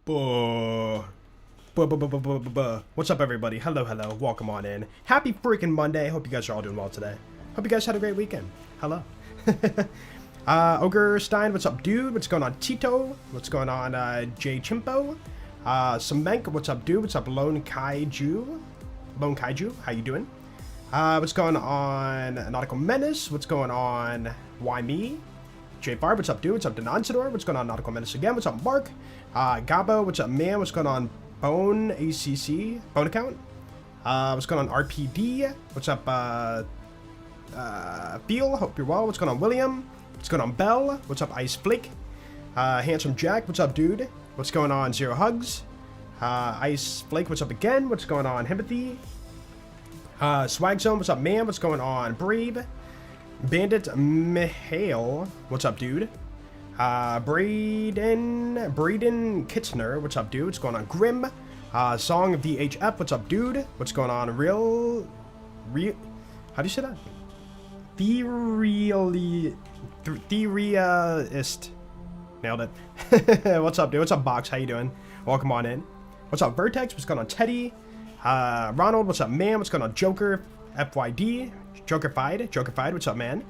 Buh. Buh, buh, buh, buh, buh, buh, buh. What's up, everybody? Hello, hello. Welcome on in. Happy freaking Monday. Hope you guys are all doing well today. Hope you guys had a great weekend. Hello. Ogre Stein, what's up, dude? What's going on, Tito? What's going on, J Chimpo? Semenk, what's up, dude? What's up, Lone Kaiju? Lone Kaiju, how you doing? What's going on, Nautical Menace? What's going on, Why Me? J Barb, what's up, dude? What's up, Denoncidor? What's going on, Nautical Menace again? What's up, Mark? Gabo, what's up, man? What's going on, Bone ACC? Bone account? What's going on, RPD? What's up, Feel? Hope you're well. What's going on, William? What's going on, Bell? What's up, Ice Flake? Handsome Jack, what's up, dude? What's going on, Zero Hugs? Ice Flake, what's up again? What's going on, Himpathy? Swag Zone, what's up, man? What's going on, Brave? Bandit Mihail, what's up, dude? Braden Kitzner, what's up, dude? What's going on, Grim? Song of VHF, what's up, dude? What's going on, how do you say that? Theoryist. Nailed it. What's up, dude? What's up, Box? How you doing? Welcome on in. What's up, Vertex? What's going on, Teddy? Ronald, what's up, man? What's going on, Joker? FYD? Jokerfied, what's up, man?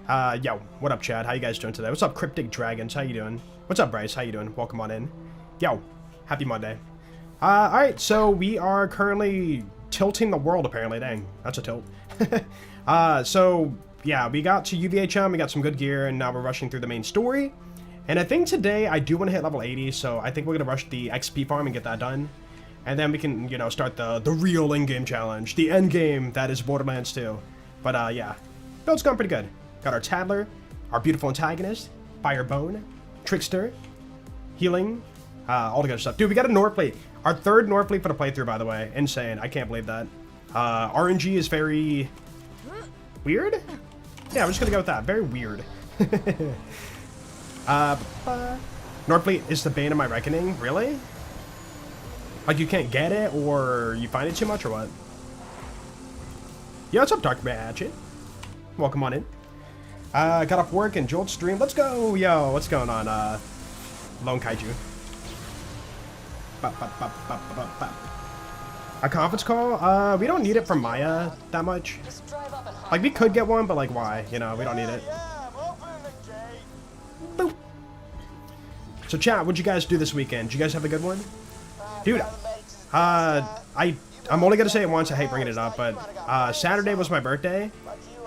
Yo, what up, Chad? How you guys doing today? What's up, Cryptic Dragons? How you doing? What's up, Bryce? How you doing? Welcome on in. Yo, happy Monday. Alright, so we are currently tilting the world, apparently. Dang, that's a tilt. So, yeah, we got to UVHM, we got some good gear, and now we're rushing through the main story. And I think today I do want to hit level 80, so I think we're going to rush the XP farm and get that done. And then we can, you know, start the real in-game challenge, the end game that is Borderlands 2. But, yeah, build's going pretty good. Got our Tattler, our beautiful antagonist, Firebone, Trickster, Healing, all the good stuff. Dude, we got a Norfleet. Our third Norfleet for the playthrough, by the way. Insane. I can't believe that. RNG is very weird? Yeah, I'm just gonna go with that. Very weird. Norfleet is the bane of my reckoning. Really? Like, you can't get it, or you find it too much, or what? Yo, what's up, Dark Magic? Welcome on in. Got off work and Jolt stream. Let's go! Yo, what's going on, Lone Kaiju? A conference call? We don't need it from Maya that much. Like, we could get one, but, like, why? You know, we don't need it. Boop. So, chat, what'd you guys do this weekend? Did you guys have a good one? Dude, I'm only gonna say it once. I hate bringing it up, but Saturday was my birthday,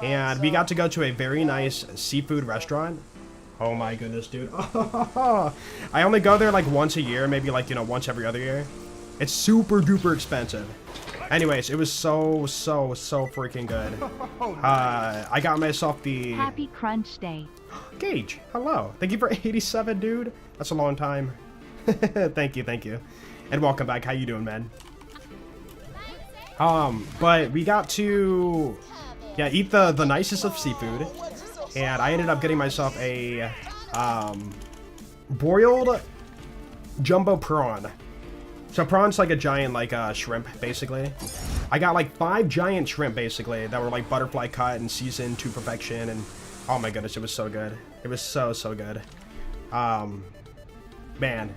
and we got to go to a very nice seafood restaurant. Oh my goodness, dude. I only go there like once a year, maybe like, you know, once every other year. It's super duper expensive. Anyways, it was so freaking good. I got myself the... Happy Crunch Day. Gage, hello. Thank you for 87, dude. That's a long time. Thank you. And welcome back. How you doing, man? But we got to, yeah, eat the nicest of seafood. And I ended up getting myself a, broiled jumbo prawn. So prawn's like a giant, like, shrimp, basically. I got, like, 5 giant shrimp, basically, that were, like, butterfly cut and seasoned to perfection. And, oh my goodness, it was so good. It was so good. Man.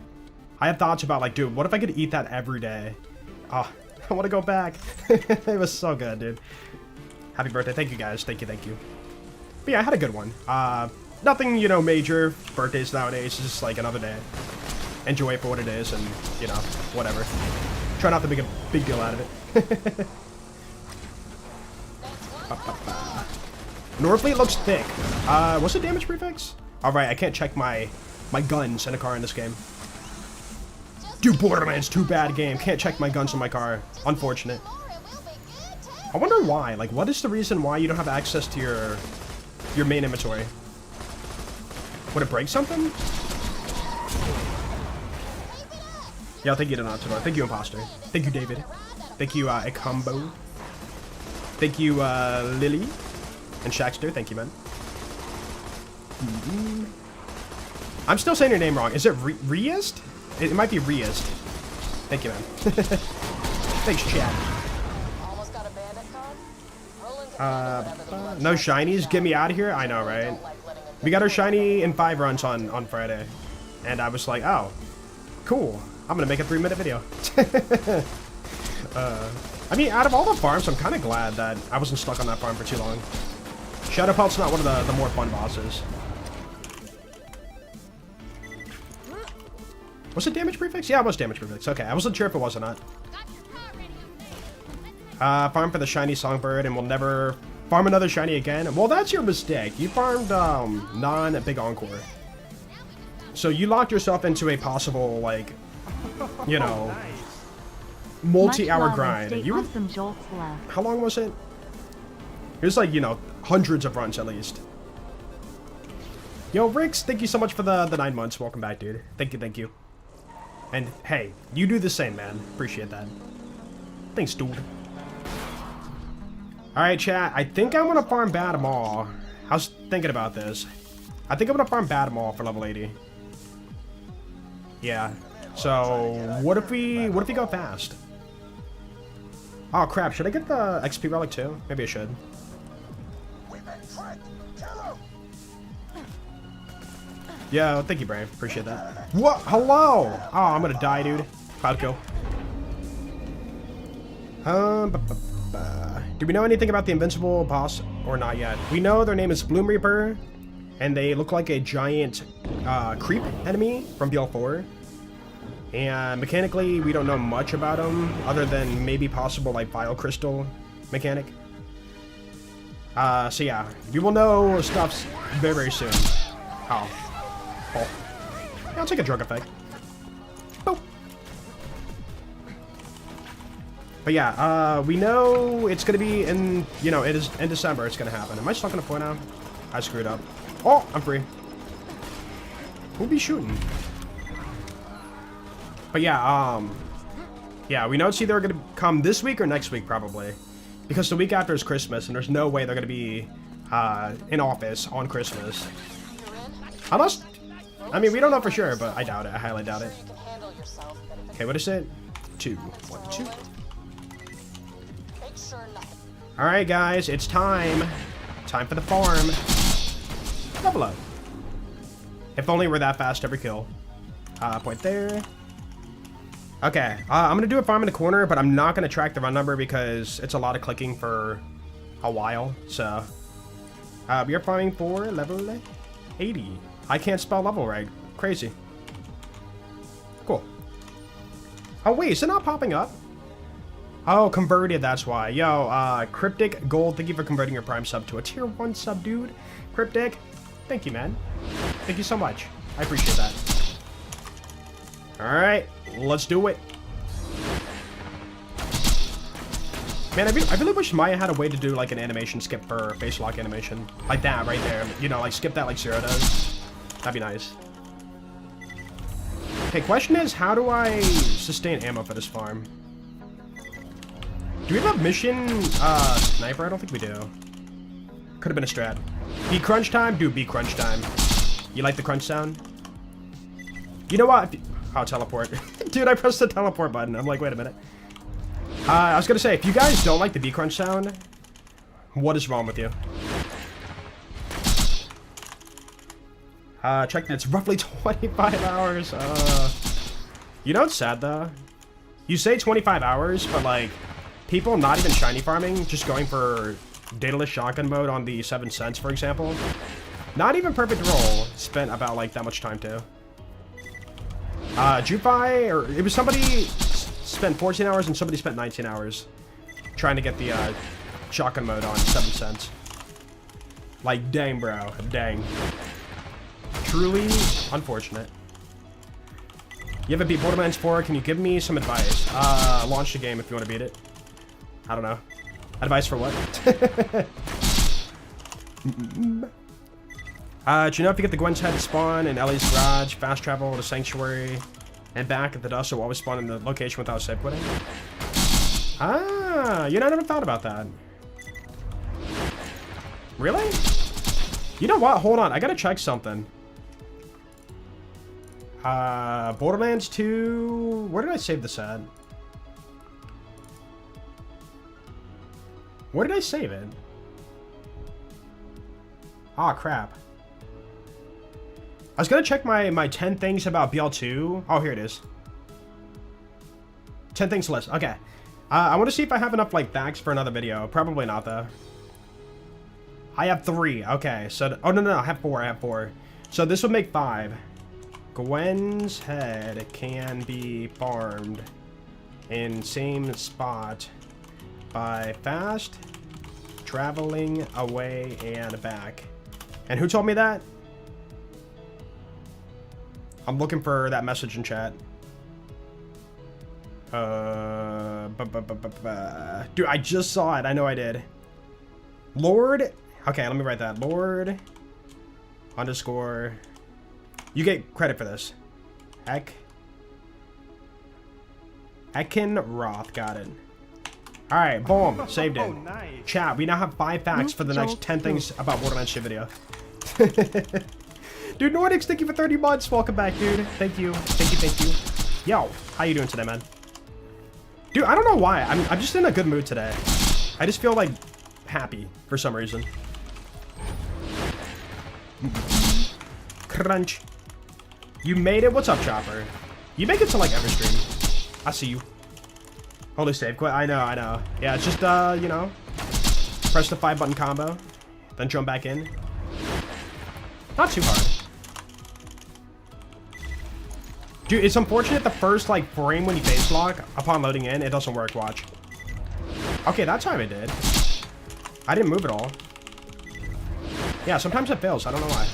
I have thoughts about, like, dude, what if I could eat that every day? Oh, I want to go back. It was so good, dude. Happy birthday. Thank you, guys. Thank you. But yeah, I had a good one. Nothing, you know, major birthdays nowadays. It's just, like, another day. Enjoy it for what it is and, you know, whatever. Try not to make a big deal out of it. Norfleet looks thick. What's the damage prefix? Alright, I can't check my guns in a car in this game. Dude, Borderlands 2 bad game. Can't check my guns on my car. Unfortunate. I wonder why. Like, what is the reason why you don't have access to your main inventory? Would it break something? Yeah, thank you, Donato. Thank you, Imposter. Thank you, David. Thank you, Ekombo. Thank you, Lily. And Shaxter. Thank you, man. I'm still saying your name wrong. Is it Riest? It might be Riest. Thank you, man. Thanks, Chad. No shinies? Get me out of here? I know, right? We got our shiny in 5 runs on Friday. And I was like, oh, cool. I'm gonna make a 3-minute video. I mean, out of all the farms, I'm kind of glad that I wasn't stuck on that farm for too long. Shadow Pelt's not one of the more fun bosses. Was it damage prefix? Yeah, it was damage prefix. Okay, I wasn't sure if it was or not. Farm for the shiny songbird, and we'll never farm another shiny again. Well, that's your mistake. You farmed non-big encore. So you locked yourself into a possible, like, you know, multi-hour grind. You were, how long was it? It was like, you know, hundreds of runs at least. Yo, Rix, thank you so much for the 9 months. Welcome back, dude. Thank you, thank you. And hey, you do the same, man. Appreciate that. Thanks, dude. Alright, chat. I think I'm gonna farm Badamall. I was thinking about this. I think I'm gonna farm Badamall for level 80. Yeah. So what if we go fast? Oh crap, should I get the XP relic too? Maybe I should. Yeah, thank you, Brave. Appreciate that. What? Hello! Oh, I'm gonna die, dude. Cloud kill. Do we know anything about the invincible boss or not yet? We know their name is Bloom Reaper, and they look like a giant creep enemy from BL4. And mechanically, we don't know much about them, other than maybe possible like Bile Crystal mechanic. So yeah, we will know stuff very, very soon. Oh. Oh. Yeah, I'll take a drug effect. Boop. But yeah, we know it's gonna be in, you know, it is in December it's gonna happen. Am I stuck on a point now? I screwed up. Oh, I'm free. Who'll be shooting? But yeah, yeah, we know it's either gonna come this week or next week probably. Because the week after is Christmas and there's no way they're gonna be in office on Christmas. Unless, I mean, we don't know for sure, but I doubt it. I highly doubt it. Okay, what is it? 2. 1, 2. Alright, guys, it's time. Time for the farm. Level up. If only we're that fast every kill. Point there. Okay, I'm gonna do a farm in the corner, but I'm not gonna track the run number because it's a lot of clicking for a while. So, we are farming for level 80. I can't spell level right. Crazy. Cool. Oh wait, is it not popping up? Oh, converted, that's why. Yo, Cryptic Gold, thank you for converting your Prime sub to a tier 1 sub, dude. Cryptic, thank you, man. Thank you so much. I appreciate that. Alright, let's do it. Man, I really wish Maya had a way to do like an animation skip for face lock animation. Like that right there. You know, like skip that like Zero does. That'd be nice. Okay, question is, how do I sustain ammo for this farm? Do we have a mission sniper? I don't think we do. Could have been a strat. Be crunch time? Dude, be crunch time. You like the crunch sound? You know what? Oh, teleport. Dude, I pressed the teleport button. I'm like, wait a minute. I was gonna say, if you guys don't like the bee crunch sound, what is wrong with you? Check that it's roughly 25 hours. You know what's sad though? You say 25 hours, but like, people not even shiny farming, just going for dataless shotgun mode on the 7 cents, for example. Not even perfect roll, spent about like that much time too. Jupi, or it was somebody spent 14 hours and somebody spent 19 hours trying to get the shotgun mode on 7 cents. Like, dang, bro. Dang. Truly unfortunate. You haven't beat Borderlands 4. Can you give me some advice? Launch the game if you want to beat it. I don't know. Advice for what? Do you know if you get the Gwen's head to spawn in Ellie's garage, fast travel to Sanctuary, and back at the dust, will always spawn in the location without save quitting? Ah, you know, I never thought about that. Really? You know what? Hold on, I gotta check something. Borderlands 2... Where did I save this at? Where did I save it? Ah, crap. I was gonna check my 10 things about BL2. Oh, here it is. 10 things list. Okay. I want to see if I have enough, like, bags for another video. Probably not, though. I have 3. Okay, so... Oh, no, I have 4. I have 4. So this would make 5. Gwen's head can be farmed in same spot by fast traveling away and back. And who told me that? I'm looking for that message in chat. Dude, I just saw it. I know I did. Lord. Okay, let me write that. Lord underscore. You get credit for this. Ekin Roth. Got it. Alright, boom. Saved it. Nice. Chat, we now have 5 facts for the next 10 things about Borderlands shit video. Dude, Nordics, thank you for 30 months. Welcome back, dude. Thank you. Thank you. Yo, how you doing today, man? Dude, I don't know why. I'm just in a good mood today. I just feel, like, happy for some reason. Crunch. You made it. What's up, Chopper? You make it to, like, every stream. I see you. Holy save quit. I know. Yeah, it's just, you know, press the 5-button combo, then jump back in. Not too hard. Dude, it's unfortunate the first, like, frame when you face lock, upon loading in, it doesn't work. Watch. Okay, that time it did. I didn't move at all. Yeah, sometimes it fails. I don't know why.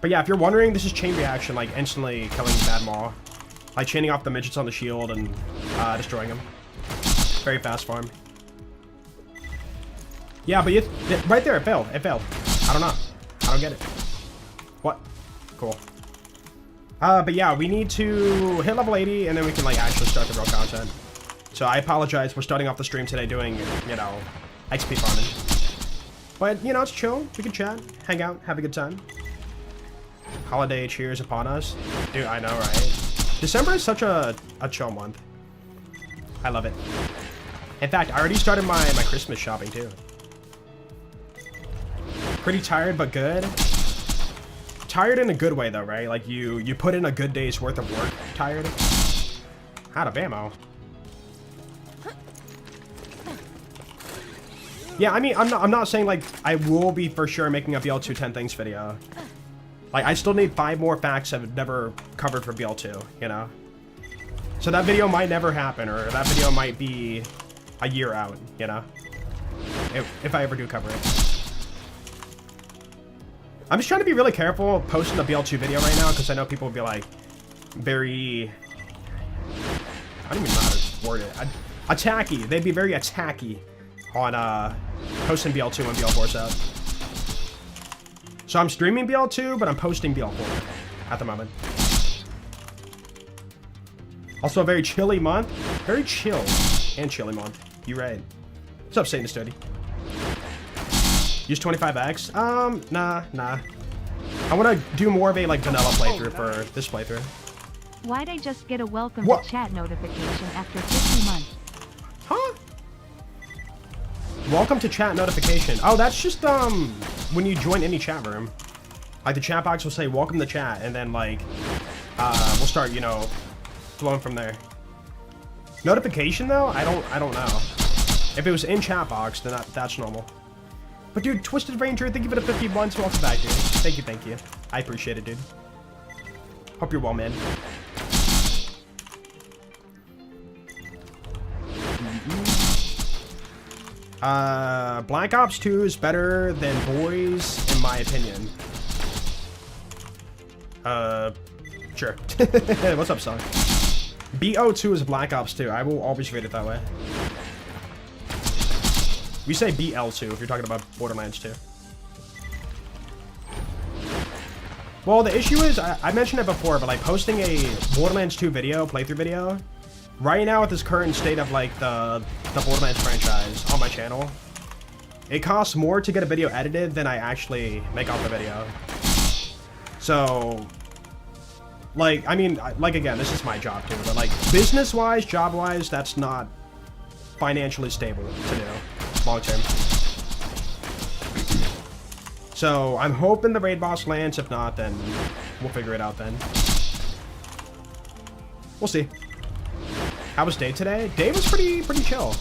But yeah, if you're wondering, this is chain reaction, like, instantly killing Bad Maw. Like, chaining off the midgets on the shield and destroying them. Very fast farm. Yeah, but right there, it failed. It failed. I don't know. I don't get it. What? Cool. But yeah, we need to hit level 80, and then we can, like, actually start the real content. So I apologize. We're starting off the stream today doing, you know, XP farming. But, you know, it's chill. We can chat, hang out, have a good time. Holiday cheers upon us. Dude, I know, right? December is such a chill month. I love it. In fact, I already started my Christmas shopping, too. Pretty tired, but good. Tired in a good way, though, right? Like, you put in a good day's worth of work. Tired. Out of ammo. Yeah, I mean, I'm not saying, like, I will be for sure making a BL2 10 things video. Like, I still need 5 more facts I've never covered for BL2, you know? So that video might never happen, or that video might be a year out, you know? If I ever do cover it. I'm just trying to be really careful posting the BL2 video right now, because I know people will be, like, very... I don't even know how to word it. Attacky. They'd be very attacky on posting BL2 when BL4's out. So I'm streaming BL2, but I'm posting BL4 at the moment. Also a very chilly month. Very chill and chilly month. You right. What's up, Satan Study? Use 25x? Nah. I want to do more of a, like, vanilla playthrough for this playthrough. Why'd I just get a welcome to chat notification after 50 months? Huh? Welcome to chat notification. Oh, that's just, when you join any chat room. Like, the chat box will say, welcome to chat, and then, like, we'll start, you know, flowing from there. Notification, though? I don't know. If it was in chat box, then that's normal. But, dude, Twisted Ranger, thank you for the 50 months. Welcome back, dude. Thank you. I appreciate it, dude. Hope you're well, man. Black Ops 2 is better than Boys, in my opinion. Sure. What's up, son? BO2 is Black Ops 2. I will always rate it that way. We say BL2 if you're talking about Borderlands 2. Well, the issue is, I mentioned it before, but, like, posting a Borderlands 2 video, playthrough video, right now at this current state of, like, the Borderlands franchise on my channel, it costs more to get a video edited than I actually make off the video. So, like, I mean, like, again, this is my job too, but, like, business-wise, job-wise, that's not financially stable to do long-term. So, I'm hoping the raid boss lands. If not, then we'll figure it out then. We'll see. How was day today? Day was pretty chill.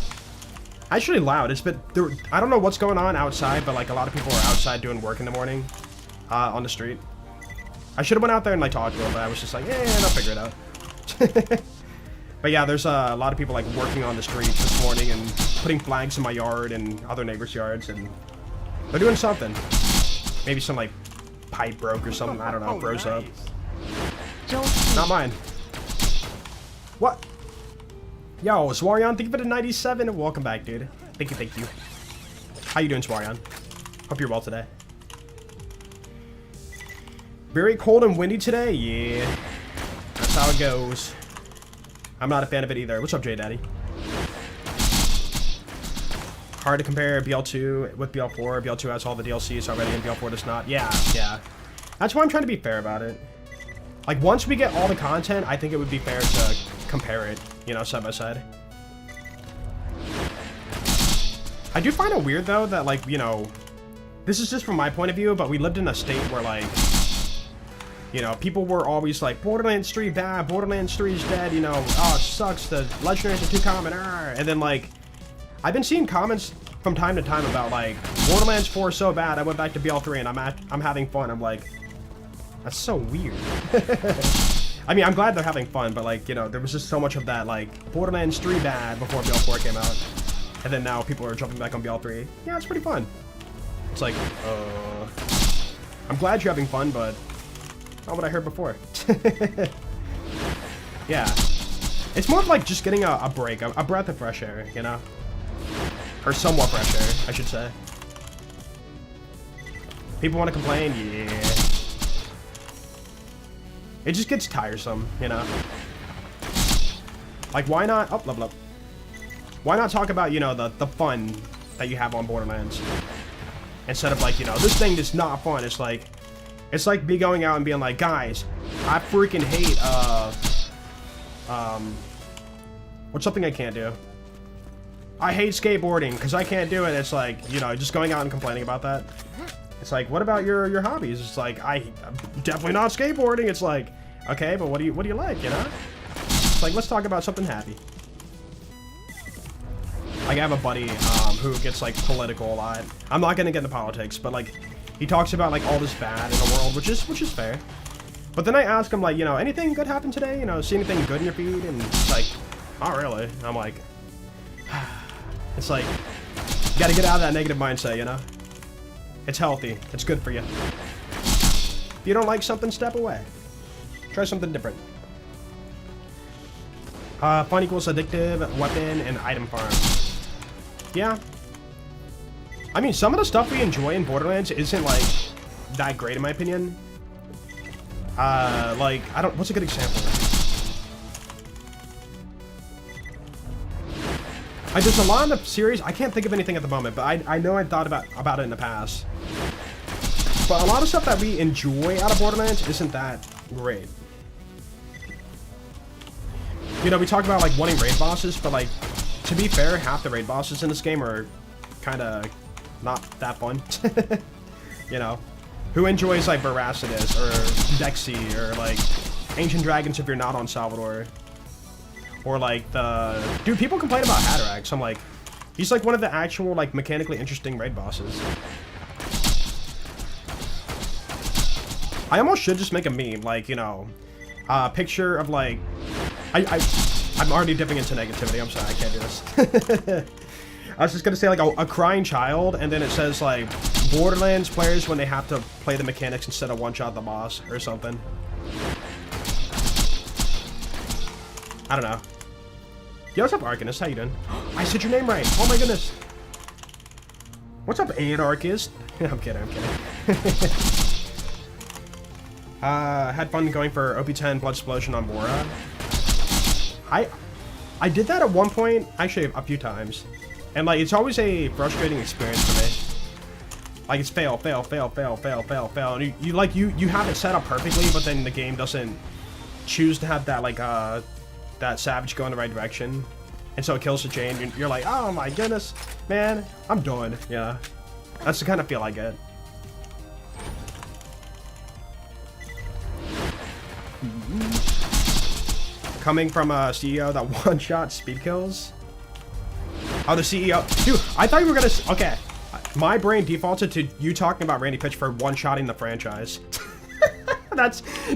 Actually loud. It's been there, I don't know what's going on outside, but like a lot of people are outside doing work in the morning, on the street. I should have went out there and like talked to them, but I was just like, yeah, I'll figure it out. But yeah, there's a lot of people like working on the streets this morning and putting flags in my yard and other neighbors' yards, and they're doing something. Maybe some like pipe broke or something. I don't know. Froze up. Not mine. What? Yo, Swarion, thank you for the 97. Welcome back, dude. Thank you, thank you. How you doing, Swarion? Hope you're well today. Very cold and windy today? Yeah. That's how it goes. I'm not a fan of it either. What's up, J Daddy? Hard to compare BL2 with BL4. BL2 has all the DLCs already and BL4 does not. Yeah, yeah. That's why I'm trying to be fair about it. Like, once we get all the content, I think it would be fair to compare it, you know, side by side. I do find it weird, though, that, like, you know, this is just from my point of view, but we lived in a state where, like, you know, people were always like, Borderlands 3 bad, Borderlands 3 is dead, you know, oh, it sucks, the legendaries are too common, and then, like, I've been seeing comments from time to time about, like, Borderlands 4 is so bad, I went back to BL3 and I'm having fun. I'm like, that's so weird. I mean, I'm glad they're having fun, but, like, you know, there was just so much of that, like, Borderlands 3 bad before BL4 came out. And then now people are jumping back on BL3. Yeah, it's pretty fun. It's like, I'm glad you're having fun, but not what I heard before. Yeah. It's more of like just getting a break, a breath of fresh air, you know? Or somewhat fresh air, I should say. People want to complain? Yeah. It just gets tiresome, you know? Like, why not... Oh, love. Why not talk about, you know, the fun that you have on Borderlands? Instead of, like, you know, this thing is not fun. It's like me going out and being like, guys, I freaking hate, what's something I can't do? I hate skateboarding because I can't do it. It's like, you know, just going out and complaining about that. It's like, what about your hobbies? It's like, I'm definitely not skateboarding. It's like, okay, but what do you like, you know? It's like, let's talk about something happy. Like, I have a buddy, who gets, like, political a lot. I'm not gonna get into politics, but, like, he talks about, like, all this bad in the world, which is fair. But then I ask him, like, you know, anything good happen today? You know, see anything good in your feed? And it's like, not really. And I'm like, it's like, you gotta get out of that negative mindset, you know? It's healthy. It's good for you. If you don't like something, step away. Try something different. Fun equals addictive, weapon, and item farm. Yeah. I mean, some of the stuff we enjoy in Borderlands isn't, like, that great in my opinion. Like, what's a good example? There's a lot in the series, I can't think of anything at the moment, but I know I've thought about it in the past. But a lot of stuff that we enjoy out of Borderlands isn't that great. You know, we talk about, like, wanting raid bosses, but, like, to be fair, half the raid bosses in this game are kind of not that fun. You know? Who enjoys, like, Veracitus, or Dexy, or, like, Ancient Dragons if you're not on Salvador? Or, like, Dude, people complain about Hatterax. I'm like, he's, like, one of the actual, like, mechanically interesting raid bosses. I almost should just make a meme, like, you know, a picture of, like... I'm already dipping into negativity. I'm sorry, I can't do this. I was just gonna say, like, a crying child, and then it says, like, Borderlands players when they have to play the mechanics instead of one-shot the boss, or something. I don't know. Yo, what's up, Arcanist? How you doing? I said your name right. Oh my goodness. What's up, Anarchist? I'm kidding, I'm kidding. Had fun going for OP10 Blood Explosion on Bora. I did that at one point, actually a few times. And, like, it's always a frustrating experience for me. Like, it's fail. And you have it set up perfectly, but then the game doesn't choose to have that, like, that savage go in the right direction. And so it kills the chain, and you're like, oh my goodness, man, I'm done. Yeah. That's the kind of feel I get. Coming from a CEO that one-shot speed kills. Oh, the CEO. Dude, I thought you were gonna... Okay. My brain defaulted to you talking about Randy Pitchford one-shotting the franchise.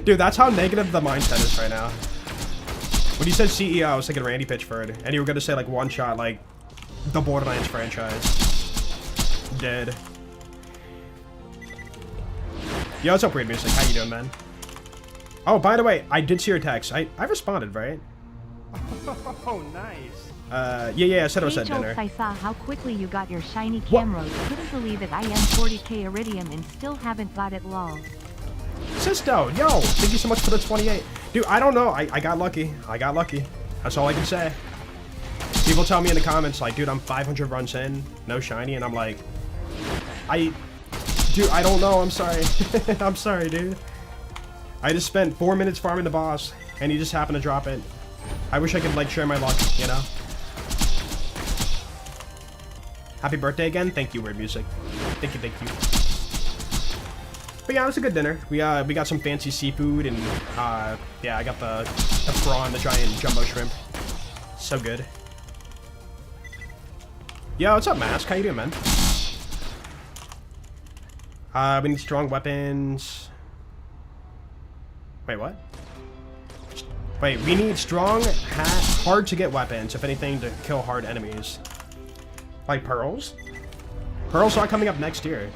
Dude, that's how negative the mindset is right now. When you said CEO, I was thinking Randy Pitchford. And you were gonna say, like, one-shot, like, the Borderlands franchise. Dead. Yo, what's up, Weird Music? How you doing, man? Oh, by the way, I did see your text. I responded, right? Oh, nice. Yeah, I said I was at dinner. I saw how quickly you got your shiny camera. Couldn't believe it. I am 40k Iridium and still haven't got it, lol. Sisto, yo, thank you so much for the 28. Dude, I don't know. I got lucky. I got lucky. That's all I can say. People tell me in the comments, like, dude, I'm 500 runs in, no shiny, and I'm like, dude, I don't know. I'm sorry. I'm sorry, dude. I just spent 4 minutes farming the boss, and he just happened to drop it. I wish I could, like, share my luck, you know? Happy birthday again. Thank you, Weird Music. Thank you. But yeah, it was a good dinner. We got some fancy seafood, and, yeah, I got the prawn, the giant jumbo shrimp. So good. Yo, what's up, Mask? How you doing, man? We need strong weapons. Wait, what? Wait, we need strong, hard to get weapons, if anything, to kill hard enemies. Like pearls? Pearls are coming up next year.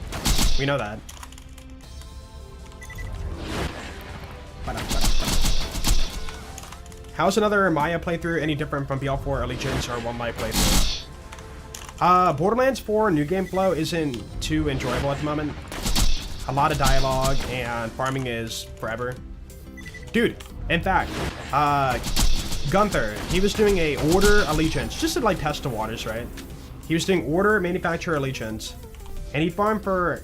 We know that. How's another Maya playthrough any different from BL4 Allegiance or One Life playthrough? Borderlands 4 new game flow isn't too enjoyable at the moment. A lot of dialogue, and farming is forever. Dude, in fact, Gunther, he was doing a Order Allegiance, just to like test the waters, right? He was doing Order Manufacturer Allegiance, and he farmed for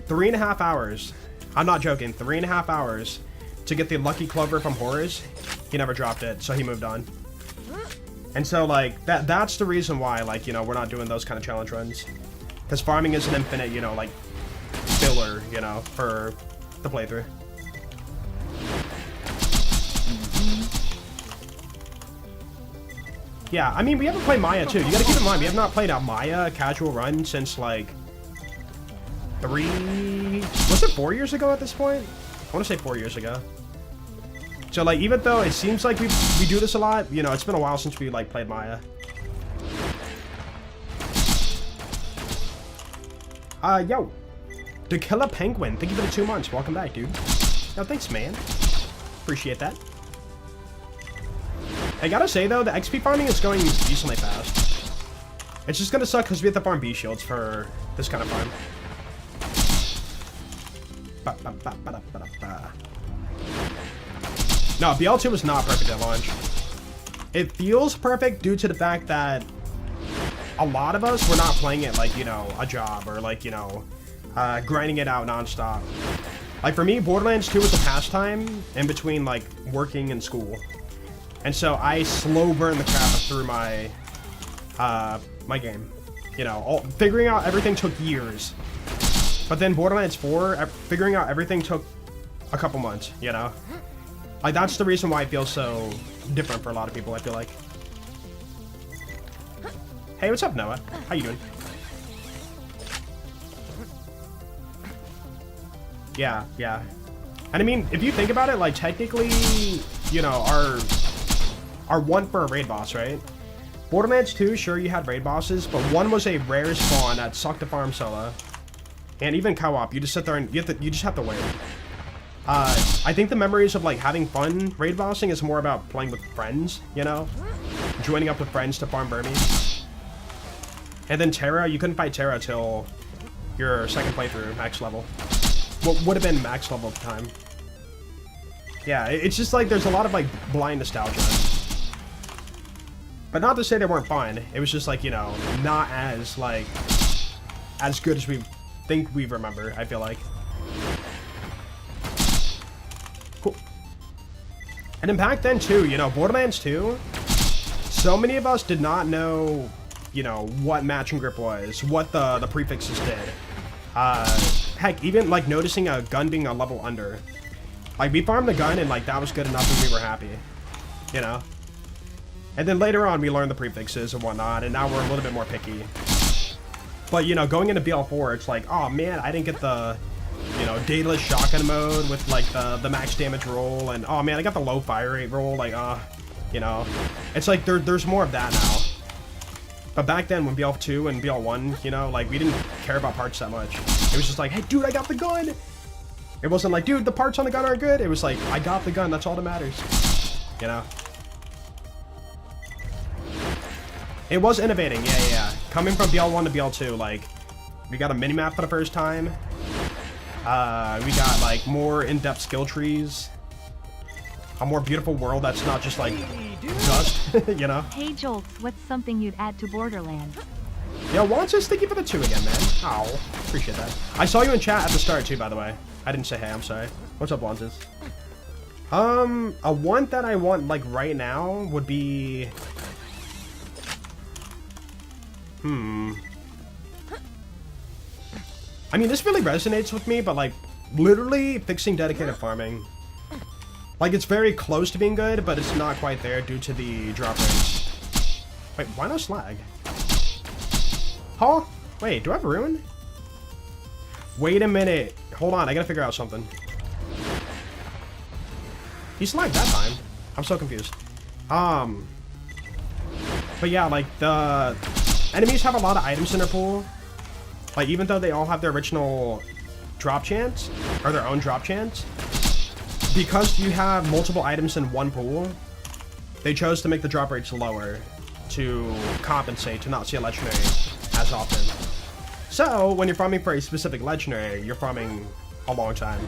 3.5 hours. I'm not joking, 3.5 hours to get the Lucky Clover from Horrors. He never dropped it, so he moved on. And so, like, that's the reason why, like, you know, we're not doing those kind of challenge runs. Because farming is an infinite, you know, like, filler, you know, for the playthrough. Yeah, I mean, we haven't played Maya, too. You gotta keep in mind, we have not played a Maya casual run since, like, 4 years ago at this point? I want to say 4 years ago. So, like, even though it seems like we do this a lot, you know, it's been a while since we, like, played Maya. Yo. To Kill a Penguin, thank you for the 2 months. Welcome back, dude. No, thanks, man. Appreciate that. I gotta say, though, the XP farming is going decently fast. It's just gonna suck because we have to farm B shields for this kind of farm. No, BL2 was not perfect at launch. It feels perfect due to the fact that a lot of us were not playing it like, you know, a job or like, you know, grinding it out nonstop. Like for me, Borderlands 2 was a pastime in between like working and school. And so I slow burn the crap through my my game. You know, figuring out everything took years. But then Borderlands 4, figuring out everything took a couple months, you know? Like, that's the reason why it feels so different for a lot of people, I feel like. Hey, what's up, Noah? How you doing? Yeah. And I mean, if you think about it, like, technically, you know, our one for a raid boss, right? Borderlands 2, sure, you had raid bosses, but one was a rare spawn that sucked to farm solo. And even co-op, you just sit there and you just have to wait. I think the memories of like having fun raid bossing is more about playing with friends, you know? Joining up with friends to farm Burmese. And then Terra, you couldn't fight Terra till your second playthrough, max level. What would have been max level at the time. Yeah, it's just like there's a lot of like blind nostalgia. But not to say they weren't fun, it was just like, you know, not as like, as good as we think we remember, I feel like. Cool. And then back then too, you know, Borderlands 2, so many of us did not know, you know, what match and grip was, what the prefixes did. Heck, even like noticing a gun being a level under. Like we farmed the gun and like that was good enough and we were happy, you know? And then later on, we learned the prefixes and whatnot, and now we're a little bit more picky. But, you know, going into BL4, it's like, oh man, I didn't get the, you know, dataless shotgun mode with, like, the max damage roll, and oh man, I got the low fire rate roll, like, you know. It's like, there's more of that now. But back then, when BL2 and BL1, you know, like, we didn't care about parts that much. It was just like, hey, dude, I got the gun! It wasn't like, dude, the parts on the gun are good. It was like, I got the gun, that's all that matters. You know? It was innovating, yeah. Coming from BL1 to BL2, like, we got a mini-map for the first time. We got, like, more in-depth skill trees. A more beautiful world that's not just, like, dust, you know? Hey Jolts, what's something you'd add to Borderlands? Yo, Wansis, thank you for the 2 again, man. Ow, appreciate that. I saw you in chat at the start, too, by the way. I didn't say hey, I'm sorry. What's up, Wansis? A want that I want, like, right now would be... I mean, this really resonates with me, but, like, literally fixing dedicated farming. Like, it's very close to being good, but it's not quite there due to the drop rates. Wait, why no slag? Huh? Wait, do I have ruin? Wait a minute. Hold on, I gotta figure out something. He slagged that time. I'm so confused. But yeah, like, the enemies have a lot of items in their pool. Like, even though they all have their original drop chance, or their own drop chance, because you have multiple items in one pool, they chose to make the drop rates lower to compensate to not see a legendary as often. So, when you're farming for a specific legendary, you're farming a long time.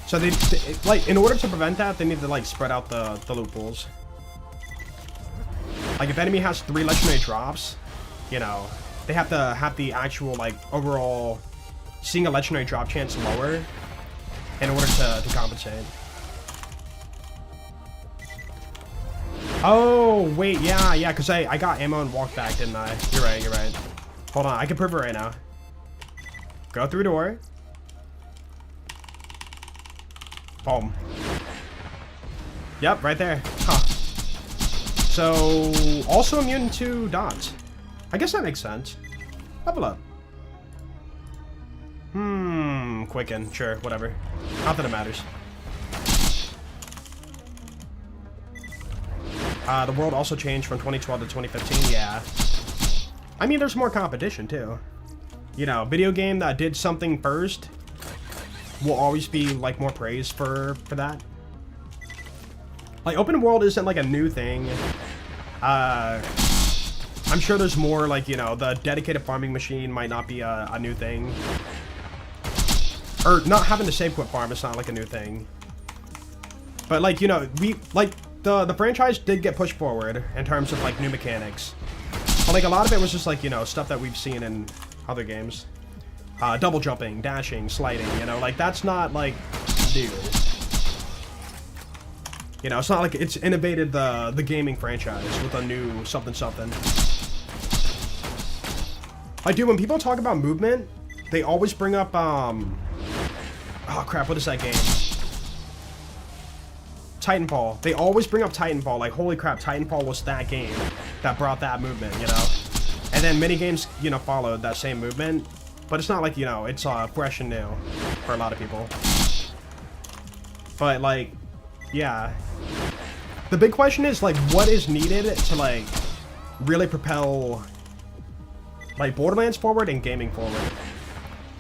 So they like, in order to prevent that, they need to, like, spread out the loot pools. Like, if enemy has 3 legendary drops, you know, they have to have the actual, like, overall seeing a legendary drop chance lower in order to compensate. Oh, wait, yeah, because I got ammo and walked back, didn't I? You're right. Hold on, I can prove it right now. Go through door. Boom. Yep, right there. Huh. So, also immune to dots. I guess that makes sense. Level up. Quicken. Sure, whatever. Not that it matters. The world also changed from 2012 to 2015, yeah. I mean, there's more competition, too. You know, video game that did something first will always be, like, more praise for that. Like, open world isn't, like, a new thing. I'm sure there's more, like, you know, the dedicated farming machine might not be a new thing. Or not having to save quit farm is not, like, a new thing. But, like, you know, the franchise did get pushed forward in terms of, like, new mechanics. But, like, a lot of it was just, like, you know, stuff that we've seen in other games. Double jumping, dashing, sliding, you know, like, that's not, like, new. You know, it's not like it's innovated the gaming franchise with a new something. Like, dude, when people talk about movement, they always bring up, oh crap, what is that game? Titanfall. They always bring up Titanfall, like, holy crap, Titanfall was that game that brought that movement, you know? And then many games, you know, followed that same movement, but it's not like, you know, it's fresh and new for a lot of people. But, like, yeah. The big question is, like, what is needed to, like, really propel, like, Borderlands forward and gaming forward?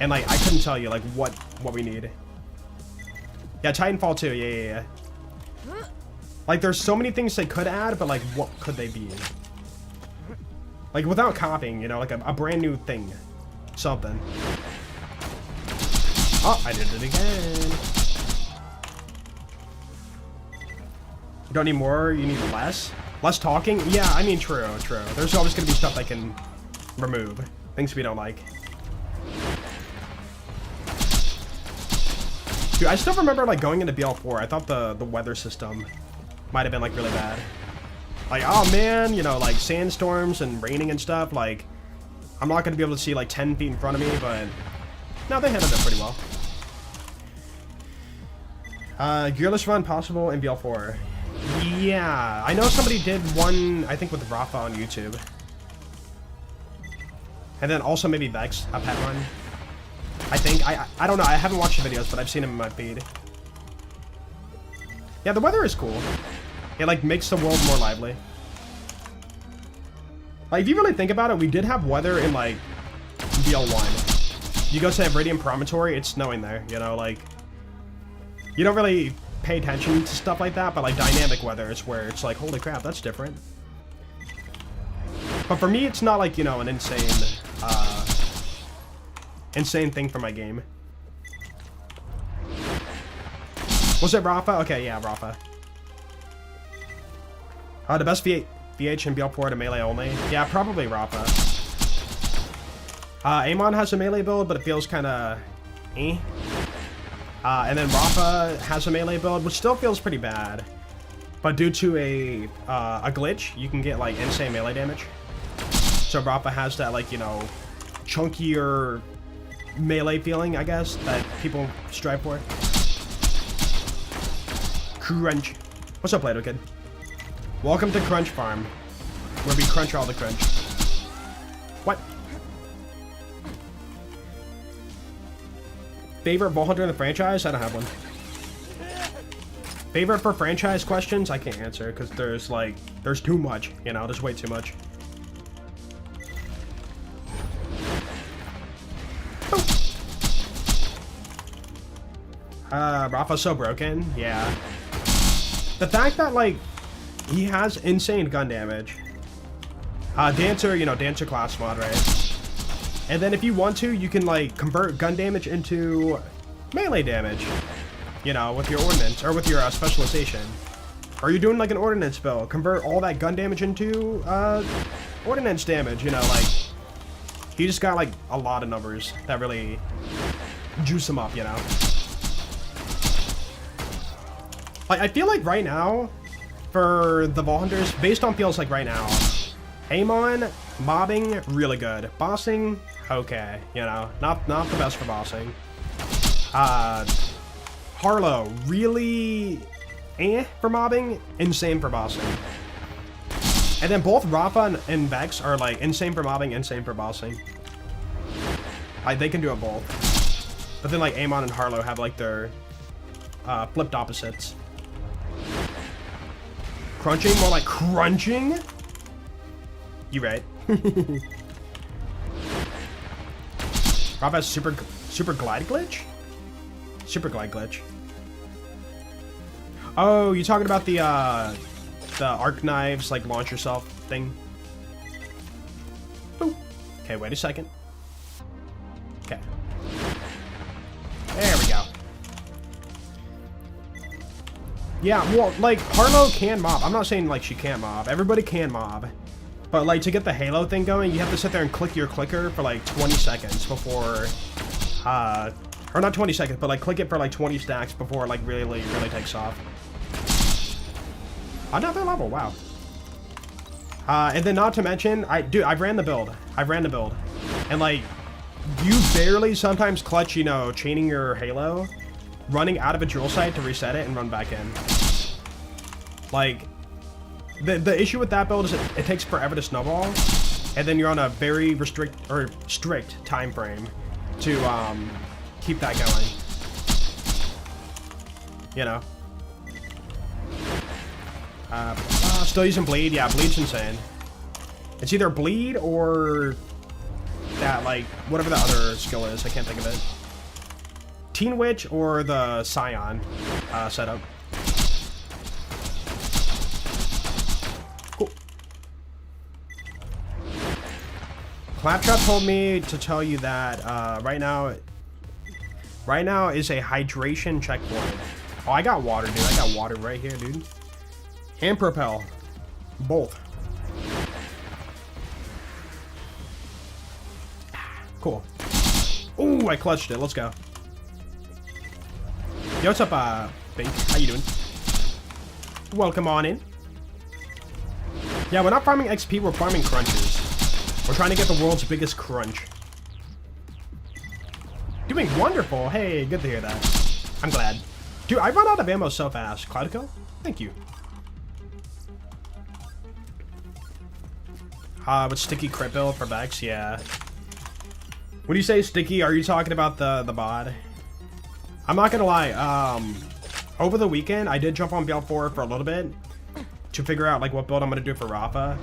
And, like, I couldn't tell you, like, what we need. Yeah, Titanfall 2, yeah. Like, there's so many things they could add, but, like, what could they be? Like, without copying, you know, like, a brand new thing. Something. Oh, I did it again. You don't need more, you need less? Less talking? Yeah, I mean, true. There's always gonna be stuff I can remove. Things we don't like. Dude, I still remember, like, going into BL4, I thought the weather system might have been, like, really bad. Like, oh man, you know, like, sandstorms and raining and stuff, like, I'm not gonna be able to see, like, 10 feet in front of me, but no, they handled it pretty well. Gearless run possible in BL4. Yeah, I know somebody did one, I think with Rafa on YouTube. And then also maybe Vex, a pet run. I think, I don't know, I haven't watched the videos, but I've seen him in my feed. Yeah, the weather is cool. It like makes the world more lively. Like, if you really think about it, we did have weather in like BL1. You go to Iridium Promontory, it's snowing there, you know, like, you don't really pay attention to stuff like that, but like dynamic weather is where it's like, holy crap, that's different. But for me, it's not like, you know, an insane thing for my game. Was it Rafa? Okay, yeah, Rafa. The best VH and BL4 to melee only? Yeah, probably Rafa. Amon has a melee build, but it feels kind of eh. And then Rafa has a melee build, which still feels pretty bad. But due to a glitch, you can get like insane melee damage. So Rafa has that, like, you know, chunkier melee feeling, I guess, that people strive for. Crunch. What's up, Play-Doh Kid? Welcome to Crunch Farm, where we crunch all the crunch. What? Favorite ball hunter in the franchise? I don't have one. Favorite for franchise questions? I can't answer, because there's too much, you know, there's way too much. Rafa's so broken, yeah. The fact that, like, he has insane gun damage. Dancer, you know, Dancer class mod, right? And then if you want to, you can, like, convert gun damage into melee damage. You know, with your ordnance, or with your specialization. Or you're doing, like, an ordnance build. Convert all that gun damage into, ordnance damage, you know, like. He just got, like, a lot of numbers that really juice him up, you know? Like, I feel like right now, for the Vault Hunters, based on feels like right now, Amon, mobbing, really good. Bossing, okay, you know, not the best for bossing. Harlow, really for mobbing, insane for bossing. And then both Rafa and Vex are like insane for mobbing, insane for bossing. Like, they can do it both. But then like Amon and Harlow have like their flipped opposites. Crunching, more like crunching? You right. Rob has super glide glitch? Super glide glitch. Oh, you talking about the arc knives, like launch yourself thing? Boop. Okay, wait a second. Okay. There we go. Yeah, well, like, Harlow can mob. I'm not saying, like, she can't mob. Everybody can mob. But, like, to get the Halo thing going, you have to sit there and click your clicker for, like, 20 seconds before, or not 20 seconds, but, like, click it for, like, 20 stacks before it, like, really takes off. Another level, wow. And then not to mention, dude, I've ran the build. And, like, you barely sometimes clutch, you know, chaining your Halo, running out of a drill site to reset it and run back in. Like, the issue with that build is it takes forever to snowball, and then you're on a very strict time frame to keep that going. You know. Still using bleed. Yeah, bleed's insane. It's either bleed or that, like, whatever the other skill is. I can't think of it. Teen Witch or the Scion setup. Cool. Claptrap told me to tell you that right now is a hydration checkpoint. Oh, I got water, dude. I got water right here, dude. And propel. Both. Cool. Ooh, I clutched it. Let's go. Yo, what's up, Bink? How you doing? Welcome on in. Yeah, we're not farming XP, we're farming crunches. We're trying to get the world's biggest crunch. Doing wonderful. Hey, good to hear that. I'm glad. Dude, I run out of ammo so fast. Cloudco? Thank you. With Sticky crit build for Vex, yeah. When you say Sticky, are you talking about the bod? I'm not gonna lie, over the weekend, I did jump on BL4 for a little bit to figure out like what build I'm gonna do for Rafa.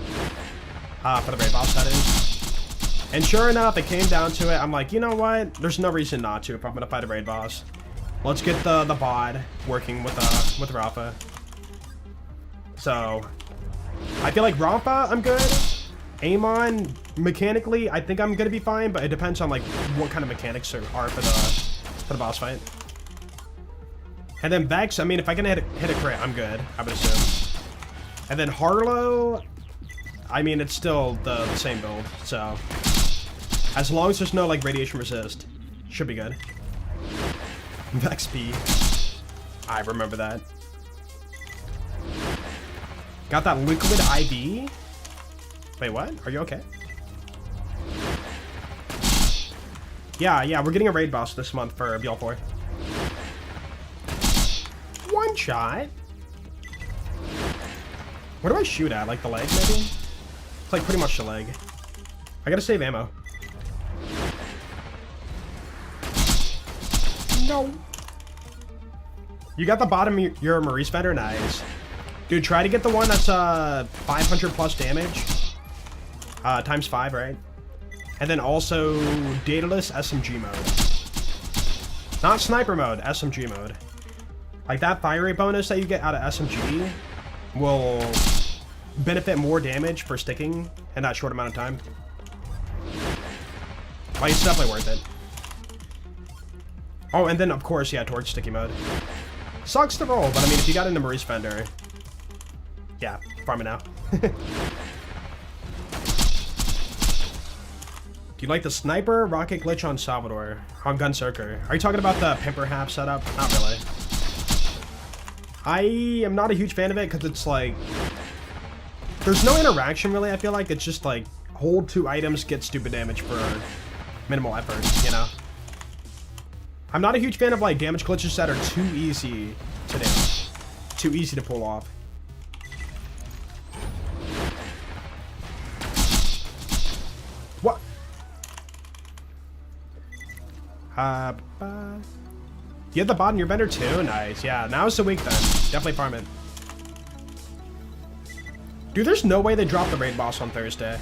For the raid boss, that is. And sure enough, it came down to it. I'm like, you know what? There's no reason not to if I'm gonna fight a raid boss. Let's get the bod working with Rafa. So I feel like Rafa, I'm good. Amon, mechanically, I think I'm gonna be fine, but it depends on like what kind of mechanics are for the boss fight. And then Vex, I mean, if I can hit a crit, I'm good, I would assume. And then Harlow, I mean, it's still the same build, so as long as there's no like radiation resist, should be good. Vex P, I remember that. Got that liquid IV. Wait, what? Are you okay? Yeah, we're getting a raid boss this month for BL4. One shot. Where do I shoot at? Like the leg, maybe? It's like pretty much the leg. I gotta save ammo. No. You got the bottom of your Maurice Fender? Nice. Dude, try to get the one that's 500 plus damage. Times 5, right? And then also dataless SMG mode. Not sniper mode, SMG mode. Like that fire rate bonus that you get out of SMG will benefit more damage for sticking in that short amount of time. Like, it's definitely worth it. Oh, and then of course, yeah, towards sticky mode. Sucks to roll, but I mean, if you got into Maurice Fender, yeah, farm it now. Do you like the sniper rocket glitch on Salvador? On Gunsurker? Are you talking about the pimper half setup? Not really. I am not a huge fan of it because it's like, there's no interaction really, I feel like. It's just like, hold 2 items, get stupid damage for minimal effort, you know? I'm not a huge fan of like damage glitches that are too easy to do. Too easy to pull off. What? You had the bot in your vendor too? Nice. Yeah, now it's the week then. Definitely farm it. Dude, there's no way they drop the raid boss on Thursday.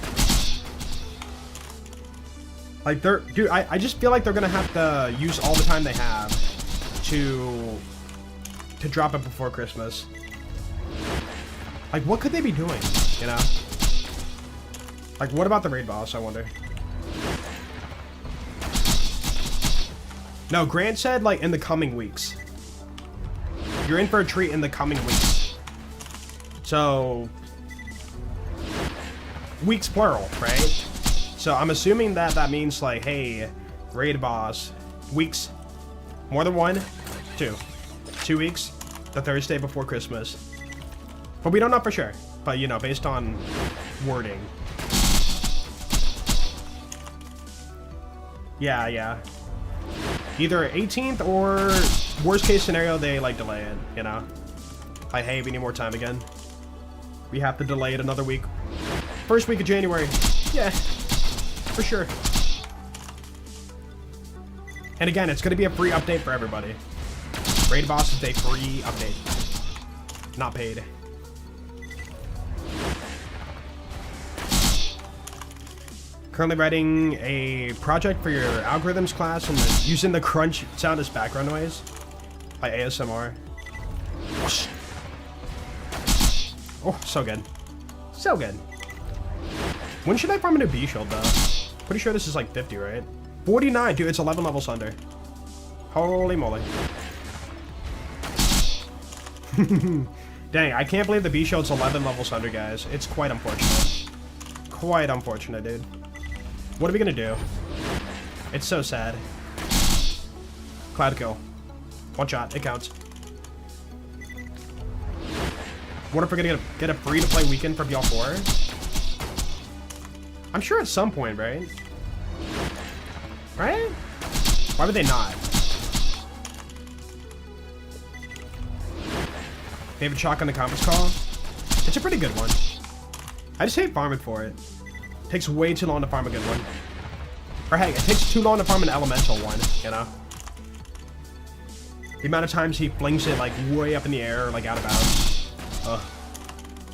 Like, dude, I just feel like they're gonna have to use all the time they have to drop it before Christmas. Like, what could they be doing, you know? Like, what about the raid boss, I wonder? No, Grant said, like, in the coming weeks. You're in for a treat in the coming weeks. So, weeks plural, right? So I'm assuming that that means like, hey, raid boss, weeks, more than 1, 2. 2 weeks, the Thursday before Christmas. But we don't know for sure. But you know, based on wording. Yeah. Either 18th or worst case scenario, they like delay it, you know? Like, hey, we need more time again. We have to delay it another week. First week of January. Yeah. For sure. And again, it's going to be a free update for everybody. Raid boss is a free update. Not paid. Currently writing a project for your algorithms class and then using the crunch sound as background noise. By ASMR. Oh, so good. So good. When should I farm a new B shield though? Pretty sure this is like 50, right? 49, dude, it's 11 levels under. Holy moly. Dang, I can't believe the B shield's 11 levels under, guys. It's quite unfortunate. Quite unfortunate, dude. What are we gonna do? It's so sad. Cloud kill. 1 shot, it counts. What if we're gonna get a free-to-play weekend for BL4? I'm sure at some point, right? Right? Why would they not? David Chalk on the conference call? It's a pretty good one. I just hate farming for it. Takes way too long to farm a good one. Or hey, it takes too long to farm an elemental one, you know? The amount of times he flings it like way up in the air, like out of bounds. Ugh.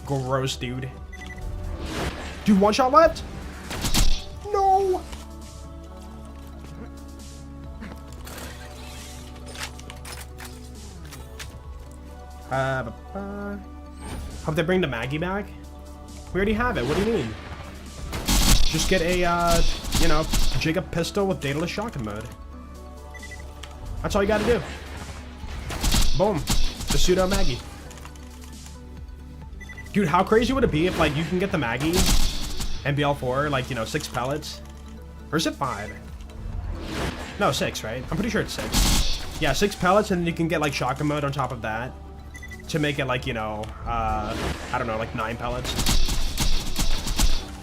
Gross, dude. Dude, one shot left? No! Hope they bring the Maggie back. We already have it. What do you mean? Just get a, you know, Jacob pistol with dataless shotgun mode. That's all you gotta do. Boom. The pseudo Maggie. Dude, how crazy would it be if, like, you can get the Maggie and BL4, like, you know, 6 pellets? Or is it 5? No, 6, right? I'm pretty sure it's 6. Yeah, 6 pellets, and then you can get, like, shotgun mode on top of that. To make it, like, you know, I don't know, like 9 pellets.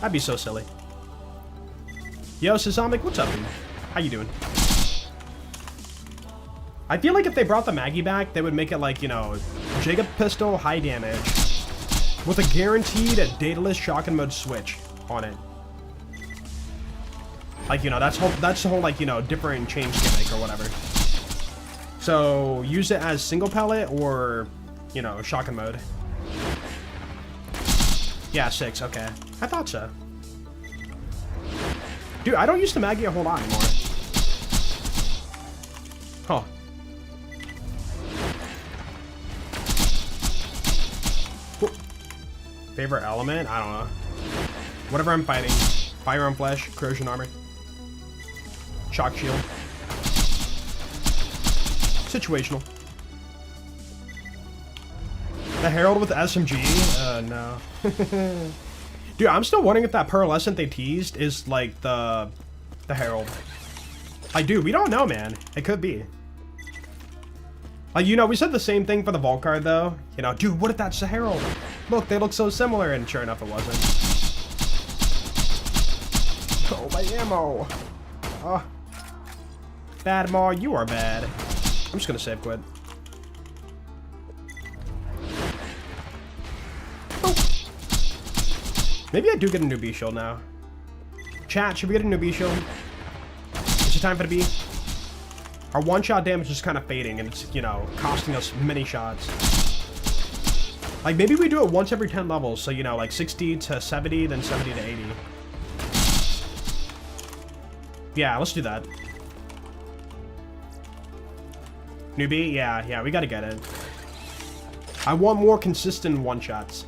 That'd be so silly. Yo, Sazamic, what's up, dude? How you doing? I feel like if they brought the Maggie back, they would make it like, you know, Jacob pistol, high damage, with a guaranteed dataless shotgun mode switch on it. Like, you know, that's the whole, like, you know, different change gimmick or whatever. So, use it as single pellet or, you know, shotgun mode. Yeah, 6, okay. I thought so. Dude, I don't use the Maggie a whole lot anymore. Huh. Favorite element? I don't know. Whatever I'm fighting. Firearm flesh, corrosion armor. Shock shield. Situational. The Herald with SMG? No. Dude, I'm still wondering if that pearlescent they teased is like the Herald. Like, dude, we don't know, man. It could be. Like, you know, we said the same thing for the Vault card, though. You know, dude, what if that's the Herald? Look, they look so similar, and sure enough, it wasn't. Oh, my ammo. Oh. Bad Maw, you are bad. I'm just gonna save quit. Oh. Maybe I do get a new B shield now. Chat, should we get a new B shield? Is it time for the B? Our one-shot damage is kind of fading, and it's, you know, costing us many shots. Like, maybe we do it once every 10 levels, so, you know, like 60 to 70, then 70 to 80. Yeah, let's do that. Newbie? Yeah, we gotta get it. I want more consistent one-shots.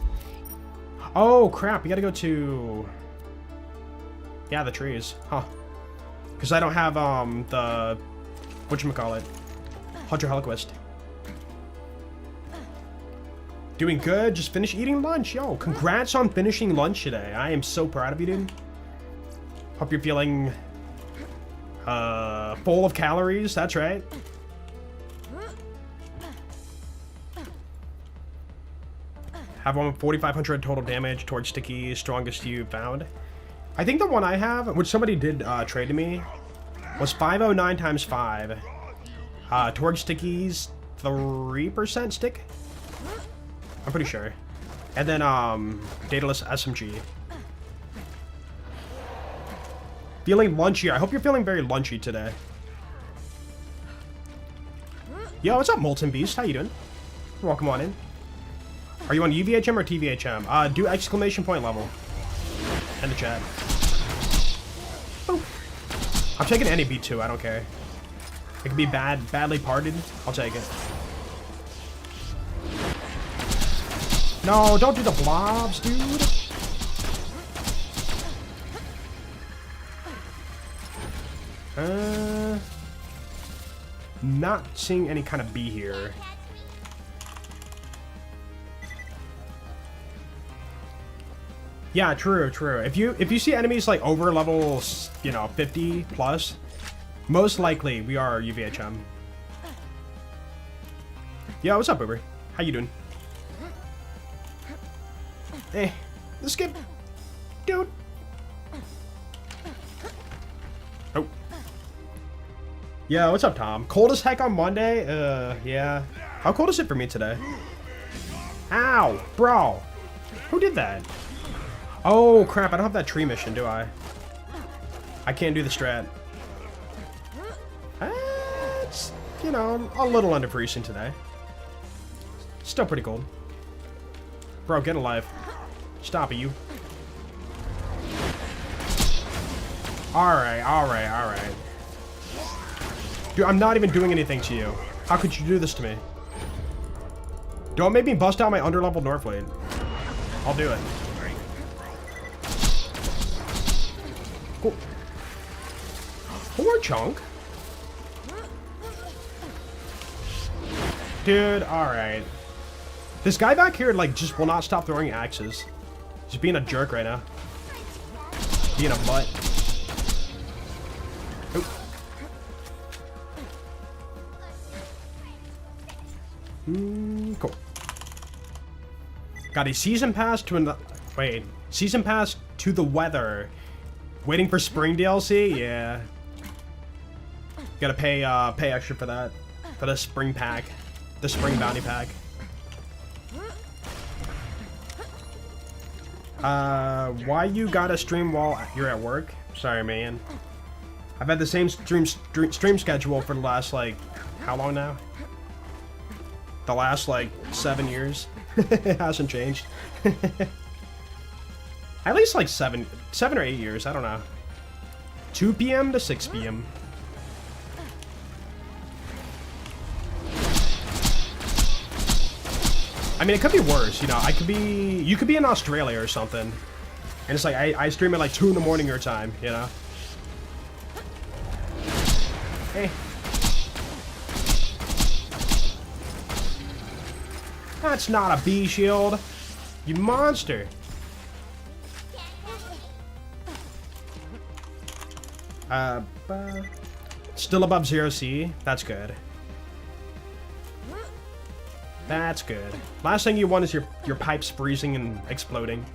Oh, crap, we gotta go to... Yeah, the trees. Huh. Because I don't have, the... Whatchamacallit? Hunter Heliquist. Doing good. Just finished eating lunch. Yo, congrats on finishing lunch today. I am so proud of you, dude. Hope you're feeling full of calories. That's right. Have one with 4,500 total damage towards sticky. Strongest you found. I think the one I have, which somebody did trade to me, was 509 times 5. Towards stickies, 3% stick? I'm pretty sure. And then, dataless SMG. Feeling lunchy. I hope you're feeling very lunchy today. Yo, what's up, Molten Beast? How you doing? Welcome on in. Are you on UVHM or TVHM? Do exclamation point level. In the chat. Boop. I'm taking any B2, I don't care. It could be badly parted. I'll take it. No, don't do the blobs, dude. Not seeing any kind of B here. Yeah, true. If you see enemies like over level, you know, 50 plus, most likely we are UVHM. Yo, what's up, Uber? How you doing? Hey, let's skip, dude. Oh. Yeah, what's up, Tom? Cold as heck on Monday? Yeah. How cold is it for me today? Ow, bro. Who did that? Oh, crap. I don't have that tree mission, do I? I can't do the strat. It's, you know, a little under freezing today. Still pretty cold. Bro, get alive. Stop it, you. Alright, alright, alright. Dude, I'm not even doing anything to you. How could you do this to me? Don't make me bust out my underleveled Northblade. I'll do it. Cool. Poor chunk. Dude, alright. This guy back here, like, just will not stop throwing axes. He's being a jerk right now. Being a butt. Oop. Cool. Got a season pass to season pass to the weather. Waiting for spring DLC? Yeah. Gotta pay extra for that. For the spring pack. The spring bounty pack. Why you gotta stream while you're at work? Sorry, man. I've had the same stream schedule for the last, like, how long now? The last, like, 7 years. It hasn't changed. At least, like, 7 or 8 years. I don't know. 2 p.m. to 6 p.m. I mean, it could be worse, you know. You could be in Australia or something. And it's like, I stream at like 2 in the morning your time, you know? Hey. That's not a bee shield. You monster. Still above 0C. That's good. That's good. Last thing you want is your pipes freezing and exploding.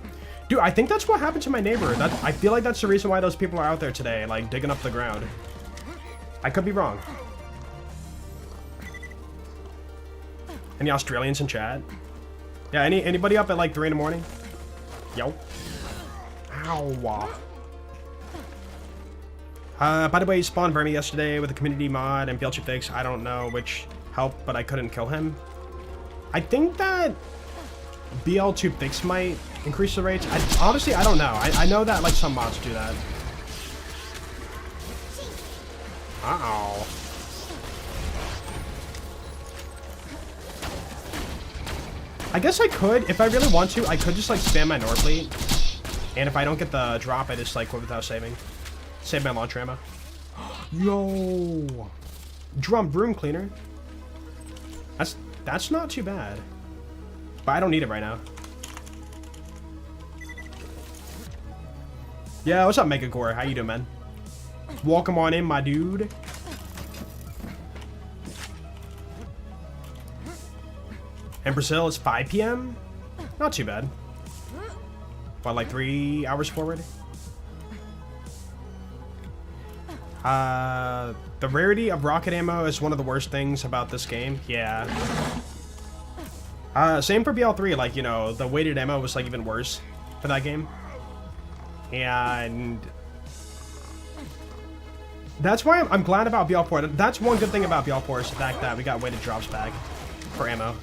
Dude, I think that's what happened to my neighbor. I feel like that's the reason why those people are out there today, like, digging up the ground. I could be wrong. Any Australians in chat? Yeah, anybody up at, like, 3 in the morning? Yo. Ow. By the way, he spawned Vermi yesterday with a community mod and BL4 fix. I don't know which helped, but I couldn't kill him. I think that BL2 fix might increase the rates. Honestly, I don't know. I know that, like, some mods do that. Uh-oh. I guess I could, if I really want to, I could just, like, spam my Norfleet. And if I don't get the drop, I just, like, quit without saving. Save my launch ammo. Yo! Drum broom cleaner. That's not too bad. But I don't need it right now. Yeah, what's up, Megagore? How you doing, man? Welcome on in, my dude. In Brazil, it's 5 p.m.? Not too bad. What, like 3 hours forward? The rarity of rocket ammo is one of the worst things about this game. Yeah. Same for BL3, like, you know, the weighted ammo was, like, even worse for that game. And that's why I'm glad about BL4. That's one good thing about BL4 is the fact that we got weighted drops back for ammo.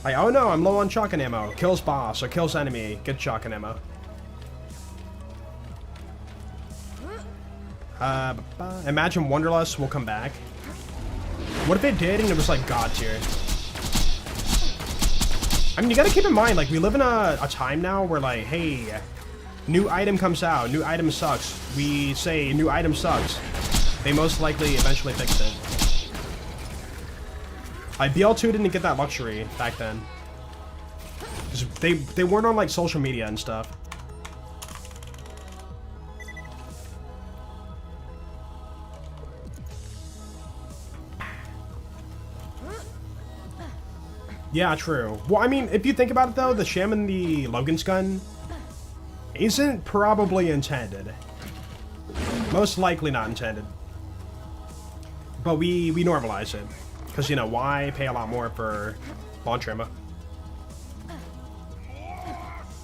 Like, oh no, I'm low on shotgun ammo. Kills boss or kills enemy. Get shotgun ammo. Imagine Wonderlands will come back. What if it did and it was like God tier? I mean, you gotta keep in mind, like, we live in a time now where, like, hey, new item comes out, new item sucks. We say new item sucks. They most likely eventually fix it. Like, BL2 didn't get that luxury back then. 'Cause they weren't on, like, social media and stuff. Yeah, true. Well, I mean, if you think about it, though, the sham in the Logan's gun isn't probably intended. Most likely not intended. But we normalize it. Because, you know, why pay a lot more for launch ammo?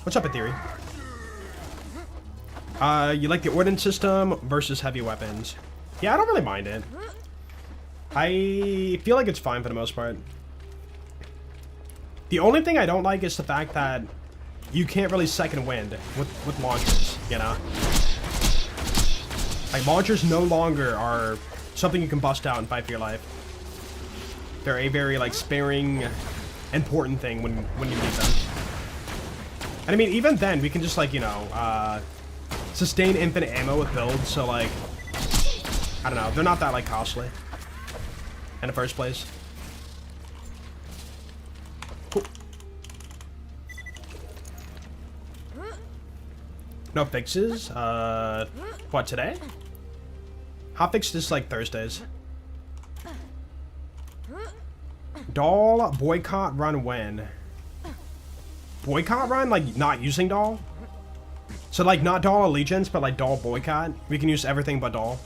What's up, Ethereum? You like the ordnance system versus heavy weapons? Yeah, I don't really mind it. I feel like it's fine for the most part. The only thing I don't like is the fact that you can't really second wind with launchers, you know? Like, launchers no longer are something you can bust out and fight for your life. They're a very, like, sparing, important thing when you need them. And I mean, even then, we can just, like, you know, sustain infinite ammo with builds, so, like, I don't know, they're not that, like, costly in the first place. Cool. No fixes? What, today? Hotfix is, like, Thursdays. Doll boycott run when? Boycott run? Like, not using doll? So, like, not doll allegiance, but, like, doll boycott? We can use everything but doll.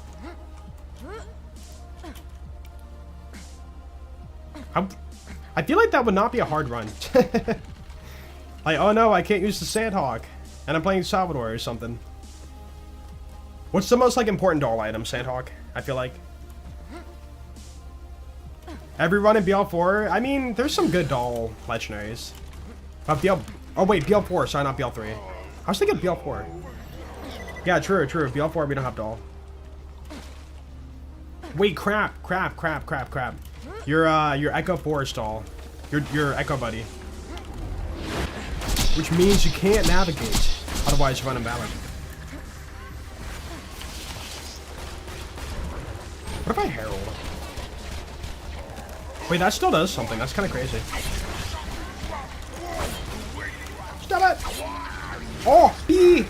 I feel like that would not be a hard run. Like, oh no, I can't use the Sandhawk. And I'm playing Salvador or something. What's the most, like, important doll item? Sandhawk, I feel like. Every run in BL4, I mean, there's some good doll legendaries. But oh wait, BL4, sorry, not BL3. I was thinking BL4. Yeah, true. BL4, we don't have doll. Wait, crap. Your Echo Forest doll. Your Echo buddy. Which means you can't navigate. Otherwise, you run invalid. What if I Herald? Wait, that still does something. That's kind of crazy. Stop it! Oh, B!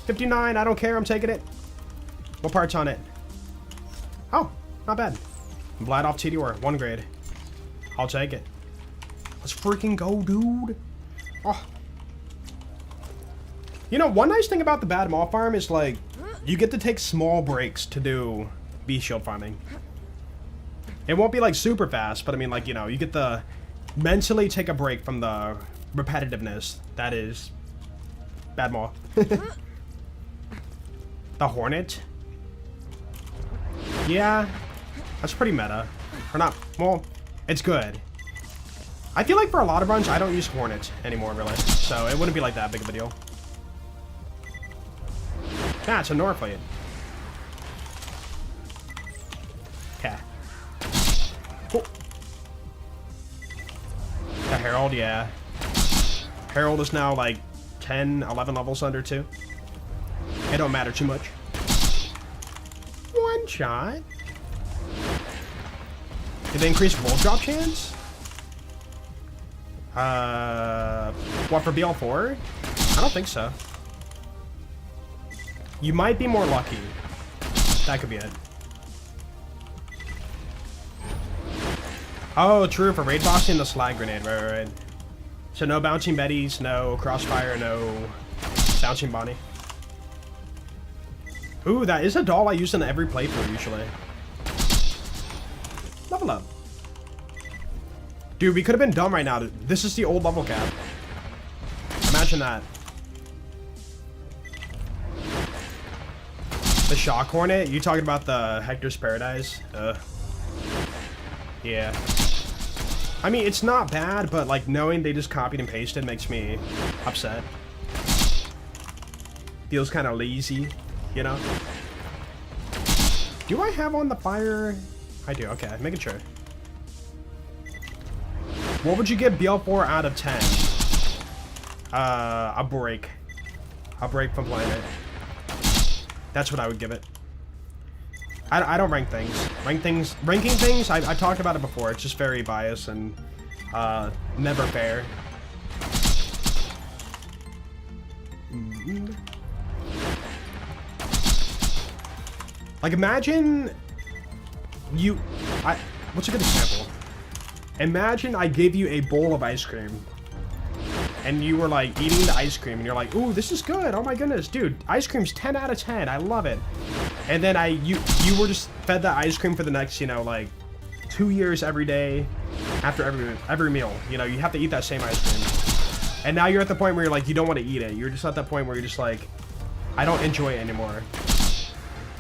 59, I don't care. I'm taking it. What part's on it? Oh, not bad. Vlad off TDR, 1 grade. I'll take it. Let's freaking go, dude. Oh. You know, one nice thing about the Bad Maw farm is, like, you get to take small breaks to do bee shield farming. It won't be, like, super fast, but I mean, like, you know, you get to mentally take a break from the repetitiveness that is Bad Maw. The Hornet? Yeah, that's pretty meta. Or not, well, it's good. I feel like for a lot of runs, I don't use Hornet anymore, really. So it wouldn't be like that big of a deal. Yeah, it's a Norfleet. Okay. Cool. The Herald, yeah. Herald is now like 10, 11 levels under 2. It don't matter too much. 1 shot. Did they increase roll drop chance? What, for BL4? I don't think so. You might be more lucky. That could be it. Oh, true, for raid bossing the slag grenade, right. So no bouncing Bettys, no crossfire, no bouncing Bonnie. Ooh, that is a doll I use in every playthrough, usually. Level up. Dude, we could have been dumb right now. This is the old level cap. Imagine that. The Shock Hornet? You talking about the Hector's Paradise? Yeah. I mean, it's not bad, but like knowing they just copied and pasted makes me upset. Feels kind of lazy, you know? Do I have on the fire? I do, okay, making sure. What would you give BL4 out of 10? A break. A break from playing it. That's what I would give it. I don't rank things. Ranking things, I talked about it before. It's just very biased and never fair. Like, imagine you... what's a good example? Imagine I give you a bowl of ice cream. And you were, like, eating the ice cream. And you're like, ooh, this is good. Oh, my goodness. Dude, ice cream's 10 out of 10. I love it. And then you were just fed that ice cream for the next, you know, like, 2 years every day. After every meal. You know, you have to eat that same ice cream. And now you're at the point where you're like, you don't want to eat it. You're just at that point where you're just like, I don't enjoy it anymore.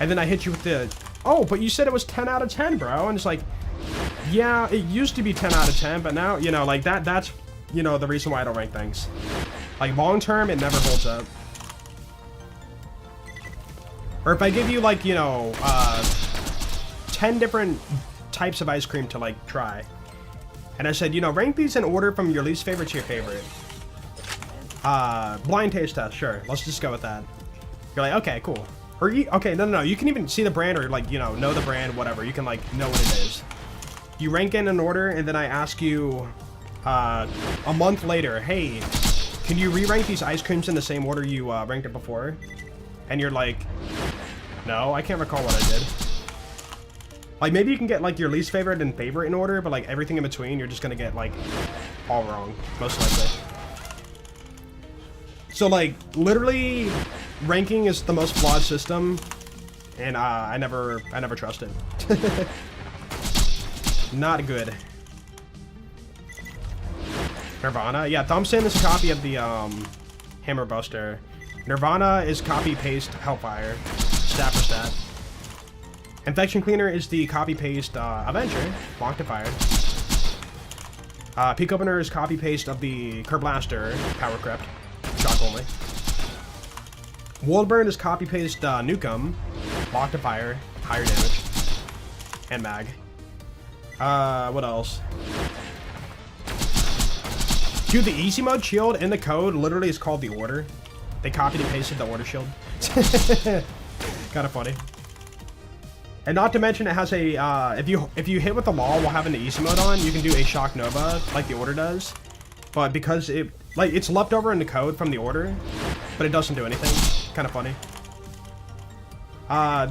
And then I hit you with the, oh, but you said it was 10 out of 10, bro. And it's like, yeah, it used to be 10 out of 10, but now, you know, like that's, you know, the reason why I don't rank things. Like long term, it never holds up. Or if I give you like, you know, 10 different types of ice cream to like try. And I said, you know, rank these in order from your least favorite to your favorite. Blind taste test, sure. Let's just go with that. You're like, okay, cool. Or, okay, no. You can even see the brand or, like, you know the brand, whatever. You can, like, know what it is. You rank in an order, and then I ask you a month later, hey, can you re-rank these ice creams in the same order you ranked it before? And you're like, no, I can't recall what I did. Like, maybe you can get, like, your least favorite and favorite in order, but, like, everything in between, you're just gonna get, like, all wrong, most likely. So, like, literally, ranking is the most flawed system, and I never trust it. Not good. Nirvana, yeah, Thumbsin is a copy of the Hammer Buster. Nirvana is copy paste Hellfire, stat for stat. Infection Cleaner is the copy paste Avenger, Lock to Fire. Peak Opener is copy paste of the Kerr Blaster, Power Crept, shock only. World Burn is copy paste Nukem, Lock to Fire, higher damage, and mag. What else? Dude, the easy mode shield in the code literally is called the Order. They copied and pasted the Order shield. Kinda funny. And not to mention it has a, if you hit with the wall while having the easy mode on, you can do a Shock Nova like the Order does. But because it, like, it's left over in the code from the Order, but it doesn't do anything. Kinda funny.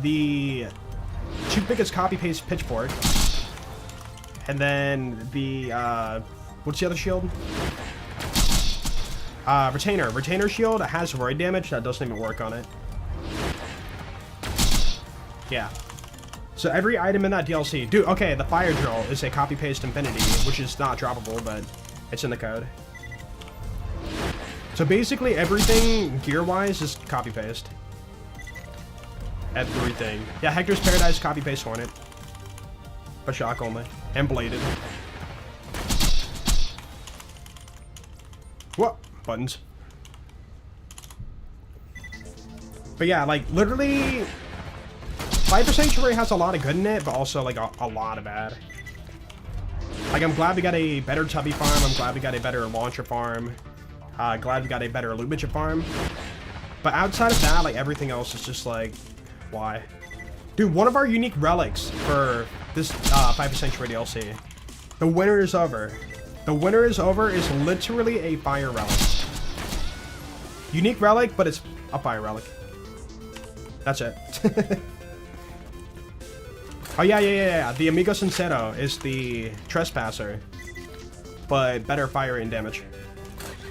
The two biggest copy paste Pitchfork. And then the, what's the other shield? Retainer. Retainer shield has void damage that doesn't even work on it. Yeah. So every item in that DLC, dude, okay, the fire drill is a copy paste Infinity, which is not droppable, but it's in the code. So basically everything gear-wise is copy paste. Everything. Yeah, Hector's Paradise copy paste Hornet. But shock only. And bladed. What? Buttons. But yeah, like literally Viper Sanctuary has a lot of good in it, but also like a lot of bad. Like I'm glad we got a better Tubby farm, I'm glad we got a better launcher farm. Glad we got a better loot midget farm. But outside of that, like everything else is just like, why? Dude, one of our unique relics for this Viper Sanctuary DLC. The winter is over. The winter is over is literally a fire relic. Unique relic, but it's a fire relic. That's it. Oh yeah. The Amigo Sincero is the Trespasser, but better fire and damage.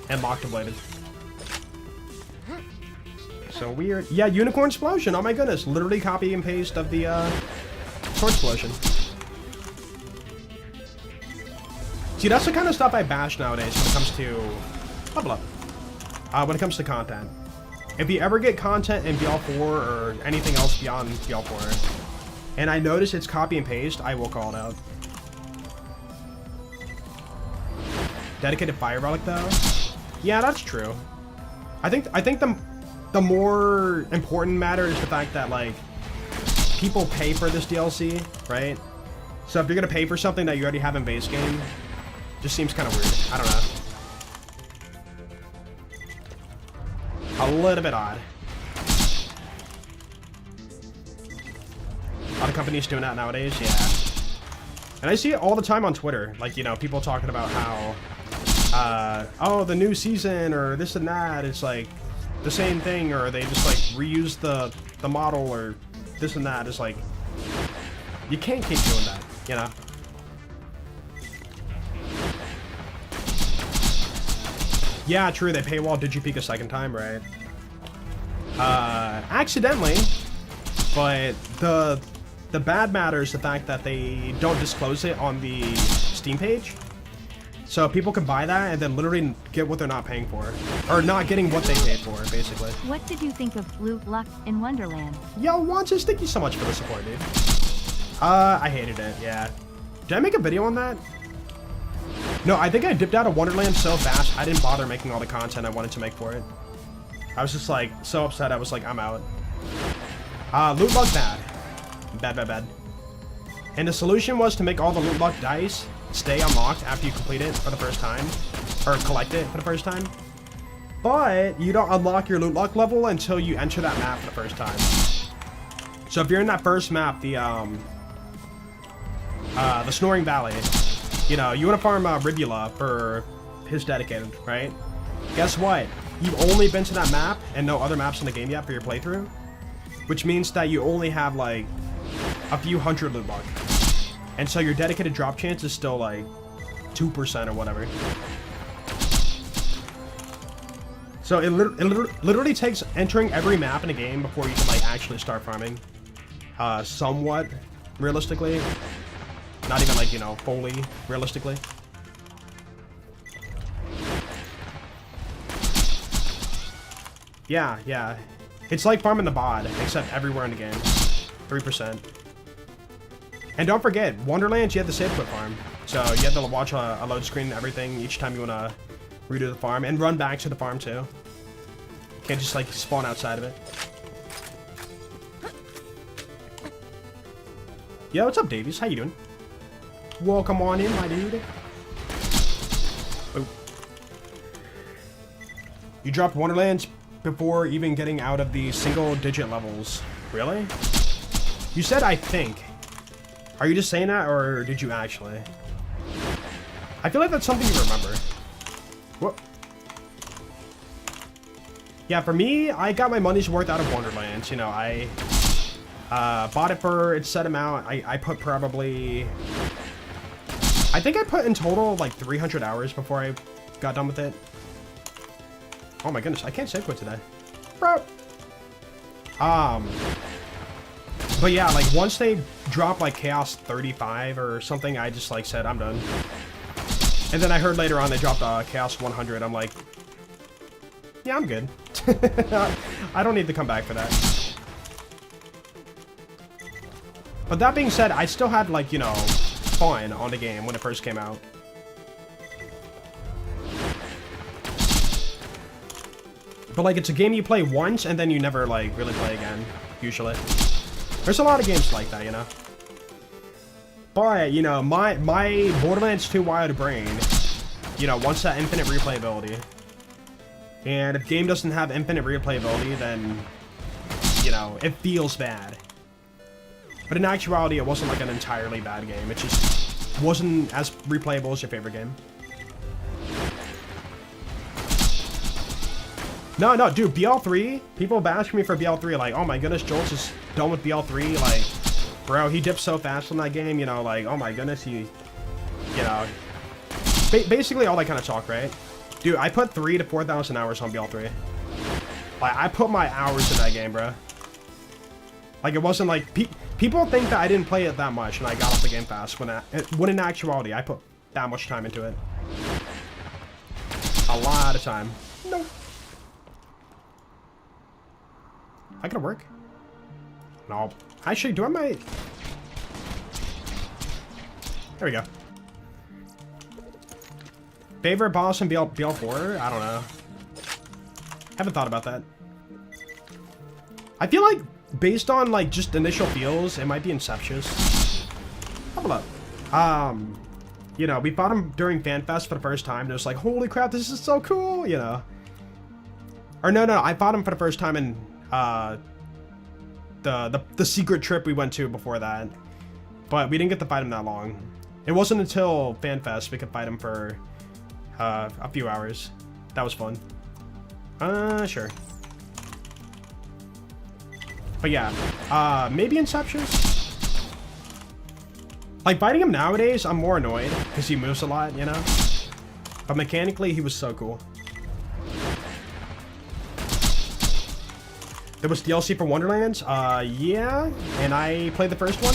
And locked bladed. So weird. Yeah, Unicorn Explosion. Oh my goodness. Literally copy and paste of the Sword Explosion. See, that's the kind of stuff I bash nowadays when it comes to... Level up. When it comes to content. If you ever get content in BL4 or anything else beyond BL4, and I notice it's copy and paste, I will call it out. Dedicated fire relic though? Yeah, that's true. I think the more important matter is the fact that like people pay for this DLC, right? So if you're gonna pay for something that you already have in base game, just seems kind of weird. I don't know. A little bit odd. A lot of companies doing that nowadays, yeah. And I see it all the time on Twitter, like, you know, people talking about how, oh, the new season or this and that, it's like the same thing, or they just like reuse the model or this and that. It's like, you can't keep doing that, you know? Yeah, true, they paywall DigiPeak a second time, right? Accidentally, but the bad matter is the fact that they don't disclose it on the Steam page. So people can buy that and then literally get what they're not paying for. Or not getting what they paid for, basically. What did you think of Loot Luck in Wonderlands? Yo, Wanches, thank you so much for the support, dude. I hated it, yeah. Did I make a video on that? No, I think I dipped out of Wonderlands so fast, I didn't bother making all the content I wanted to make for it. I was just like, so upset, I was like, I'm out. Loot luck bad. Bad. And the solution was to make all the loot luck dice stay unlocked after you complete it for the first time. Or collect it for the first time. But you don't unlock your loot luck level until you enter that map for the first time. So if you're in that first map, the Snoring Valley, you know, you want to farm Ribula for his dedicated, right? Guess what? You've only been to that map and no other maps in the game yet for your playthrough, which means that you only have like a few hundred loot luck, and so your dedicated drop chance is still like 2% or whatever. So it literally takes entering every map in a game before you can like actually start farming, somewhat realistically. Not even like, you know, fully realistically. Yeah. It's like farming the bod, except everywhere in the game. 3%. And don't forget, Wonderlands, you have the save quit farm. So you have to watch a load screen and everything each time you want to redo the farm. And run back to the farm too. Can't just like spawn outside of it. Yo, what's up, Davies? How you doing? Welcome on in, my dude. Oh. You dropped Wonderlands before even getting out of the single-digit levels. Really? You said I think. Are you just saying that, or did you actually? I feel like that's something you remember. What? Yeah, for me, I got my money's worth out of Wonderlands. You know, I bought it for its set amount. I put probably... I think I put in total like 300 hours before I got done with it. Oh my goodness, I can't save quit today. Bro. But yeah, like once they dropped like Chaos 35 or something, I just like said, I'm done. And then I heard later on they dropped Chaos 100. I'm like, yeah, I'm good. I don't need to come back for that. But that being said, I still had like, you know, fun on the game when it first came out. But like, it's a game you play once and then you never like really play again, usually. There's a lot of games like that, you know. But, you know, my Borderlands 2 Wild Brain, you know, wants that infinite replayability. And if game doesn't have infinite replayability, then, you know, it feels bad. But in actuality, it wasn't like an entirely bad game. It just wasn't as replayable as your favorite game. No, dude, BL3, people bash me for BL3, like, oh my goodness, Joel's just done with BL3, like, bro, he dipped so fast in that game, you know, like, oh my goodness, he, you know, basically all that kind of talk, right? Dude, I put 3,000 to 4,000 hours on BL3. Like, I put my hours in that game, bro. Like, it wasn't like, people think that I didn't play it that much and I got off the game fast, when in actuality, I put that much time into it. A lot of time. Nope. I gotta work? No. Actually, do I might... There we go. Favorite boss in BL4? I don't know. Haven't thought about that. I feel like, based on, like, just initial feels, it might be Inceptious. Hold up. You know, we fought him during FanFest for the first time, and it was like, holy crap, this is so cool, you know. Or no, I fought him for the first time in... the secret trip we went to before that, but we didn't get to fight him that long. It wasn't until FanFest we could fight him for a few hours. That was fun. Sure. But yeah, maybe Inceptious. Like fighting him nowadays, I'm more annoyed because he moves a lot, you know. But mechanically, he was so cool. There was DLC for Wonderlands? Yeah, and I played the first one.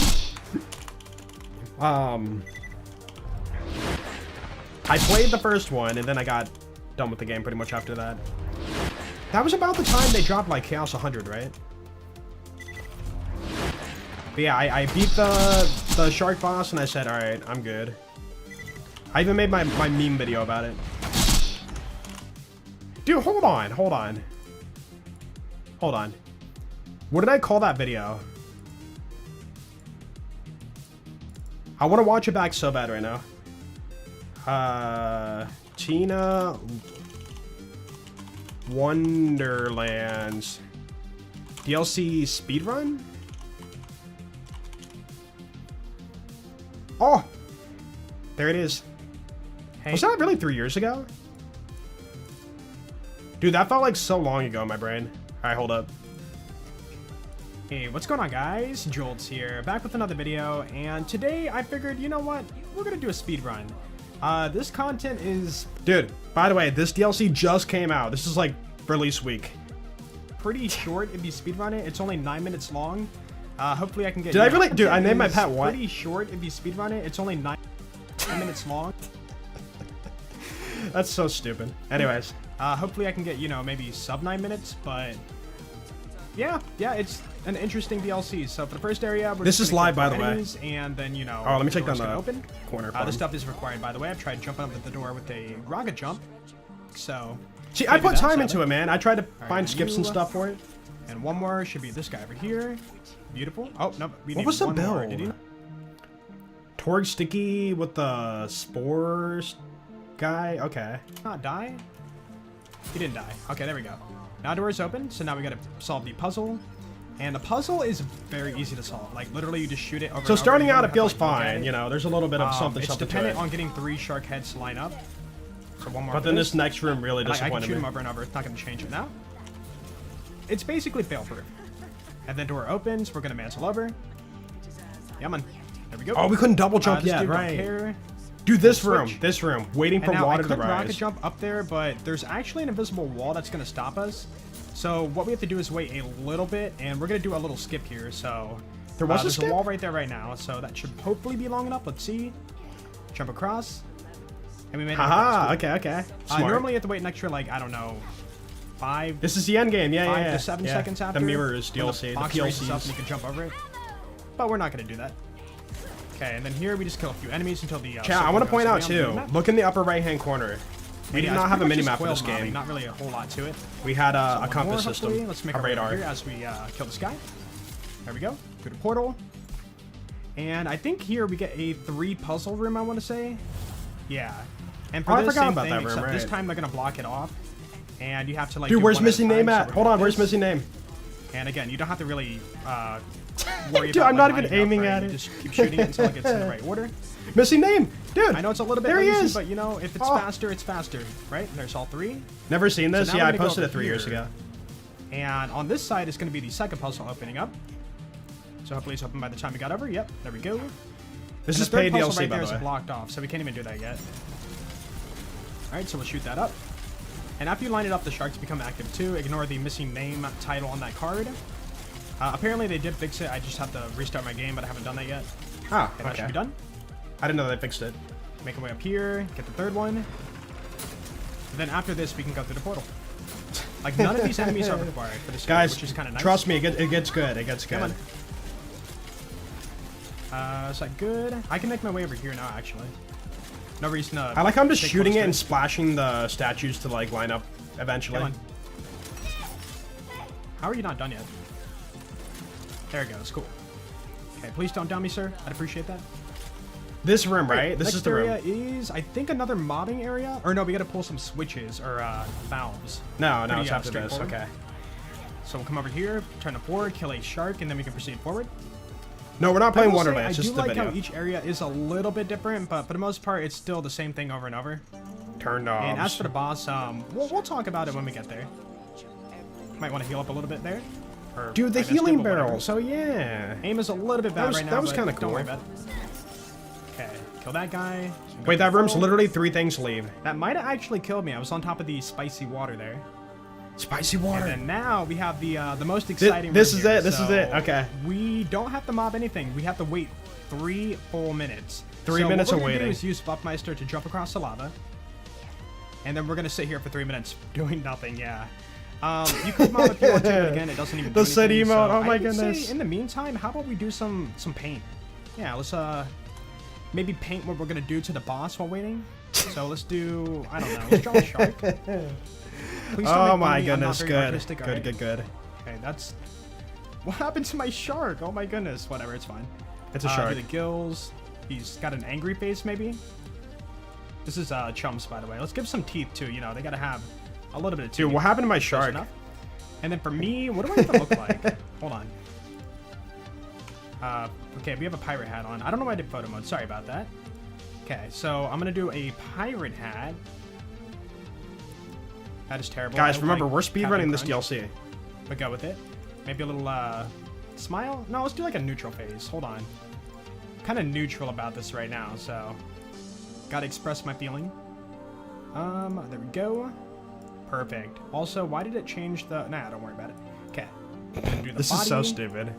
I played the first one, and then I got done with the game pretty much after that. That was about the time they dropped like Chaos 100, right? But yeah, I beat the shark boss, and I said, all right, I'm good. I even made my meme video about it. Dude, hold on. Hold on. What did I call that video? I want to watch it back so bad right now. Tina Wonderlands DLC speedrun? Oh! There it is. Hey. Was that really 3 years ago? Dude, that felt like so long ago in my brain. Alright, hold up. Hey, what's going on, guys? Jolts here, back with another video, and today I figured, you know what? We're gonna do a speed run. This content is... Dude, by the way, this DLC just came out. This is like release week. Pretty short if you speed run it. It's only 9 minutes long. Hopefully I can get... Did I really... Dude, I named my pet what? Pretty short if you speed run it. It's only 9 minutes long. That's so stupid. Anyways. Hopefully I can get, you know, maybe sub 9 minutes, but... Yeah, it's an interesting DLC. So for the first area, we're this is live, by the way. And then, you know, oh, let me check down the open. Corner. This stuff is required, by the way. I've tried jumping up at the door with a rocket jump. So, see, I put time into it, man. I tried to find skips and stuff for it. And one more should be this guy over here. Beautiful. Oh no, we need what was the one more. build? Did you? Torg Sticky with the spores guy. Okay. Not die. He didn't die. Okay, there we go. Now door's open, so now we gotta solve the puzzle. And the puzzle is very easy to solve. Like, literally, you just shoot it over so and starting over. out, it feels fine. You know, there's a little bit of something It's to dependent it. on getting 3 shark heads to line up. So one more. But then this next room really disappointed I can shoot me. him over and over. It's not gonna change it now. It's basically fail-proof. And then door opens. We're gonna mantle over. Yeah, man. There we go. Oh, we couldn't double jump yet, right? Dude, this room, waiting for water to rise. Rocket jump up there, but there's actually an invisible wall that's gonna stop us. So what we have to do is wait a little bit, and we're gonna do a little skip here. So there's a wall right there right now, so that should hopefully be long enough. Let's see. Jump across, and we made it. Haha. Okay. Normally you have to wait an extra, like, I don't know, 5. This is the end game. Yeah, 5 to 7 seconds after. The mirrors DLC, the PLCs. Up and you can jump over it, but we're not gonna do that. Okay, and then here we just kill a few enemies until the. Chat, I want to point out too. Look in the upper right-hand corner. We did not have a mini map for this game. Not really a whole lot to it. We had a compass system. Let's make a radar here as we kill this guy. There we go. Through the portal. And I think here we get a 3 puzzle room, I want to say. Yeah. And for I this forgot same about thing, that room, right? This time they're gonna block it off, and you have to like. Dude, do where's one missing at a name time, at? so Hold on, where's missing name? And again, you don't have to really worry Dude, about. I'm not like, even aiming at it. Just keep shooting it until it gets in the right order. Missing name, dude. I know it's a little bit lazy, but you know, if it's faster, it's faster, right? There's all 3. Never seen this. So yeah, I posted it 3 years ago. And on this side is going to be the second puzzle opening up. So hopefully it's open by the time we got over. Yep, there we go. This and is the third paid puzzle DLC, right by there the is way. blocked off, so we can't even do that yet. All right, so we'll shoot that up. And after you line it up, the sharks become active too. Ignore the missing name title on that card. Apparently they did fix it. I just have to restart my game, but I haven't done that yet. Ah, okay. That should be done. I didn't know they fixed it. Make our way up here, get the 3rd one. And then after this, we can go through the portal. Like, none of these enemies are required for this guys, game, which is kind of nice. Trust me, it gets good. It gets good. Come on. Is that good? I can make my way over here now, actually. No reason to... I like how I'm just shooting it and splashing the statues to, like, line up eventually. Come on. How are you not done yet? There it goes. Cool. Okay, please don't down me, sir. I'd appreciate that. This room, right? This is the room. Next area is, I think, another modding area. Or no, we gotta pull some switches or valves. No, it's after this. Okay. So we'll come over here, turn it forward, kill a shark, and then we can proceed forward. No, we're not playing Wonderlands. I Just do the like video. how each area is a little bit different, but for the most part, it's still the same thing over and over. Turned off. And as for the boss, we'll talk about it when we get there. Might want to heal up a little bit there. Or dude, the healing barrel. So yeah. Aim is a little bit bad right now. That was kind of cool. Don't worry about it. Okay, kill that guy. Wait, that room's literally 3 things to leave. That might have actually killed me. I was on top of the spicy water there. Spicy water. And then now we have the most exciting. This is room it. here. This is it. Okay. We don't have to mob anything. We have to wait 3 full minutes. 3 minutes of of waiting. waiting. Is use Buffmeister to jump across the lava, and then we're gonna sit here for 3 minutes doing nothing. Yeah. You could mom if you want to, but again, it doesn't even. The do set anything, emote. so Oh my I would goodness. say in the meantime, how about we do some paint? Yeah, let's maybe paint what we're gonna do to the boss while waiting. So let's do, I don't know, let's draw a shark. Please don't Oh make my fun of me, I'm not goodness, very good. artistic, Good, alright? good, good. Okay, that's... What happened to my shark? Oh my goodness, whatever, it's fine. It's a shark. Do the gills. He's got an angry face, maybe? This is Chumps, by the way. Let's give some teeth, too, you know, they gotta have a little bit of teeth. Dude, what happened to my Close shark? enough. And then for me, what do I even look like? Hold on. Okay, we have a pirate hat on. I don't know why I did photo mode. Sorry about that. Okay, so I'm gonna do a pirate hat. That is terrible. Guys, I look remember, like we're speedrunning this Captain DLC. Crunch, but go with it. Maybe a little smile. No, let's do like a neutral phase. Hold on. Kind of neutral about this right now, so gotta express my feeling. There we go. Perfect. Also, why did it change the? Nah, don't worry about it. Okay. This is so stupid.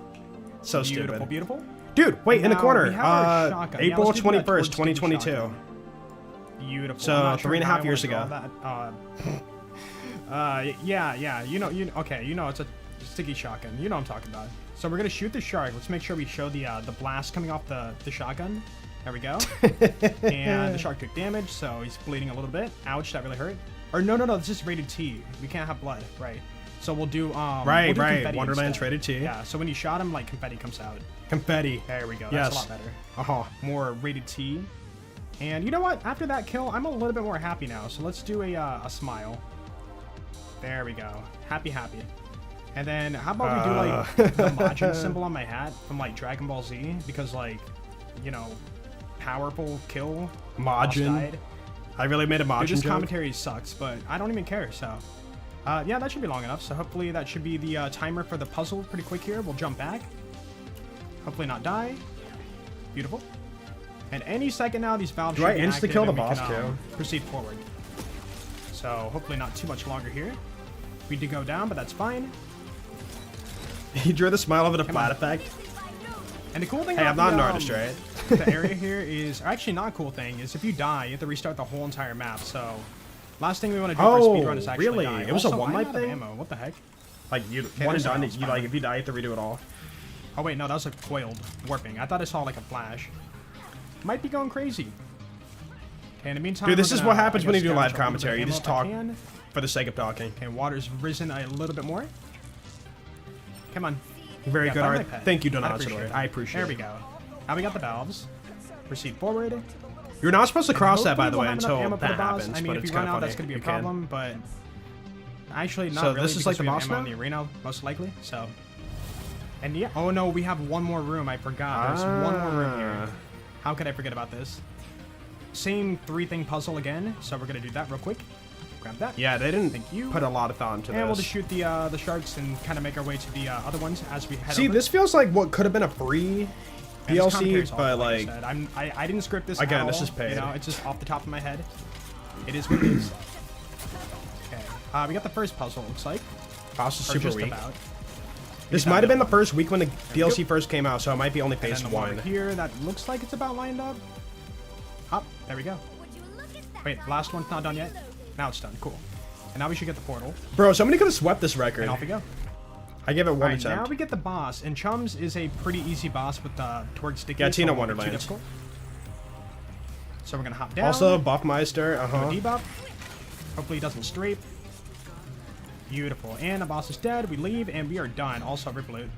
So Beautiful, stupid. beautiful. Dude, wait, in the Now, corner. we have our shotgun. Yeah, April let's do that 21st, towards the 2022. shotgun. Beautiful. So, I'm not sure 3.5 how I years wanna ago. draw that. Yeah. You know, okay. You know, it's a sticky shotgun. You know what I'm talking about. So we're gonna shoot the shark. Let's make sure we show the blast coming off the shotgun. There we go. And the shark took damage, so he's bleeding a little bit. Ouch, that really hurt. Or no, this is rated T. We can't have blood, right? So we'll do Right. confetti Wonderlands instead. rated T. Yeah. So when you shot him, like confetti comes out. Confetti. There we go. Yes. That's a lot better. Uh-huh. More rated T. And you know what? After that kill, I'm a little bit more happy now. So let's do a smile. There we go. Happy. And then how about we do like the Majin symbol on my hat from like Dragon Ball Z? Because like, you know, powerful kill. boss Majin. died. I really made a Dude, Majin this joke. commentary sucks, but I don't even care, so... yeah, that should be long enough, so hopefully that should be the timer for the puzzle pretty quick here. We'll jump back. Hopefully not die. Beautiful. And any second now, these valves Do should I be insta-kill active the and we boss, can, too? proceed forward. So hopefully not too much longer here. We did go down, but that's fine. He drew the smile of a Come flat on. effect. And the cool thing Hey, I'm about not an the, artist, right? the area here is... Actually, not a cool thing, is if you die, you have to restart the whole entire map, so... Last thing we want to do for a speedrun is actually really? die. It was a Also, one-life I'm out of thing? ammo. What the heck? Like, you one and there's done. a You mouse like, if you die, you have to redo it all. Oh wait, no, that was a coiled warping. I thought I saw like a flash. Might be going crazy. Okay, in the meantime, Dude, this we're is gonna, what happens I when you guess, do live scavenge a little bit commentary. You of just ammo talk if I can. for the sake of talking. Okay, water's risen a little bit more. Come on. Very Yeah, good find my art. pet. Thank you, I appreciate Donatador. it. I appreciate it. There we go. Now we got the valves. Proceed forward. You're not supposed to cross that, by the Hopefully way, we'll have enough until ammo for the that boss. happens, I mean, but if it's we run kind of out, funny. that's going to be a You can. problem, but actually not So really. this is like because the we have boss ammo now? in the arena, most likely. So, and yeah. Oh no, we have one more room. I forgot. There's one more room here. How could I forget about this? Same 3-thing puzzle again. So we're gonna do that real quick. Grab that. Yeah, they didn't Thank you. put a lot of thought into And this. we'll just shoot the sharks and kind of make our way to the other ones as we head See, over. this feels like what could have been a free And this commentary DLC, is awful, but I like, said. I didn't script this Again, at this all, is paid. You know, it's just off the top of my head. It is what it is. Okay. We got the first puzzle, it looks like. boss is Or super just weak. about. This We got might have been the one. first week when the we DLC go. first came out, so it might be only And phase then the one 1. here that looks like it's about lined up. Up, there we go. Wait, last one's not done yet. Now it's done. Cool. And now we should get the portal. Bro, somebody could have swept this record. And off we go. I give it 1 Alright, now attempt. we get the boss. And Chums is a pretty easy boss with towards sticky. Yeah, Tina so it won't be too Wonderlands. difficult. So we're gonna hop down. Also, Buffmeister, Go debuff. Hopefully he doesn't strafe. Beautiful. And the boss is dead. We leave and we are done. Also rip loot.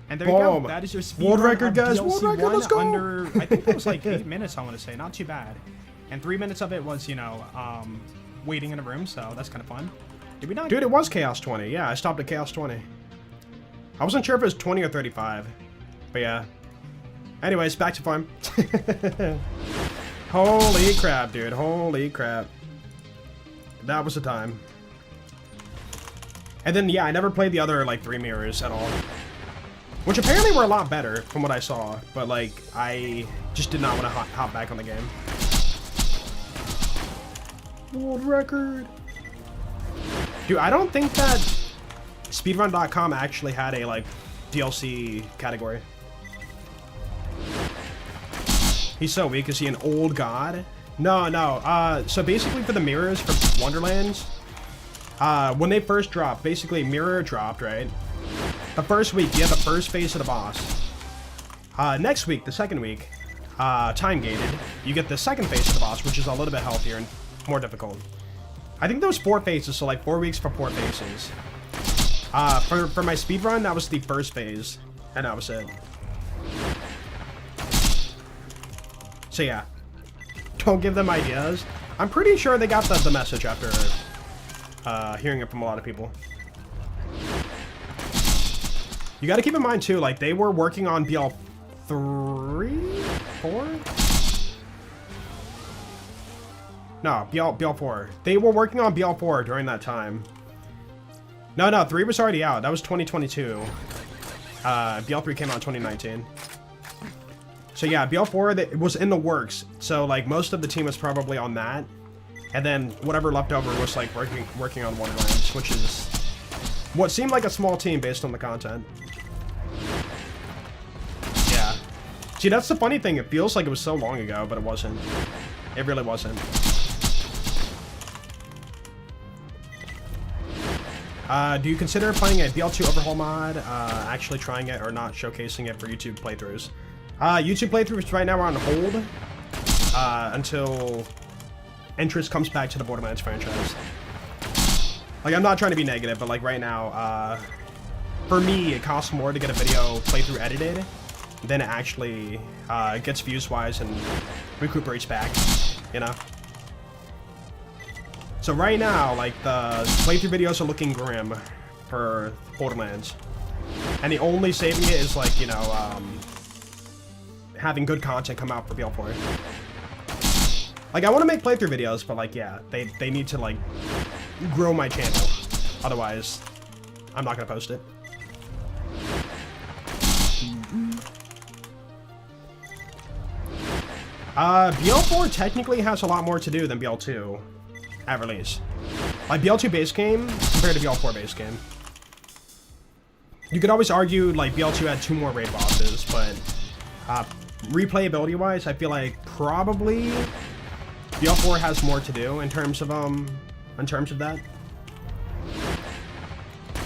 And there you Boom. go. That is your speed World run record, of guys. DLC World record, 1 let's go. Under, I think it was like 8 minutes, I want to say. Not too bad. And 3 minutes of it was, you know, waiting in a room, so that's kind of fun. Did we not? Dude, it was Chaos 20. Yeah, I stopped at Chaos 20. I wasn't sure if it was 20 or 35. But yeah. Anyways, back to farm. Holy crap, dude. Holy crap. That was the time. And then, yeah, I never played the other, like, 3 mirrors at all. Which apparently were a lot better from what I saw. But, like, I just did not want to hop back on the game. World record. Dude, I don't think that speedrun.com actually had a, like, DLC category. He's so weak. Is he an old god? No. So basically for the mirrors for Wonderlands, when they first dropped, basically mirror dropped, right? The first week, you have the first phase of the boss. Next week, the second week, time gated, you get the second phase of the boss, which is a little bit healthier and more difficult. I think there was 4 phases, so like 4 weeks for 4 phases. For my speedrun, that was the first phase, and that was it. So yeah, don't give them ideas. I'm pretty sure they got the message after hearing it from a lot of people. You got to keep in mind too, like they were working on BL3, 4. No, BL4. They were working on BL4 during that time. No, 3 was already out. That was 2022. BL3 came out in 2019. So yeah, BL4 it was in the works. So like most of the team was probably on that, and then whatever left over was like working on Wonderlands, which is what seemed like a small team based on the content. Yeah. See, that's the funny thing. It feels like it was so long ago, but it wasn't. It really wasn't. Do you consider playing a BL2 overhaul mod, actually trying it or not showcasing it for YouTube playthroughs? YouTube playthroughs right now are on hold until interest comes back to the Borderlands franchise. Like, I'm not trying to be negative, but like right now, for me, it costs more to get a video playthrough edited than it actually gets views-wise and recuperates back, you know? So right now, like, the playthrough videos are looking grim for Borderlands. And the only saving it is, like, you know, having good content come out for BL4. Like, I want to make playthrough videos, but, like, yeah, they need to, like, grow my channel. Otherwise, I'm not going to post it. BL4 technically has a lot more to do than BL2 at release. Like, BL2 base game compared to BL4 base game. You could always argue, like, BL2 had 2 more raid bosses, but replayability-wise, I feel like probably BL4 has more to do in terms of that.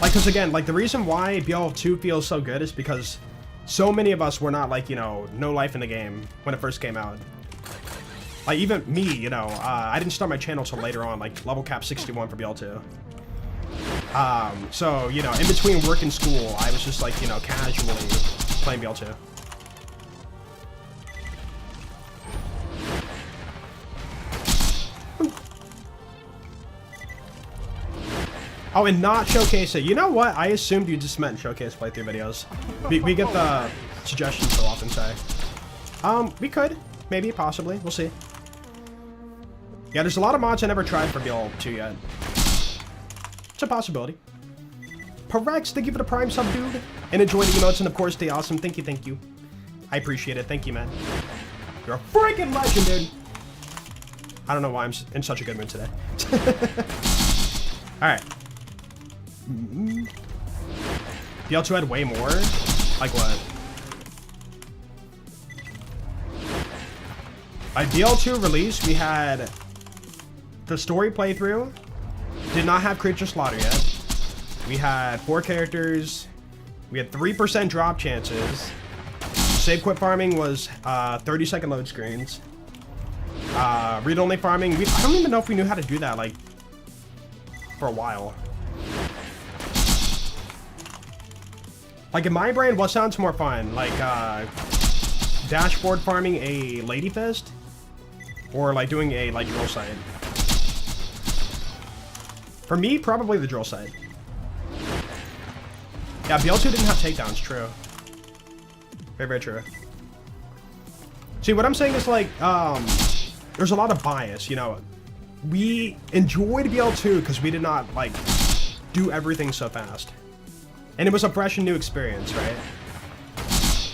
Like, because again, like, the reason why BL2 feels so good is because so many of us were not, like, you know, no life in the game when it first came out. Like, even me, you know, I didn't start my channel till later on, like, level cap 61 for BL2. So, you know, in between work and school, I was just, like, you know, casually playing BL2. Oh, and not showcase it. You know what? I assumed you just meant showcase playthrough videos. We get the suggestions so often, say. We could. Maybe, possibly. We'll see. Yeah, there's a lot of mods I never tried for BL2 yet. It's a possibility. Parex, thank you for the Prime sub, dude. And enjoy the emotes, and of course, stay awesome. Thank you. I appreciate it. Thank you, man. You're a freaking legend, dude. I don't know why I'm in such a good mood today. Alright. BL2 had way more? Like what? By BL2 release, we had the story playthrough. Did not have creature slaughter yet. We had 4 characters. We had 3% drop chances. Save quit farming was 30-second load screens. Read-only farming. I don't even know if we knew how to do that, like, for a while. Like, in my brain, what sounds more fun? Like, dashboard farming a lady fist? Or, like, doing a, like, drill site? For me, probably the drill site. Yeah, BL2 didn't have takedowns, true. Very true. See, what I'm saying is, like, there's a lot of bias, you know. We enjoyed BL2 because we did not, like, do everything so fast. And it was a fresh and new experience, right?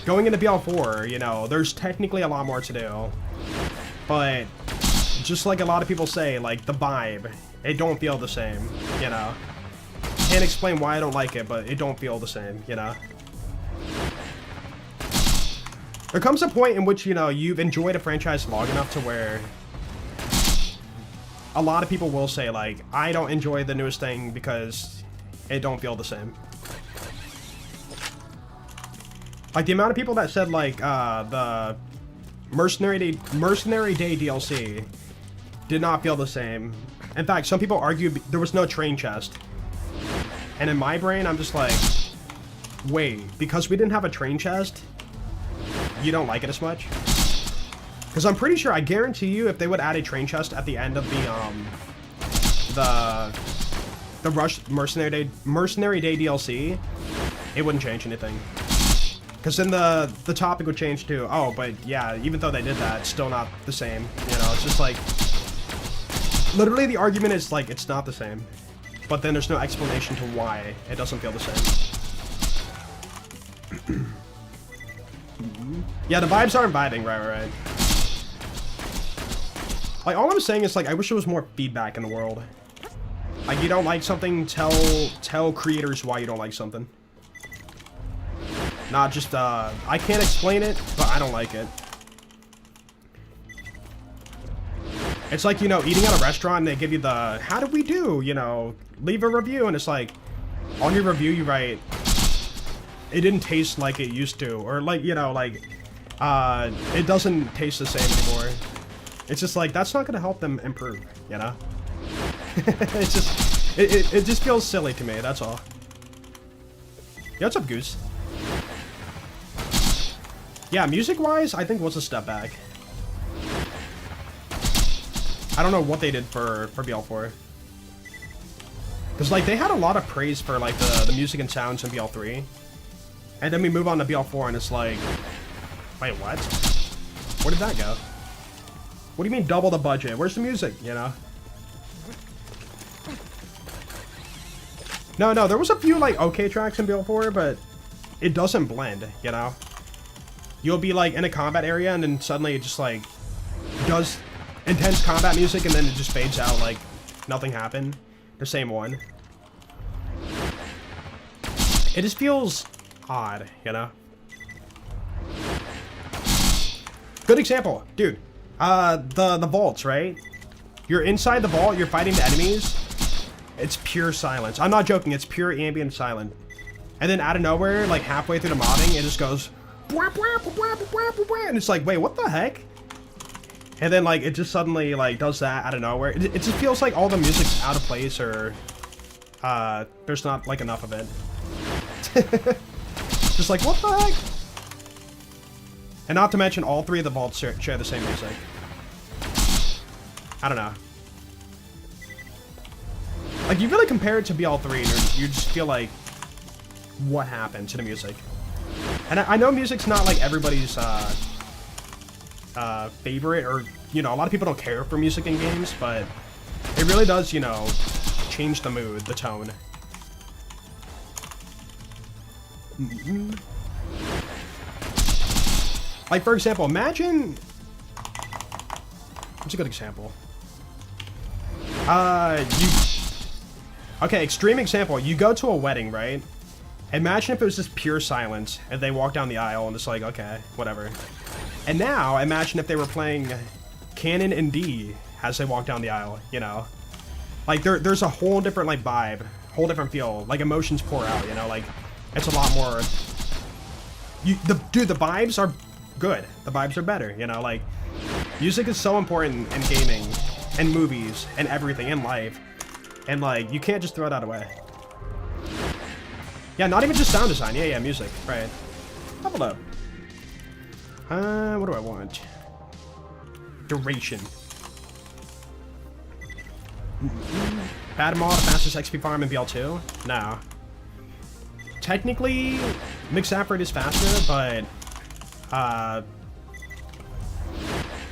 Going into BL4, you know, there's technically a lot more to do. But, just like a lot of people say, like, the vibe, it don't feel the same, you know? Can't explain why I don't like it, but it don't feel the same, you know? There comes a point in which, you know, you've enjoyed a franchise long enough to where a lot of people will say, like, I don't enjoy the newest thing because it don't feel the same. Like, the amount of people that said, like, the Mercenary Day DLC did not feel the same. In fact, some people argued there was no train chest. And in my brain, I'm just like, wait, because we didn't have a train chest, you don't like it as much? Because I'm pretty sure, I guarantee you, if they would add a train chest at the end of the Mercenary Day DLC, it wouldn't change anything. Because then the topic would change too. Oh, but yeah, even though they did that, it's still not the same. You know, it's just like, literally the argument is like, it's not the same. But then there's no explanation to why it doesn't feel the same. Yeah, the vibes aren't vibing, right. Like, all I'm saying is, like, I wish there was more feedback in the world. Like, you don't like something, tell creators why you don't like something. Not just, I can't explain it, but I don't like it. It's like, you know, eating at a restaurant and they give you the, how did we do? You know, leave a review, and it's like, on your review you write, it didn't taste like it used to, or like, you know, like, it doesn't taste the same anymore. It's just like, that's not gonna help them improve, you know? It's just, it just feels silly to me, that's all. Yeah, what's up, Goose? Yeah, music-wise, I think was a step back. I don't know what they did for BL4. Because, like, they had a lot of praise for, like, the music and sounds in BL3. And then we move on to BL4 and it's like, wait, what? Where did that go? What do you mean double the budget? Where's the music, you know? No, there was a few, like, okay tracks in BL4, but it doesn't blend, you know? You'll be, like, in a combat area and then suddenly it just, like, does intense combat music and then it just fades out like nothing happened. The same one. It just feels odd, you know? Good example, dude. The vaults, right? You're inside the vault, you're fighting the enemies. It's pure silence. I'm not joking, it's pure ambient silence. And then out of nowhere, like halfway through the modding, it just goes, and it's like, wait, what the heck? And then, like, it just suddenly, like, does that out of nowhere. It just feels like all the music's out of place, or, there's not, like, enough of it. Just like, what the heck? And not to mention, all three of the vaults share the same music. I don't know. Like, you really compare it to BL3, and you just feel like, what happened to the music? And I know music's not, like, everybody's, favorite, or, you know, a lot of people don't care for music in games, but it really does, you know, change the mood, the tone. Like, for example, imagine... What's a good example? Okay, extreme example. You go to a wedding, right? Imagine if it was just pure silence, and they walk down the aisle, and it's like, okay, whatever. And now, imagine if they were playing Canon in D as they walk down the aisle, you know? Like, there's a whole different, like, vibe, whole different feel. Like, emotions pour out, you know? Like, it's a lot more... Dude, the vibes are good. The vibes are better, you know? Like, music is so important in gaming, and movies, and everything, in life. And, like, you can't just throw that away. Yeah, not even just sound design. Yeah, music. Right. Level up. What do I want? Duration. Bad mod, fastest XP farm in BL2? No. Technically, mixed effort is faster, but... I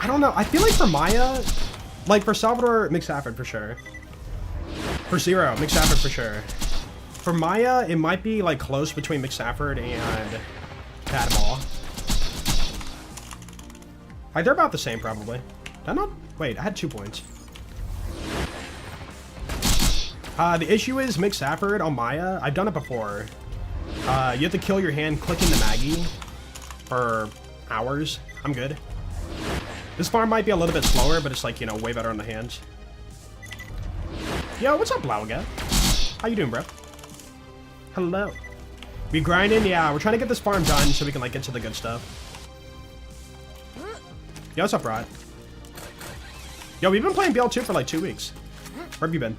don't know. I feel like for Maya... Like, for Salvador, mixed effort for sure. For Zero, mixed effort for sure. For Maya, it might be, like, close between mixed effort and Bad Maw. Like, they're about the same, probably. Did I not? Wait, I had 2 points. The issue is mixed effort on Maya. I've done it before. You have to kill your hand clicking the Maggie. Or hours. I'm good. This farm might be a little bit slower, but it's like, you know, way better on the hands. Yo, what's up, Lauga? How you doing, bro? Hello. We grinding? Yeah, we're trying to get this farm done so we can, like, get to the good stuff. Yo, what's up, Rod? Yo, we've been playing BL2 for, like, 2 weeks. Where have you been?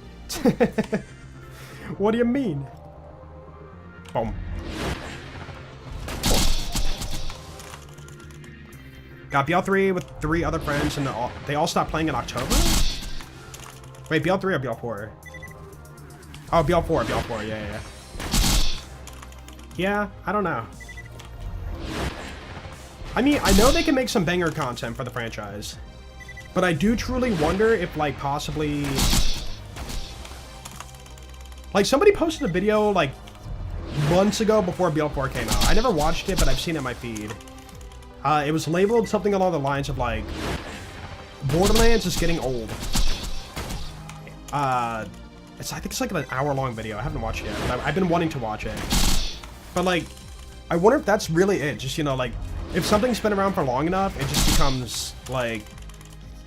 What do you mean? Boom. Got BL3 with 3 other friends, and they all stopped playing in October? Wait, BL3 or BL4? Oh, BL4, yeah. Yeah, I don't know. I mean, I know they can make some banger content for the franchise, but I do truly wonder if, like, possibly... Like, somebody posted a video, like, months ago before BL4 came out. I never watched it, but I've seen it in my feed. It was labeled something along the lines of, like, Borderlands is getting old. I think it's like an hour-long video. I haven't watched it yet, but I've been wanting to watch it. But, like, I wonder if that's really it. Just, you know, like, if something's been around for long enough, it just becomes, like,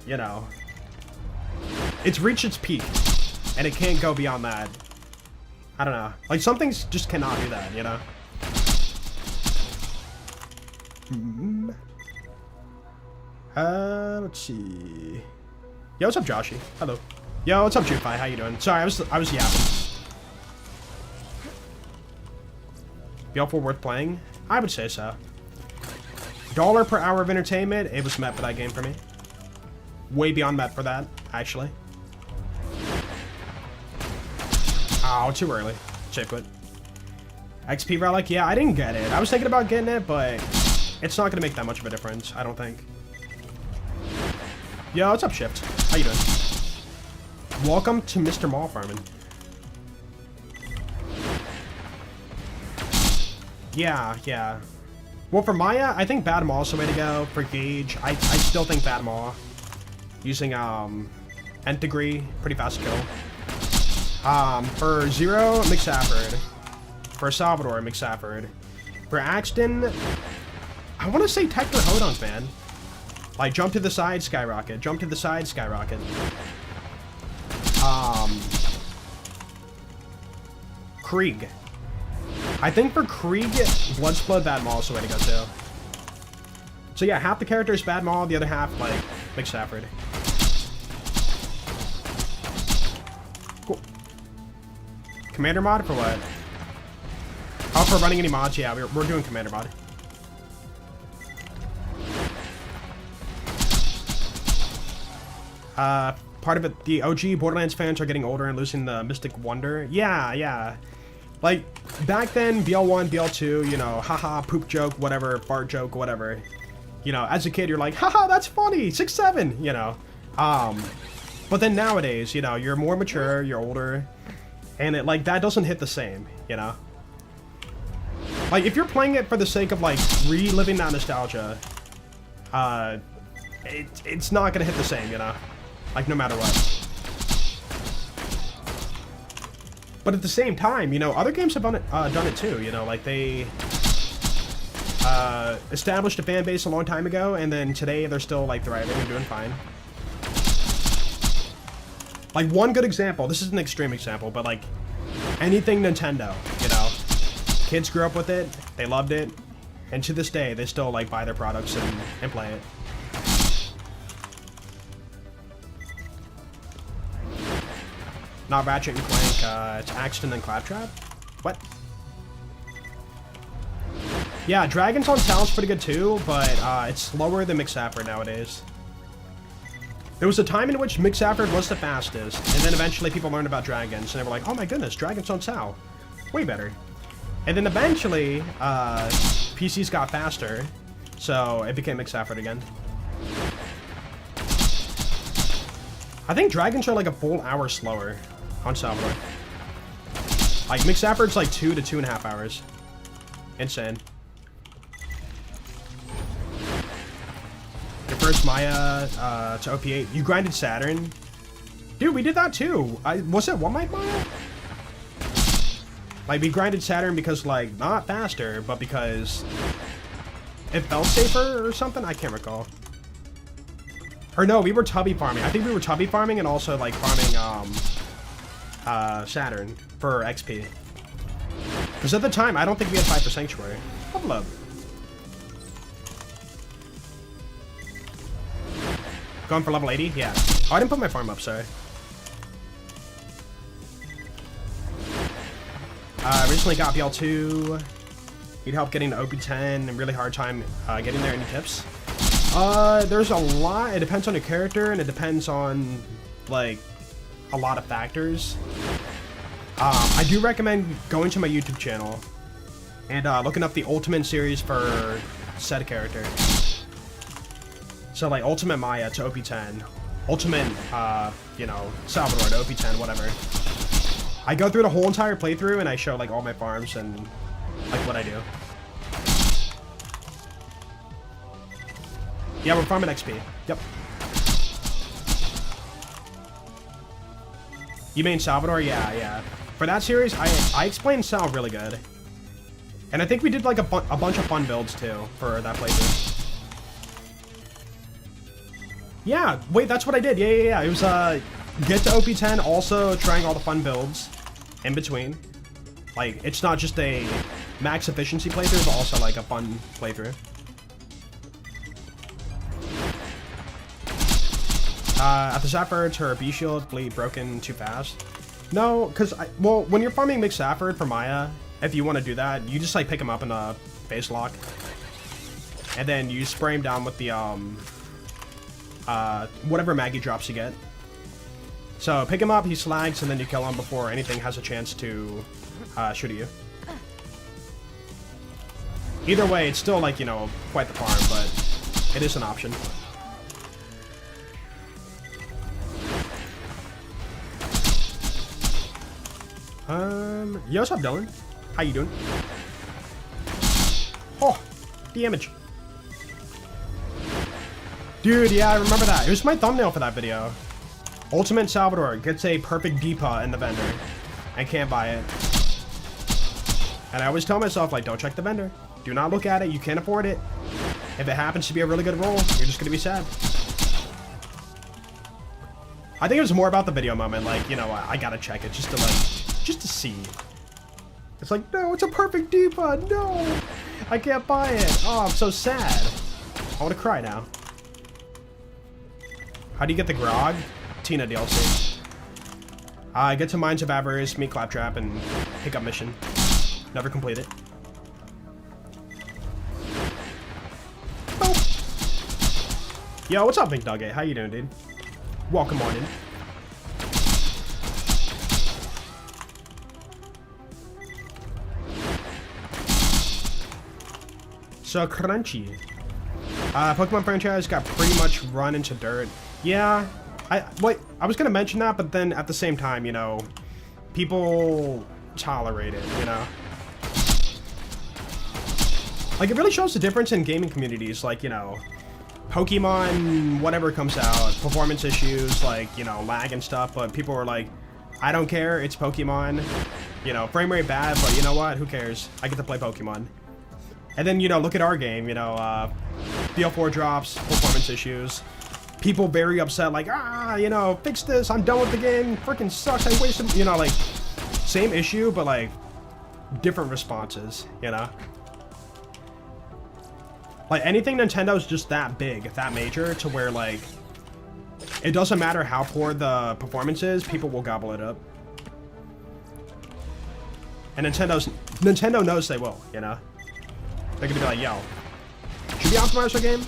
you know, it's reached its peak, and it can't go beyond that. I don't know. Like, some things just cannot do that, you know? Let's see. Yo, what's up, Joshy? Hello. Yo, what's up, Jufi? How you doing? Sorry, I was yapping. BL4 worth playing? I would say so. $1 per hour of entertainment, it was met for that game for me. Way beyond met for that, actually. Oh, too early. Chipwood. XP Relic? Yeah, I didn't get it. I was thinking about getting it, but it's not going to make that much of a difference, I don't think. Yo, what's up, Shift? How you doing? Welcome to Mr. Mall Farming. Yeah. Well, for Maya, I think Bad Mall's the way to go. For Gage, I still think Bad Mall. Using, Nth Degree, pretty fast kill. For Zero, McSafford. For Salvador, McSafford. For Axton, I want to say Tector Hodon's, man. Like, jump to the side, skyrocket. Jump to the side, skyrocket. Krieg. I think for Krieg, Bloodsplode, Bad Maul is the way to go, too. So yeah, half the character is Bad Maul, the other half, like, McSafford. Cool. Commander mod for what? Oh, for running any mods? Yeah, we're doing Commander mod. Part of it, the OG Borderlands fans are getting older and losing the mystic wonder. Yeah. Like, back then, BL1, BL2, you know, haha, poop joke, whatever, fart joke, whatever. You know, as a kid, you're like, haha, that's funny, 6'7", you know. But then nowadays, you know, you're more mature, you're older, and it, like, that doesn't hit the same, you know. Like, if you're playing it for the sake of, like, reliving that nostalgia, it's not gonna hit the same, you know. Like, no matter what. But at the same time, you know, other games have done it too, you know, like they established a fan base a long time ago, and then today they're still, like, thriving and doing fine. Like, one good example, this is an extreme example, but, like, anything Nintendo, you know, kids grew up with it, they loved it, and to this day, they still, like, buy their products and play it. Not Ratchet and Clank, it's Axton and Claptrap? What? Yeah, Dragons on Sal's pretty good too, but it's slower than McSafford nowadays. There was a time in which McSafford was the fastest, and then eventually people learned about Dragons, and they were like, oh my goodness, Dragons on Sal. Way better. And then eventually, PCs got faster, so it became McSafford again. I think Dragons are like a full hour slower on Salvador. Like, McSafford's like 2 to 2.5 hours. Insane. Your first Maya to OP8. You grinded Saturn? Dude, we did that too. Was it One Life Maya? Like, we grinded Saturn because, like, not faster, but because it felt safer or something. I can't recall. Or no, we were tubby farming. I think we were tubby farming and also like farming Saturn for XP. Because at the time, I don't think we had 5 for Sanctuary. Level up. Going for level 80? Yeah. Oh, I didn't put my farm up, sorry. Recently got BL2. Need help getting to OP10 and really hard time getting there. Any tips? There's a lot. It depends on your character and it depends on, like, a lot of factors. I do recommend going to my YouTube channel and looking up the Ultimate series for said character. So like Ultimate Maya to OP10, Ultimate, you know, Salvador to OP10, whatever. I go through the whole entire playthrough and I show like all my farms and like what I do. Yeah, we're farming XP. Yep. You mean Salvador? Yeah. For that series, I explained Sal really good. And I think we did like a bunch of fun builds too for that playthrough. Yeah, wait, that's what I did. Yeah. It was get to OP10, also trying all the fun builds in between. Like, it's not just a max efficiency playthrough, but also like a fun playthrough. At the Safford, her B shield bleed broken too fast. No, because well, when you're farming mixed Safford for Maya, if you want to do that, you just like pick him up in a base lock, and then you spray him down with the whatever Maggie drops you get. So pick him up, he slags, and then you kill him before anything has a chance to shoot at you. Either way, it's still like, you know, quite the farm, but it is an option. Yo, what's up, Dylan? How you doing? Oh, damage. Dude, yeah, I remember that. It was my thumbnail for that video. Ultimate Salvador gets a perfect Deepa in the vendor. I can't buy it. And I always tell myself, like, don't check the vendor. Do not look at it. You can't afford it. If it happens to be a really good roll, you're just going to be sad. I think it was more about the video moment. Like, you know, I got to check it just to, like, just to see. It's like, no, it's a perfect Deepa. No, I can't buy it. Oh, I'm so sad. I want to cry now. How do you get the Grog? Tina DLC. Get to Mines of Avarice, meet Claptrap, and pick up mission. Never complete it. Oh. Yo, what's up, Big Nugget? How you doing, dude? Welcome on in. So crunchy. Pokemon franchise got pretty much run into dirt. Yeah, I was gonna mention that, but then at the same time, you know, people tolerate it, you know. Like, it really shows the difference in gaming communities. Like, you know, Pokemon, whatever comes out, performance issues, like, you know, lag and stuff, but people are like, I don't care, it's Pokemon. You know, frame rate bad, but you know what? Who cares? I get to play Pokemon. And then, you know, look at our game, you know, BL4 drops, performance issues. People very upset, like, you know, fix this, I'm done with the game, freaking sucks, I wasted, you know, like, same issue, but, like, different responses, you know? Like, anything Nintendo's just that big, that major, to where, like, it doesn't matter how poor the performance is, people will gobble it up. And Nintendo knows they will, you know? They're gonna be like, yo, should we optimize our game?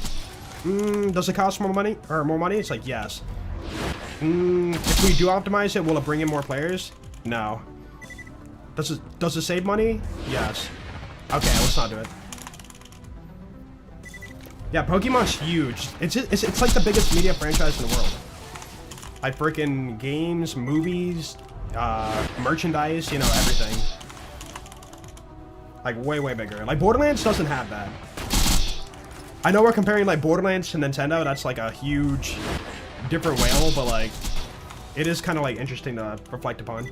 Does it cost more money? It's like, yes. If we do optimize it, will it bring in more players? No. Does it save money? Yes. Okay, let's not do it. Yeah, Pokemon's huge. It's like the biggest media franchise in the world. Like freaking games, movies, merchandise, you know, everything. Like, way, way bigger. Like, Borderlands doesn't have that. I know we're comparing, like, Borderlands to Nintendo. That's, like, a huge, different whale, but, like, it is kind of, like, interesting to reflect upon.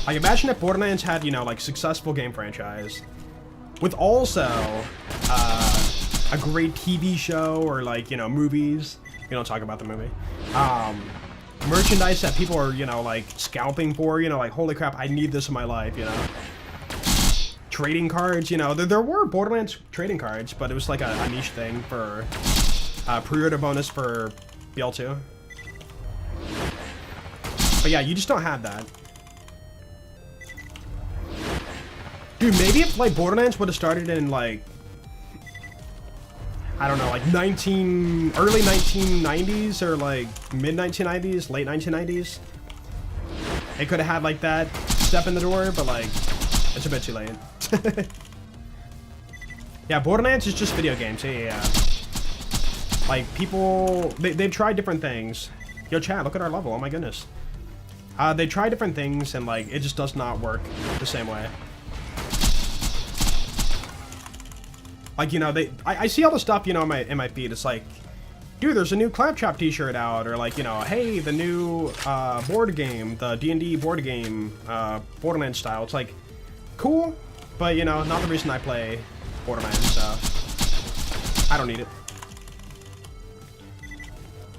Like, imagine if Borderlands had, you know, like, successful game franchise. with also a great TV show or like, you know, movies. We don't talk about the movie. Merchandise that people are, you know, like scalping for, you know, like, holy crap, I need this in my life, you know. Trading cards, you know, there were Borderlands trading cards, but it was like a niche thing for pre-order bonus for BL2. But yeah, you just don't have that. Dude, maybe if like Borderlands would have started in like, I don't know, like early 1990s or like mid 1990s, late 1990s. It could have had like that step in the door, but like, it's a bit too late. Yeah, Borderlands is just video games. Yeah. Like people, they've tried different things. Yo, chat, look at our level. Oh my goodness. They try different things and like it just does not work the same way. Like, you know, I see all the stuff, you know, in my feed. It's like, dude, there's a new Claptrap t-shirt out, or like, you know, hey, the new board game, the D&D board game, Borderlands style. It's like, cool, but you know, not the reason I play Borderlands, so I don't need it.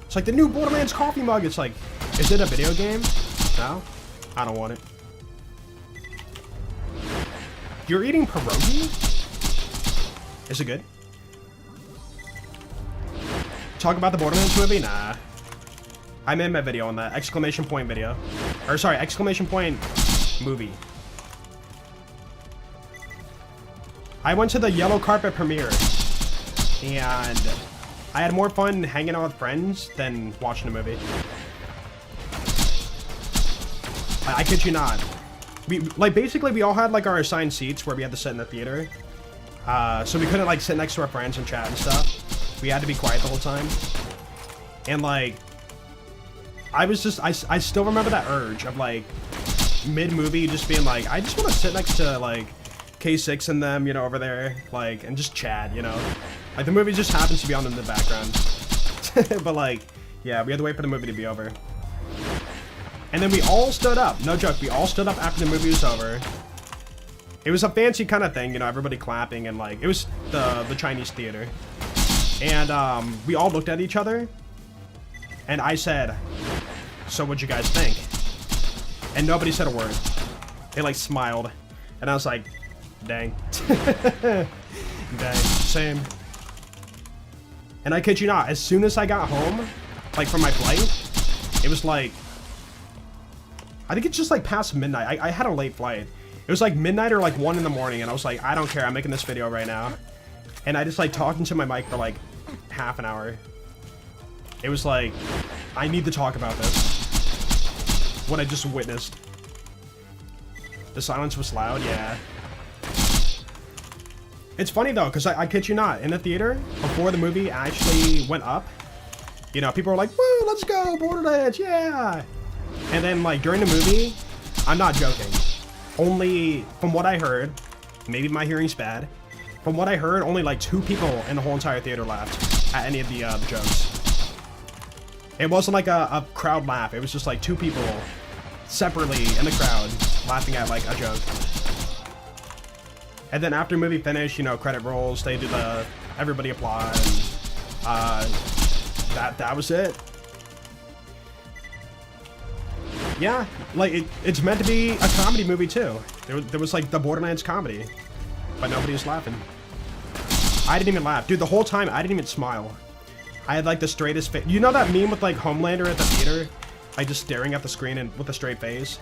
It's like the new Borderlands coffee mug. It's like, is it a video game? No, I don't want it. You're eating pierogi? Is it good? Talk about the Borderlands movie? Nah. I made my video on that. Exclamation point video. Or sorry, exclamation point movie. I went to the yellow carpet premiere. And I had more fun hanging out with friends than watching the movie. I kid you not. Basically we all had like our assigned seats where we had to sit in the theater. So we couldn't like sit next to our friends and chat and stuff. We had to be quiet the whole time. And like, I still remember that urge of like mid-movie just being like, I just want to sit next to like K6 and them, you know, over there, like, and just chat, you know. Like the movie just happens to be on in the background. But like, yeah, we had to wait for the movie to be over. And then we all stood up, no joke, we all stood up after the movie was over. It was a fancy kind of thing, you know, everybody clapping and like, it was the Chinese theater. And we all looked at each other and I said, so what'd you guys think? And nobody said a word. They like smiled and I was like, dang. Dang, same. And I kid you not, as soon as I got home, like from my flight, it was like, I think it's just like past midnight. I had a late flight. It was like midnight or like 1 in the morning and I was like, I don't care, I'm making this video right now. And I just like talked into my mic for like half an hour. It was like, I need to talk about this. What I just witnessed. The silence was loud, yeah. It's funny though, because I kid you not, in the theater, before the movie actually went up, you know, people were like, woo, let's go, Borderlands, yeah! And then like during the movie, I'm not joking. Only, from what I heard, maybe my hearing's bad, from what I heard, only like 2 people in the whole entire theater laughed at any of the jokes. It wasn't like a crowd laugh, it was just like 2 people separately in the crowd laughing at like a joke. And then after the movie finished, you know, credit rolls, they do the, everybody applaud, and that was it. Yeah, like, it's meant to be a comedy movie, too. There was, like, the Borderlands comedy. But nobody was laughing. I didn't even laugh. Dude, the whole time, I didn't even smile. I had, like, the straightest face. You know that meme with, like, Homelander at the theater? Like, just staring at the screen and with a straight face?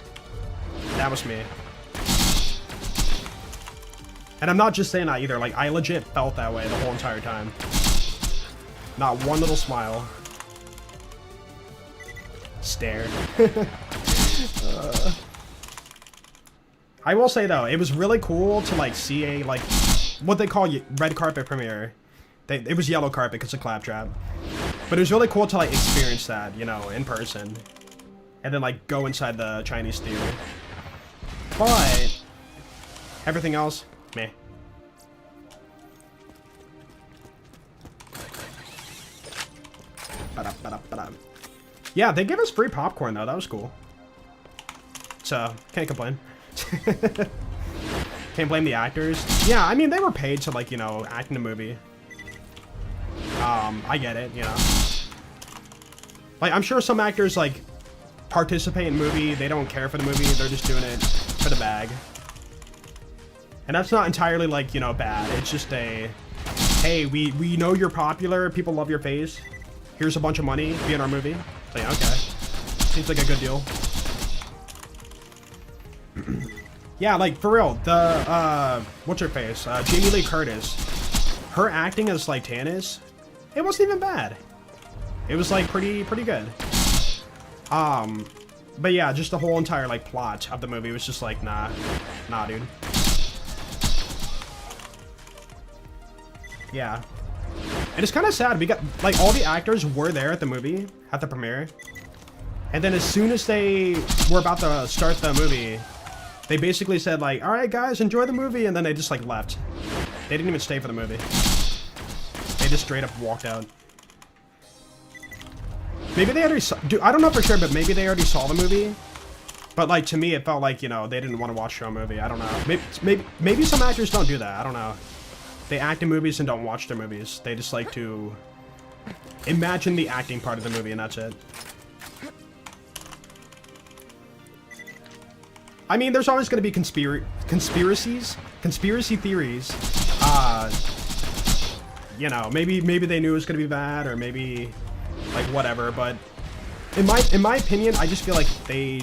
That was me. And I'm not just saying that, either. Like, I legit felt that way the whole entire time. Not one little smile. Stare. I will say though, it was really cool to like see a like what they call red carpet premiere. It was yellow carpet because of Claptrap, but it was really cool to like experience that, you know, in person, and then like go inside the Chinese theater. But everything else, meh. Yeah, they gave us free popcorn though. That was cool. So can't complain. Can't blame the actors. Yeah, I mean, they were paid to, like, you know, act in a movie. I get it, you know. Like, I'm sure some actors, like, participate in a movie. They don't care for the movie. They're just doing it for the bag. And that's not entirely, like, you know, bad. It's just a, hey, we know you're popular. People love your face. Here's a bunch of money. Be in our movie. So, yeah, okay. Seems like a good deal. Yeah, like, for real. The, what's her face? Jamie Lee Curtis. Her acting as, like, Tannis, it wasn't even bad. It was, like, pretty good. But yeah, just the whole entire, like, plot of the movie was just like, nah, dude. Yeah. And it's kind of sad. We got, like, all the actors were there at the movie, at the premiere. And then as soon as they were about to start the movie, they basically said, like, all right, guys, enjoy the movie. And then they just, like, left. They didn't even stay for the movie. They just straight up walked out. Maybe they already saw, dude, I don't know for sure, but maybe they already saw the movie. But, like, to me, it felt like, you know, they didn't want to watch their own movie. I don't know. Maybe some actors don't do that. I don't know. They act in movies and don't watch their movies. They just like to imagine the acting part of the movie, and that's it. I mean, there's always going to be conspiracy theories. You know, maybe they knew it was going to be bad, or maybe, like, whatever. But in my opinion, I just feel like they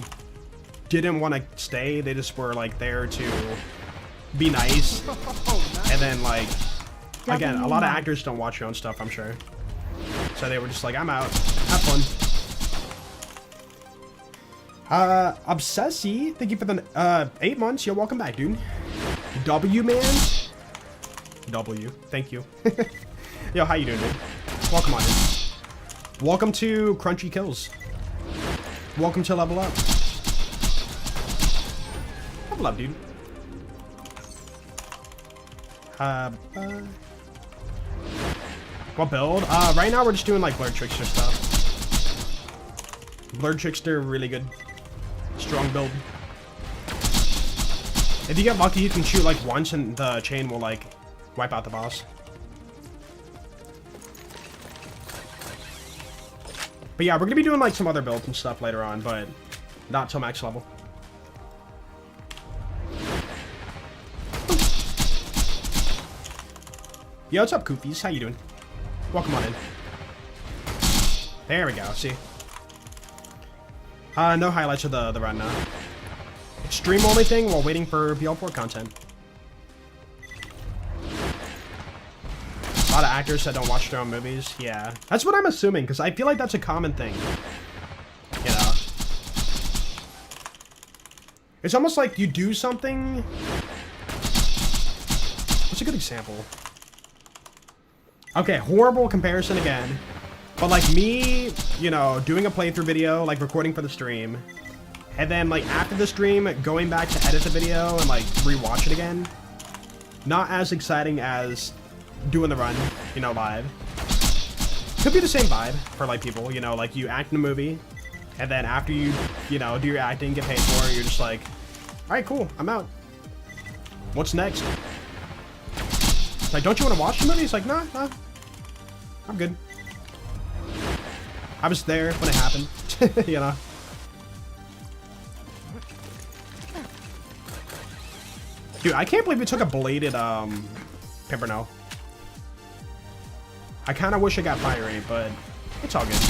didn't want to stay. They just were, like, there to be nice. And then, like, again, a lot of actors don't watch your own stuff, I'm sure. So they were just like, I'm out. Have fun. Obsessy, thank you for the 8 months. Yo, welcome back, dude. W, man. W, thank you. Yo, how you doing, dude? Welcome on in. Welcome to Crunchy Kills. Welcome to Level Up. Level up, dude. What build? Right now we're just doing, like, Blurred Trickster stuff. Blurred Trickster, really good. Strong build. If you get lucky, you can shoot, like, once and the chain will, like, wipe out the boss. But yeah, we're gonna be doing, like, some other builds and stuff later on, but not till max level. Yo, what's up, Koofies? How you doing? Welcome on in. There we go, see? No highlights of the run now. Stream only thing while waiting for BL4 content. A lot of actors that don't watch their own movies. Yeah, that's what I'm assuming, because I feel like that's a common thing. You know? It's almost like you do something... What's a good example? Okay, horrible comparison again. But, like, me, you know, doing a playthrough video, like, recording for the stream, and then, like, after the stream, going back to edit the video and, like, rewatch it again. Not as exciting as doing the run, you know, live. Could be the same vibe for, like, people, you know, like, you act in a movie, and then after you know, do your acting, get paid for it, you're just like, alright, cool, I'm out. What's next? Like, don't you want to watch the movie? He's like, nah, I'm good. I was there when it happened, you know. Dude, I can't believe we took a bladed, Pimpernel. I kind of wish I got fire rate, but it's all good.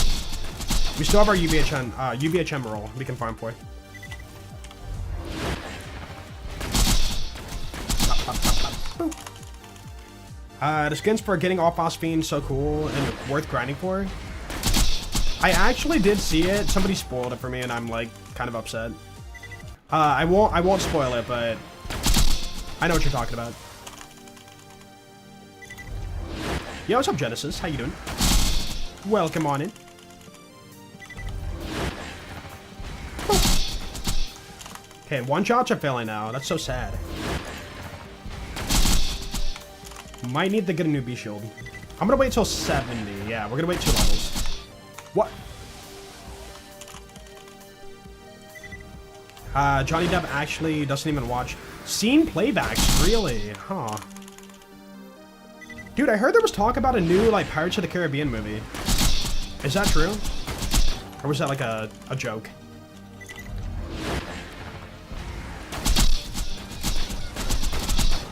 We still have our UVHM roll we can farm for. The skins for getting off Phosphine so cool and worth grinding for. I actually did see it. Somebody spoiled it for me, and I'm, like, kind of upset. I won't spoil it, but I know what you're talking about. Yo, what's up, Genesis? How you doing? Welcome on in. Okay, one-shots are failing now. That's so sad. Might need to get a new B shield. I'm gonna wait till 70. Yeah, we're gonna wait 2 levels. What? Johnny Depp actually doesn't even watch Scene playbacks, really? Huh. Dude, I heard there was talk about a new, like, Pirates of the Caribbean movie. Is that true? Or was that, like, a joke?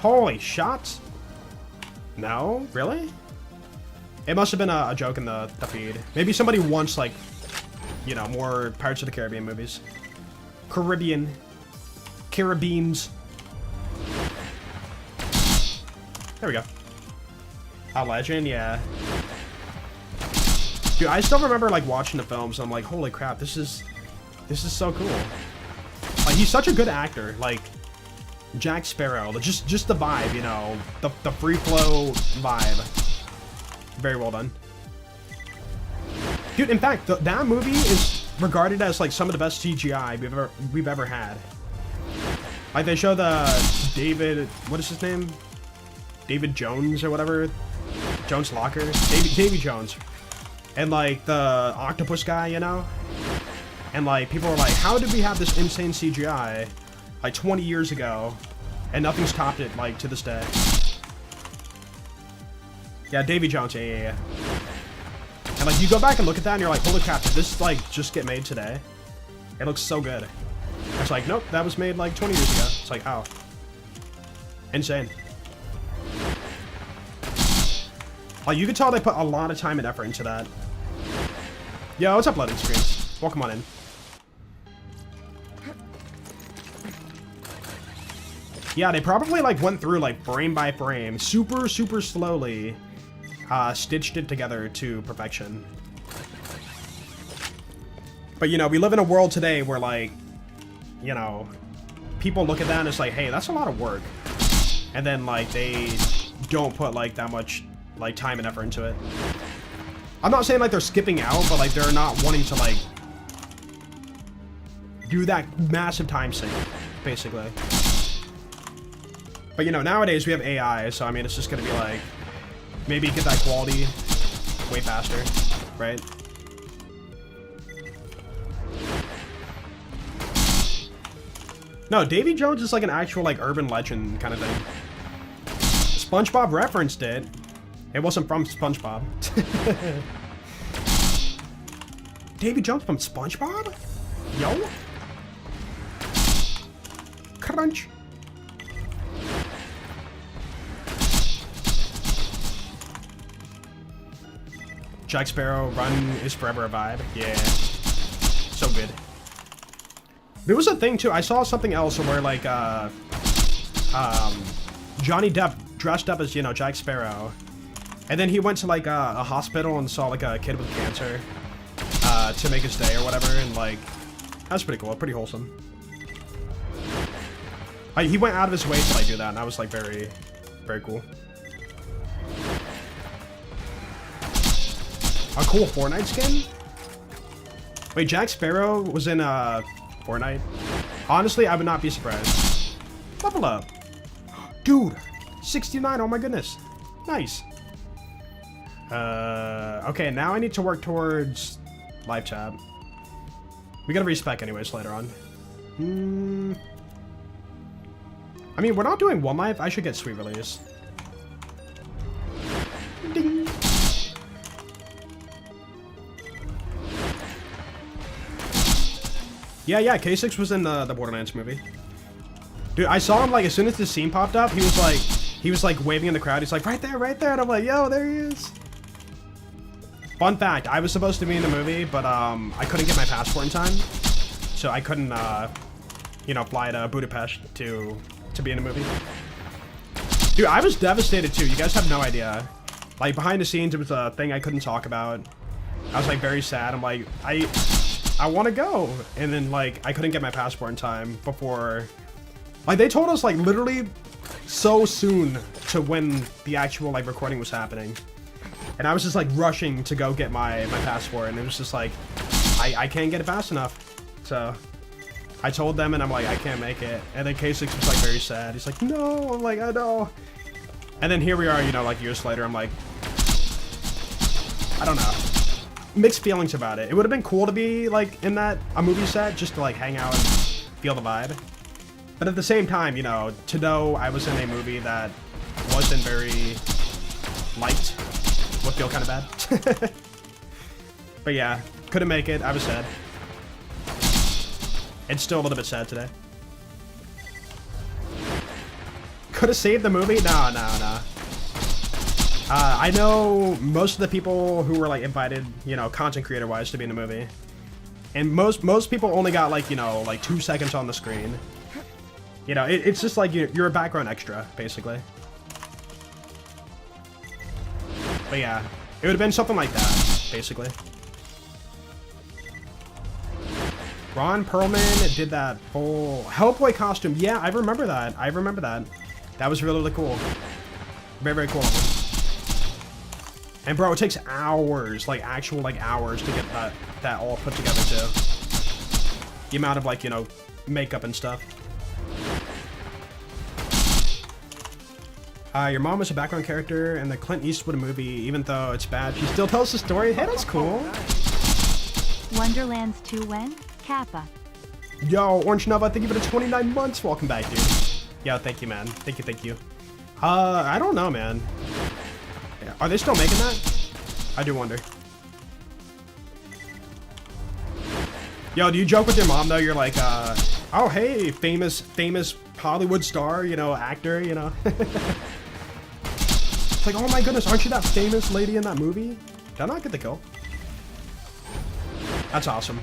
Holy shots. No? Really? It must have been a joke in the feed. Maybe somebody wants, like, you know, more Pirates of the Caribbean movies. Caribbeans. There we go. A legend, yeah. Dude, I still remember, like, watching the films. I'm like, holy crap, this is so cool. Like, he's such a good actor. Like, Jack Sparrow, just the vibe, you know, the free flow vibe. Very well done. Dude, in fact, that movie is regarded as, like, some of the best CGI we've ever had. Like, they show the David, what is his name? David Jones or whatever. Jones Locker. Davy Jones. And, like, the octopus guy, you know? And, like, people are like, how did we have this insane CGI, like, 20 years ago, and nothing's topped it, like, to this day? Yeah, Davy Jones, yeah. And, like, you go back and look at that, and you're like, holy crap, did this, like, just get made today? It looks so good. It's like, nope, that was made, like, 20 years ago. It's like, oh. Insane. Like, you can tell they put a lot of time and effort into that. Yo, what's up, loading screens? Welcome on in. Yeah, they probably, like, went through, like, frame by frame, super slowly, stitched it together to perfection. But, you know, we live in a world today where, like, you know, people look at that and it's like, hey, that's a lot of work. And then, like, they don't put, like, that much, like, time and effort into it. I'm not saying, like, they're skipping out, but, like, they're not wanting to, like, do that massive time sink, basically. But, you know, nowadays we have AI, so, I mean, it's just gonna be, like, maybe get that quality way faster, right? No, Davy Jones is, like, an actual, like, urban legend kind of thing. SpongeBob referenced it. It wasn't from SpongeBob. Davy Jones from SpongeBob? Yo? Crunch. Jack Sparrow, run is forever a vibe. Yeah. So good. There was a thing, too. I saw something else where, like, Johnny Depp dressed up as, you know, Jack Sparrow. And then he went to, like, a hospital and saw, like, a kid with cancer to make his day or whatever. And, like, that's pretty cool. Pretty wholesome. He went out of his way to, like, do that. And that was, like, very, very cool. A cool Fortnite skin? Wait, Jack Sparrow was in, Fortnite? Honestly, I would not be surprised. Level up. Dude, 69, oh my goodness. Nice. Okay, now I need to work towards live chat. We gotta respec anyways later on. I mean, we're not doing one life. I should get sweet release. Ding. Yeah, K6 was in the Borderlands movie. Dude, I saw him, like, as soon as the scene popped up, he was like waving in the crowd. He's like, right there, and I'm like, yo, there he is. Fun fact, I was supposed to be in the movie, but, I couldn't get my passport in time. So I couldn't, you know, fly to Budapest to be in the movie. Dude, I was devastated, too. You guys have no idea. Like, behind the scenes, it was a thing I couldn't talk about. I was, like, very sad. I'm like, I want to go. And then, like, I couldn't get my passport in time before... Like, they told us, like, literally so soon to when the actual, like, recording was happening. And I was just, like, rushing to go get my passport. And it was just, like, I can't get it fast enough. So, I told them, and I'm like, I can't make it. And then K6 was, like, very sad. He's like, no. I'm like, I know. And then here we are, you know, like, years later. I'm like, I don't know. Mixed feelings about it. It would have been cool to be, like, in a movie set, just to, like, hang out and feel the vibe. But at the same time, you know, to know I was in a movie that wasn't very liked would feel kind of bad. But yeah, couldn't make it. I was sad. It's still a little bit sad today. Could have saved the movie? No. I know most of the people who were like invited, you know, content creator wise, to be in the movie, and most people only got like, you know, like 2 seconds on the screen. You know, it's just like you're a background extra, basically. But yeah, it would have been something like that, basically. Ron Perlman did that whole Hellboy costume. Yeah, I remember that. That was really, really cool. Very, very cool. And bro, it takes hours, like actual like hours to get that all put together too. The amount of like, you know, makeup and stuff. Your mom was a background character in the Clint Eastwood movie. Even though it's bad, she still tells the story. Hey, that's cool. Wonderlands 2 when? Kappa. Yo, Orange Nova, thank you for the 29 months. Welcome back, dude. Yo, thank you, man. Thank you. I don't know, man. Are they still making that? I do wonder. Yo, do you joke with your mom though? You're like, oh hey, famous Hollywood star, you know, actor, you know. It's like, oh my goodness, aren't you that famous lady in that movie? Did I not get the kill? That's awesome.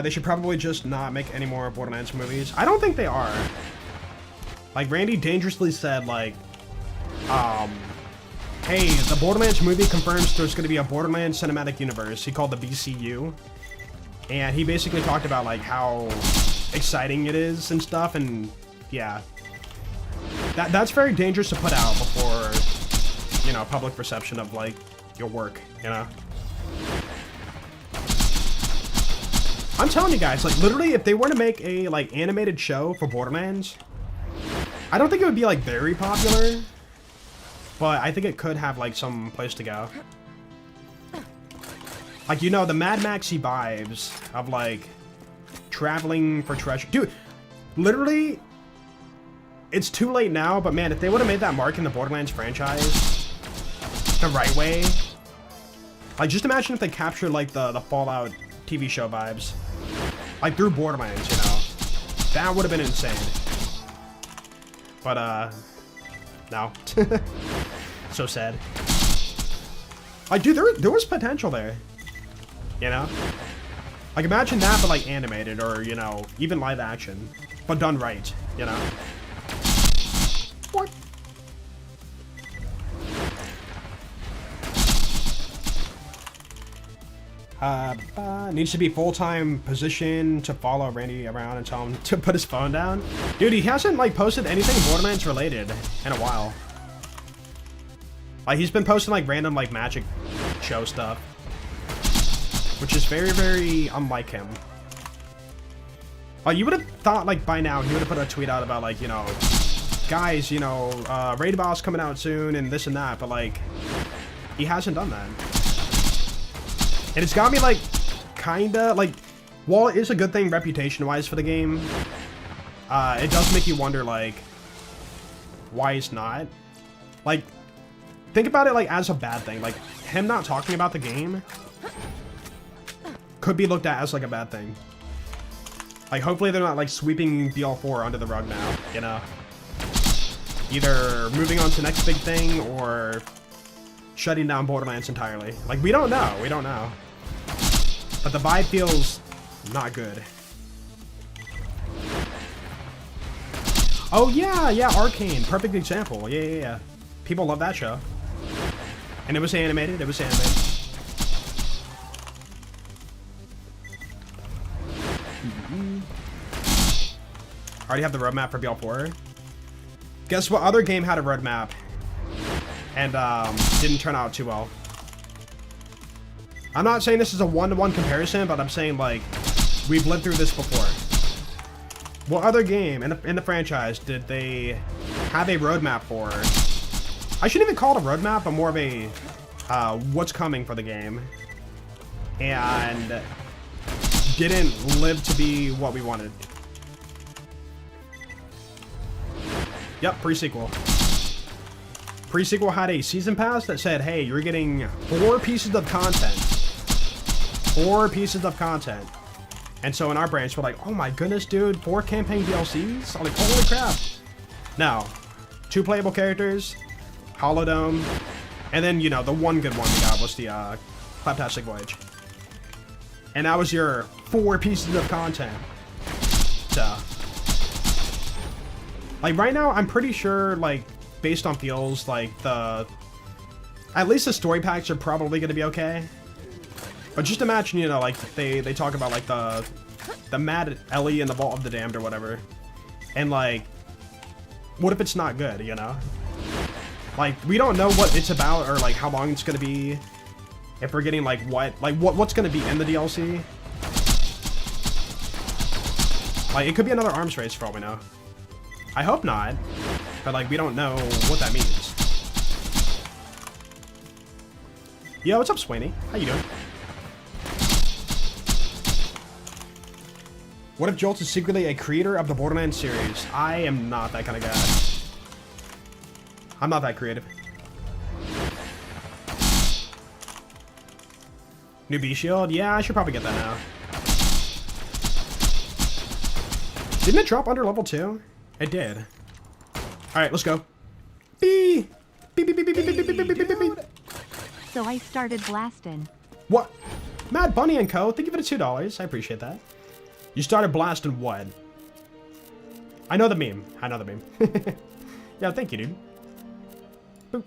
They should probably just not make any more Borderlands movies. I don't think they are. Like, Randy dangerously said, like, hey, the Borderlands movie confirms there's going to be a Borderlands cinematic universe. He called the BCU. And he basically talked about, like, how exciting it is and stuff, and, yeah. That's very dangerous to put out before, you know, public perception of, like, your work, you know? I'm telling you guys, like, literally, if they were to make a, like, animated show for Borderlands, I don't think it would be, like, very popular, but I think it could have, like, some place to go. Like, you know, the Mad Maxy vibes of, like, traveling for treasure. Dude, literally, it's too late now, but man, if they would have made that mark in the Borderlands franchise the right way, like, just imagine if they captured, like, the Fallout TV show vibes. Like, through Borderlands, you know. That would have been insane. But, no. So sad. Like, dude, there was potential there. You know? Like, imagine that, but, like, animated, or, you know, even live action. But done right, you know? What? Needs to be full-time position to follow Randy around and tell him to put his phone down. Dude, he hasn't, like, posted anything Borderlands related in a while. Like, he's been posting, like, random, like, magic show stuff. Which is very, very unlike him. You would have thought, like, by now, he would have put a tweet out about, like, you know, guys, you know, Raid Boss coming out soon and this and that, but, like, he hasn't done that. And it's got me, like, kinda, like, while it is a good thing reputation-wise for the game, it does make you wonder, like, why it's not. Like, think about it, like, as a bad thing. Like, him not talking about the game could be looked at as, like, a bad thing. Like, hopefully they're not, like, sweeping BL4 under the rug now, you know? Either moving on to the next big thing, or shutting down Borderlands entirely. Like, we don't know. But the vibe feels not good. Oh, yeah, Arcane. Perfect example. Yeah. People love that show. And it was animated. Already have the roadmap for BL4. Guess what other game had a roadmap and didn't turn out too well? I'm not saying this is a one-to-one comparison, but I'm saying, like, we've lived through this before. What other game in the franchise did they have a roadmap for? I shouldn't even call it a roadmap, but more of a what's coming for the game, and didn't live to be what we wanted. Yep, pre-sequel. Pre-sequel had a season pass that said, hey, you're getting 4 pieces of content. 4 pieces of content. And so in our branch, we're like, oh my goodness, dude, 4 campaign DLCs? I'm like, holy crap. Now, 2 playable characters, Holodome, and then, you know, the one good one we got was the Claptastic Voyage. And that was your 4 pieces of content. So, like, right now, I'm pretty sure, like, based on feels, like, at least the story packs are probably going to be okay. But just imagine, you know, like, they talk about, like, the Mad Ellie in the Vault of the Damned or whatever. And, like, what if it's not good, you know? Like, we don't know what it's about or, like, how long it's going to be. If we're getting, like, what's going to be in the DLC. Like, it could be another arms race for all we know. I hope not. But, like, we don't know what that means. Yo, what's up, Swaney? How you doing? What if Jolt is secretly a creator of the Borderlands series? I am not that kind of guy. I'm not that creative. New B shield? Yeah, I should probably get that now. Didn't it drop under level 2? It did. Alright, let's go. Bee! Beep, beep, beep, beep, beep, beep, beep, beep, beep, beep. So I started blasting. What? Mad Bunny and Co. Thank you for the $2. I appreciate that. You started blasting what? I know the meme. I know the meme. Yeah, thank you, dude. Boop.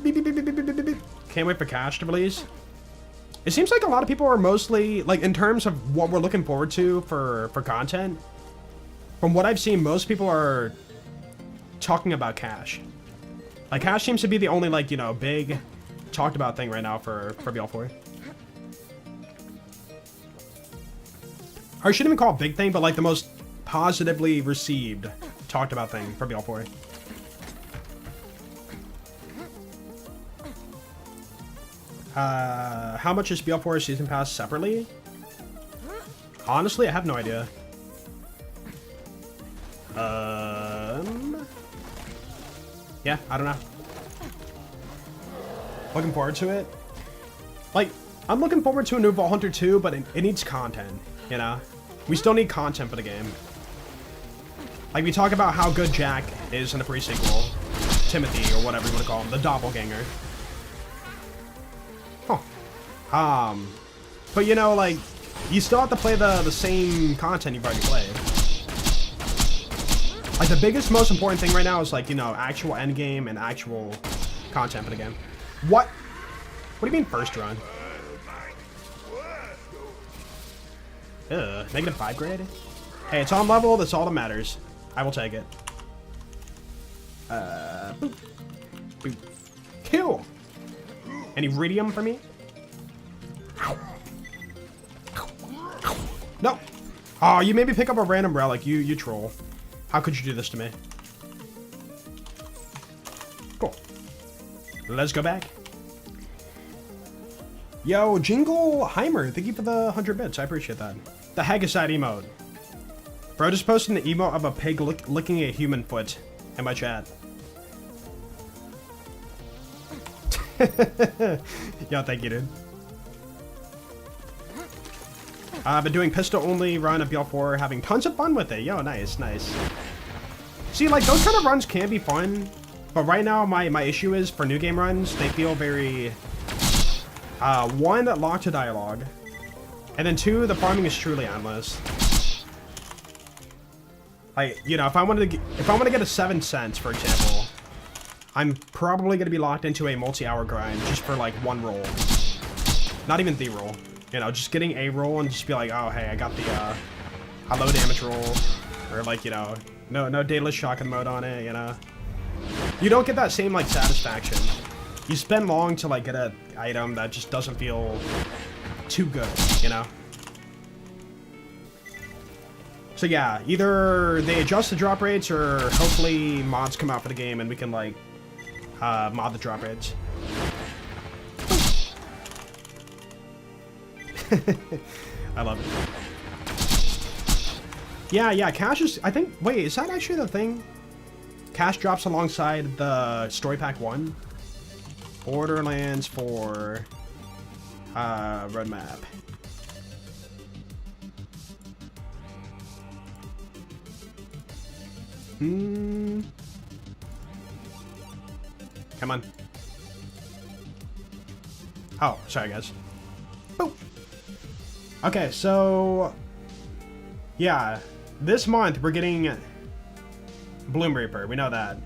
Beep, beep, beep, beep, beep, beep, beep. Can't wait for Cash to release. It seems like a lot of people are mostly, like, in terms of what we're looking forward to for content, from what I've seen, most people are talking about Cash. Like, Cash seems to be the only, like, you know, big talked about thing right now for BL4. Or I shouldn't even call it big thing, but, like, the most positively received talked about thing for BL4. How much is BL4 Season Pass separately? Honestly, I have no idea. Yeah, I don't know. Looking forward to it. Like, I'm looking forward to a new Vault Hunter 2, but it needs content, you know? We still need content for the game. Like, we talk about how good Jack is in the pre-sequel. Timothy, or whatever you want to call him. The doppelganger. Huh. But you know, like, you still have to play the same content you've already played. Like, the biggest, most important thing right now is, like, you know, actual endgame and actual content for the game. What? What do you mean first run? Ugh, -5 grade? Hey, it's on level, that's all that matters. I will take it. Boop. Boop. Kill! Any Iridium for me? No! Oh, you made me pick up a random relic, you troll. How could you do this to me? Cool. Let's go back. Yo, Jingleheimer, thank you for the 100 bits. I appreciate that. The Haggicide emote. Bro just posted an emote of a pig licking a human foot in my chat. Yo, thank you, dude. I've been doing pistol only run of BL4, having tons of fun with it. Yo, nice, nice. See, like, those kind of runs can be fun, but right now my issue is for new game runs, they feel very, one, locked to dialogue, and then 2, the farming is truly endless. Like, you know, if I want to get a 7 cents, for example, I'm probably going to be locked into a multi-hour grind just for, like, 1 roll. Not even the roll. You know, just getting a roll and just be like, oh, hey, I got the a low damage roll. Or, like, you know, no daedalus shotgun mode on it, you know. You don't get that same, like, satisfaction. You spend long to, like, get an item that just doesn't feel too good, you know. So, yeah, either they adjust the drop rates or hopefully mods come out for the game and we can, like, mod the drop rates. I love it. Yeah, cash is, I think, wait, is that actually the thing? Cash drops alongside the Story Pack 1. Borderlands 4 roadmap. Come on. Oh, sorry guys. Boop. Okay, so yeah, this month we're getting Bloom Reaper. We know that.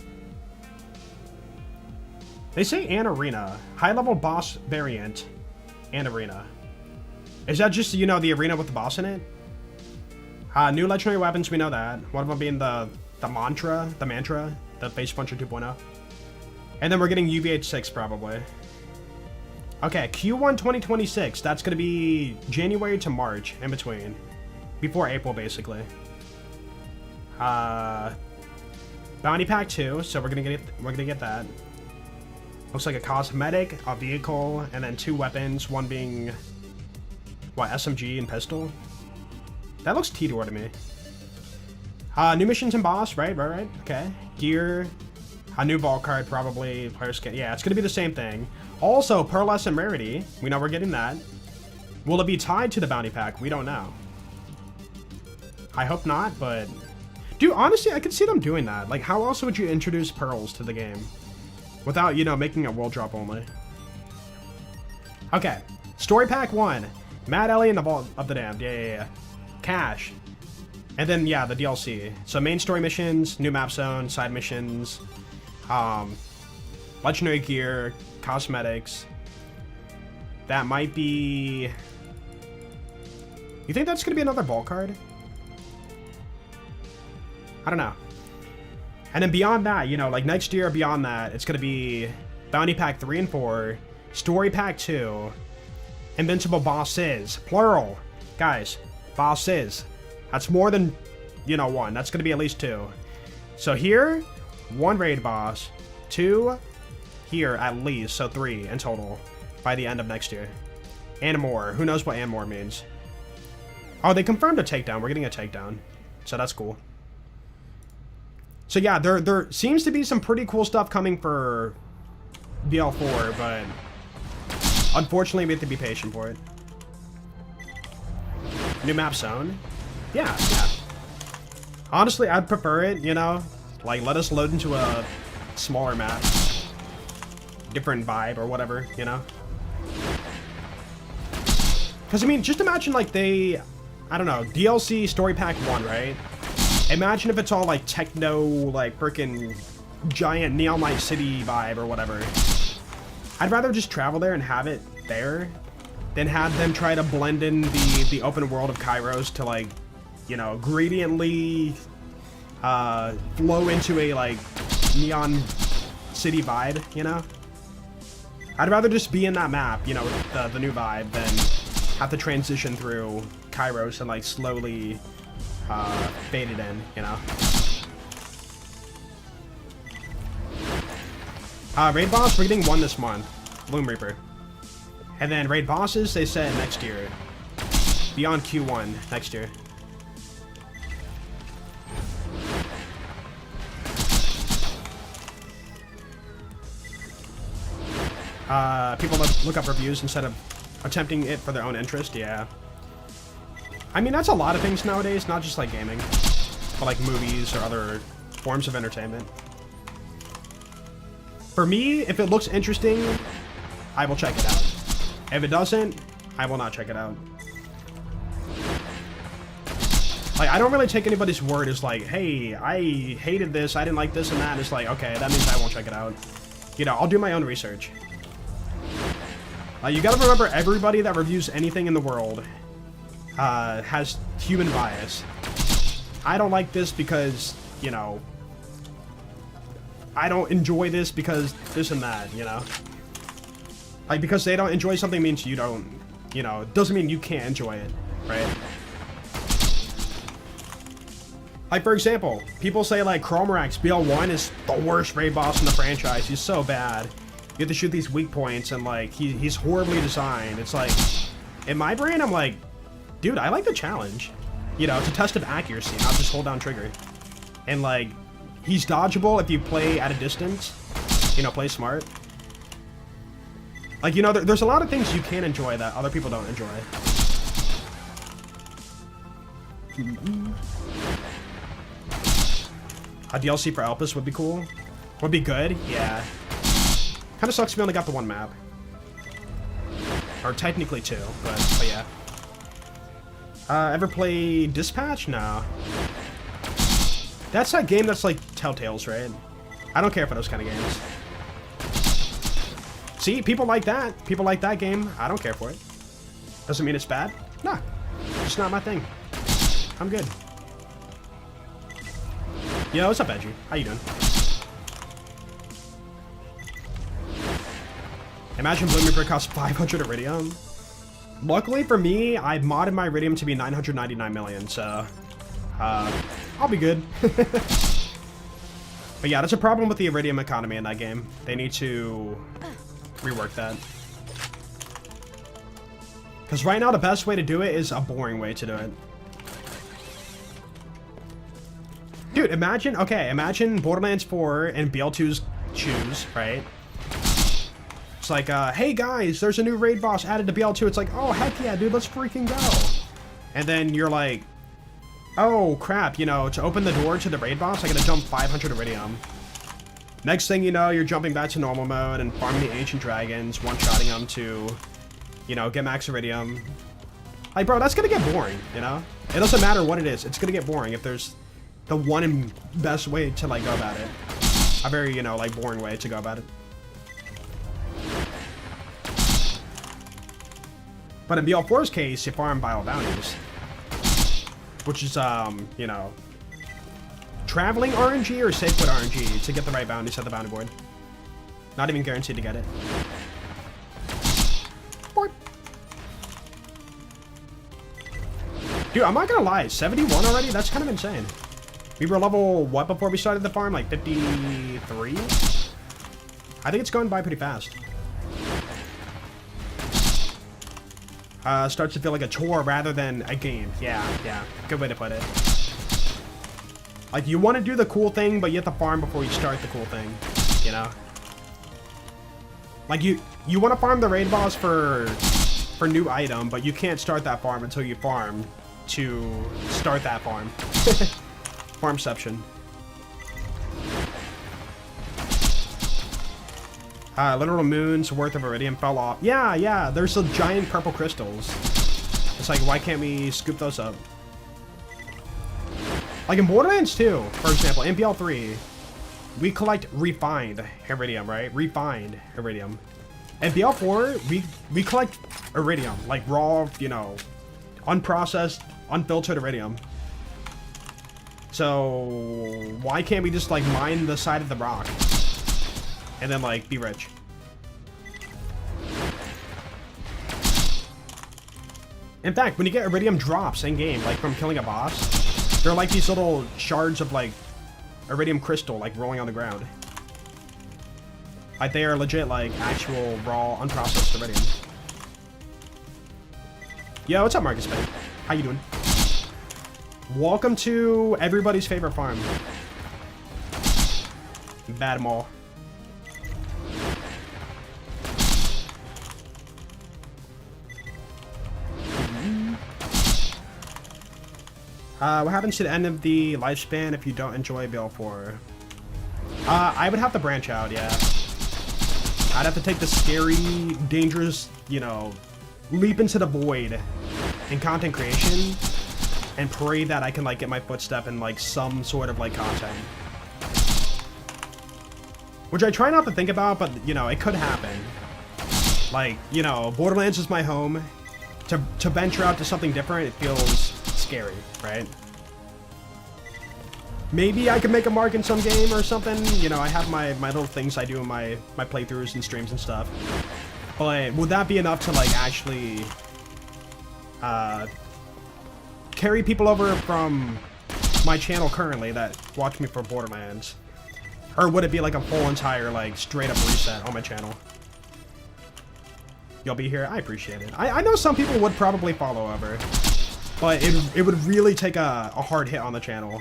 They say an arena, high-level boss variant, and arena. Is that just, you know, the arena with the boss in it? New legendary weapons, we know that. One of them being the mantra, the Face Puncher 2.0. And then we're getting UVH6 probably. Okay, Q1 2026. That's gonna be January to March, in between, before April basically. Bounty Pack 2, so we're gonna get that. Looks like a cosmetic, a vehicle, and then 2 weapons. One being what, SMG and pistol. That looks T-Door to me. New missions and boss, right. Okay, gear. A new vault card, probably. Player skin. Yeah, it's gonna be the same thing. Also, pearlescent rarity. We know we're getting that. Will it be tied to the bounty pack? We don't know. I hope not, but dude, honestly, I could see them doing that. Like, how else would you introduce pearls to the game without, you know, making it world drop only? Okay, Story Pack 1. Mad Ellie and the Vault of the Damned. Yeah. Cash. And then, yeah, the DLC. So main story missions, new map zone, side missions, legendary gear, cosmetics. That might be... You think that's gonna be another vault card? I don't know. And then beyond that, you know, like next year beyond that, it's gonna be Bounty Pack 3 and 4, Story Pack 2, Invincible Bosses, plural. Guys, bosses. That's more than, you know, 1. That's gonna be at least 2. So here, 1 raid boss, 2 here at least, so 3 in total by the end of next year. And more. Who knows what and more means? Oh, they confirmed a takedown. We're getting a takedown. So that's cool. So yeah, there seems to be some pretty cool stuff coming for BL4, but unfortunately we have to be patient for it. New map zone. Yeah. Honestly, I'd prefer it, you know? Like, let us load into a smaller map. Different vibe or whatever, you know? Because, I mean, just imagine, like, I don't know, DLC Story Pack 1, right? Imagine if it's all, like, techno, like, freaking giant Neon Light City vibe or whatever. I'd rather just travel there and have it there than have them try to blend in the open world of Kairos to, like, you know, gradiently flow into a, like, Neon City vibe, you know? I'd rather just be in that map, you know, with the new vibe, than have to transition through Kairos and, like, slowly fade it in, you know? Raid boss, we're getting 1 this month. Bloom Reaper. And then raid bosses, they said next year. Beyond Q1 next year. People look up reviews instead of attempting it for their own interest, yeah. I mean, that's a lot of things nowadays, not just like gaming, but like movies or other forms of entertainment. For me, if it looks interesting, I will check it out. If it doesn't, I will not check it out. Like, I don't really take anybody's word as like, hey, I hated this, I didn't like this and that. It's like, okay, that means I won't check it out. You know, I'll do my own research. You gotta remember, everybody that reviews anything in the world has human bias. I don't like this because, you know, I don't enjoy this because this and that, you know? Like, because they don't enjoy something means you don't, you know, doesn't mean you can't enjoy it, right? Like, for example, people say, like, Chromorax BL1 is the worst raid boss in the franchise. He's so bad. You have to shoot these weak points, and, like, he's horribly designed. It's like, in my brain, I'm like, dude, I like the challenge. You know, it's a test of accuracy, not just hold down trigger. And, like, he's dodgeable if you play at a distance. You know, play smart. Like, you know, there's a lot of things you can enjoy that other people don't enjoy. A DLC for Elpis would be cool. Would be good, yeah. Kind of sucks we only got the one map. Or technically two, but yeah. Ever play Dispatch? No. That's that game that's like Telltales, right? I don't care for those kind of games. See, people like that. People like that game. I don't care for it. Doesn't mean it's bad. Nah, it's not my thing. I'm good. Yo, what's up, Edgy? How you doing? Imagine Bloomy Brick costs 500 Iridium. Luckily for me, I modded my Iridium to be 999 million, so I'll be good. But yeah, that's a problem with the Iridium economy in that game. They need to rework that. Because right now, the best way to do it is a boring way to do it. Dude, imagine, okay, imagine Borderlands 4 and BL2's shoes, right? It's like, hey guys, there's a new raid boss added to BL2. It's like, oh, heck yeah, dude, let's freaking go. And then you're like, oh, crap, you know, to open the door to the raid boss, I gotta jump 500 Iridium. Next thing you know, you're jumping back to normal mode and farming the ancient dragons, one-shotting them to, you know, get max Iridium. Like, bro, that's gonna get boring, you know? It doesn't matter what it is, it's gonna get boring if there's the one and best way to, like, go about it. A very, you know, like, boring way to go about it. But in BL4's case, you farm by all bounties. Which is, you know, traveling RNG or safe put RNG to get the right bounties at the bounty board. Not even guaranteed to get it. Board. Dude, I'm not gonna lie, 71 already? That's kind of insane. We were level, what, before we started the farm? Like 53? I think it's going by pretty fast. Starts to feel like a chore rather than a game. Yeah, good way to put it. Like, you want to do the cool thing, but you have to farm before you start the cool thing, you know? Like, you want to farm the raid boss for new item, but you can't start that farm until you farm to start that farm. Farmception. Literal moons worth of Iridium fell off. Yeah, there's some giant purple crystals. It's like, why can't we scoop those up? Like in Borderlands 2, for example, in BL3, we collect refined Iridium, right? Refined Iridium. In BL4, we collect Iridium, like raw, you know, unprocessed, unfiltered Iridium. So, why can't we just, like, mine the side of the rock? And then, like, be rich. In fact, when you get Iridium drops in-game, like, from killing a boss, they're like these little shards of, like, Iridium crystal, like, rolling on the ground. Like, they are legit, like, actual, raw, unprocessed Iridium. Yo, what's up, Marcus Bay? How you doing? Welcome to everybody's favorite farm. Bad Mall. What happens to the end of the lifespan if you don't enjoy BL4? I would have to branch out, yeah. I'd have to take the scary, dangerous, you know, leap into the void in content creation and pray that I can, like, get my footstep in, like, some sort of, like, content. Which I try not to think about, but, you know, it could happen. Like, you know, Borderlands is my home. To venture out to something different, it feels scary, right? Maybe I could make a mark in some game or something. You know, I have my little things I do in my playthroughs and streams and stuff. But would that be enough to, like, actually carry people over from my channel currently that watch me for Borderlands? Or would it be like a full entire, like, straight up reset on my channel? You'll be here? I appreciate it. I know some people would probably follow over, but it would really take a hard hit on the channel.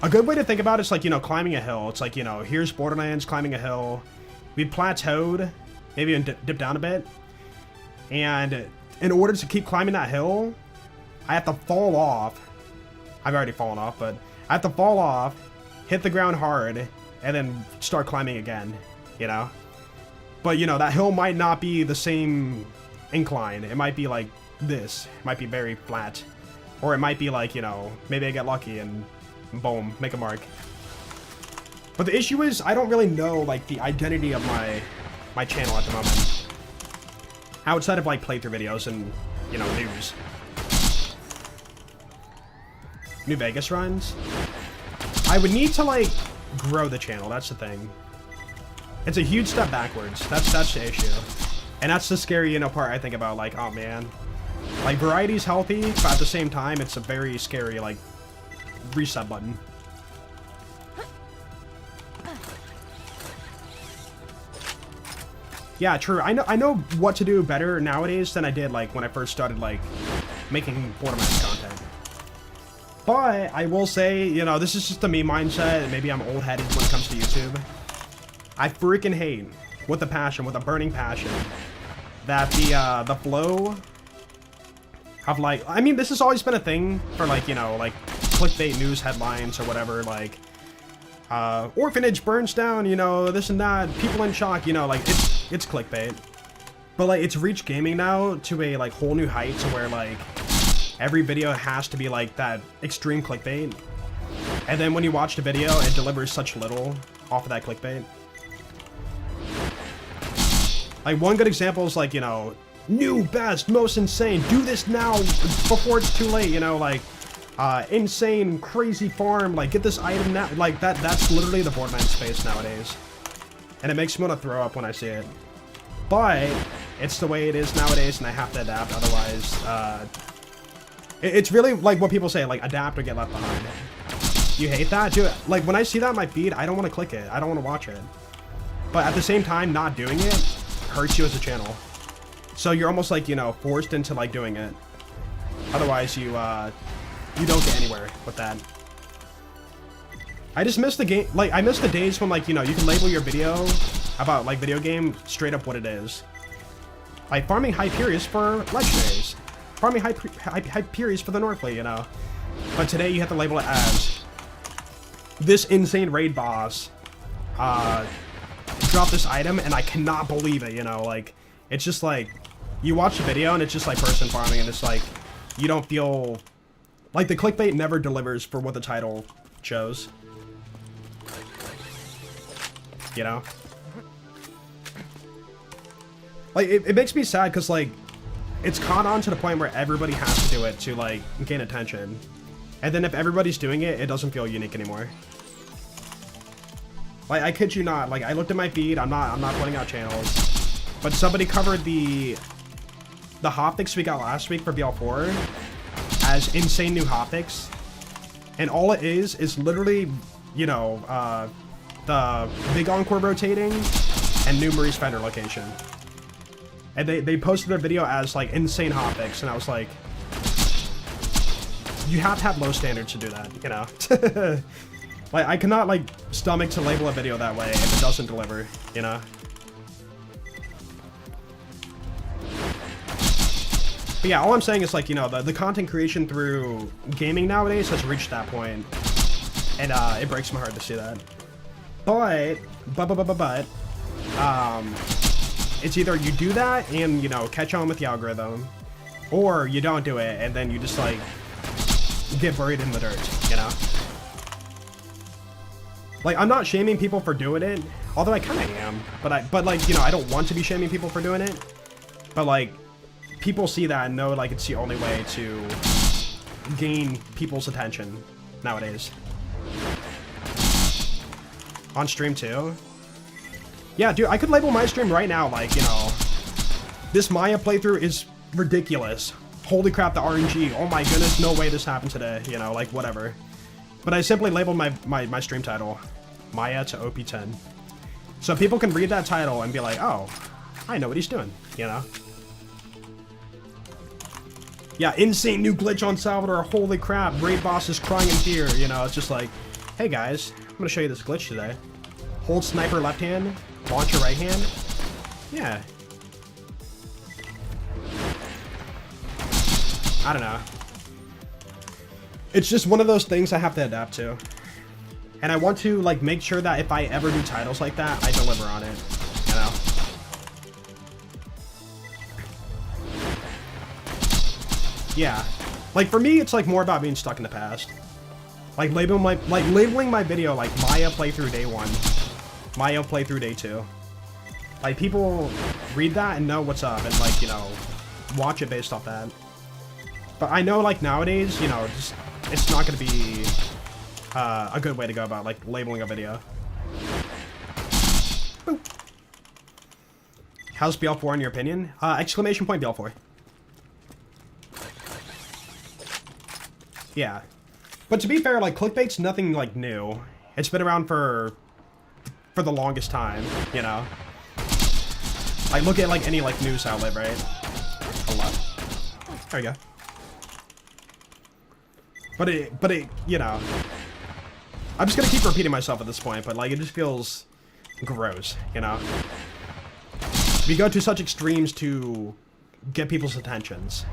A good way to think about it is like, you know, climbing a hill. It's like, you know, here's Borderlands, climbing a hill. We plateaued, maybe even dip down a bit. And in order to keep climbing that hill, I have to fall off. I've already fallen off, but I have to fall off, hit the ground hard, and then start climbing again, you know? But, you know, that hill might not be the same incline. It might be like this. It might be very flat. Or it might be like, you know, maybe I get lucky and boom, make a mark. But the issue is, I don't really know, like, the identity of my channel at the moment. Outside of, like, playthrough videos and, you know, news. New Vegas runs. I would need to, like, grow the channel. That's the thing. It's a huge step backwards. That's the issue. And that's the scary, you know, part I think about, like, oh, man. Like, variety's healthy, but at the same time, it's a very scary, like, reset button. Yeah, true. I know what to do better nowadays than I did, like, when I first started, like, making Borderlands content. But I will say, you know, this is just a me mindset. Maybe I'm old-headed when it comes to YouTube. I freaking hate, with a passion, with a burning passion, that the flow of, like, I mean, this has always been a thing for, like, you know, like, clickbait news headlines or whatever, like, orphanage burns down, you know, this and that, people in shock, you know, like, it's clickbait. But, like, it's reached gaming now to a, like, whole new height to where, like, every video has to be, like, that extreme clickbait. And then when you watch the video, it delivers such little off of that clickbait. Like, one good example is, like, you know, new, best, most insane, do this now before it's too late, you know, like, insane, crazy farm, like, get this item now, like, that's literally the Borderlands space nowadays. And it makes me want to throw up when I see it. But, it's the way it is nowadays, and I have to adapt, otherwise, it's really, like, what people say, like, adapt or get left behind. You hate that? Dude, like, when I see that on my feed, I don't want to click it, I don't want to watch it. But at the same time, not doing it hurts you as a channel. So you're almost, like, you know, forced into, like, doing it. Otherwise, you don't get anywhere with that. I just miss the game, like, I miss the days when, like, you know, you can label your video about, like, video game straight up what it is. Like, farming Hyperius for legendaries. Farming Hyperius for the Northly, you know. But today you have to label it as this insane raid boss dropped this item, and I cannot believe it, you know, like, it's just like, you watch the video and it's just like person farming, and it's like, you don't feel, like, the clickbait never delivers for what the title shows. You know? Like, it makes me sad because, like, it's caught on to the point where everybody has to do it to, like, gain attention. And then if everybody's doing it, it doesn't feel unique anymore. Like, I kid you not, like, I looked at my feed, I'm not pointing out channels, but somebody covered the hotfix we got last week for BL4 as insane new hotfix. And all it is literally, you know, the big encore rotating and new Maurice Fender location. And they posted their video as, like, insane hotfix, and I was like, you have to have low standards to do that, you know? Like, I cannot, like, stomach to label a video that way if it doesn't deliver, you know? But yeah, all I'm saying is, like, you know, the content creation through gaming nowadays has reached that point, and it breaks my heart to see that. But, it's either you do that and, you know, catch on with the algorithm, or you don't do it and then you just, like, get buried in the dirt, you know? Like, I'm not shaming people for doing it, although I kind of am, but like, you know, I don't want to be shaming people for doing it, but, like, people see that and know, like, it's the only way to gain people's attention nowadays. On stream, too? Yeah, dude, I could label my stream right now, like, you know, this Maya playthrough is ridiculous. holy crap, the RNG. Oh my goodness, no way this happened today. You know, like whatever. But I simply labeled my stream title Maya to OP10. So people can read that title and be like, oh, I know what he's doing, you know? Yeah, insane new glitch on Salvador. Holy crap, raid boss is crying in fear. You know, it's just like, hey guys, I'm gonna show you this glitch today. Hold sniper left hand, launcher right hand. Yeah. I don't know. It's just one of those things I have to adapt to. And I want to, like, make sure that if I ever do titles like that, I deliver on it, you know? Yeah. Like, for me, it's, like, more about being stuck in the past. Like, labeling my video, like, Maya playthrough day 1. Maya playthrough day 2. Like, people read that and know what's up and, like, you know, watch it based off that. But I know, like, nowadays, you know, just, it's not gonna be a good way to go about, like, labeling a video. Boop. How's BL4 in your opinion? Exclamation point BL4. Yeah. But to be fair, like, clickbait's nothing, like, new. It's been around for the longest time, you know? Like, look at, like, any, like, news outlet, right? A lot. There you go. But it, you know... I'm just gonna keep repeating myself at this point, but, like, it just feels gross, you know? We go to such extremes to get people's attentions.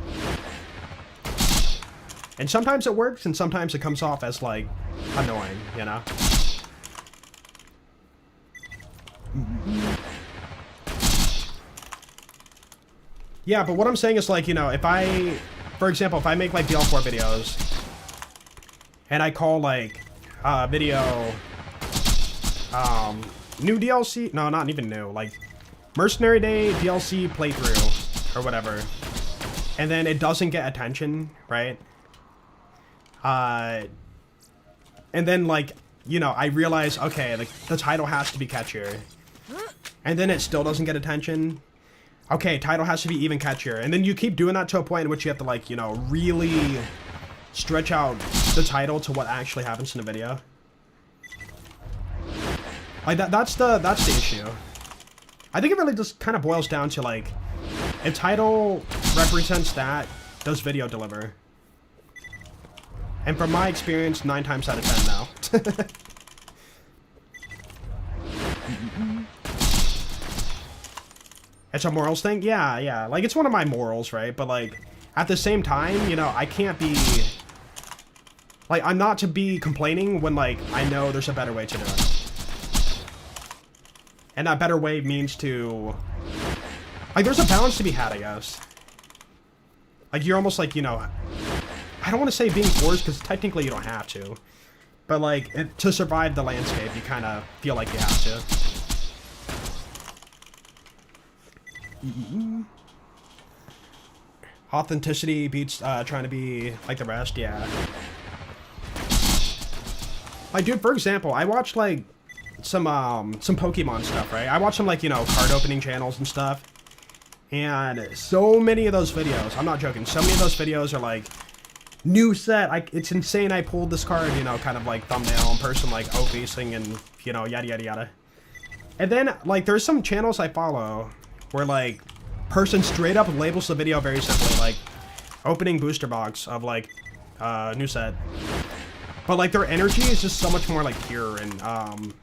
And sometimes it works, and sometimes it comes off as, like, annoying, you know? Yeah, but what I'm saying is, like, you know, if I... For example, if I make, like, BL4 videos, and I call, like... video, new DLC, no, not even new, like, Mercenary Day DLC playthrough, or whatever, and then it doesn't get attention, right, and then, like, you know, I realize, okay, like, the title has to be catchier, and then it still doesn't get attention, okay, title has to be even catchier, and then you keep doing that to a point in which you have to, like, you know, really... stretch out the title to what actually happens in the video. Like, that's the issue. I think it really just kind of boils down to, like, if title represents that, does video deliver? And from my experience, 9 times out of 10 now. It's a morals thing? Yeah, yeah. Like, it's one of my morals, right? But, like, at the same time, you know, I can't be... Like, I'm not to be complaining when, like, I know there's a better way to do it. And that better way means to... Like, there's a balance to be had, I guess. Like, you're almost like, you know... I don't want to say being forced, because technically you don't have to. But, like, to survive the landscape, you kind of feel like you have to. Authenticity beats trying to be like the rest, yeah. Like, dude, for example, I watched, like, some Pokemon stuff, right? I watched some, like, you know, card opening channels and stuff. And so many of those videos, I'm not joking, so many of those videos are, like, new set, it's insane I pulled this card, you know, kind of, like, thumbnail in person, like, O-facing and, you know, yada, yada, yada. And then, like, there's some channels I follow where, like, person straight up labels the video very simply, like, opening booster box of, like, new set. But, like, their energy is just so much more, like, pure and,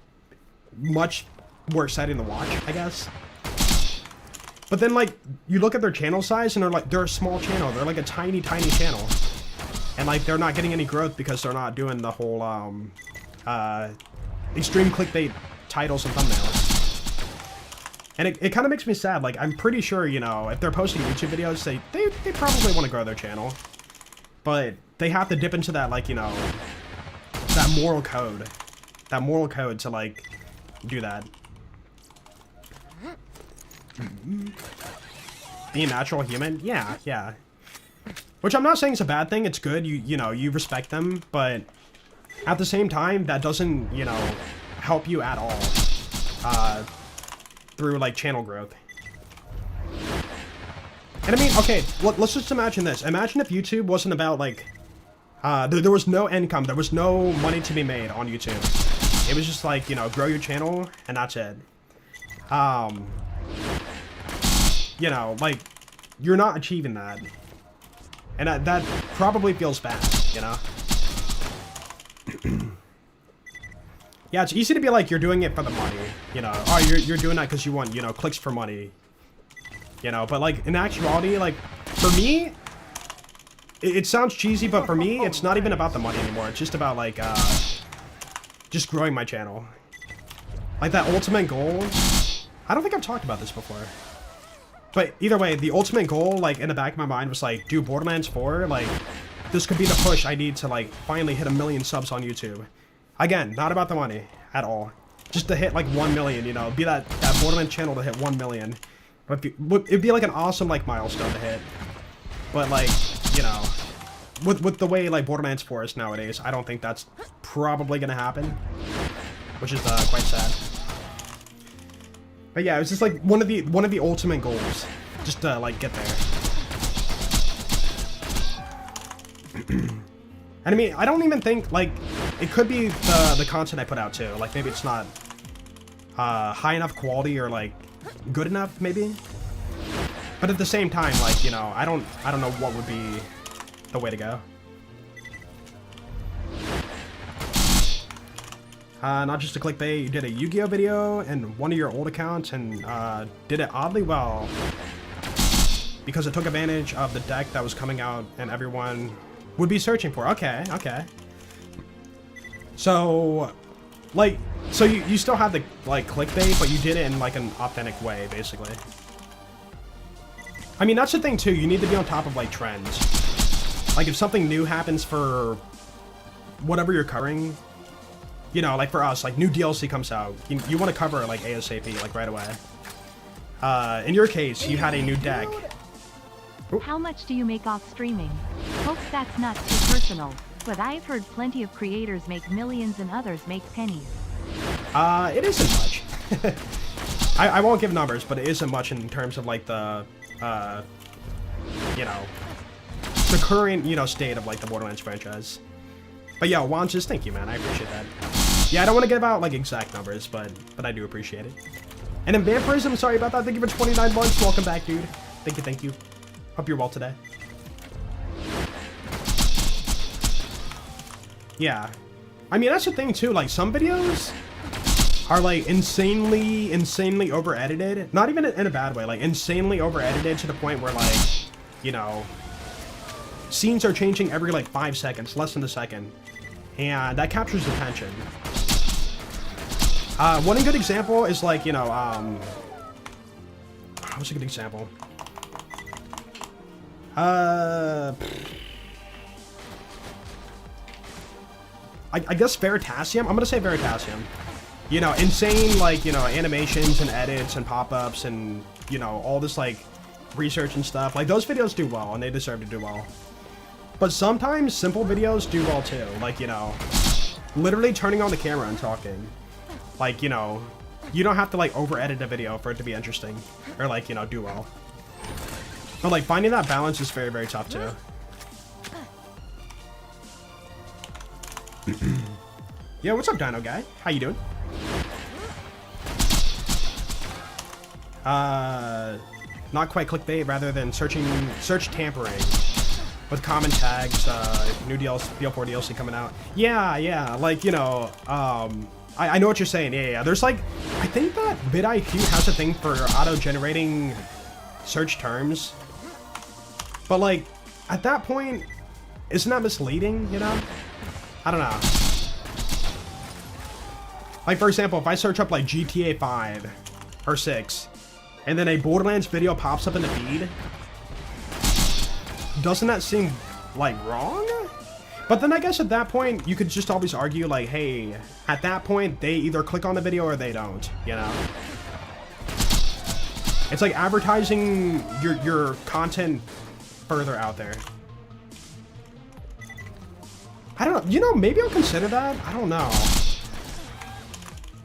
much more exciting to watch, I guess. But then, like, you look at their channel size and they're a small channel. They're, like, a tiny, tiny channel. And, like, they're not getting any growth because they're not doing the whole, extreme clickbait titles and thumbnails. And it kind of makes me sad. Like, I'm pretty sure, you know, if they're posting YouTube videos, they probably want to grow their channel. But they have to dip into that, like, you know, that moral code. That moral code to, like, do that. Be a natural human? Yeah, yeah. Which I'm not saying is a bad thing. It's good. You know, you respect them. But at the same time, that doesn't, you know, help you at all. Through, like, channel growth. And I mean, okay, let's just imagine this. Imagine if YouTube wasn't about, like, there was no income, there was no money to be made on YouTube. It was just like, you know, grow your channel, and that's it. You know, like, you're not achieving that. And that probably feels bad, you know? Yeah, it's easy to be like, you're doing it for the money, you know? Oh, you're doing that because you want, you know, clicks for money. You know, but like, in actuality, like, for me, it sounds cheesy, but for me, it's not even about the money anymore. It's just about, like, just growing my channel. Like, that ultimate goal, I don't think I've talked about this before. But either way, the ultimate goal, like, in the back of my mind was like, dude, Borderlands 4, like, this could be the push I need to, like, finally hit 1 million subs on YouTube. Again, not about the money at all. Just to hit, like, 1 million, you know, be that Borderlands channel to hit 1 million. It'd be like an awesome, like, milestone to hit. But, like, you know, with the way, like, Borderlands 4 is nowadays, I don't think that's probably gonna happen. Which is, quite sad. But yeah, it was just, like, one of the ultimate goals. Just to, like, get there. And I mean, I don't even think, like, it could be the content I put out, too. Like, maybe it's not high enough quality or, like, good enough, maybe. But at the same time, like, you know, I don't know what would be the way to go. Not just a clickbait, you did a Yu-Gi-Oh video and one of your old accounts and did it oddly well because it took advantage of the deck that was coming out and everyone would be searching for. Okay, okay. So, like, so you still have the, like, clickbait, but you did it in, like, an authentic way, basically. I mean, that's the thing, too. You need to be on top of, like, trends. Like, if something new happens for whatever you're covering, you know, like, for us, like, new DLC comes out. You want to cover it, like, ASAP, like, right away. In your case, you had a new deck. How much do you make off streaming? Hope that's not too personal, but I've heard plenty of creators make millions and others make pennies. It isn't much. I won't give numbers, but it isn't much in terms of, like, the, you know, the current, you know, state of, like, the Borderlands franchise. But yeah, Wanches, thank you, man. I appreciate that. Yeah, I don't want to give out, like, exact numbers, but I do appreciate it. And then Vampirism, sorry about that. Thank you for 29 months. Welcome back, dude. Thank you, thank you. Hope you're well today. Yeah. I mean, that's the thing, too. Like, some videos are, like, insanely over-edited. Not even in a bad way. Like, insanely over-edited to the point where, like, you know, scenes are changing every, like, 5 seconds, less than a second. And that captures attention. One good example is, like, you know, what's a good example? I guess Veritasium? I'm gonna say Veritasium. You know, insane, like, you know, animations and edits and pop-ups and, you know, all this, like, research and stuff. Like, those videos do well, and they deserve to do well. But sometimes simple videos do well, too. Like, you know, literally turning on the camera and talking. Like, you know, you don't have to, like, over-edit a video for it to be interesting. Or, like, you know, do well. But, like, finding that balance is very, very tough, too. Yo, what's up, Dino Guy? How you doing? Not quite clickbait, rather than search tampering with common tags, new DLC, BL4 DLC coming out. Yeah, like, you know, I know what you're saying, yeah. There's, like, I think that vidIQ has a thing for auto-generating search terms. But, like, at that point, isn't that misleading, you know? I don't know. Like, for example, if I search up, like, GTA 5 or 6, and then a Borderlands video pops up in the feed, doesn't that seem, like, wrong? But then I guess at that point, you could just always argue, like, hey, at that point, they either click on the video or they don't, you know? It's like advertising your content further out there. I don't know, you know, maybe I'll consider that. I don't know.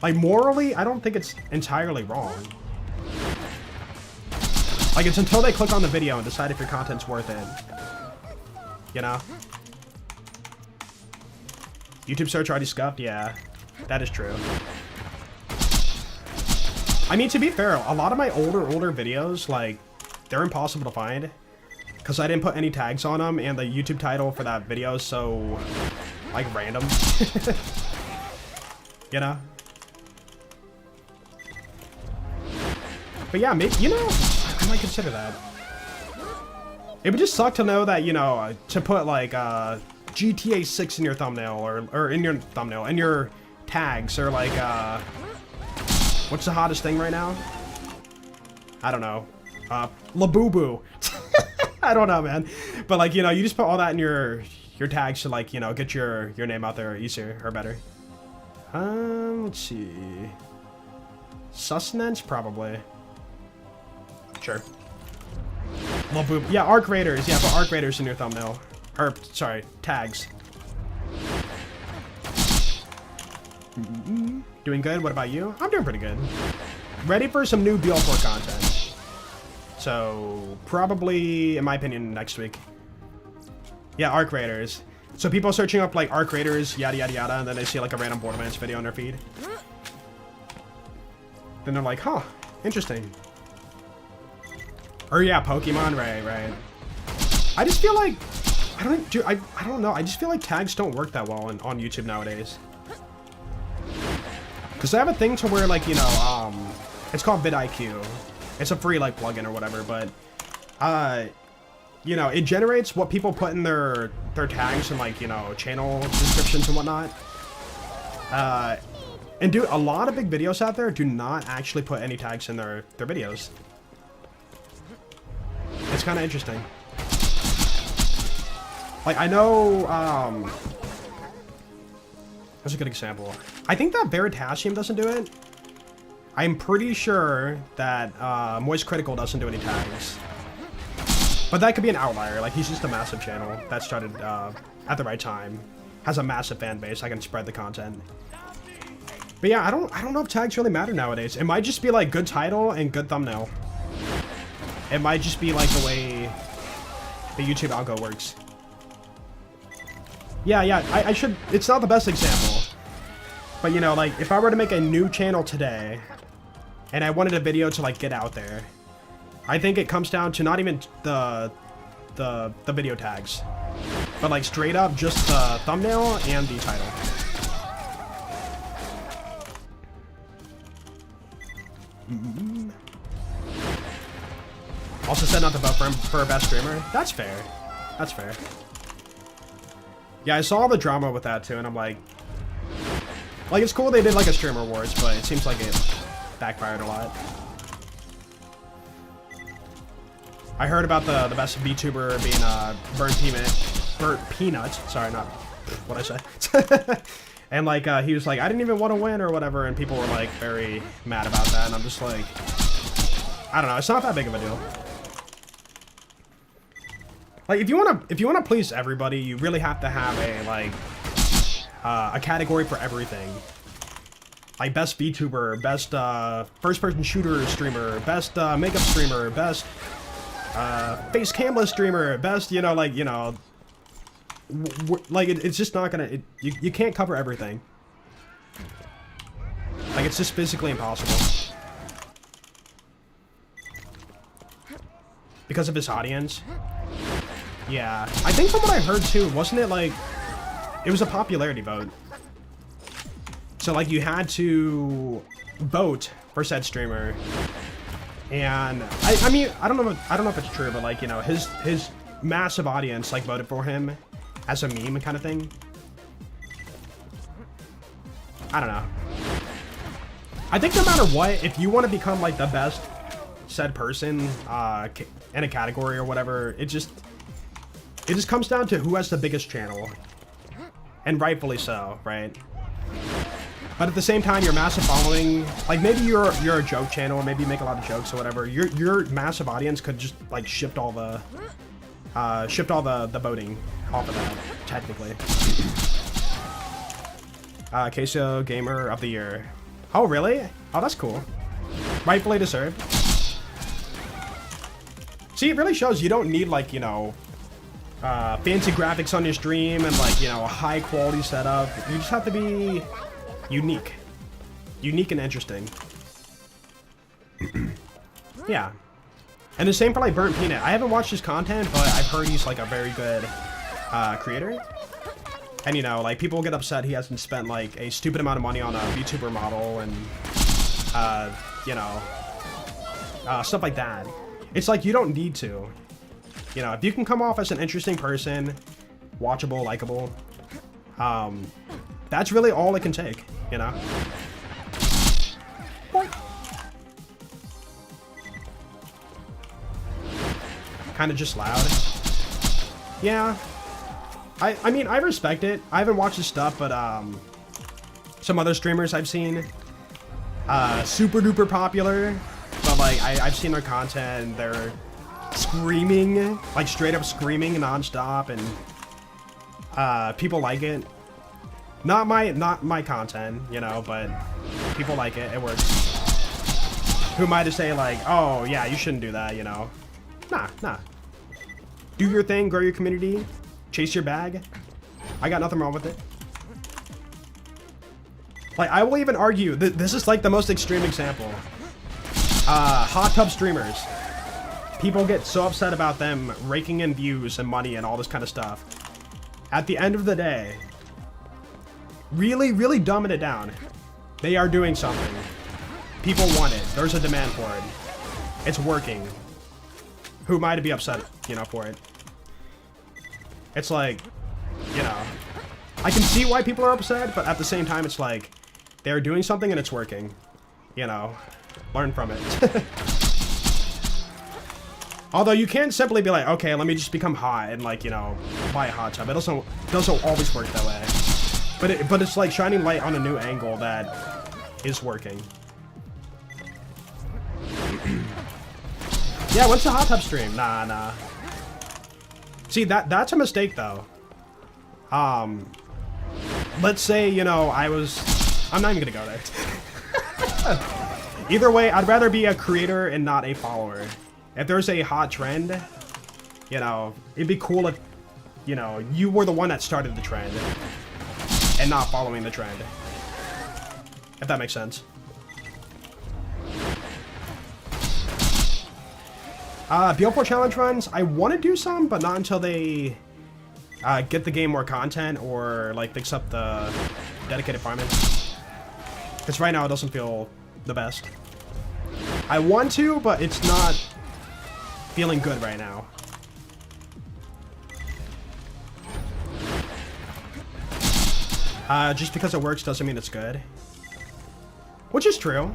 Like, morally, I don't think it's entirely wrong. Like, it's until they click on the video and decide if your content's worth it. You know? YouTube search already scuffed? Yeah, that is true. I mean, to be fair, a lot of my older videos, like, they're impossible to find. Because I didn't put any tags on them, and the YouTube title for that video is so, like, random. You know? But yeah, maybe, you know, I might consider that. It would just suck to know that, you know, to put, like, GTA 6 in your thumbnail, or in your thumbnail, in your tags, or, like, what's the hottest thing right now? I don't know. Labubu. I don't know, man. But, like, you know, you just put all that in your tags to, like, you know, get your name out there easier or better. Let's see. Sustenance, probably. Sure. Labubu. Yeah, Arc Raiders. Yeah, put Arc Raiders in your thumbnail. Or, sorry, tags. Doing good. What about you? I'm doing pretty good. Ready for some new BL4 content. So, probably, in my opinion, next week. Yeah, Arc Raiders. So people searching up, like, Arc Raiders, yada, yada, yada, and then they see, like, a random Borderlands video on their feed. Then they're like, huh, interesting. Or, yeah, Pokemon, right. I just feel like, I don't know, I just feel like tags don't work that well on YouTube nowadays. Because I have a thing to where, like, you know, it's called vidIQ. It's a free, like, plugin or whatever, but, you know, it generates what people put in their tags and, like, you know, channel descriptions and whatnot. And dude, a lot of big videos out there do not actually put any tags in their videos. It's kind of interesting. Like, I know, that's a good example. I think that Veritasium doesn't do it. I'm pretty sure that Moist Critical doesn't do any tags. But that could be an outlier. Like, he's just a massive channel that started at the right time. Has a massive fan base. I can spread the content. But yeah, I don't know if tags really matter nowadays. It might just be like good title and good thumbnail. It might just be like the way the YouTube algo works. Yeah, I should, it's not the best example. But you know, like, if I were to make a new channel today, and I wanted a video to, like, get out there, I think it comes down to not even the video tags, but, like, straight up just the thumbnail and the title. Also said not to vote for a best streamer. That's fair. That's fair. Yeah, I saw the drama with that too, and I'm like, it's cool they did, like, a streamer awards, but it seems like it backfired a lot. I heard about the best VTuber being Burnt Peanut. Sorry, not what I say. And, like, he was like, I didn't even want to win or whatever, and people were, like, very mad about that, and I'm just like, I don't know, it's not that big of a deal. Like, if you wanna please everybody, you really have to have a, like, a category for everything. Like, best VTuber, best first-person shooter streamer, best makeup streamer, best face camless streamer, best, you know, like, you know, like, it's just not gonna, you can't cover everything. Like, it's just physically impossible. Because of his audience. Yeah, I think from what I heard too, wasn't it like, it was a popularity vote. So, like, you had to vote for said streamer. And I mean, I don't know if it's true, but, like, you know, his massive audience, like, voted for him as a meme kind of thing. I don't know. I think no matter what, if you want to become, like, the best said person in a category or whatever, it just comes down to who has the biggest channel. And rightfully so, right? But at the same time, your massive following, like, maybe you're a joke channel, maybe you make a lot of jokes or whatever. Your massive audience could just, like, shift all the voting off of that, technically. Queso Gamer of the Year. Oh, really? Oh, that's cool. Rightfully deserved. See, it really shows you don't need, like, you know, fancy graphics on your stream and, like, you know, a high quality setup. You just have to be unique. Unique and interesting. Yeah. And the same for, like, Burnt Peanut. I haven't watched his content, but I've heard he's, like, a very good creator. And, you know, like, people get upset he hasn't spent, like, a stupid amount of money on a VTuber model and, you know, stuff like that. It's like, you don't need to. You know, if you can come off as an interesting person, watchable, likable, that's really all it can take, you know? Kind of just loud. Yeah. I mean, I respect it. I haven't watched his stuff, but some other streamers I've seen, super duper popular, but like I've seen their content and they're screaming, like straight up screaming nonstop, and people like it. Not my content, you know, but people like it. It works. Who am I to say like, oh yeah, you shouldn't do that, you know? Nah. Do your thing, grow your community, chase your bag. I got nothing wrong with it. Like, I will even argue that this is like the most extreme example. Hot tub streamers. People get so upset about them raking in views and money and all this kind of stuff. At the end of the day, really, really dumbing it down. They are doing something. People want it. There's a demand for it. It's working. Who am I to be upset, you know, for it? It's like, you know, I can see why people are upset, but at the same time, it's like, they're doing something and it's working. You know, learn from it. Although you can't simply be like, okay, let me just become hot and like, you know, buy a hot tub. It doesn't always work that way. But it's like shining light on a new angle that is working. Yeah, what's the hot tub stream? Nah. See, that's a mistake though. Let's say, you know, I'm not even gonna go there. Either way, I'd rather be a creator and not a follower. If there's a hot trend, you know, it'd be cool if, you know, you were the one that started the trend and not following the trend. If that makes sense. BL4 challenge runs, I want to do some, but not until they get the game more content or like fix up the dedicated farming. Because right now it doesn't feel the best. I want to, but it's not feeling good right now. Just because it works doesn't mean it's good. Which is true.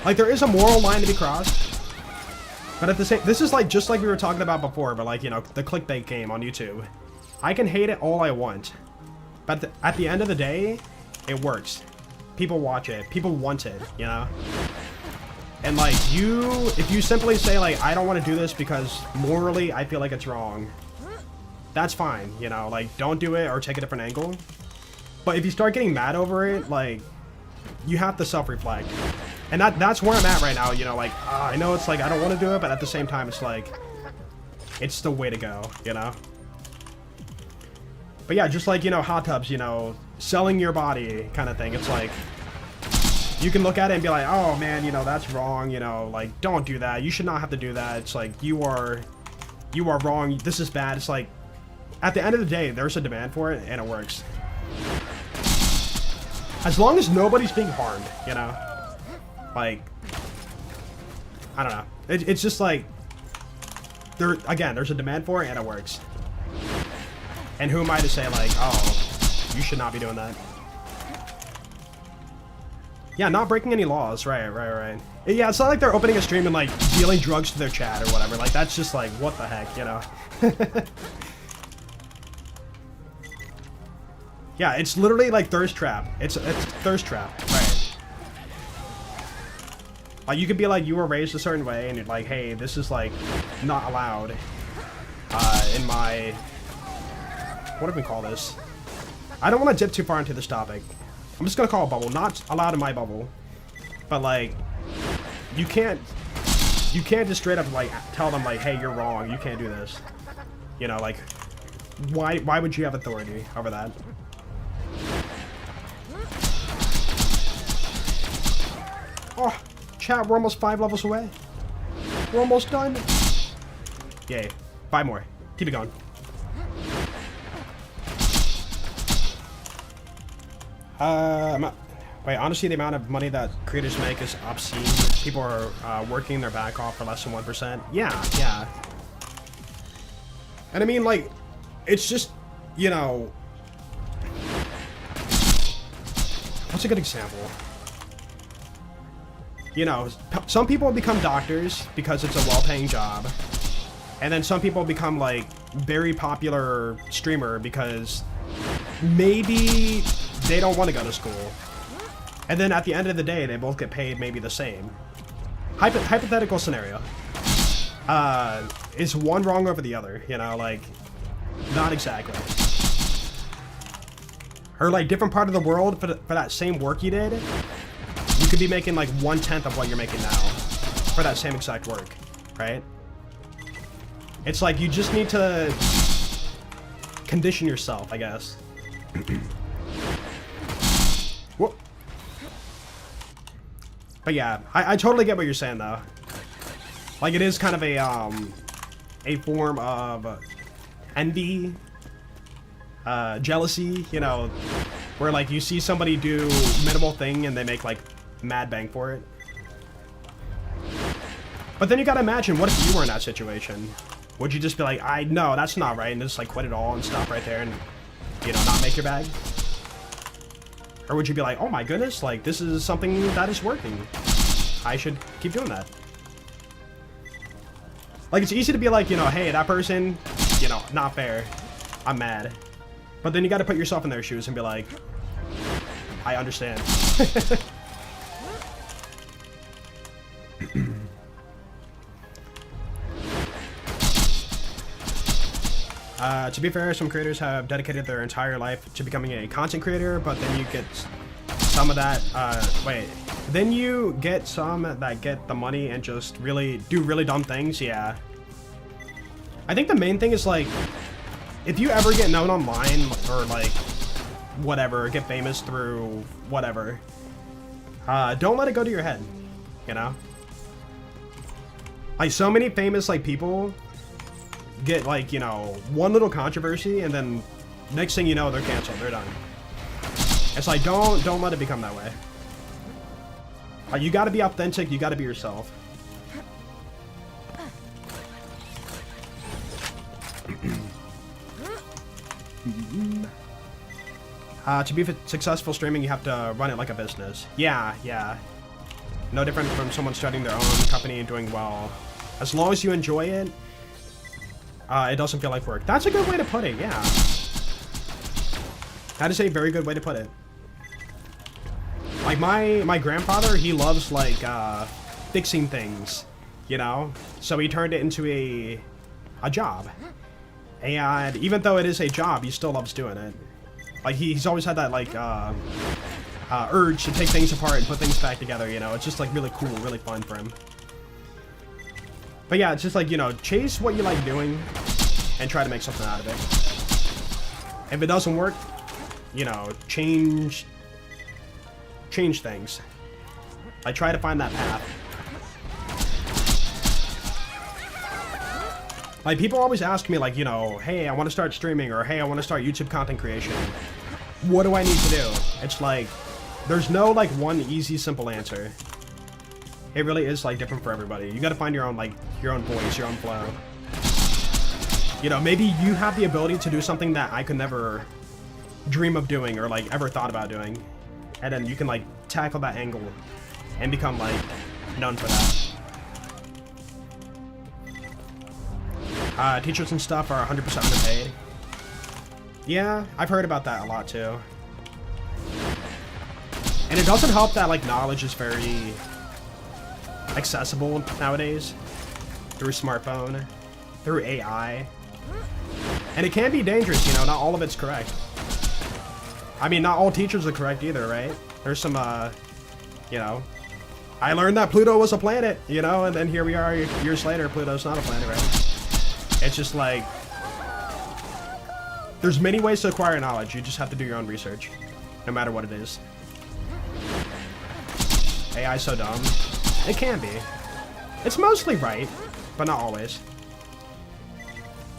Like, there is a moral line to be crossed. But at the same, this is like just like we were talking about before, but like, you know, the clickbait game on YouTube. I can hate it all I want, but at the end of the day, it works. People watch it. People want it, you know? And like, if you simply say like, I don't want to do this because morally I feel like it's wrong, that's fine, you know? Like, don't do it or take a different angle. But if you start getting mad over it, like, you have to self-reflect. And that's where I'm at right now, you know, like, I know it's like, I don't want to do it, but at the same time, it's like, it's the way to go, you know? But yeah, just like, you know, hot tubs, you know, selling your body kind of thing. It's like, you can look at it and be like, oh man, you know, that's wrong, you know, like, don't do that. You should not have to do that. It's like, you are wrong. This is bad. It's like, at the end of the day, there's a demand for it and it works. As long as nobody's being harmed, you know? Like, I don't know. It's just like, there's a demand for it and it works. And who am I to say like, oh, you should not be doing that? Yeah, not breaking any laws. Right. Yeah, it's not like they're opening a stream and like dealing drugs to their chat or whatever. Like, that's just like, what the heck, you know? Yeah, it's literally like thirst trap. It's thirst trap, right? Like, you could be like, you were raised a certain way, and you're like, hey, this is like not allowed in my, what do we call this? I don't want to dip too far into this topic. I'm just gonna call it bubble. Not allowed in my bubble, but like, you can't you can't just straight up like tell them like, hey, you're wrong, you can't do this. You know, like, why would you have authority over that? Oh, chat, we're almost 5 levels away. We're almost done. Yay, 5 more. Keep it going. Wait, honestly, the amount of money that creators make is obscene. People are working their back off for less than 1%. Yeah. And I mean, like, it's just, you know... What's a good example? You know, some people become doctors because it's a well-paying job. And then some people become, like, very popular streamer because maybe they don't want to go to school. And then at the end of the day, they both get paid maybe the same. Hypothetical scenario. Is one wrong over the other? You know, like, not exactly. Or, like, different part of the world for that same work you did, you could be making, like, 1/10 of what you're making now for that same exact work, right? It's like, you just need to condition yourself, I guess. Whoop. But yeah, I totally get what you're saying, though. Like, it is kind of a form of envy, jealousy, you know, where, like, you see somebody do minimal thing and they make, like, mad bang for it. But then you gotta imagine, what if you were in that situation? Would you just be like, no, that's not right, and just, like, quit it all and stop right there and, you know, not make your bag? Or would you be like, oh my goodness, like, this is something that is working. I should keep doing that. Like, it's easy to be like, you know, hey, that person, you know, not fair. I'm mad. But then you gotta put yourself in their shoes and be like, I understand. To be fair, some creators have dedicated their entire life to becoming a content creator, but then you get some of that, then you get some that get the money and just really do really dumb things, yeah. I think the main thing is, like, if you ever get known online, or, like, whatever, get famous through whatever, don't let it go to your head, you know? Like, so many famous, like, people get, like, you know, one little controversy, and then next thing you know, they're canceled, they're done. It's like, don't let it become that way. Like, you gotta be authentic, you gotta be yourself. To be successful streaming, you have to run it like a business. Yeah. No different from someone starting their own company and doing well. As long as you enjoy it, it doesn't feel like work. That's a good way to put it, yeah. That is a very good way to put it. Like, my grandfather, he loves, like, fixing things, you know? So he turned it into a job. And even though it is a job, he still loves doing it. Like, he's always had that, like, urge to take things apart and put things back together, you know? It's just, like, really cool, really fun for him. But yeah, it's just like, you know, chase what you like doing and try to make something out of it. If it doesn't work, you know, change things. I try to find that path. Like, people always ask me, like, you know, hey, I want to start streaming, or hey, I want to start YouTube content creation. What do I need to do? It's like, there's no, like, one easy, simple answer. It really is, like, different for everybody. You gotta find your own, like, your own voice, your own flow. You know, maybe you have the ability to do something that I could never dream of doing, or, like, ever thought about doing. And then you can, like, tackle that angle and become, like, known for that. Teachers and stuff are 100% underpaid. Yeah, I've heard about that a lot, too. And it doesn't help that, like, knowledge is very accessible nowadays through smartphone, through AI, and it can be dangerous, you know, not all of it's correct. I mean, not all teachers are correct either, right? There's some, you know, I learned that Pluto was a planet, you know, and then here we are years later, Pluto's not a planet, right? It's just like, there's many ways to acquire knowledge. You just have to do your own research, no matter what it is. AI's so dumb. It can be. It's mostly right, but not always.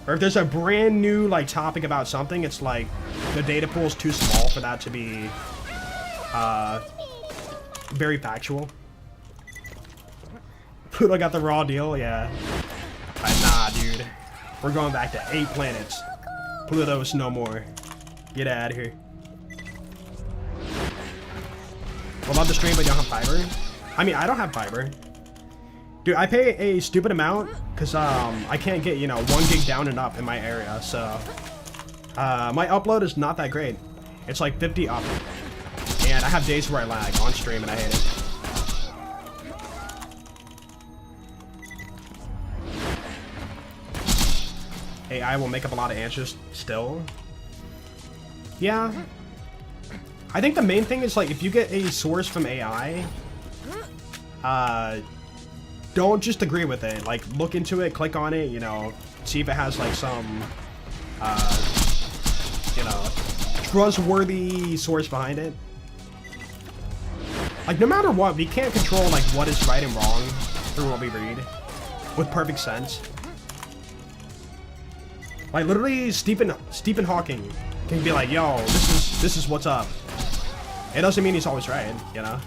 Or if there's a brand new like topic about something, it's like the data pool's too small for that to be very factual. Pluto got the raw deal, yeah. Nah, dude. We're going back to 8 planets. Pluto's no more. Get out of here. Well, love the stream, but you don't have fiber. I mean, I don't have fiber. Dude, I pay a stupid amount because I can't get, you know, 1 gig down and up in my area, so my upload is not that great. It's like 50 up, and I have days where I lag on stream, and I hate it. AI will make up a lot of answers still. Yeah. I think the main thing is, like, if you get a source from AI, don't just agree with it. Like, look into it, click on it, you know, see if it has, like, some, you know, trustworthy source behind it. Like, no matter what, we can't control, like, what is right and wrong through what we read with perfect sense. Like, literally, Stephen Hawking can be like, yo, this is what's up. It doesn't mean he's always right, you know?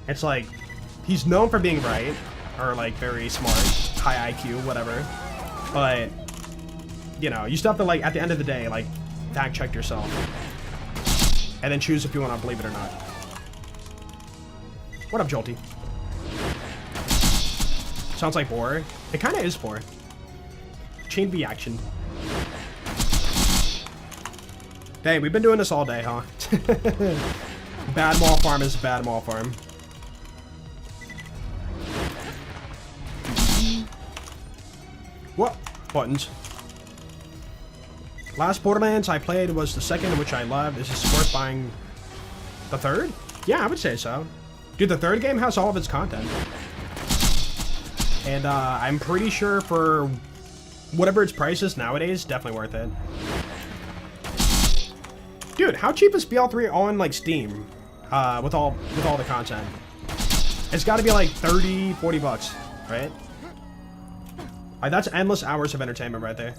It's like, he's known for being right, or like very smart, high IQ, whatever. But, you know, you still have to, like, at the end of the day, like, fact check yourself. And then choose if you want to believe it or not. What up, Jolty? Sounds like Boar. It kind of is Boar. Chain reaction. Hey, we've been doing this all day, huh? Bad mall farm is bad mall farm. What? Buttons. Last Borderlands I played was the second, which I loved. Is this worth buying the third? Yeah, I would say so. Dude, the third game has all of its content. And I'm pretty sure for whatever its price is nowadays, definitely worth it. Dude, how cheap is BL3 on, like, Steam? With all the content? It's gotta be like 30, 40 bucks, right? Like, that's endless hours of entertainment right there.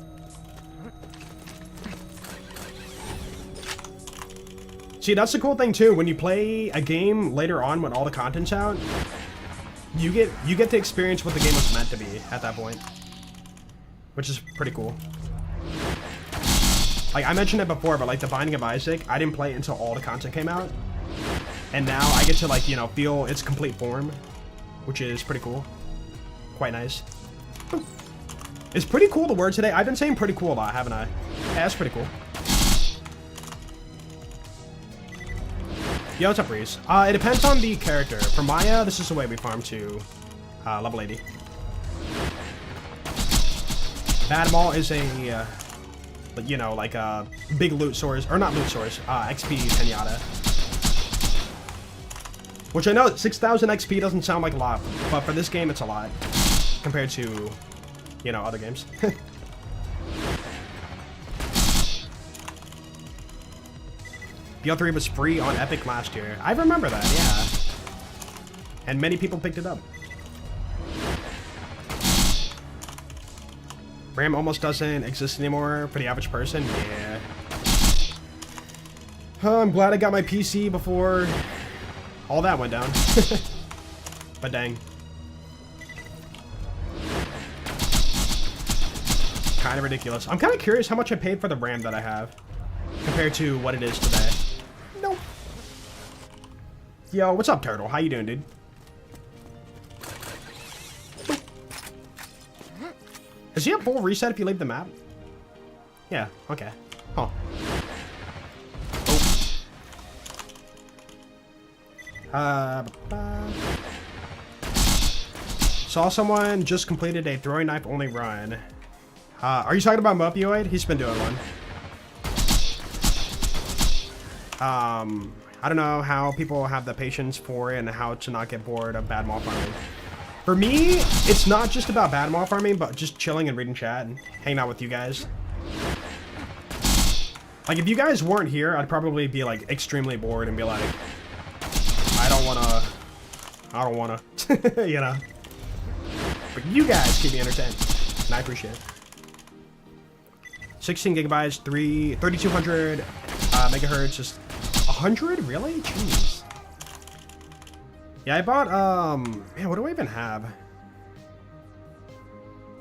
See, that's the cool thing too. When you play a game later on when all the content's out, you get to experience what the game was meant to be at that point, which is pretty cool. Like, I mentioned it before, but like The Binding of Isaac, I didn't play it until all the content came out, and now I get to, like, you know, feel its complete form, which is pretty cool. Quite nice. It's pretty cool the word today. I've been saying pretty cool a lot, haven't I? Yeah, that's pretty cool. Yo, what's up, Breeze? It depends on the character. For Maya, this is the way we farm to level 80. Bad Mall is a, you know, like a big loot source, or not loot source, XP pinata. Which I know 6,000 XP doesn't sound like a lot, but for this game it's a lot compared to, you know, other games. BL3 was free on Epic last year. I remember that, yeah. And many people picked it up. RAM almost doesn't exist anymore for the average person. Yeah. I'm glad I got my PC before all that went down. But dang. Kind of ridiculous. I'm kind of curious how much I paid for the RAM that I have compared to what it is today. Nope. Yo, what's up, Turtle? How you doing, dude? Does he have full reset if you leave the map? Yeah, okay. Huh. Saw someone just completed a throwing knife only run. Are you talking about Mopioid? He's been doing one. I don't know how people have the patience for it and how to not get bored of bad mall farming. For me, it's not just about bad mall farming, but just chilling and reading chat and hanging out with you guys. Like, if you guys weren't here, I'd probably be, like, extremely bored and be like, I don't wanna, you know. But you guys keep me entertained, and I appreciate it. 16 gigabytes, 3200 megahertz, just 100? Really? Jeez. Yeah, I bought, man, what do I even have?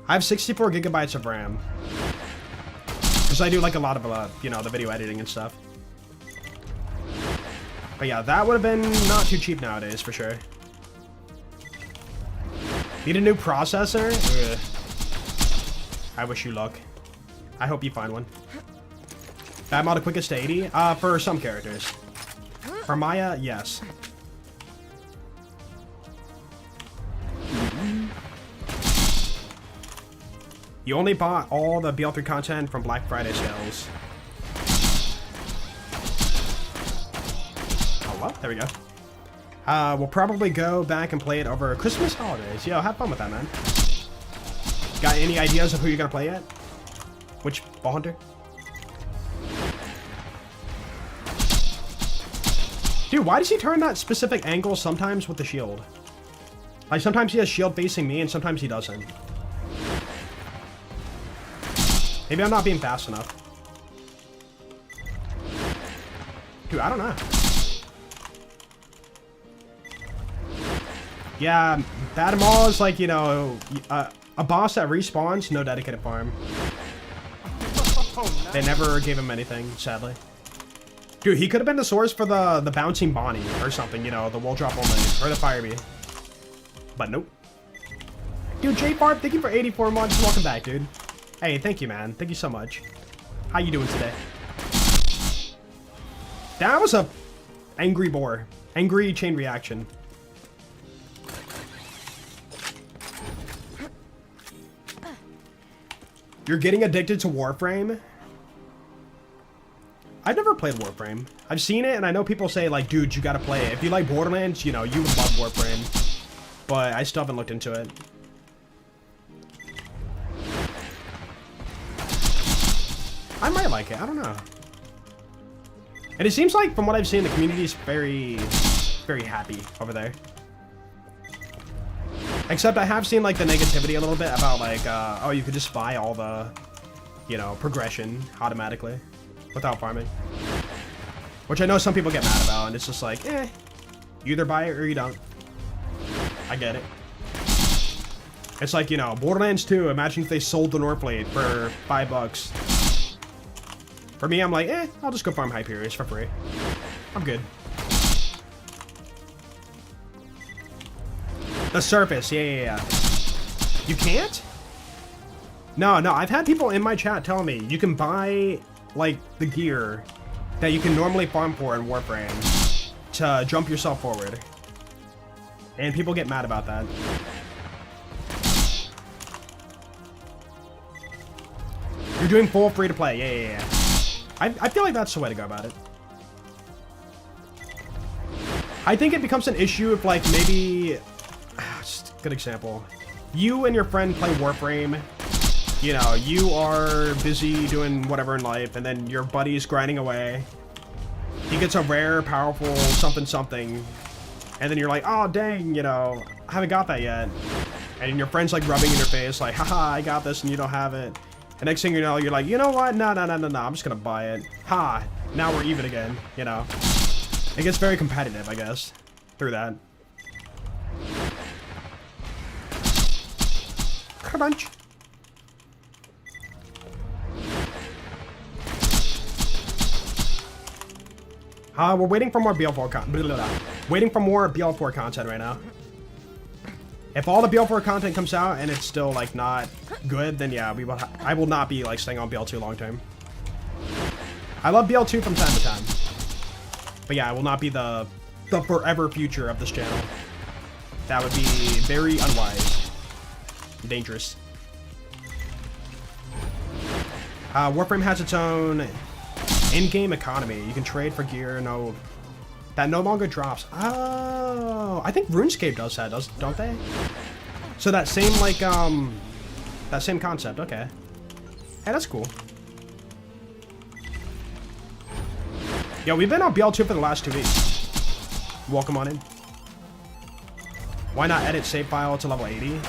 I have 64 gigabytes of RAM. Because I do, like, a lot of, you know, the video editing and stuff. But yeah, that would have been not too cheap nowadays, for sure. Need a new processor? Ugh. I wish you luck. I hope you find one. Bad mod quickest to 80? For some characters. For Maya, yes. You only bought all the BL3 content from Black Friday sales. Oh, well, there we go. We'll probably go back and play it over Christmas holidays. Yo, have fun with that, man. Got any ideas of who you're gonna play yet? Which ball hunter? Dude, why does he turn that specific angle sometimes with the shield? Like, sometimes he has shield facing me and sometimes he doesn't. Maybe I'm not being fast enough. Dude, I don't know. Yeah, Bad Maul is like, you know, a boss that respawns, no dedicated farm. They never gave him anything, sadly. Dude, he could have been the source for the bouncing Bonnie or something, you know, the wall drop only, or the fire bee. But nope. Dude, J-Barb, thank you for 84 months. Welcome back, dude. Hey, thank you, man. Thank you so much. How you doing today? That was a angry boar. Angry chain reaction. You're getting addicted to Warframe? I've never played Warframe. I've seen it, and I know people say, like, dude, you gotta play it. If you like Borderlands, you know, you would love Warframe. But I still haven't looked into it. I might like it. I don't know. And it seems like, from what I've seen, the community is very, very happy over there. Except I have seen, like, the negativity a little bit about, like, oh, you could just buy all the, you know, progression automatically without farming. Which I know some people get mad about, and it's just like, eh, you either buy it or you don't. I get it. It's like, you know, Borderlands 2, imagine if they sold the Northblade for $5. For me, I'm like, eh, I'll just go farm Hyperius for free. I'm good. The surface, yeah. You can't? No, I've had people in my chat tell me you can buy, like, the gear that you can normally farm for in Warframe to jump yourself forward. And people get mad about that. You're doing full free to play, yeah. I feel like that's the way to go about it. I think it becomes an issue if, like, maybe... Just a good example. You and your friend play Warframe. You know, you are busy doing whatever in life, and then your buddy's grinding away. He gets a rare, powerful something, and then you're like, oh, dang, you know, I haven't got that yet. And your friend's, like, rubbing in your face, like, haha, I got this, and you don't have it. And next thing you know, you're like, you know what? No, I'm just gonna buy it. Ha! Now we're even again, you know. It gets very competitive, I guess, through that. Crunch. We're waiting for more BL4 waiting for more BL4 content right now. If all the BL4 content comes out and it's still, like, not good, then yeah, I will not be, like, staying on BL2 long term. I love BL2 from time to time. But yeah, I will not be the forever future of this channel. That would be very unwise. Dangerous. Warframe has its own in-game economy. You can trade for gear. No, That no longer drops. Oh, I think RuneScape does that, don't they? So that same, like, that same concept, okay. Hey, that's cool. Yo, we've been on BL2 for the last 2 weeks. Welcome on in. Why not edit save file to level 80?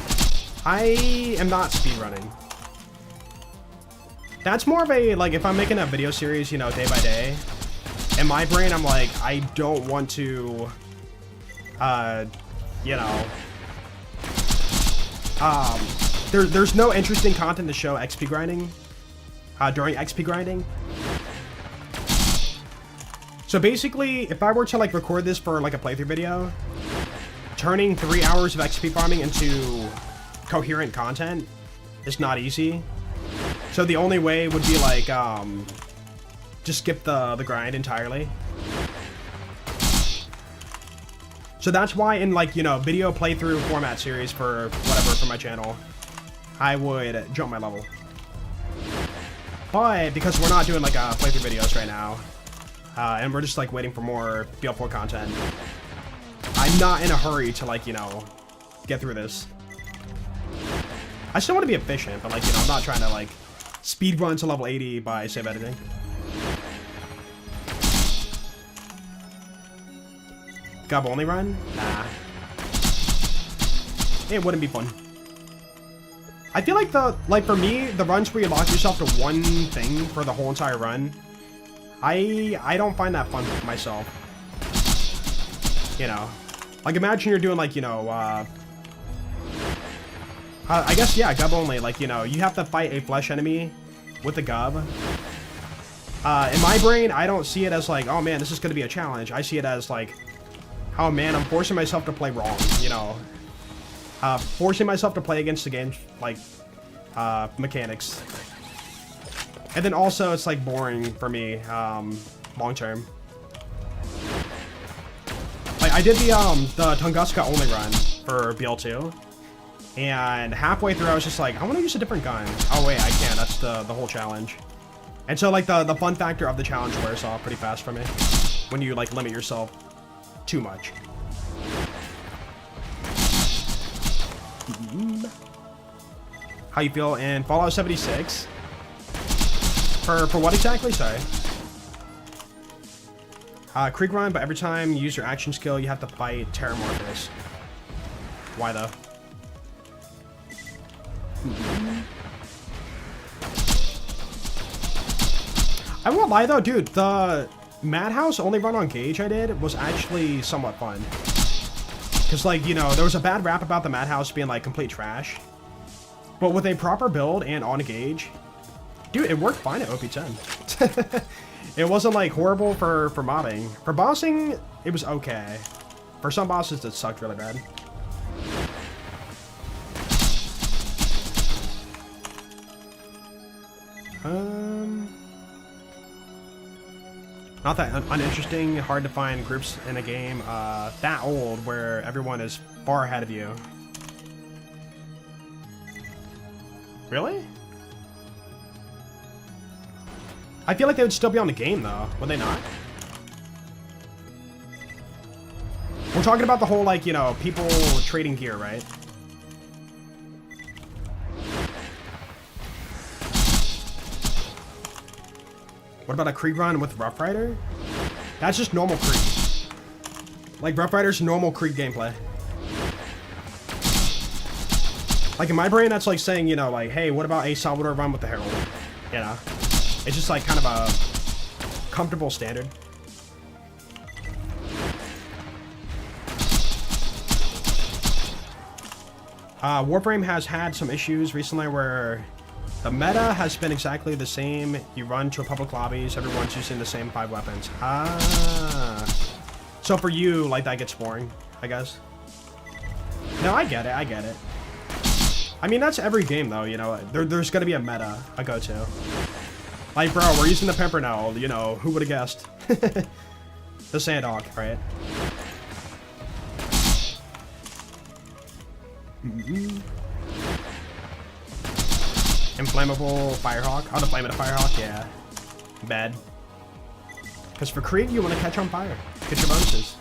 I am not speedrunning. That's more of a, like, if I'm making a video series, you know, day by day, in my brain, I'm like, I don't want to, you know, there's no interesting content to show XP grinding, during XP grinding. So basically, if I were to, like, record this for, like, a playthrough video, turning 3 hours of XP farming into coherent content is not easy. So the only way would be, like, just skip the grind entirely. So that's why in, like, you know, video playthrough format series for whatever for my channel, I would jump my level. But because we're not doing, like, playthrough videos right now, and we're just, like, waiting for more BL4 content, I'm not in a hurry to, like, you know, get through this. I still want to be efficient, but, like, you know, I'm not trying to, like, speed run to level 80 by save editing. Gub only run? Nah. It wouldn't be fun. I feel like for me, the runs where you lock yourself to one thing for the whole entire run, I don't find that fun for myself. You know, like imagine you're doing like, you know, I guess, yeah, gub only, like, you know, you have to fight a flesh enemy with a gub. In my brain, I don't see it as like, oh man, this is going to be a challenge. I see it as like, oh man, I'm forcing myself to play wrong, you know. Forcing myself to play against the game's, like, mechanics. And then also, it's, like, boring for me, long term. Like, I did the Tunguska only run for BL2. And halfway through, I was just like, I want to use a different gun. Oh, wait, I can't. That's the whole challenge. And so, like, the fun factor of the challenge wears off pretty fast for me. When you, like, limit yourself too much. How you feel in Fallout 76? For what exactly? Sorry. Creek run, but every time you use your action skill, you have to fight Terramorphous. Why though? I won't lie though, dude. The Madhouse only run on Gauge I did was actually somewhat fun. Because, like, you know, there was a bad rap about the Madhouse being, like, complete trash. But with a proper build and on Gauge, dude, it worked fine at OP10. It wasn't, like, horrible for mobbing. For bossing, it was okay. For some bosses, it sucked really bad. Not that uninteresting, hard to find groups in a game that old where everyone is far ahead of you. Really? I feel like they would still be on the game though, would they not? We're talking about the whole, like, you know, people trading gear, right? What about a Krieg run with Rough Rider? That's just normal Krieg. Like, Rough Rider's normal Krieg gameplay. Like, in my brain, that's like saying, you know, like, hey, what about a Salvador run with the Herald? You know? It's just, like, kind of a comfortable standard. Warframe has had some issues recently where the meta has been exactly the same. You run to public lobbies, everyone's using the same 5 weapons. So for you, like, that gets boring, I guess. No, I get it, I get it. I mean, that's every game, though, you know. There's gonna be a meta, a go-to. Like, bro, we're using the Pimpernel, you know, who would've guessed? The Sandhawk, right? Inflammable Firehawk. Oh, the flame of the Firehawk, yeah. Bad. Because for Krieg, you want to catch on fire. Get your bonuses.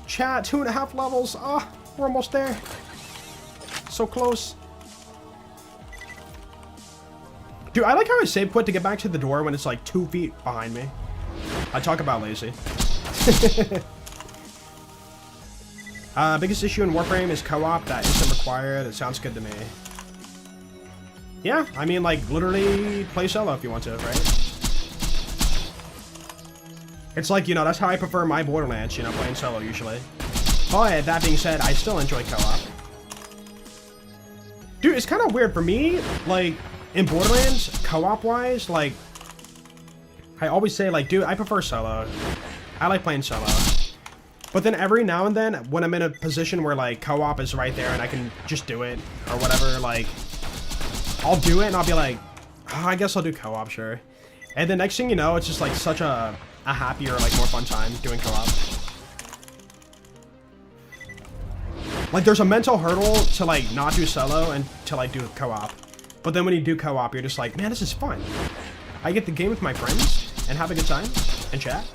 Chat, 2.5 levels. Ah, oh, we're almost there. So close. Dude, I like how I save quit to get back to the door when it's like 2 feet behind me. I talk about lazy. Biggest issue in Warframe is co-op. That isn't required. That sounds good to me. Yeah, I mean, like, literally play solo if you want to, right? It's like, you know, that's how I prefer my Borderlands, you know, playing solo usually. But that being said, I still enjoy co-op. Dude, it's kind of weird for me, like, in Borderlands, co-op wise, like, I always say, like, dude, I prefer solo. I like playing solo. But then every now and then, when I'm in a position where, like, co-op is right there and I can just do it, or whatever, like, I'll do it and I'll be like, oh, I guess I'll do co-op, sure. And the next thing you know, it's just, like, such a happier, like, more fun time doing co-op. Like, there's a mental hurdle to, like, not do solo and to, like, do co-op. But then when you do co-op, you're just like, man, this is fun. I get the game with my friends and have a good time and chat.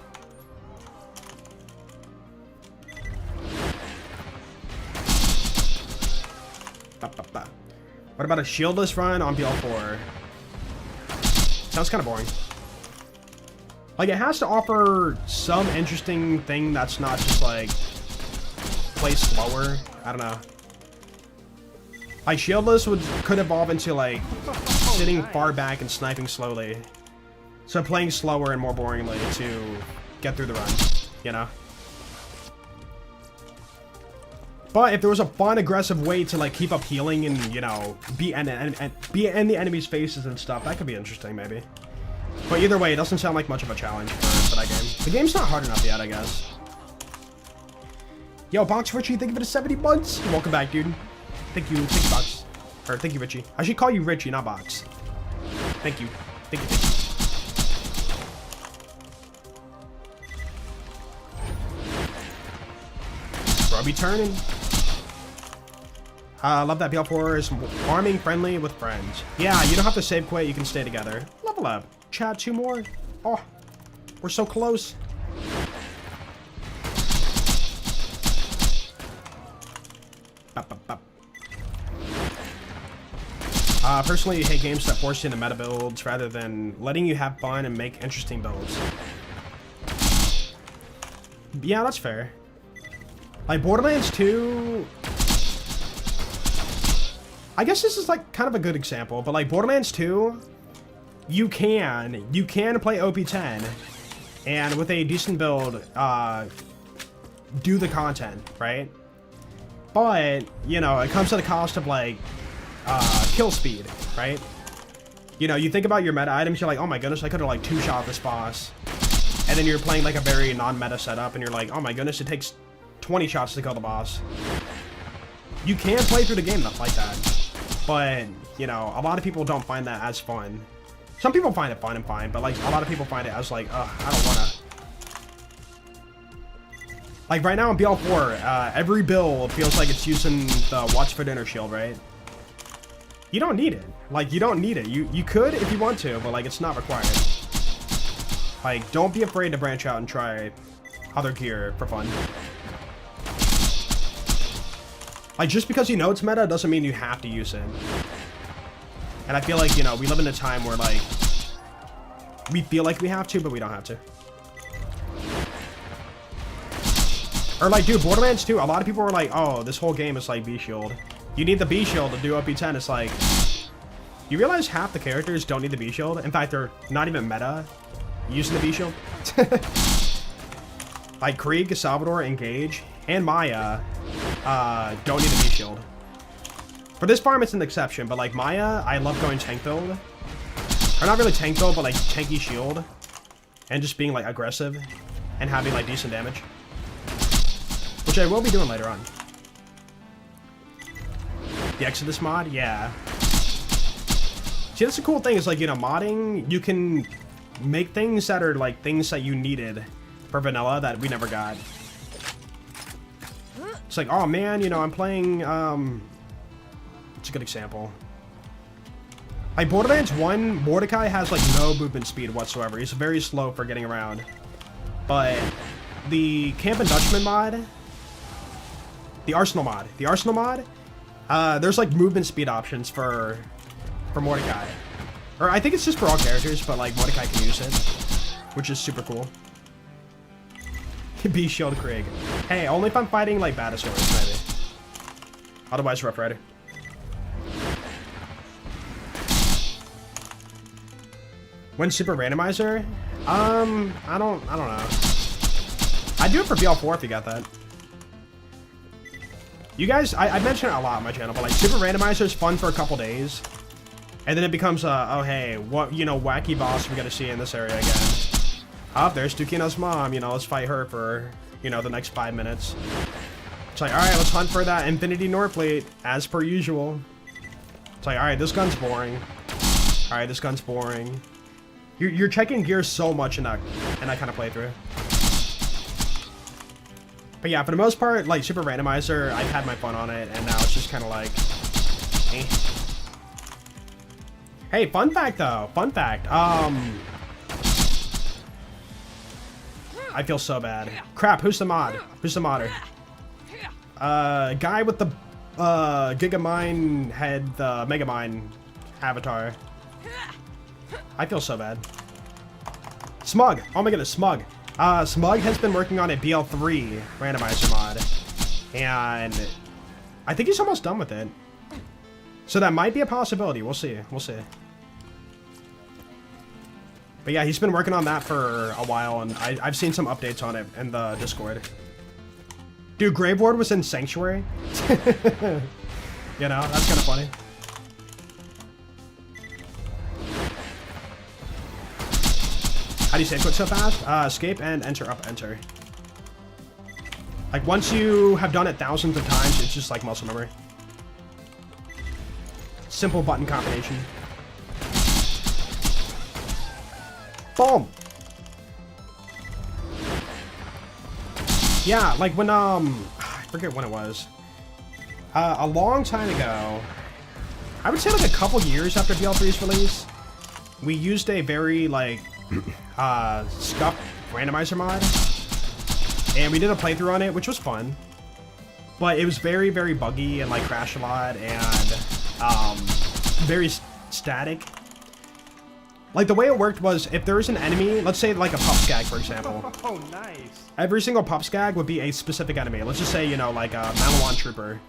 What about a shieldless run on BL4? Sounds kind of boring. Like, it has to offer some interesting thing that's not just, like, play slower. I don't know. Like, shieldless could evolve into, like, sitting far back and sniping slowly. So playing slower and more boringly to get through the run, you know? But if there was a fun, aggressive way to, like, keep up healing and, you know, be in the enemy's faces and stuff, that could be interesting, maybe. But either way, it doesn't sound like much of a challenge for that game. The game's not hard enough yet, I guess. Yo, Box Richie, thank you for the 70 months. Welcome back, dude. Thank you, Box. Or thank you, Richie. I should call you Richie, not Box. Thank you. Thank you, thank you. Bro, be turning. I love that BL4 is farming friendly with friends. Yeah, you don't have to save quit, you can stay together. Level up. Chat 2 more. Oh, we're so close. Personally, hate games that force you into meta builds rather than letting you have fun and make interesting builds. Yeah, that's fair. Like, Borderlands 2... I guess this is, like, kind of a good example, but, like, Borderlands 2, you can play OP10, and with a decent build, do the content, right? But, you know, it comes to the cost of, like, kill speed, right? You know, you think about your meta items, you're like, oh my goodness, I could have, like, two-shot this boss. And then you're playing, like, a very non-meta setup, and you're like, oh my goodness, it takes 20 shots to kill the boss. You can play through the game like that. But, you know, a lot of people don't find that as fun. Some people find it fun and fine, but, like, a lot of people find it as, like, ugh, I don't wanna. Like, right now in BL4, every build feels like it's using the Watch for Dinner shield, right? You don't need it. Like, you don't need it. You could if you want to, but, like, it's not required. Like, don't be afraid to branch out and try other gear for fun. Like, just because you know it's meta doesn't mean you have to use it. And I feel like, you know, we live in a time where, like, we feel like we have to, but we don't have to. Or, like, dude, Borderlands 2, a lot of people were like, oh, this whole game is, like, B-Shield. You need the B-Shield to do OP10. It's like, you realize half the characters don't need the B-Shield? In fact, they're not even meta using the B-Shield. Like, Krieg, Salvador, Engage, and Maya don't need a B-Shield. For this farm, it's an exception, but, like, Maya, I love going tank build. Or not really tank build, but, like, tanky shield. And just being, like, aggressive and having, like, decent damage. Which I will be doing later on. The Exodus mod? Yeah. See, that's the cool thing is, like, you know, modding, you can make things that are, like, things that you needed for vanilla that we never got. It's like, oh, man, you know, I'm playing, it's a good example. Like, Borderlands 1, Mordecai has, like, no movement speed whatsoever. He's very slow for getting around. but the Camp and Dutchman mod, the Arsenal mod, there's like movement speed options for Mordecai. Or I think it's just for all characters, but like Mordecai can use it, which is super cool. B Shield Krieg. Hey, only if I'm fighting like Batasaurus, maybe. Otherwise, Rough Rider. When Super Randomizer? I don't know. I do it for BL4 if you got that. You guys, I mention it a lot on my channel, but like Super Randomizer is fun for a couple days, and then it becomes oh hey, what, you know, wacky boss we gotta see in this area again. Oh, there's Tukino's mom, you know, let's fight her for, you know, the next 5 minutes. It's like, alright, let's hunt for that Infinity Norfleet, as per usual. It's like, alright, this gun's boring. Alright, this gun's boring. You're checking gears so much in that kind of playthrough. But yeah, for the most part, like Super Randomizer, I've had my fun on it, and now it's just kind of like, eh. Hey, fun fact though, fun fact. I feel so bad. Crap, who's the mod? Who's the modder? Guy with the Gigamine head, the Megamind avatar. I feel so bad. Smug. Oh my goodness, Smug. Smug has been working on a BL3 randomizer mod, and I think he's almost done with it. So that might be a possibility. We'll see. We'll see. But yeah, he's been working on that for a while, and I've seen some updates on it in the Discord. Dude, Grave Ward was in Sanctuary. You know, that's kind of funny. How do you save quit so fast? Escape and enter up enter. Like once you have done it thousands of times, it's just like muscle memory. Simple button combination. Boom. Yeah, like when I forget when it was. A long time ago, I would say like a couple years after BL3's release, we used a very like scuffed randomizer mod, and we did a playthrough on it, which was fun, but it was very, very buggy and like crashed a lot, and very static. Like the way it worked was, if there was an enemy, let's say like a pup skag, for example. Oh, nice. Every single pup skag would be a specific enemy. Let's just say, you know, like a Malawan Trooper.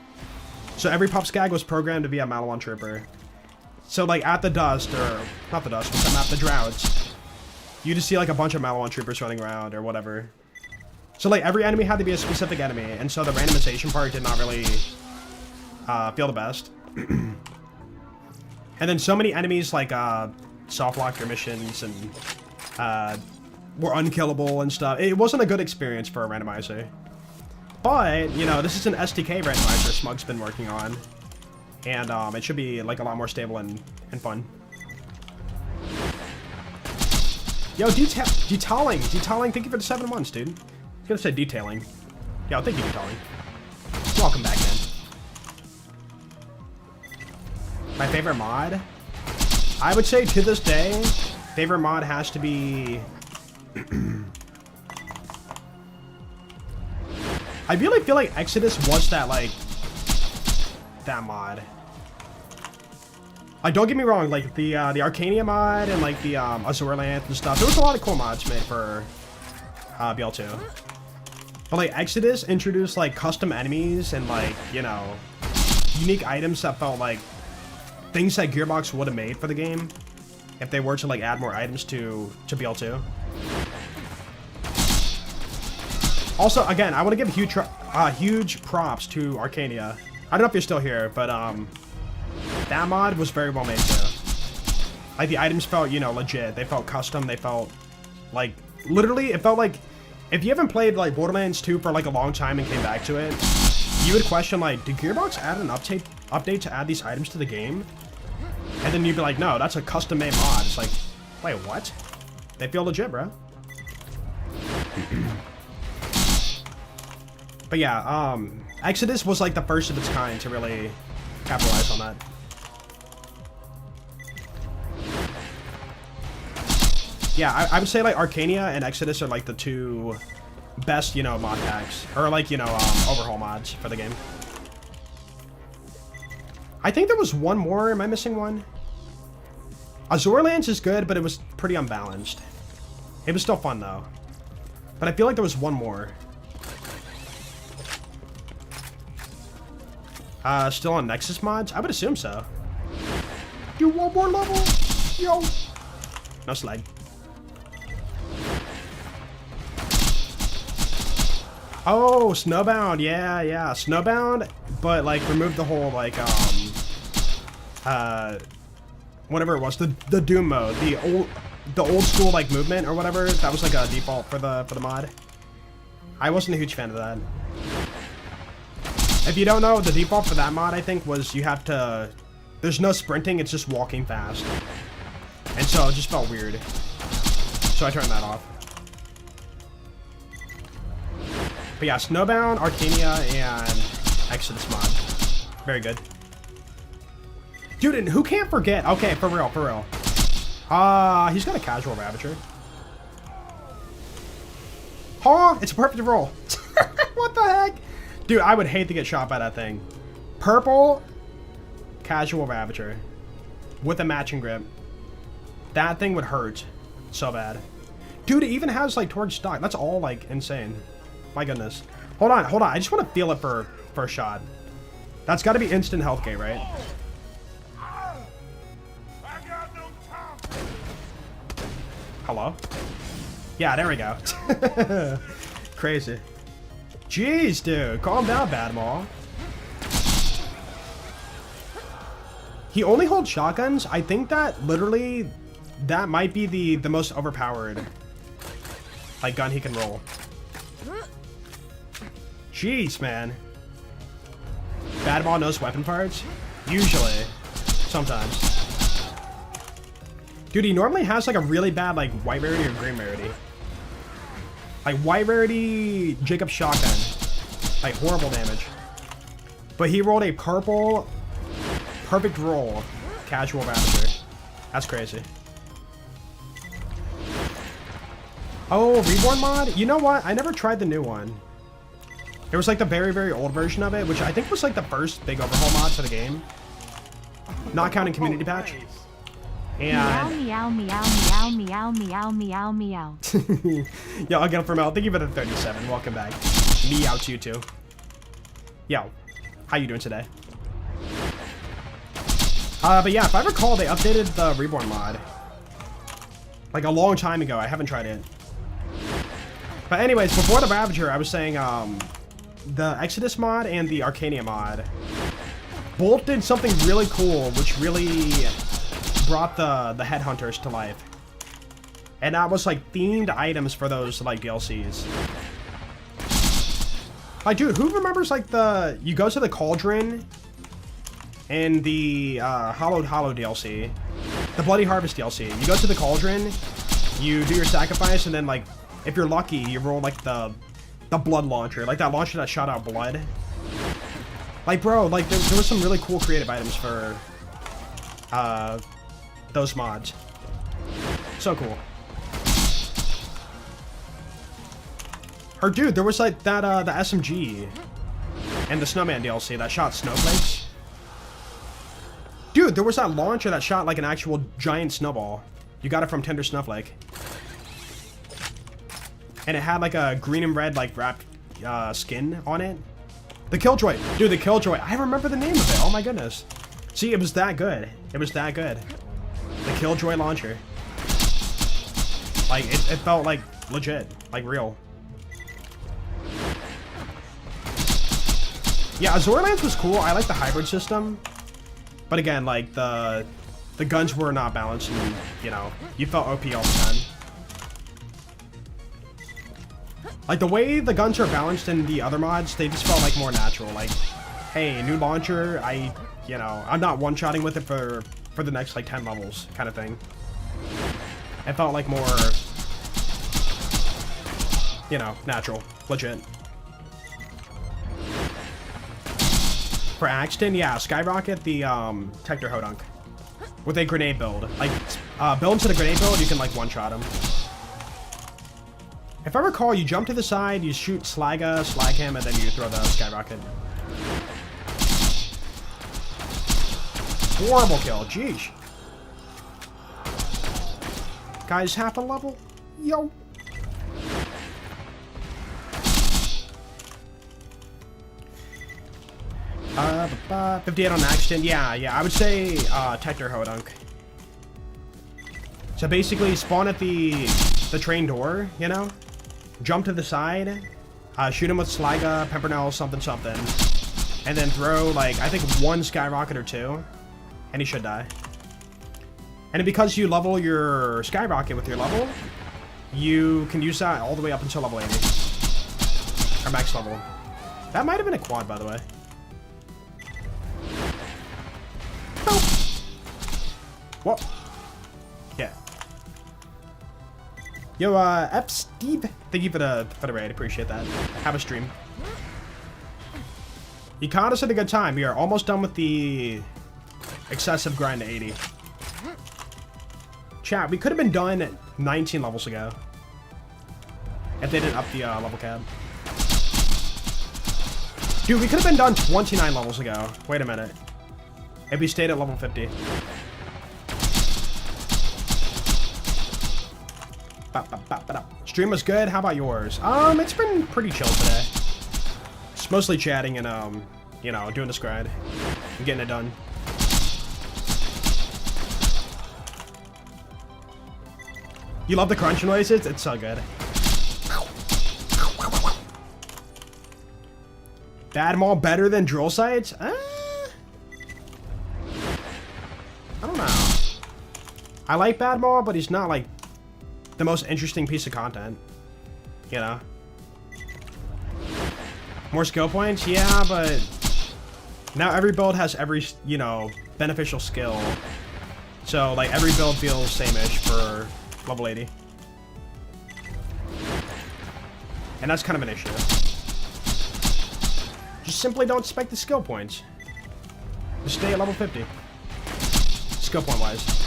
So every pup skag was programmed to be a Malawan Trooper. So like at the dust, or not the dust, what's that map, the Droughts, you just see like a bunch of Malawan Troopers running around or whatever. So like every enemy had to be a specific enemy, and so the randomization part did not really feel the best. And then so many enemies like soft locked your missions and were unkillable and stuff. It wasn't a good experience for a randomizer. But, you know, this is an SDK randomizer Smug's been working on, and it should be like a lot more stable and fun. Yo, detailing, thank you for the 7 months, dude. I was gonna say detailing. Yo, thank you, detailing. Welcome back, man. My favorite mod? I would say to this day, favorite mod has to be... I really feel like Exodus was that, like, that mod. Like, don't get me wrong, like, the Arcania mod and, like, the Azurlanth and stuff, there was a lot of cool mods made for BL2. But, like, Exodus introduced, like, custom enemies and, like, you know, unique items that felt like things that Gearbox would have made for the game if they were to, like, add more items to BL2. Also, again, I want to give huge props to Arcania. I don't know if you're still here, but that mod was very well made too. Like, the items felt, you know, legit. They felt custom. They felt like, literally, it felt like if you haven't played like Borderlands 2 for like a long time and came back to it, you would question like, did Gearbox add an update to add these items to the game? And then you'd be like, no, that's a custom made mod. It's like, wait, what? They feel legit, bro. But yeah, Exodus was like the first of its kind to really capitalize on that. Yeah, I would say like Arcania and Exodus are like the two best, you know, mod packs. Or like, you know, overhaul mods for the game. I think there was one more. Am I missing one? Borderlands is good, but it was pretty unbalanced. It was still fun though. But I feel like there was one more. Still on Nexus mods? I would assume so. Do one more level? Yo! No slag. Oh, Snowbound. Yeah, yeah. Snowbound, but like remove the whole like whatever it was, the Doom mode, the old school like movement or whatever. That was like a default for the mod. I wasn't a huge fan of that. If you don't know, the default for that mod I think was you have to, there's no sprinting, it's just walking fast. And so it just felt weird. So I turned that off. But yeah, Snowbound, Arcania, and Exodus mod. Very good. Dude, and who can't forget? Okay, for real, for real. He's got a casual Ravager. Huh? It's a perfect roll. What the heck? Dude, I would hate to get shot by that thing. Purple, casual Ravager. With a matching grip. That thing would hurt so bad. Dude, it even has like torch stock. That's all like insane. My goodness. Hold on, hold on. I just want to feel it for a shot. That's got to be instant health gate, right? Hello? Yeah, there we go. Crazy. Jeez, dude. Calm down, Badmaw. He only holds shotguns. I think that literally, that might be the most overpowered like gun he can roll. Jeez, man. Badmaw knows weapon parts? Usually. Sometimes. Dude, he normally has like a really bad like white rarity or green rarity. Like white rarity Jacob shotgun. Like horrible damage. But he rolled a purple perfect roll casual Ravager. That's crazy. Oh, Reborn mod? You know what? I never tried the new one. It was like the very, very old version of it, which I think was like the first big overhaul mod for the game. Not counting community patch. And Meow, meow, meow, meow, meow, meow, meow. Yo, I'll get it for Mel. Thank you for the 37. Welcome back. Meow to you too. Yo, how you doing today? But yeah, if I recall, they updated the Reborn mod. Like a long time ago. I haven't tried it. But anyways, before the Ravager, I was saying, the Exodus mod and the Arcania mod both did something really cool, which really brought the headhunters to life. And that was like themed items for those like DLCs. Like, dude, who remembers like you go to the Cauldron in the Hollowed Hollow DLC, the Bloody Harvest DLC. You go to the Cauldron, you do your sacrifice, and then like if you're lucky, you roll like the blood launcher, like that launcher that shot out blood. Like, bro, like there was some really cool creative items for those mods. So cool. Or dude, there was like that the SMG and the Snowman DLC that shot snowflakes. Dude, there was that launcher that shot like an actual giant snowball. You got it from Tender Snowflake. And it had like a green and red like wrapped skin on it. The Killjoy. Dude, the Killjoy. I remember the name of it. Oh my goodness. See, it was that good. It was that good. The Killjoy launcher. Like, it felt like legit. Like real. Yeah, Borderlands was cool. I like the hybrid system. But again, like, the guns were not balanced and, you know, you felt OP all the time. Like, the way the guns are balanced in the other mods, they just felt like more natural. Like, hey, new launcher, you know, I'm not one-shotting with it for the next, like, 10 levels kind of thing. It felt like more, you know, natural, legit. For Axton, yeah, Skyrocket the Tector Hodunk with a grenade build. Like, build into the grenade build, you can like one-shot him. If I recall, you jump to the side, you shoot slag him, and then you throw the skyrocket. Horrible kill. Jeez. Guys, half a level. Yo. 58 on Axton. Yeah, I would say Tector Hodunk. So basically, spawn at the train door, you know? Jump to the side, shoot him with Sliga, Pimpernel, something, and then throw, like, I think 1 skyrocket or 2, and he should die. And because you level your skyrocket with your level, you can use that all the way up until level 80. Or max level. That might have been a quad, by the way. What? Yeah. Yo, F Steve, thank you for the raid. Appreciate that. Have a stream. You caught us at a good time. We are almost done with the excessive grind to 80. Chat, we could have been done 19 levels ago if they didn't up the level cap. Dude, we could have been done 29 levels ago. Wait a minute. If we stayed at level 50. Stream was good. How about yours? It's been pretty chill today. It's mostly chatting and you know, doing this grind and getting it done. You love the crunch noises? It's so good. Bad Mall better than drill sites? I don't know. I like Bad Mall, but he's not like the most interesting piece of content, you know? More skill points? Yeah, but now every build has every, you know, beneficial skill. So, like, every build feels same-ish for level 80. And that's kind of an issue. Just simply don't spec the skill points. Just stay at level 50. Skill point-wise.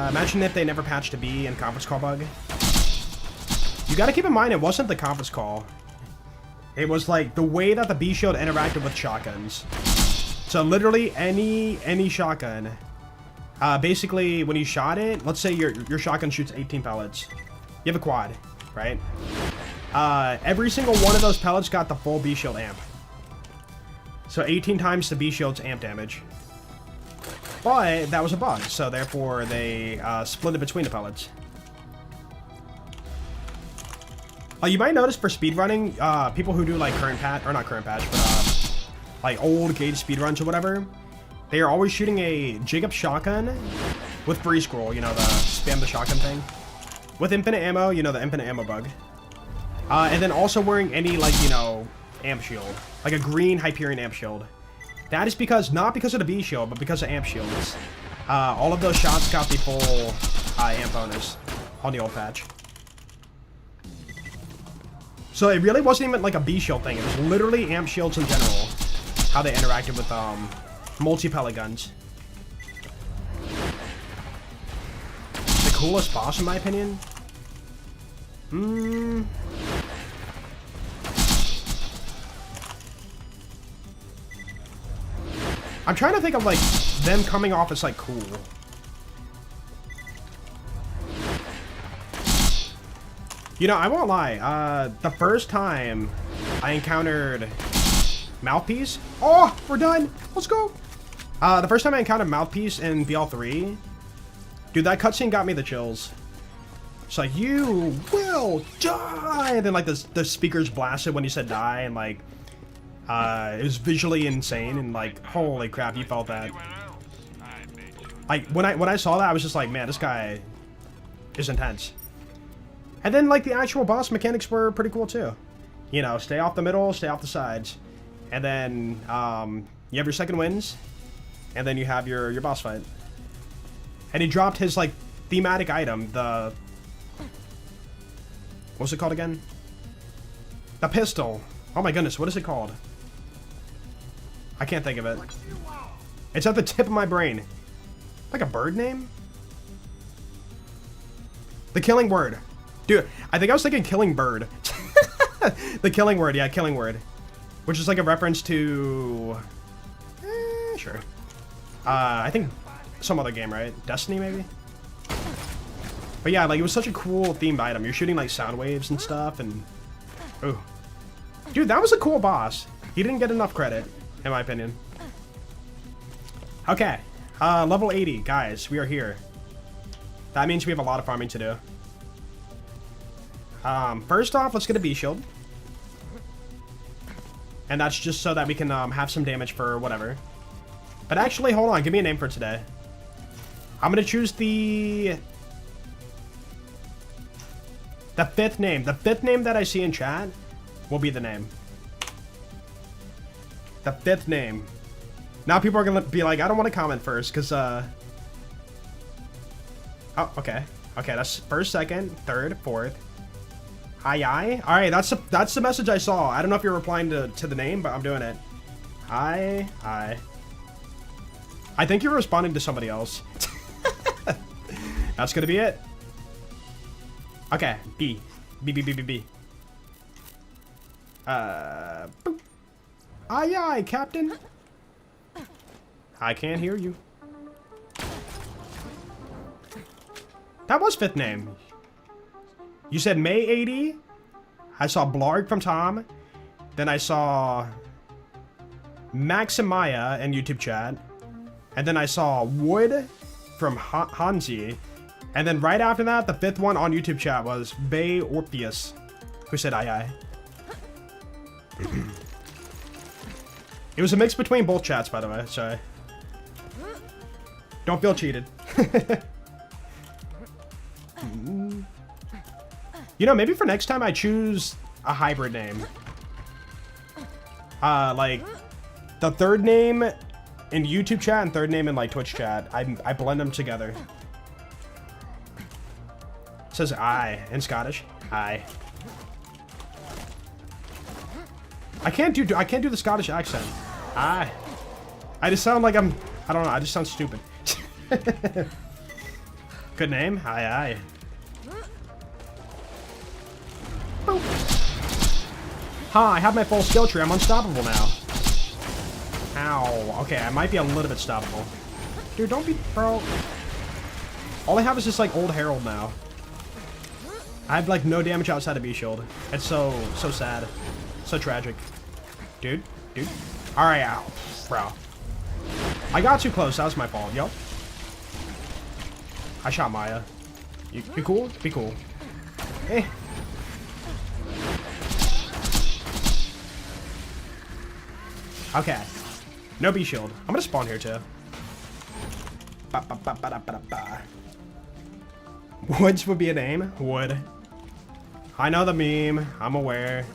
Imagine if they never patched a B and conference call bug. You gotta keep in mind, it wasn't the conference call. It was like the way that the B shield interacted with shotguns. So literally any shotgun. Basically, when you shot it, let's say your shotgun shoots 18 pellets. You have a quad, right? Every single one of those pellets got the full B shield amp. So 18 times the B shield's amp damage. But that was a bug, so therefore they split it between the pellets. You might notice for speedrunning, people who do like current patch, or not current patch, but like old gauge speedruns or whatever, they are always shooting a jig up shotgun with free scroll, you know, the spam the shotgun thing. With infinite ammo, you know, the infinite ammo bug. And then also wearing any, like, you know, amp shield. Like a green Hyperion amp shield. That is because, not because of the B shield, but because of amp shields. All of those shots got the full amp bonus on the old patch. So it really wasn't even like a B shield thing. It was literally amp shields in general. How they interacted with multi-pellet guns. The coolest boss in my opinion? I'm trying to think of, like, them coming off as, like, cool. You know, I won't lie. The first time I encountered Mouthpiece... Oh, we're done! Let's go! The first time I encountered Mouthpiece in BL4... Dude, that cutscene got me the chills. It's like, you will die! And then, like, the speakers blasted when you said die, and, like... it was visually insane, and like, holy crap, you felt that. Like, when I saw that, I was just like, man, this guy is intense. And then, like, the actual boss mechanics were pretty cool, too. You know, stay off the middle, stay off the sides. And then, you have your second wins, and then you have your boss fight. And he dropped his, like, thematic item, the... What's it called again? The pistol. Oh my goodness, what is it called? I can't think of it. It's at the tip of my brain. Like a bird name? The killing word. Dude, I think I was thinking killing bird. The killing word, yeah, killing word. Which is like a reference to... sure. I think some other game, right? Destiny, maybe? But yeah, like, it was such a cool themed item. You're shooting, like, sound waves and stuff, and... Ooh. Dude, that was a cool boss. He didn't get enough credit, in my opinion. Okay. Level 80, guys. We are here. That means we have a lot of farming to do. First off, let's get a B shield. And that's just so that we can have some damage for whatever. But actually, hold on. Give me a name for today. I'm going to choose the 5th name. The 5th name that I see in chat will be the name. The 5th name. Now people are going to be like, I don't want to comment first because... Oh, okay. Okay, that's 1st, 2nd, 3rd, 4th. Aye. Alright, that's the message I saw. I don't know if you're replying to the name, but I'm doing it. Aye. I think you're responding to somebody else. That's gonna be it. Okay, B. B. Boop. Aye, Captain. I can't hear you. That was 5th name. You said May 80. I saw Blarg from Tom. Then I saw Maximaya in YouTube chat. And then I saw Wood from Hanzi. And then right after that, the 5th one on YouTube chat was Bay Orpheus, who said aye. It was a mix between both chats, by the way, so don't feel cheated. You know, maybe for next time I choose a hybrid name. Like, the 3rd name in YouTube chat and 3rd name in, like, Twitch chat. I blend them together. It says I in Scottish. I. I can't do the Scottish accent. I just sound like I don't know, I just sound stupid. Good name. Aye. Ha, I have my full skill tree. I'm unstoppable now. Ow. Okay, I might be a little bit stoppable. Dude, don't be... Bro. All I have is just, like, old Herald now. I have, like, no damage outside of B-Shield. It's so sad. So tragic. Dude. Alright, ow. Bro. I got too close. That was my fault. Yup. I shot Maya. You cool? Be cool. Eh. Okay. No B shield. I'm gonna spawn here too. Woods would be a name. Wood. I know the meme. I'm aware.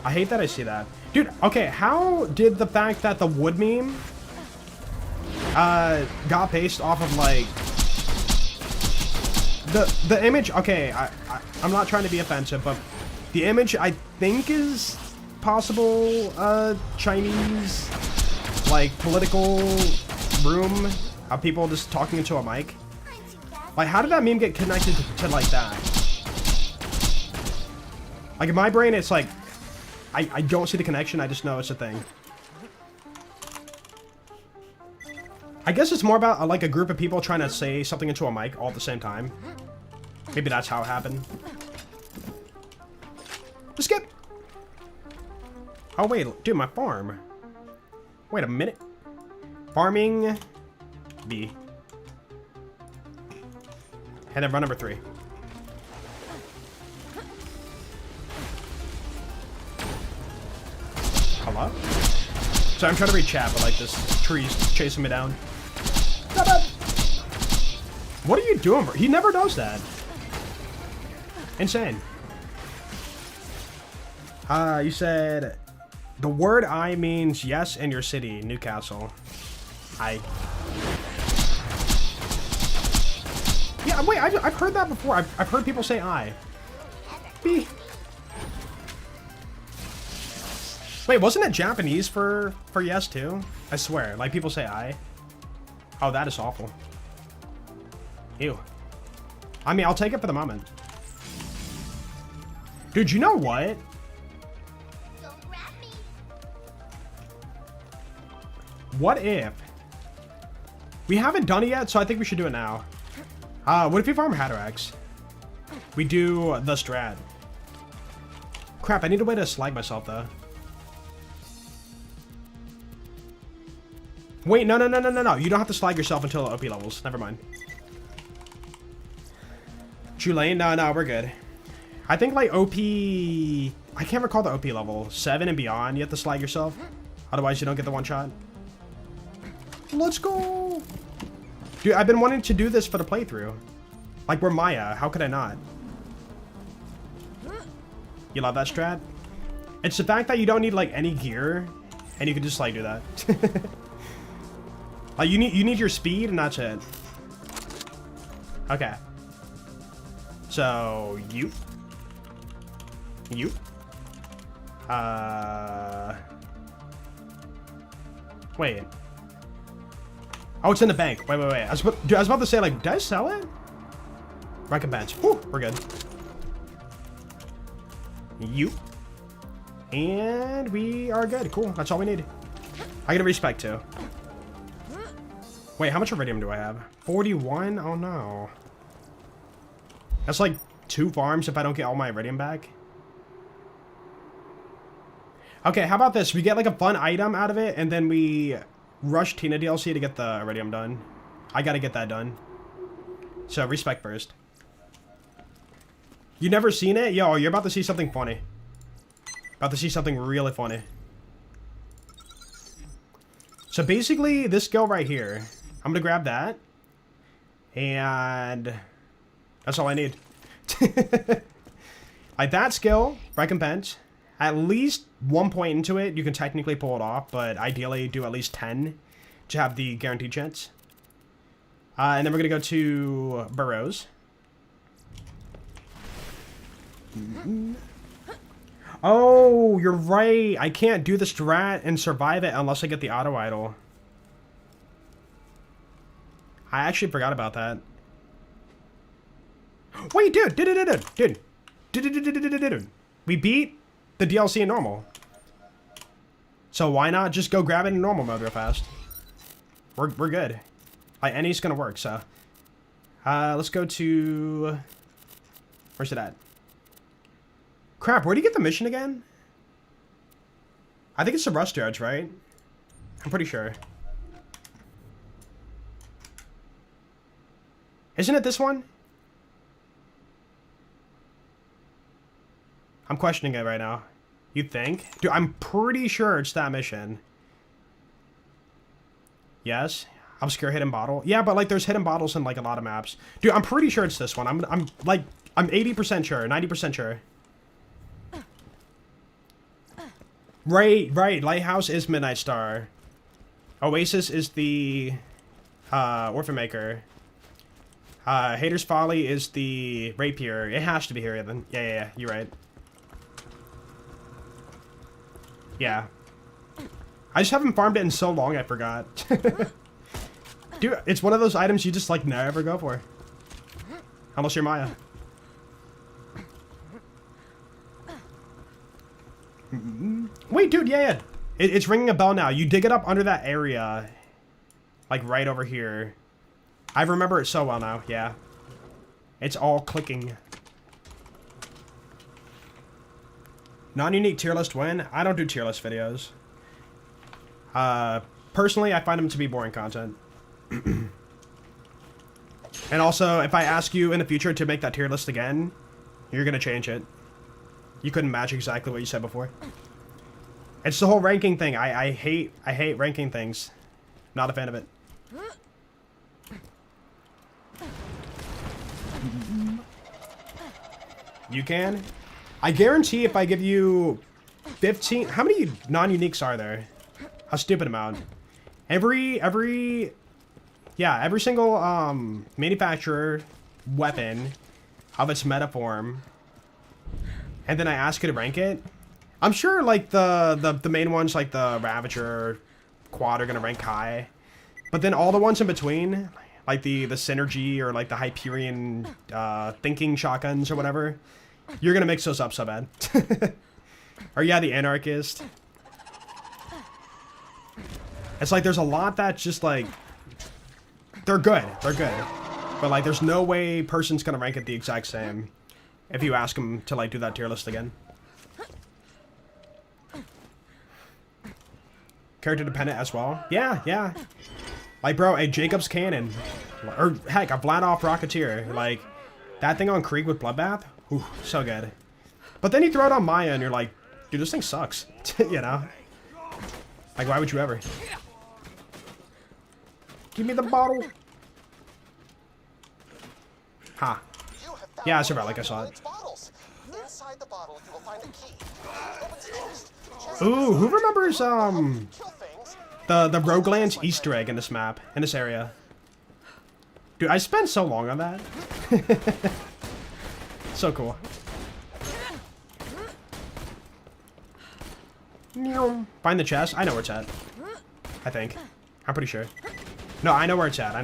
I hate that I see that. Dude, okay, how did the fact that the wood meme got based off of like the image? Okay, I'm not trying to be offensive, but the image I think is possible Chinese like political room of people just talking into a mic. Like, how did that meme get connected to like that? Like, in my brain, it's like I don't see the connection. I just know it's a thing. I guess it's more about like a group of people trying to say something into a mic all at the same time. Maybe that's how it happened. Just skip. Oh wait, dude, my farm. Wait a minute. Farming B. And then run number 3. Hello? So I'm trying to read chat, but like this tree's chasing me down. Not bad. What are you doing, bro? He never does that. Insane. You said the word I means yes in your city, Newcastle. I. Yeah, wait, I've heard that before. I've heard people say I. B. Wait, wasn't it Japanese for yes too? I swear, like people say I. Oh, that is awful. Ew. I mean, I'll take it for the moment. Dude, you know what? Don't grab me. What if... We haven't done it yet, so I think we should do it now. What if we farm Hatterax? We do the strat. Crap, I need a way to slag myself, though. Wait, no. You don't have to slag yourself until OP levels. Never mind. True lane? No, we're good. I think, like, OP... I can't recall the OP level. 7 and beyond, you have to slag yourself. Otherwise, you don't get the one shot. Let's go! Dude, I've been wanting to do this for the playthrough. Like, we're Maya. How could I not? You love that strat? It's the fact that you don't need, like, any gear. And you can just, like, do that. Like, you need your speed, and that's it. Okay. So, you. Wait. Oh, it's in the bank. Wait. I was about to say, like, did I sell it? Recompense. Whew, we're good. You. And we are good. Cool. That's all we need. I get a respect too. Wait, how much iridium do I have? 41? Oh no. That's like 2 farms if I don't get all my iridium back. Okay, how about this? We get like a fun item out of it, and then we rush Tina DLC to get the iridium done. I gotta get that done. So, respect first. You never seen it? Yo, you're about to see something funny. About to see something really funny. So basically, this skill right here, I'm gonna grab that. And that's all I need. Like that skill, recompense. At least 1 point into it, you can technically pull it off, but ideally do at least 10 to have the guaranteed chance. And then we're gonna go to Burrows. Oh, you're right. I can't do the strat and survive it unless I get the auto idol. I actually forgot about that. Wait, dude. We beat the DLC in normal. So why not just go grab it in normal mode real fast? We're good. Like, any's gonna work, so. Let's go to... Where's it at? Crap, where do you get the mission again? I think it's the Rust Yards, right? I'm pretty sure. Isn't it this one? I'm questioning it right now. You think? Dude, I'm pretty sure it's that mission. Yes? Obscure hidden bottle. Yeah, but like there's hidden bottles in like a lot of maps. Dude, I'm pretty sure it's this one. I'm 80% sure, 90% sure. Right. Lighthouse is Midnight Star. Oasis is the Orphan Maker. Hater's Folly is the Rapier. It has to be here then. Yeah, you're right. Yeah. I just haven't farmed it in so long I forgot. Dude, it's one of those items you just like never go for. Unless you're Maya. Wait, dude, yeah. It's ringing a bell now. You dig it up under that area. Like right over here. I remember it so well now, yeah. It's all clicking. Non-unique tier list win? I don't do tier list videos. Personally, I find them to be boring content. And also, if I ask you in the future to make that tier list again, you're gonna change it. You couldn't match exactly what you said before. It's the whole ranking thing. I hate ranking things. Not a fan of it. You can? I guarantee if I give you 15... How many non-uniques are there? A stupid amount. Every single manufacturer weapon of its meta form, and then I ask you to rank it. I'm sure like the main ones like the Ravager, Quad are gonna rank high, but then all the ones in between, like the synergy or like the Hyperion thinking shotguns or whatever, you're gonna mix those up so bad. Or yeah, the Anarchist. It's like there's a lot that's just like they're good, but like there's no way person's gonna rank it the exact same if you ask them to like do that tier list again. Character dependent as well. Yeah. Like, bro, a Jacob's Cannon, or heck, a Vladoff Rocketeer, like that thing on Krieg with Bloodbath, ooh, so good. But then you throw it on Maya and you're like, dude, this thing sucks. You know? Like, why would you ever? Give me the bottle. Ha. Yeah, I survived like I saw it. Ooh, who remembers, the Roguelands Easter egg in this map, in this area? Dude, I spent so long on that. So cool. Find the chest. I know where it's at. I think. I'm pretty sure. No, I know where it's at.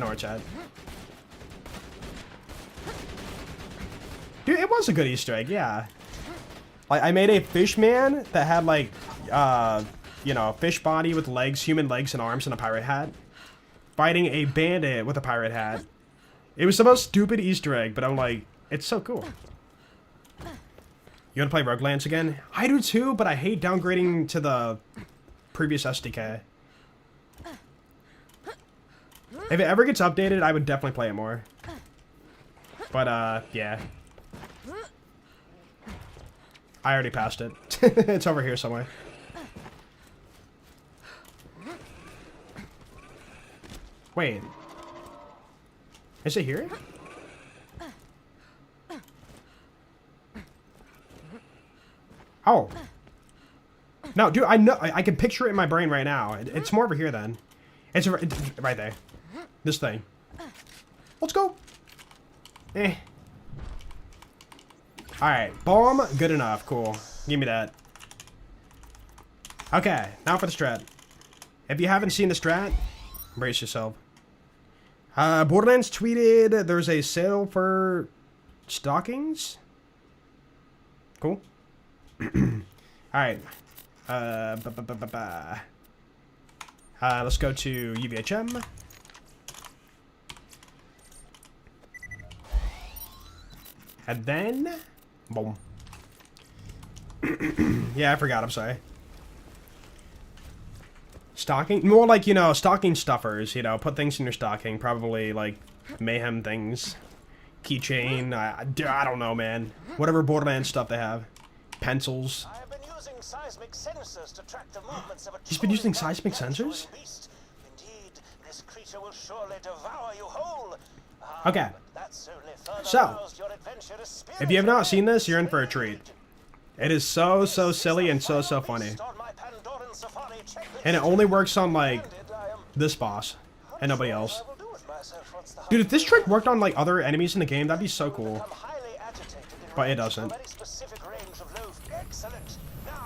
Dude, it was a good Easter egg, yeah. Like, I made a fish man that had, like, you know, fish body with legs, human legs and arms, and a pirate hat. Fighting a bandit with a pirate hat. It was the most stupid Easter egg, but I'm like, it's so cool. You want to play Roguelands again? I do too, but I hate downgrading to the previous SDK. If it ever gets updated, I would definitely play it more. But, yeah. I already passed it. It's over here somewhere. Wait. Is it here? Oh. No, dude, I know. I can picture it in my brain right now. It's more over here then. It's right there. This thing. Let's go. Alright, bomb, good enough, cool. Give me that. Okay, now for the strat. If you haven't seen the strat, brace yourself. Borderlands tweeted there's a sale for stockings. Cool. Alright. Let's go to UVHM. And then, boom. Yeah, I forgot, I'm sorry. Stocking? More like, you know, stocking stuffers, you know, put things in your stocking. Probably, like, mayhem things. Keychain, I don't know, man. Whatever Borderlands stuff they have. Pencils. I have been using seismic sensors to track the movements of a He's been using seismic sensors? beast. Indeed, this creature will surely devour you whole. Okay. So, if you have not seen this, you're in for a treat. It is so silly and so funny. And it only works on, like, this boss and nobody else. Dude, if this trick worked on, like, other enemies in the game, that'd be so cool. But it doesn't.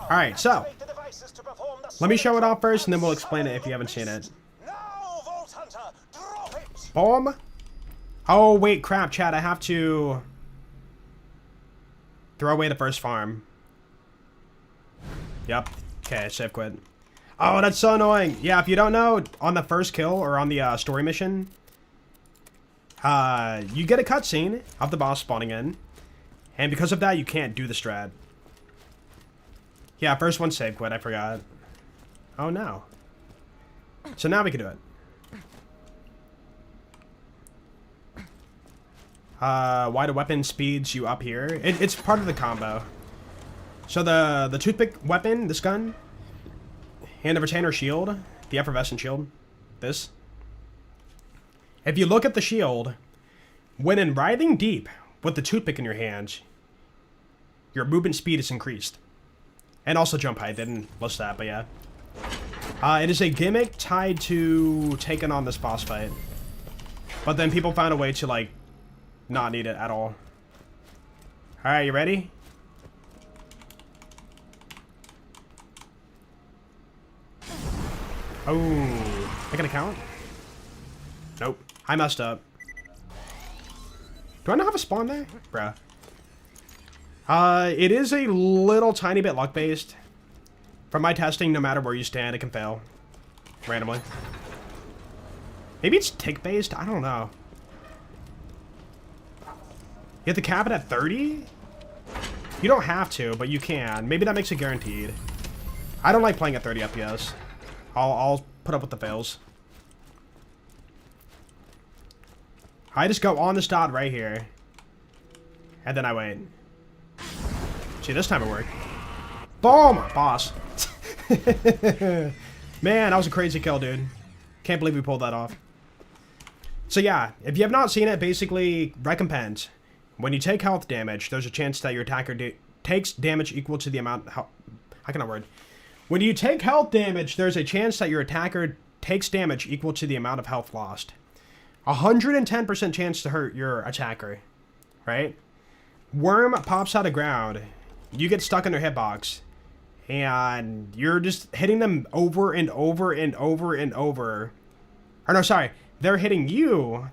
Alright, so, let me show it off first, and then we'll explain it if you haven't seen it. Boom. Oh, wait, crap, chat. I have to throw away the first farm. Yep. Okay, save quit. Oh, that's so annoying. Yeah, if you don't know, on the first kill or on the story mission, you get a cutscene of the boss spawning in. And because of that, you can't do the strat. Yeah, first one save quit. I forgot. Oh, no. So now we can do it. Why do weapon speeds you up here? It's part of the combo. So the toothpick weapon, this gun, and the retainer shield, the effervescent shield, this. If you look at the shield, when in writhing deep with the toothpick in your hands, your movement speed is increased. And also jump height, didn't list that, but yeah. It is a gimmick tied to taking on this boss fight. But then people found a way to, like, not need it at all. Alright, you ready? Oh, I gonna count? Nope. I messed up. Do I not have a spawn there? Bruh. It is a little tiny bit luck-based. From my testing, no matter where you stand, it can fail. Randomly. Maybe it's tick-based? I don't know. You have to cap it at 30? You don't have to, but you can. Maybe that makes it guaranteed. I don't like playing at 30 FPS. I'll put up with the fails. I just go on the dot right here. And then I wait. See, this time it worked. Boom! Boss. Man, that was a crazy kill, dude. Can't believe we pulled that off. So yeah, if you have not seen it, basically, recompense. When you take health damage, there's a chance that your attacker takes damage equal to the amount... How can I word? When you take health damage, there's a chance that your attacker takes damage equal to the amount of health lost. 110% chance to hurt your attacker, right? Worm pops out of ground. You get stuck in their hitbox. And you're just hitting them over and over and over and over. Or no, sorry. They're hitting you.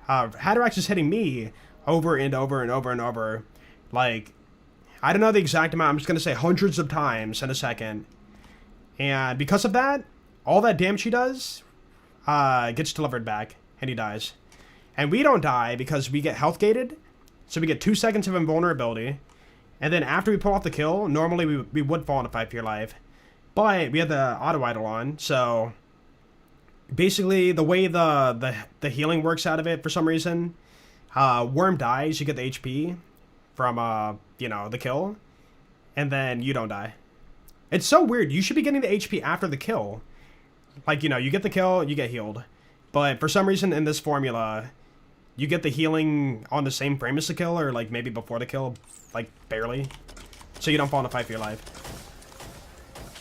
Hatterax is hitting me over and over and over and over. Like, I don't know the exact amount. I'm just going to say hundreds of times in a second. And because of that, all that damage he does gets delivered back. And he dies. And we don't die because we get health gated. So we get 2 seconds of invulnerability. And then after we pull off the kill, normally we would fall into 5 for your life. But we had the auto idle on, so basically the way the healing works out of it for some reason, Worm dies, you get the HP from you know, the kill, and then you don't die. It's so weird. You should be getting the HP after the kill. Like, you know, you get the kill, you get healed. But for some reason in this formula, you get the healing on the same frame as the kill, or like maybe before the kill, like barely. So you don't fall into 5 for your life.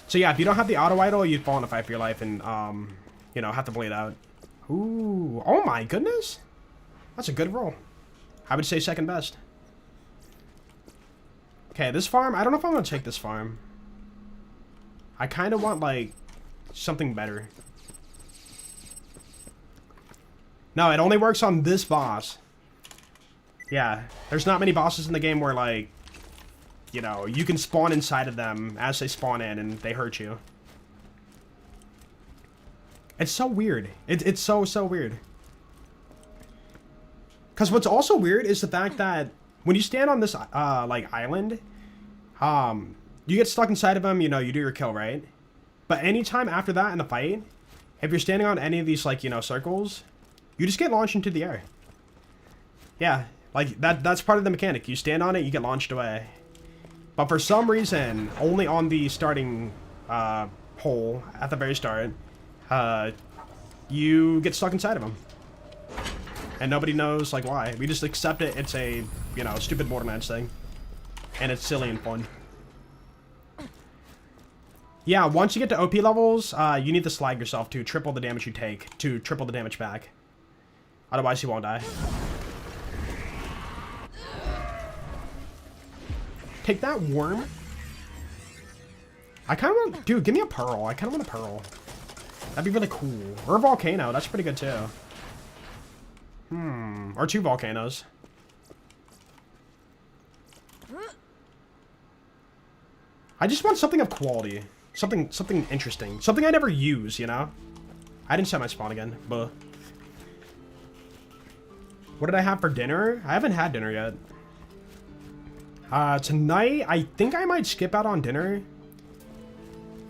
So yeah, if you don't have the auto idle, you'd fall into 5 for your life and, you know, have to bleed out. Ooh, oh my goodness. That's a good roll. I would say second best. Okay, this farm, I don't know if I'm gonna take this farm. I kind of want, like, something better. No, it only works on this boss. Yeah, there's not many bosses in the game where, like, you know, you can spawn inside of them as they spawn in and they hurt you. It's so weird. It's so weird. Because what's also weird is the fact that when you stand on this, like, island, you get stuck inside of them, you know, you do your kill, right? But anytime after that in the fight, if you're standing on any of these, like, you know, circles, you just get launched into the air. Yeah, like, that's part of the mechanic. You stand on it, you get launched away. But for some reason, only on the starting hole at the very start, you get stuck inside of them. And nobody knows, like, why. We just accept it. It's a, you know, stupid Borderlands thing. And it's silly and fun. Yeah, once you get to OP levels, you need to slag yourself to triple the damage you take, to triple the damage back. Otherwise, you won't die. Take that, worm. I kind of want... Dude, give me a pearl. I kind of want a pearl. That'd be really cool. Or a volcano. That's pretty good, too. Or 2 volcanoes. I just want something of quality. Something interesting. Something I never use, you know? I didn't set my spawn again. Buh. What did I have for dinner? I haven't had dinner yet. Tonight, I think I might skip out on dinner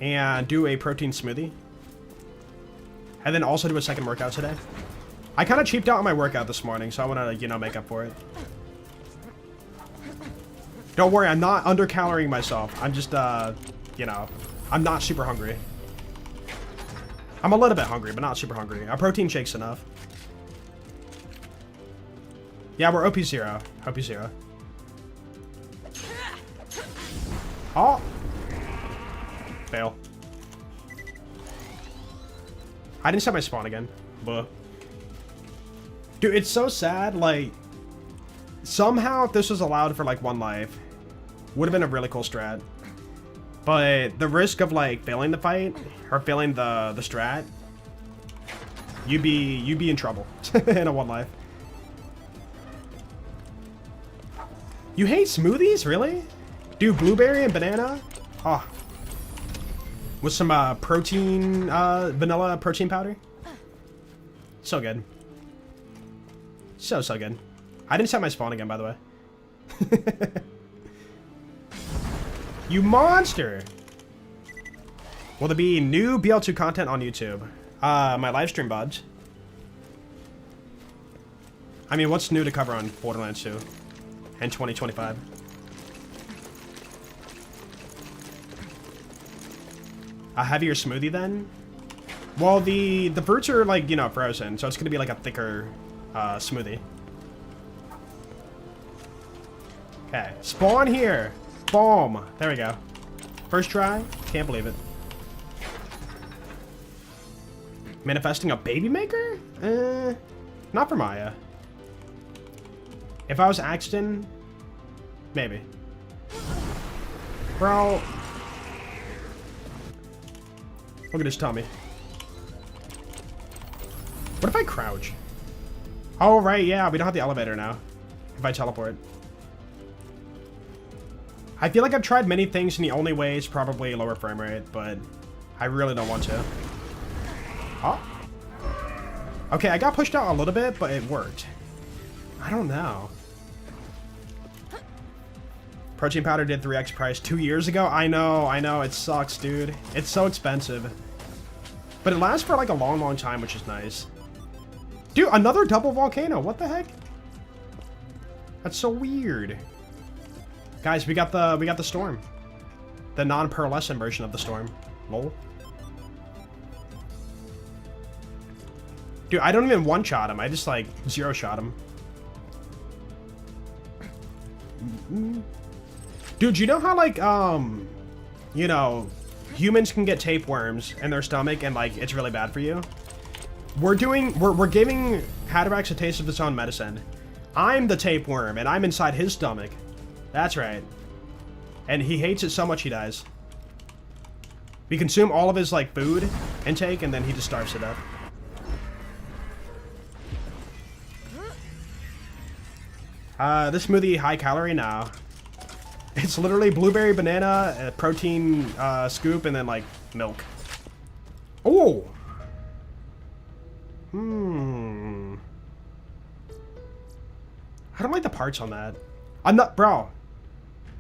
and do a protein smoothie. And then also do a second workout today. I kind of cheaped out on my workout this morning, so I want to, you know, make up for it. Don't worry, I'm not undercalorying myself. I'm just, you know, I'm not super hungry. I'm a little bit hungry, but not super hungry. A protein shake's enough. Yeah, we're OP0. OP0. Oh! Fail. I didn't set my spawn again. Buh. Dude, it's so sad, like... Somehow, if this was allowed for, like, 1 life, would have been a really cool strat. But the risk of, like, failing the fight, or failing the strat, you'd be in trouble in a 1 life. You hate smoothies? Really? Dude, blueberry and banana? Oh. With some protein, vanilla protein powder? So good. So good. I didn't set my spawn again, by the way. You monster! Will there be new BL2 content on YouTube? My live stream buds. I mean, what's new to cover on Borderlands 2 in 2025? A heavier smoothie then? Well, the fruits are like, you know, frozen, so it's gonna be like a thicker smoothie. Okay, spawn here. Boom. There we go. First try. Can't believe it. Manifesting a baby maker? Not for Maya. If I was Axton, maybe. Bro. Look at his tummy. What if I crouch? Oh, right, yeah, we don't have the elevator now. If I teleport. I feel like I've tried many things and the only way is probably lower frame rate, but I really don't want to. Oh. Okay, I got pushed out a little bit, but it worked. I don't know. Protein powder did 3x price 2 years ago. I know, it sucks, dude. It's so expensive. But it lasts for like a long time, which is nice. Dude, another double volcano. What the heck? That's so weird. Guys, we got the storm. The non-pearlescent version of the storm. Lol. Dude, I don't even one-shot him. I just like zero-shot him. Dude, you know how like you know, humans can get tapeworms in their stomach and like it's really bad for you? We're giving Hatterax a taste of its own medicine. I'm the tapeworm and I'm inside his stomach. That's right. And he hates it so much he dies. We consume all of his like food intake and then he just starves to death. This smoothie high calorie now. It's literally blueberry, banana, protein scoop, and then like milk. Oh. I don't like the parts on that. I'm not, bro.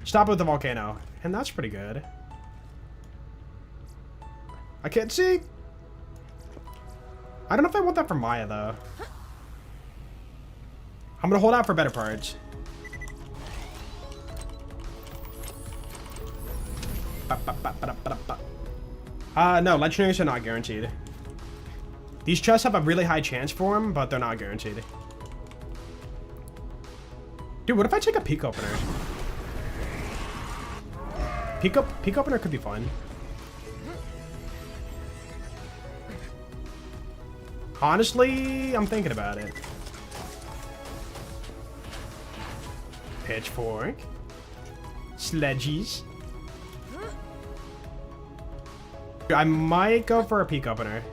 Stop with the volcano, and that's pretty good. I can't see. I don't know if I want that for Maya though. I'm gonna hold out for better parts. No, legendaries are not guaranteed. These chests have a really high chance for them, but they're not guaranteed. Dude, what if I take a peak opener? Peak opener could be fun. Honestly, I'm thinking about it. Pitchfork. Sledgies. I might go for a peak opener.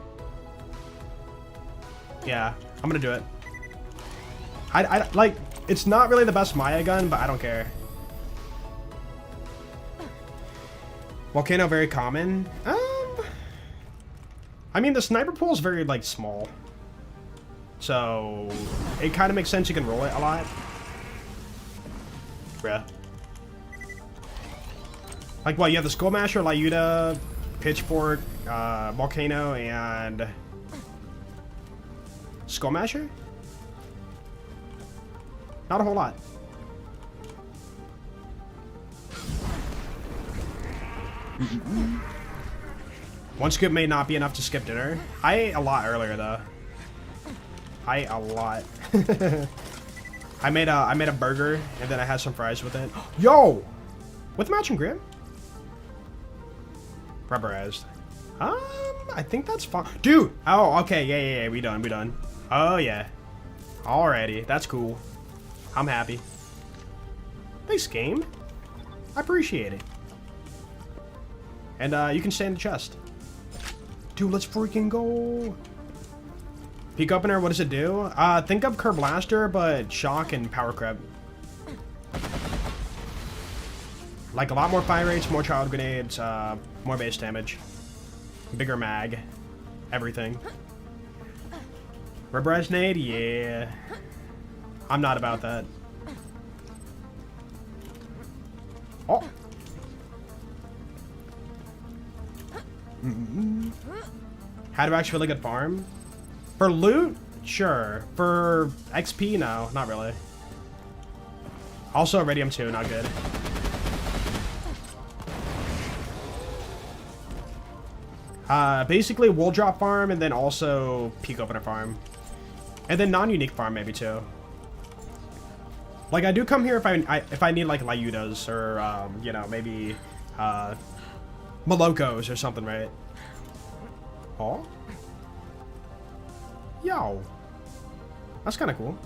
Yeah, I'm gonna do it. I like, it's not really the best Maya gun, but I don't care. Volcano very common. I mean, the sniper pool is very like small, so it kind of makes sense you can roll it a lot. Yeah. Like, what, you have the Skullmasher, Lyuda, Pitchfork, Volcano, and Skullmasher? Not a whole lot. One scoop may not be enough to skip dinner. I ate a lot earlier, though. I ate a lot. I made a burger, and then I had some fries with it. Yo! With matching grim? Rubberized. I think that's fine. Dude! Oh, okay, yeah, we done. Oh, yeah. Alrighty, that's cool. I'm happy. Thanks, game. I appreciate it. And, you can stay in the chest. Dude, let's freaking go. Peak opener, what does it do? Think of Curb Blaster, but shock and power crab. Like a lot more fire rates, more child grenades, more base damage, bigger mag, everything. Rubberized nade, yeah. I'm not about that. Oh. How to actually really good farm? For loot? Sure. For XP? No, not really. Also Iridium 2, not good. Basically wool drop farm and then also peak opener farm. And then non-unique farm maybe too. Like I do come here if I need like Lyudas or you know, maybe Molokos or something, right? Oh. Yo. That's kind of cool.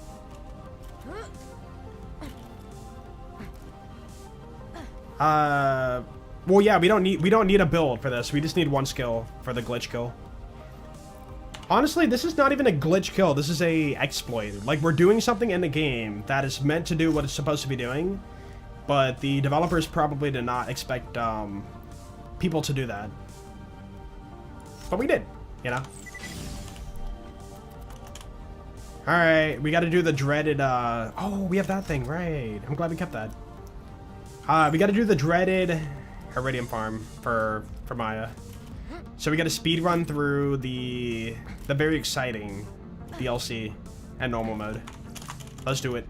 Well, yeah, we don't need a build for this. We just need one skill for the glitch kill. Honestly, this is not even a glitch kill. This is a exploit. Like, we're doing something in the game that is meant to do what it's supposed to be doing, but the developers probably did not expect people to do that. But we did, you know? Alright, we gotta do the dreaded, oh, we have that thing, right. I'm glad we kept that. We gotta do the dreaded Iridium farm for Maya. So we gotta speed run through the very exciting DLC and normal mode. Let's do it.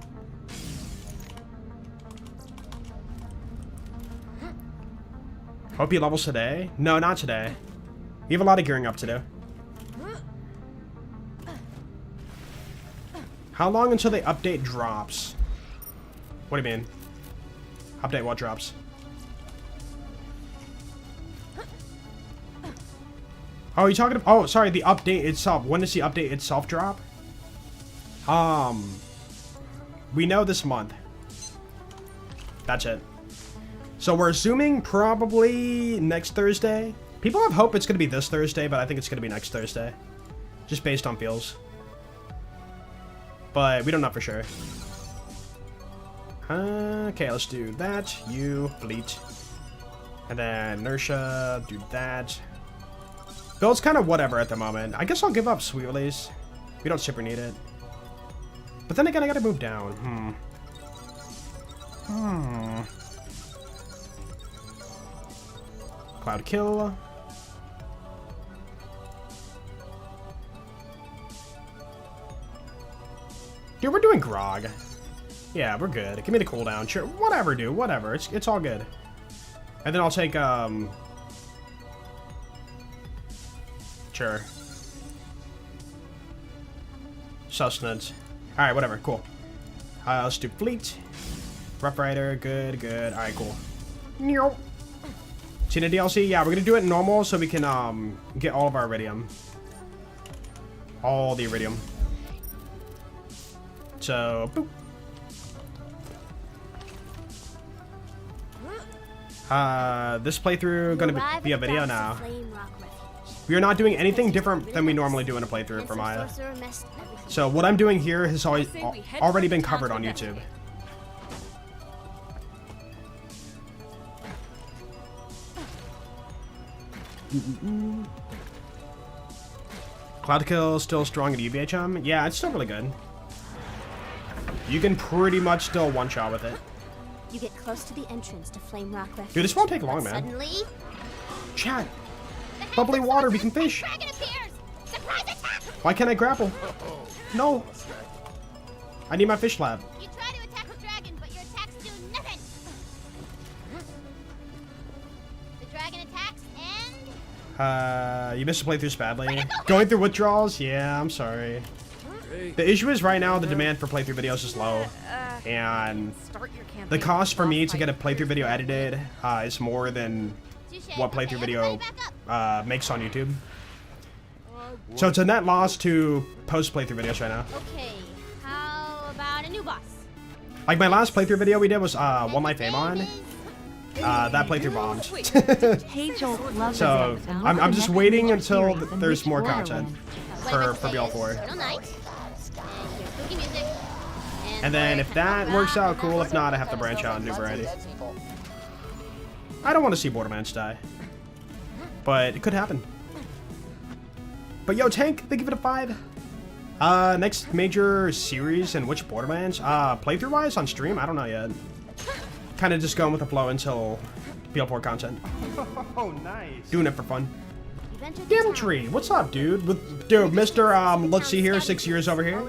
Hope you levels today? No, not today. You have a lot of gearing up to do. How long until the update drops? What do you mean? Update what drops? Oh, you talking about? Oh, sorry, the update itself. When does the update itself drop? We know this month. That's it. So we're assuming probably next Thursday. People have hope it's gonna be this Thursday, but I think it's gonna be next Thursday, just based on feels. But we don't know for sure. Okay, let's do that. You, fleet. And then inertia, do that. Build's kind of whatever at the moment. I guess I'll give up sweet release. We don't super need it. But then again, I gotta move down. Cloud kill. Dude, we're doing grog. Yeah, we're good. Give me the cooldown. Sure, whatever, dude. Whatever. It's all good. And then I'll take sure. Sustenance. All right, whatever. Cool. Let's do fleet. Rough Rider. Good, good. All right, cool. See the DLC? Yeah, we're gonna do it normal so we can get all of our iridium. All the iridium. So, boop. This playthrough gonna be a video now. We are not doing anything different than we normally do in a playthrough for Maya. So what I'm doing here has already been covered on YouTube. Cloud kill still strong at UVHM? Yeah, it's still really good. You can pretty much still one-shot with it. You get close to the entrance to Flame Rock Refuge. Dude, this won't take long, man. Suddenly, Chat. Bubbly water, we can fish. dragon appears. Surprise attack! Why can't I grapple? No. I need my fish lab. You try to attack a dragon, but your attacks do nothing. The dragon attacks and You missed the playthroughs badly. Going through withdrawals? Yeah, I'm sorry. The issue is right now the demand for playthrough videos is low, and the cost for me to get a playthrough video edited is more than what playthrough video makes on YouTube. So it's a net loss to post playthrough videos right now. okay, how about a new boss? Like my last playthrough video we did was One Life Aim On. That playthrough bombed. Hey Joel, love So this episode. I'm just waiting until Series and there's which more Borderlands? content for BL4. Little night. And here's spooky music. And then if that works out, cool. If not, I have to branch out and do variety. I don't want to see Borderlands die. But it could happen. But yo, Tank, thank you for the 5. Next major series in which Borderlands? Playthrough-wise on stream? I don't know yet. Kind of just going with the flow until BL4 content. Oh, nice. Doing it for fun. Dimtree, what's up, dude? Dude, Mr. Let's see here, 6 years over here.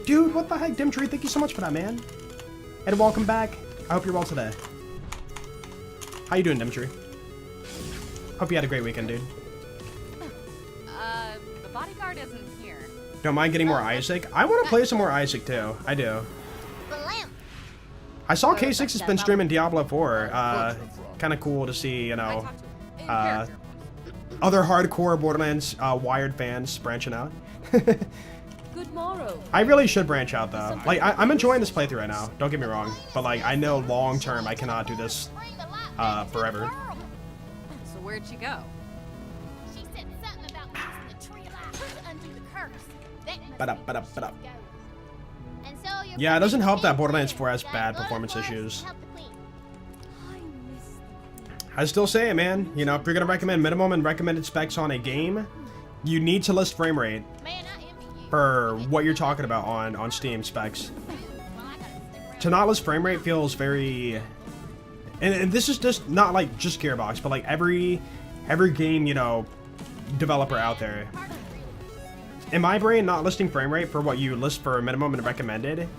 Dude, what the heck, Dimtree? Thank you so much for that, man. And welcome back. I hope you're well today. How you doing, Dimtree? Hope you had a great weekend, dude. The bodyguard isn't here. Don't mind getting more Isaac? I want to play some more Isaac, too. I do. I saw K6 has been streaming Diablo 4. Kind of cool to see, you know, other hardcore Borderlands Wired fans branching out. Good morrow. I really should branch out, though. Like, I'm enjoying this playthrough right now. Don't get me wrong. But, like, I know long-term I cannot do this forever. So where'd she go? She said something about using the tree alive to undo the curse. That must Ba-da-ba-da-ba-da. be and so you're Yeah, it doesn't help that putting Borderlands in 4 has that bad blood performance forest to issues. help the queen. I miss I still say it, man. You know, if you're gonna recommend minimum and recommended specs on a game, you need to list frame rate Man, I envy you. for what you're talking about on Steam specs. Well, I gotta stick around. To not list frame rate feels very... And this is just not like just Gearbox, but like every game, you know, developer out there. In my brain, not listing frame rate for what you list for minimum and recommended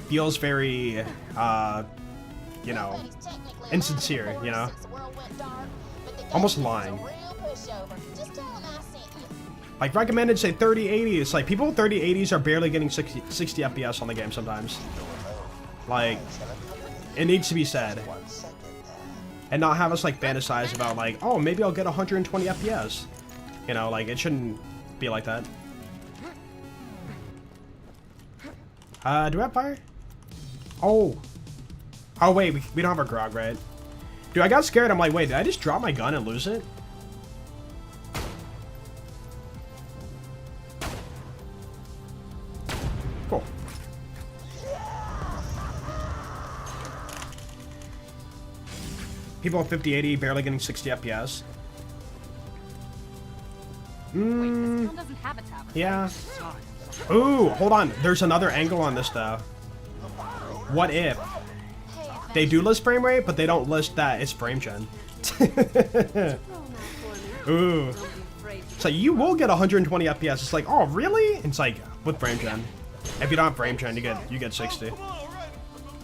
feels very, you know, insincere, you know? Almost lying. Like recommended, say 3080. It's like people with 3080s are barely getting 60 FPS on the game sometimes. Like, it needs to be said. And not have us like fantasize about like, oh, maybe I'll get 120 FPS. You know, like it shouldn't be like that. Do we have fire? Oh. Oh wait, we don't have our grog, right? Dude, I got scared. I'm like, wait, did I just drop my gun and lose it? Cool. People at 5080 barely getting 60 FPS. Wait, this town doesn't have a tavern. Yeah. Ooh, hold on. There's another angle on this though. What if they do list frame rate, but they don't list that it's frame gen? Ooh. So you will get 120 FPS. It's like, oh really? It's like with frame gen. If you don't have frame gen, you get 60.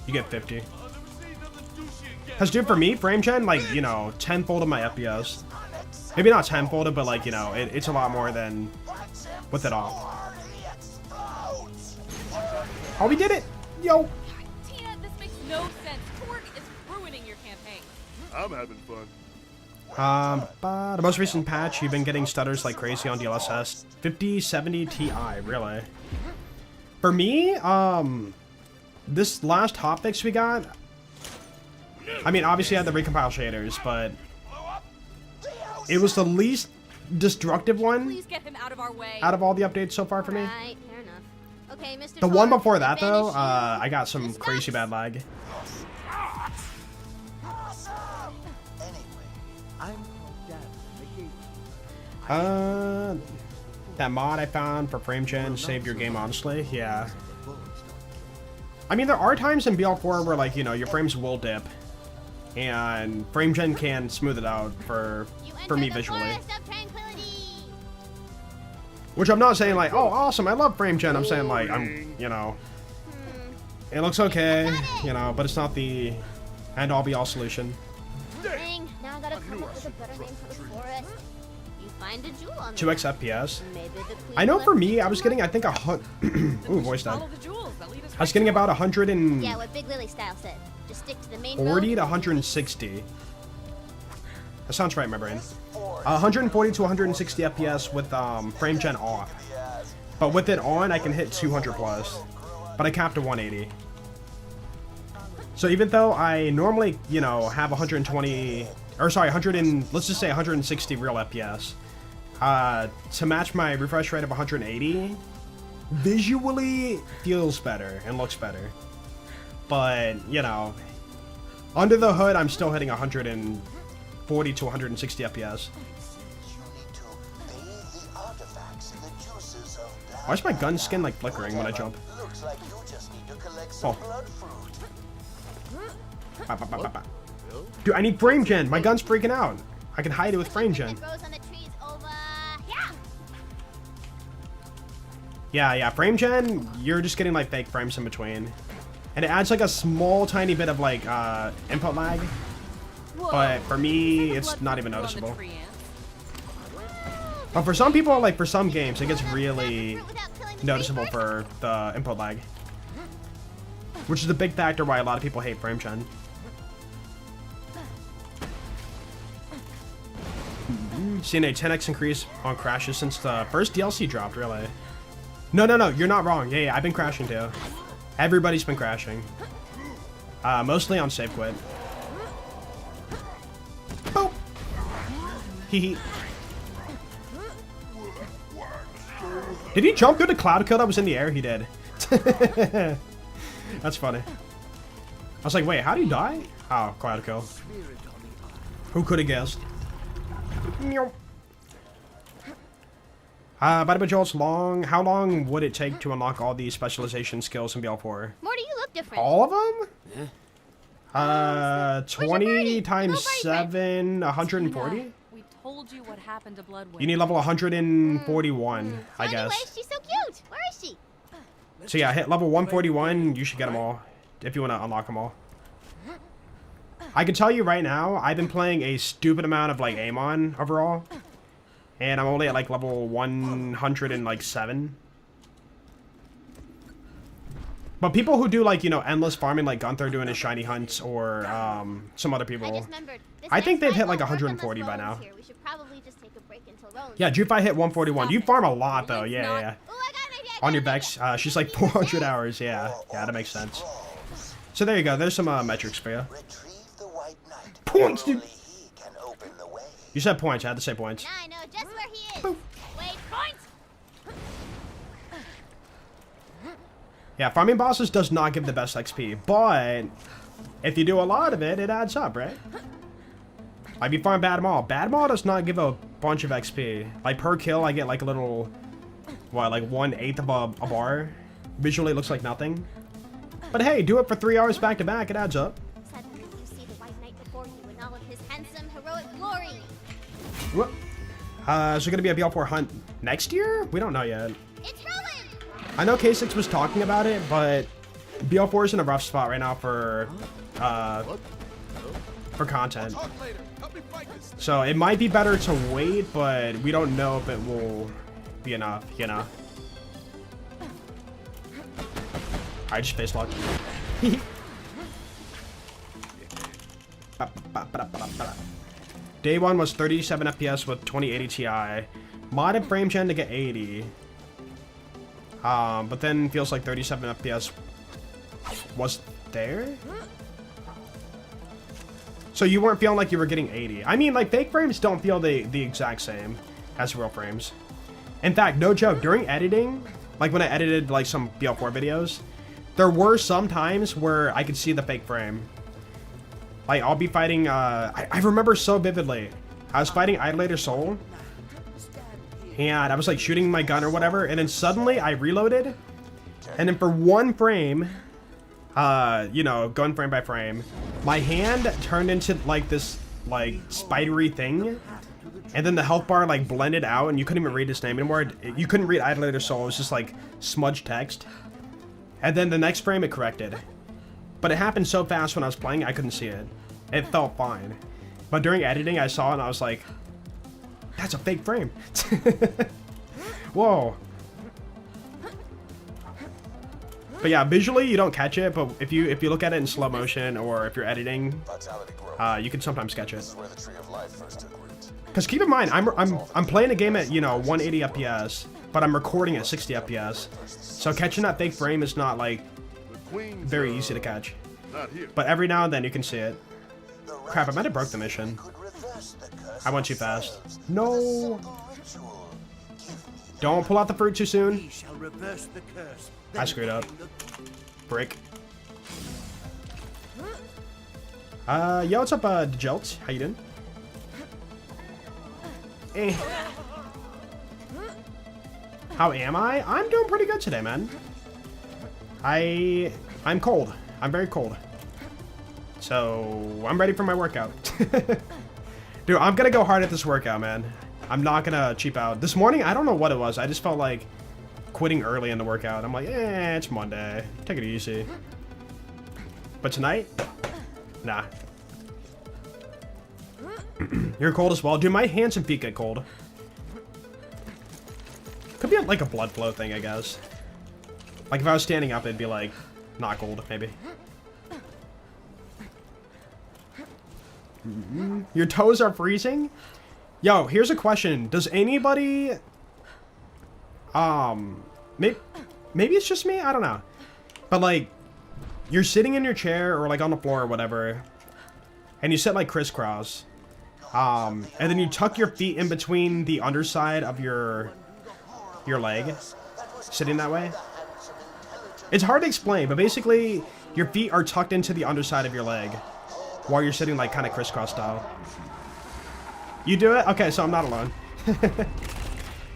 You get 50. Cause dude, for me, frame gen, like, you know, 10-fold of my FPS. Maybe not 10-folded, but like, you know, it's a lot more than with it off. Oh, we did it! Yo! Tina, this makes no sense. Torg is ruining your campaign. I'm having fun. The most recent patch, you've been getting stutters like crazy on DLSS. 5070 Ti, really. For me, this last hotfix we got, I mean, obviously I had the recompile shaders, but it was the least destructive one Please get him out of our way. out of all the updates so far for me. Right, fair enough. Okay, Mr. The one Torg, before that, though, advantage I got some This crazy sucks. bad lag. Anyway, I'm called Dad. That mod I found for frame gen saved your game, honestly. Yeah. I mean, there are times in BL4 where, like, you know, your frames will dip. And frame gen can smooth it out for You me enter the visually. forest of tranquility. Which I'm not saying, like, oh, awesome, I love frame gen. I'm saying, like, you know, it looks okay, you know, but it's not the end-all be-all solution. Dang, now I gotta come up with a better name for the forest. You find a jewel on 2x FPS. Maybe the queen I know left for me, it I was somewhere. getting, I think, ooh, voice died. Follow the jewels. They'll lead us I was right getting to about 140 Yeah, what Big Lily style said. Just stick to the main to road. 160. That sounds right in my brain. 140 to 160 FPS with frame gen off. But with it on, I can hit 200 plus. But I capped to 180. So even though I normally, you know, have 120, or sorry, 100 and, let's just say 160 real FPS, to match my refresh rate of 180, visually feels better and looks better. But, you know, under the hood, I'm still hitting 100 and 40 to 160 FPS. You need to bathe the artifacts in the juices of black Why is my gun skin like flickering when I jump? Looks like you just need to collect some blood fruit. Ba, ba, ba, ba, ba. Dude, I need frame gen. My gun's freaking out. I can hide it with frame gen. It grows on the trees over here. Yeah, frame gen, you're just getting like fake frames in between. And it adds like a small tiny bit of like input lag. But for me, it's not even noticeable. But for some people, like for some games, it gets really noticeable for the input lag. Which is a big factor why a lot of people hate frame gen. Seen a 10x increase on crashes since the first DLC dropped, really. No, you're not wrong. Yeah, I've been crashing too. Everybody's been crashing. Mostly on save quit. Boop. Hee. Did he jump through the cloud kill that was in the air? He did. That's funny. I was like, wait, how do you die? Oh, cloud kill. Who could have guessed? But Joel's long. How long would it take to unlock all these specialization skills in BL4? Morty, you look different. All of them? Yeah. 20 times 7, 140? We told you what happened to Bloodwind. You need level 141, I So anyway, guess. she's so cute. Where is she? So yeah, hit level 141, you should get them all. If you want to unlock them all. I can tell you right now, I've been playing a stupid amount of like Amon overall. And I'm only at like level 107. But people who do like, you know, endless farming like Gunther doing his shiny hunts or some other people, I think they've hit like 140 by now. We should probably just take a break until Rowan's Yeah, Jufi hit 141. You farm a lot though, yeah. Ooh, I got an idea, On your Vex, she's like 400 hours, yeah. Yeah, that makes sense. So there you go, there's some metrics for you. Retrieve the White Knight. Points, dude. Only he can open the way. You said points, I had to say points. Now I know just where he is. Wait, points. Yeah, farming bosses does not give the best XP, but if you do a lot of it, it adds up, right? Like you farm Bad Maul. Bad Maul does not give a bunch of XP. Like per kill, I get like a little, what, like 1/8 of a bar. Visually, it looks like nothing. But hey, do it for 3 hours back to back, it adds up. Suddenly you see the White Knight before you in all of his handsome, heroic glory. Whoop. Is there gonna be a BL4 hunt next year? We don't know yet. It's Rowan. I know K6 was talking about it, but BL4 is in a rough spot right now for content. So it might be better to wait, but we don't know if it will be enough, you know. I just face locked. Day 1 was 37 FPS with 2080 Ti. Modded frame gen to get 80. But then feels like 37 FPS was there? So you weren't feeling like you were getting 80. I mean, like, fake frames don't feel the exact same as real frames. In fact, no joke, during editing, like when I edited like some BL4 videos, there were some times where I could see the fake frame. Like, I'll be fighting, I remember so vividly. I was fighting Idolator Soul, and I was like shooting my gun or whatever, and then suddenly I reloaded, and then for one frame, you know, gun frame by frame, my hand turned into like this like spidery thing, and then the health bar like blended out, and you couldn't even read his name anymore. You couldn't read Idolator Soul, it was just like smudged text. And then the next frame it corrected. But it happened so fast when I was playing, I couldn't see it. It felt fine. But during editing, I saw it and I was like, that's a fake frame. Whoa. But yeah, visually you don't catch it, but if you look at it in slow motion or if you're editing, you can sometimes catch it. Because keep in mind, I'm playing a game at, you know, 180 FPS, but I'm recording at 60 FPS. So catching that fake frame is not like very easy to catch. But every now and then you can see it. Crap, I might have broke the mission. I went too fast. No! Don't pull out the fruit too soon. I screwed up. Brick. Yo, what's up, Jelt? How you doing? Eh. How am I? I'm doing pretty good today, man. I'm cold. I'm very cold. So I'm ready for my workout. Dude, I'm gonna go hard at this workout, man. I'm not gonna cheap out. This morning, I don't know what it was. I just felt like quitting early in the workout. I'm like, it's Monday. Take it easy. But tonight, nah. You're cold as well. Dude, my hands and feet get cold. Could be like a blood flow thing, I guess. Like if I was standing up, it'd be like not cold, maybe. Your toes are freezing? Yo, here's a question. Does anybody... maybe it's just me? I don't know. But like, you're sitting in your chair or like on the floor or whatever, and you sit like crisscross. And then you tuck your feet in between the underside of your leg, sitting that way. It's hard to explain, but basically, your feet are tucked into the underside of your leg while you're sitting like kind of crisscross style. You do it? Okay, so I'm not alone.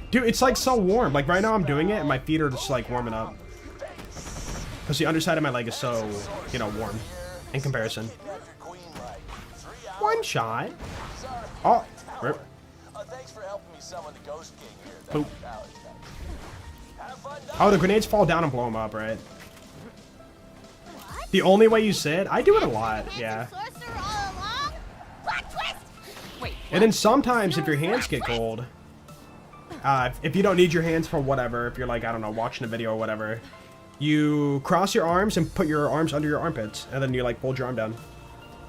Dude, it's like so warm. Like right now I'm doing it and my feet are just like warming up. Because the underside of my leg is so, you know, warm in comparison. One shot. Oh, rip. Thanks for helping me summon the Ghost King here. Boop. Oh, the grenades fall down and blow them up, right? The only way you sit? I do it a lot, yeah. And then sometimes if your hands get cold, if you don't need your hands for whatever, if you're like, I don't know, watching a video or whatever, you cross your arms and put your arms under your armpits, and then you like fold your arm down.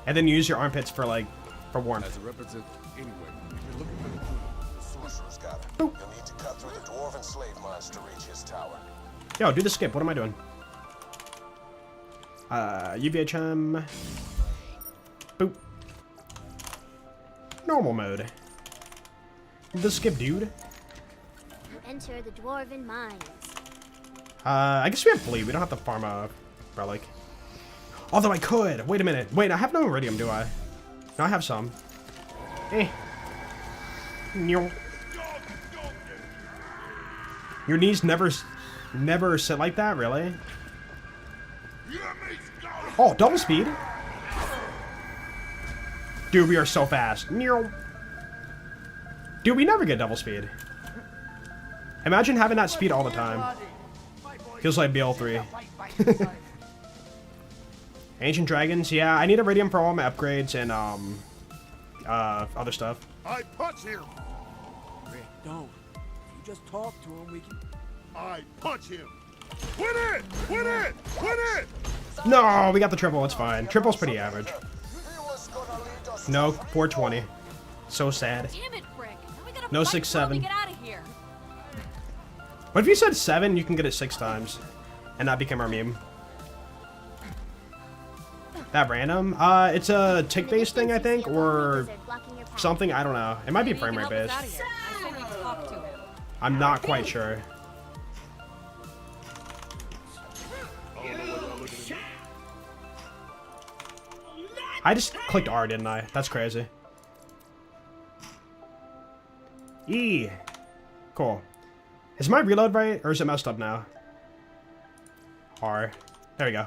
And then you use your armpits for like, for warmth. As a representative, anyway, if you're looking for the clue, the sorcerer's got it. Boop. You'll need to cut through the dwarven slave mines to reach his tower. Yo, do the skip. What am I doing? UVHM. Boop. Normal mode. The skip, dude. Enter the dwarven mines. I guess we have fleet. We don't have to farm a relic. Although I could. Wait a minute. Wait, I have no iridium, do I? No, I have some. Eh. Your knees never sit like that, really? Oh, double speed. Dude, we are so fast. Dude, we never get double speed. Imagine having that speed all the time. Feels like BL4. Ancient Dragons, yeah, I need iridium for all my upgrades and other stuff. I punch him. Rick, don't. You just talk to him, we can... I punch him. Win it! Win it! Win it! No, we got the triple, it's fine. Triple's pretty average. No, 420. So sad. Damn it, Frick. Now we gotta No fight 6-7. to get out of here. What if you said 7, you can get it 6 times, and that became our meme? That random? It's a tick-based thing, I think, or something, I don't know. It might be frame rate based. I'm not quite sure. I just clicked R, didn't I? That's crazy. E. Cool. Is my reload right, or is it messed up now? R. There we go.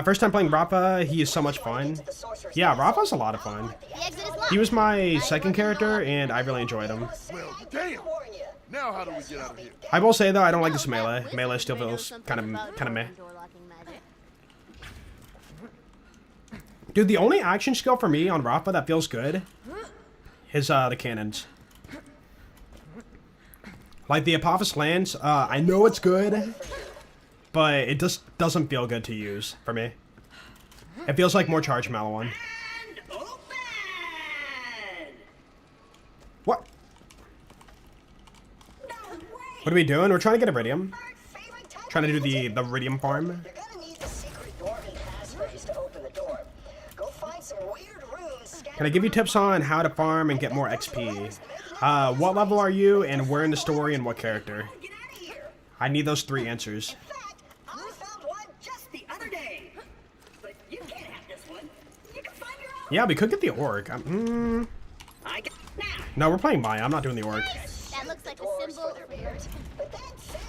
First time playing Rafa, he is so much fun. Yeah, Rafa's a lot of fun. He was my second character, and I really enjoyed him. Well, damn. Now how do we get out of here? I will say though, I don't like this melee. Melee still feels kind of meh. Dude, the only action skill for me on Rafa that feels good is the cannons. Like the Apophis Lance, I know it's good, but it just doesn't feel good to use for me. It feels like more charge from L1. What? What are we doing? We're trying to get iridium. Trying to do the iridium farm. Can I give you tips on how to farm and get more XP? What level are you, and where in the story, and what character? I need those 3 answers. I found one just the other day. But you can't have this one. You can find Yeah, we could get the orc. No, we're playing Maya. I'm not doing the orc. That looks like a symbol.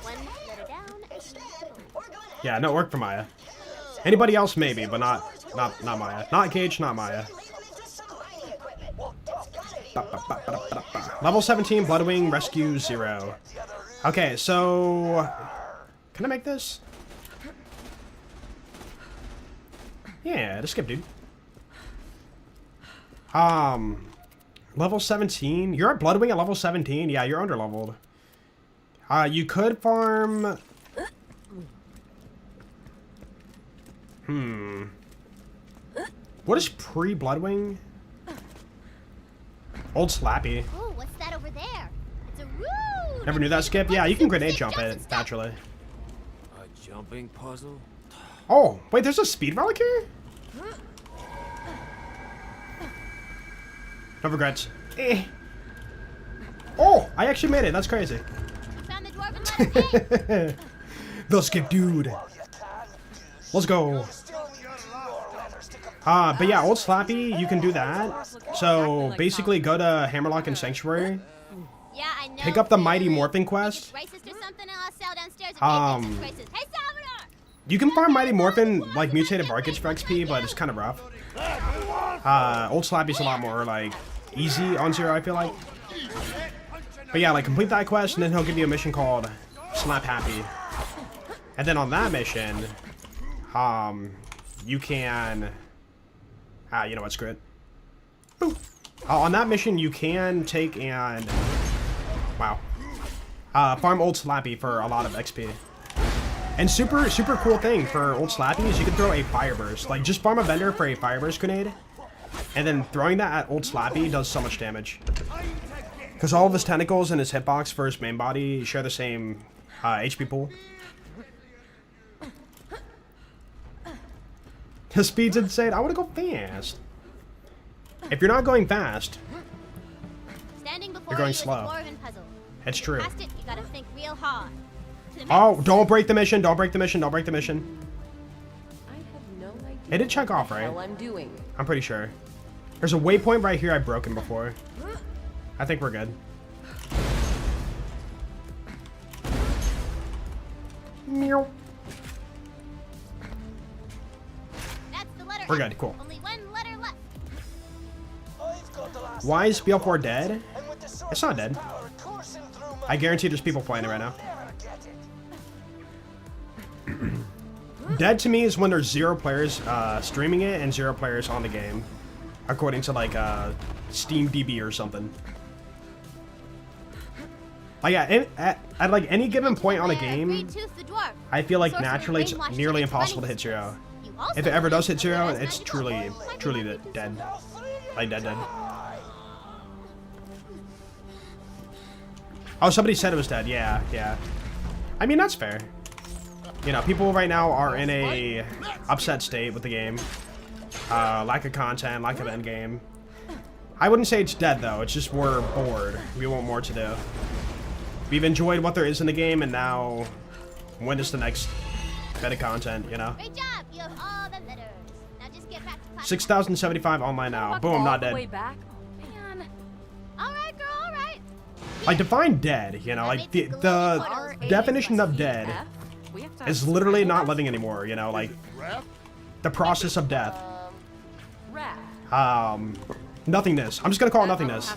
One letter down. Yeah, no orc for Maya. Anybody else maybe, but not Maya. Not Gage, not Maya. Level 17, Bloodwing, Rescue 0. Okay, so... Can I make this? Yeah, just skip, dude. Level 17? You're at Bloodwing at level 17? Yeah, you're underleveled. You could farm... What is pre-Bloodwing? Old Slappy. Oh, what's that over there? It's a room. Never knew that, Skip? Yeah, you can grenade jump it, naturally. A jumping puzzle? Oh, wait, there's a speed relic here? No regrets. Eh. Oh, I actually made it. That's crazy. Found the dwarven letter A. The Skip dude. Let's go. But yeah, Old Slappy, you can do that. So basically go to Hammerlock and Sanctuary. Yeah, I know. Pick up the Mighty Morphing quest. Racist or something, and I'll sell downstairs and pay attention to racist. Hey, Salvador! You can farm Mighty Morphin, like, mutated Barkage for XP, but it's kind of rough. Old Slappy's a lot more, like, easy on Zero, I feel like. But yeah, like, complete that quest, and then he'll give you a mission called Slap Happy. And then on that mission, you can... you know what, screw it. Boop. On that mission, you can take and... Wow. Farm Old Slappy for a lot of XP. And super cool thing for Old Slappy is you can throw a Fire Burst. Like, just farm a vendor for a Fire Burst grenade. And then throwing that at Old Slappy does so much damage. Because all of his tentacles and his hitbox for his main body share the same HP pool. His speed's insane. I want to go fast. If you're not going fast, you're going slow. It's true. Past it, you gotta think real hard. Oh, don't break the mission. Don't break the mission. Don't break the mission. I have no idea. It did check off, right? I'm doing. I'm pretty sure. There's a waypoint right here I've broken before. I think we're good. Meow. We're good, cool. Only one letter left. Why is BL4 dead? It's not dead. I guarantee there's people playing it right now. Dead to me is when there's 0 players streaming it and 0 players on the game. According to like Steam DB or something. Like at like any given point on a game, I feel like naturally it's nearly impossible to hit 0. If it ever does hit 0, it's truly dead. Like dead. Oh, somebody said it was dead. Yeah. I mean, that's fair. You know, people right now are in a upset state with the game. Lack of content, lack of endgame. I wouldn't say it's dead, though. It's just we're bored. We want more to do. We've enjoyed what there is in the game, and now when is the next bit of content, you know? Great job. You have all the letters. Now just get back to 6,075 online now. Boom, not dead. Way back. Oh, man. All right, girl. All right. Like, define dead, you know? Like, the definition of dead is literally not living anymore, you know? Like, the process of death. Nothingness. I'm just gonna call it nothingness.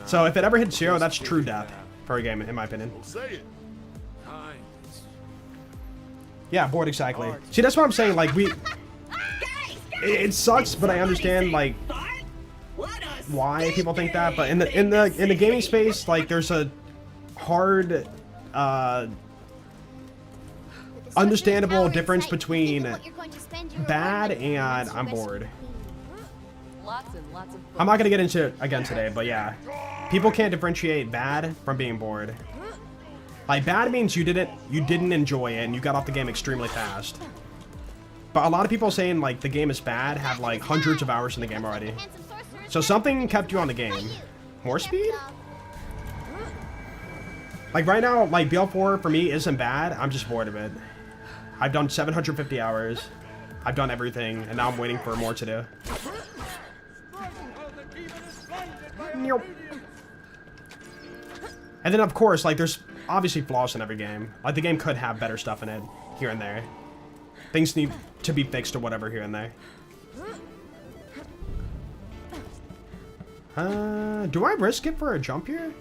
So if it ever hits 0, that's true death for a game, in my opinion. Yeah, bored exactly. See, that's what I'm saying. Like it sucks, but I understand like why people think that. But in the gaming space, like there's a hard, understandable difference between bad and I'm bored. I'm not gonna get into it again today, but yeah, people can't differentiate bad from being bored. Like, bad means you didn't enjoy it and you got off the game extremely fast. But a lot of people saying, like, the game is bad have, like, hundreds of hours in the game already. So something kept you on the game. More speed? Like, right now, like, BL4 for me isn't bad. I'm just bored of it. I've done 750 hours. I've done everything, and now I'm waiting for more to do. Nope. And then, of course, like, there's obviously flaws in every game. Like, the game could have better stuff in it, here and there. Things need to be fixed or whatever here and there. Do I risk it for a jump here?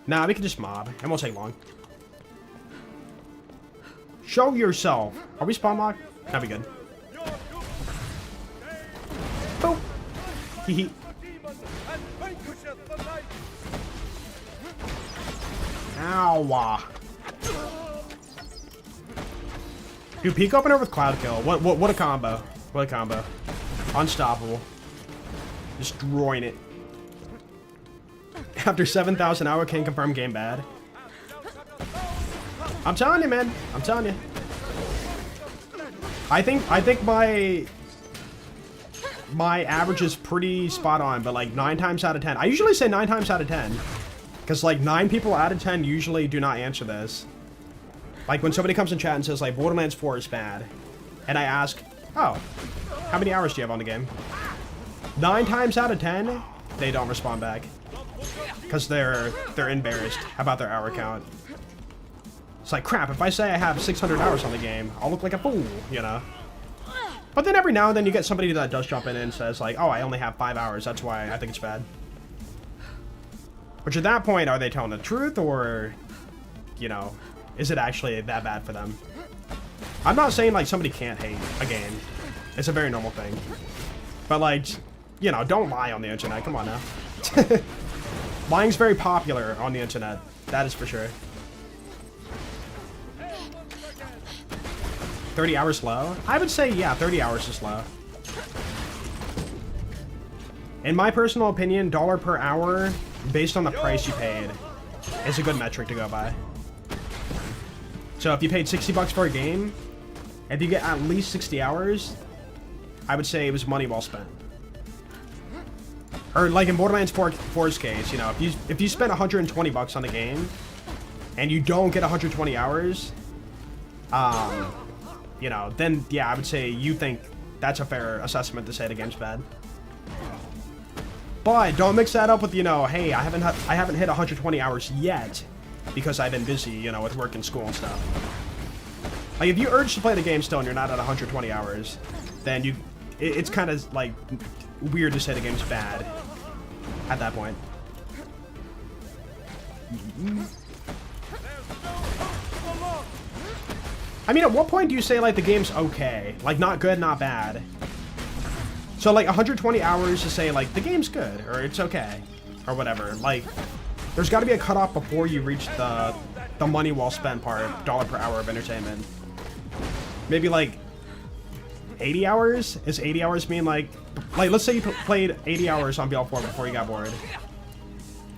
Nah, we can just mob. It won't take long. Show yourself. Are we spawn locked? That'd be good. Boop. Hee hee. Ow. Dude, peek opener with cloud kill. What a combo. What a combo. Unstoppable. Destroying it. After 7,000 hours, can't confirm game bad. I'm telling you, man. I'm telling you. I think my average is pretty spot on, but like 9 times out of 10. I usually say 9 times out of 10. Because like 9 people out of 10 usually do not answer this. Like when somebody comes in chat and says like Borderlands 4 is bad. And I ask, oh, how many hours do you have on the game? 9 times out of 10, they don't respond back. Because they're embarrassed about their hour count. It's like, crap, if I say I have 600 hours on the game, I'll look like a fool, you know? But then every now and then you get somebody that does jump in and says like, oh, I only have 5 hours, that's why I think it's bad. Which at that point, are they telling the truth, or, you know, is it actually that bad for them? I'm not saying like somebody can't hate a game. It's a very normal thing. But like, you know, don't lie on the internet, come on now. Lying's very popular on the internet, that is for sure. 30 hours low? I would say, yeah, 30 hours is low. In my personal opinion, $1 per hour, based on the price you paid, is a good metric to go by. So if you paid 60 bucks for a game, if you get at least 60 hours, I would say it was money well spent. Or like in Borderlands 4's case, you know, if you spend 120 bucks on the game, and you don't get 120 hours, you know, then yeah, I would say you think that's a fair assessment to say the game's bad. But don't mix that up with, you know, hey, I haven't hit 120 hours yet because I've been busy, you know, with work and school and stuff. Like if you urge to play the game still and you're not at 120 hours, then it's kind of like weird to say the game's bad at that point. I mean, at what point do you say like the game's okay? Like not good, not bad. So like 120 hours to say like the game's good or it's okay or whatever. Like there's got to be a cutoff before you reach the money well spent part, $1 per hour of entertainment. Maybe like 80 hours? Is 80 hours mean like let's say you played 80 hours on BL4 before you got bored.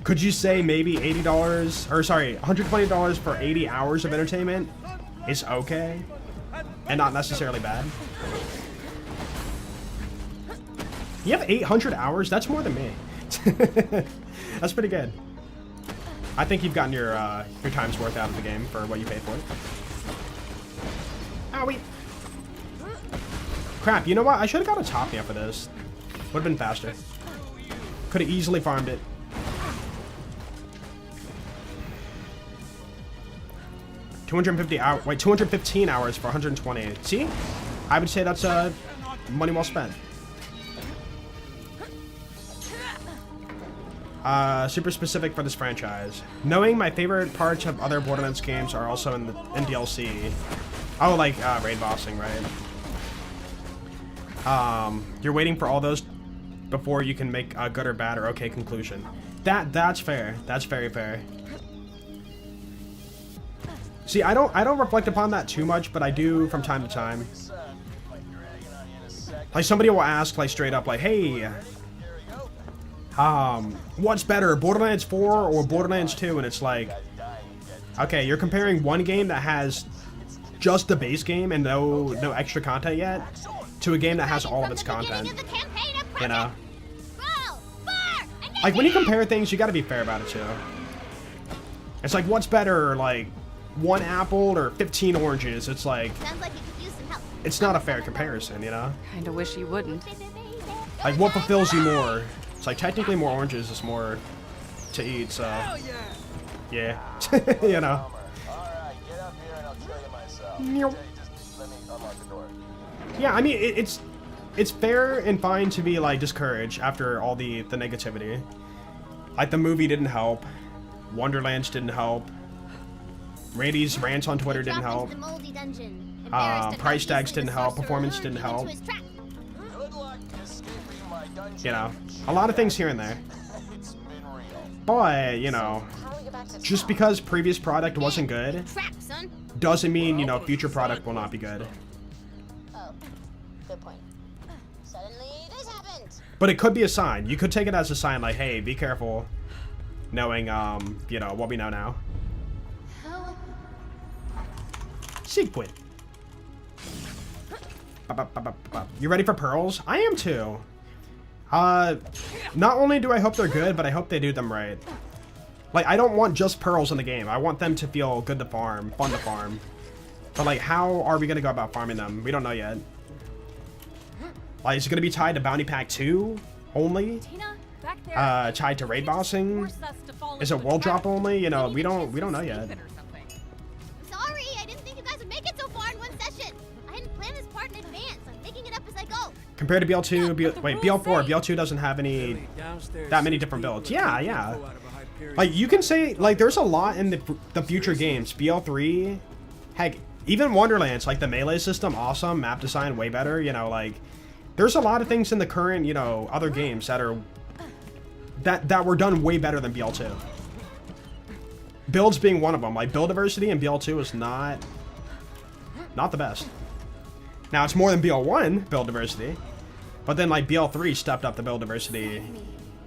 Could you say maybe $80 or sorry, $120 for 80 hours of entertainment is okay and not necessarily bad? You have 800 hours? That's more than me. That's pretty good. I think you've gotten your time's worth out of the game for what you paid for it. Owie. Crap, you know what? I should have got a Topia for this. Would have been faster. Could have easily farmed it. Wait, 215 hours for 120. See? I would say that's money well spent. Super specific for this franchise. Knowing my favorite parts of other Borderlands games are also in DLC. Oh, like raid bossing, right? You're waiting for all those before you can make a good or bad or okay conclusion. That's fair. That's very fair. See, I don't reflect upon that too much, but I do from time to time. Like somebody will ask like straight up like, hey, what's better, Borderlands 4 or Borderlands 2? And it's like, okay, you're comparing one game that has just the base game and no extra content yet to a game that has all of its content, you know? Like when you compare things, you gotta be fair about it too. It's like, what's better, like 1 apple or 15 oranges? It's like, Sounds like you could use some help. it's not a fair comparison, you know? Kinda wish you wouldn't. Like, what fulfills you more? It's like, technically more oranges is more to eat, so... Yeah. You know. Alright, get up here and I'll show you myself. Meow. Just let me unlock the door. Yeah, I mean, it's fair and fine to be, like, discouraged after all the negativity. Like, the movie didn't help. Wonderlands didn't help. Randy's rants on Twitter didn't help. Price tags didn't help. Performance didn't help. Good luck escaping my dungeon. You know, a lot of things here and there. It's been real. But, you know, just because previous product wasn't good doesn't mean, you know, future product will not be good. Oh, good point. Suddenly this happened. But it could be a sign. You could take it as a sign like, hey, be careful, knowing, you know, what we know now. Sequin. You ready for pearls? I am too. Not only do I hope they're good, but I hope they do them right. Like, I don't want just pearls in the game. I want them to feel good to farm, fun to farm. But, like, how are we gonna go about farming them? We don't know yet. Like, is it gonna be tied to Bounty Pack 2 only? Tied to raid bossing? Is it world drop only? You know, we don't know yet. Sorry, I didn't think you guys would make it so far in one session. I hadn't planned this part in advance. I'm making it up as I go. Compared to BL2, BL4, BL2 doesn't have any that many different builds. Yeah. Like, you can say, like, there's a lot in the future games. BL3, heck, even Wonderlands, like, the melee system, awesome. Map design, way better. You know, like, there's a lot of things in the current, you know, other games that are, that were done way better than BL2. Builds being one of them. Like, build diversity in BL2 is not the best. Now, it's more than BL1 build diversity, but then, like, BL3 stepped up the build diversity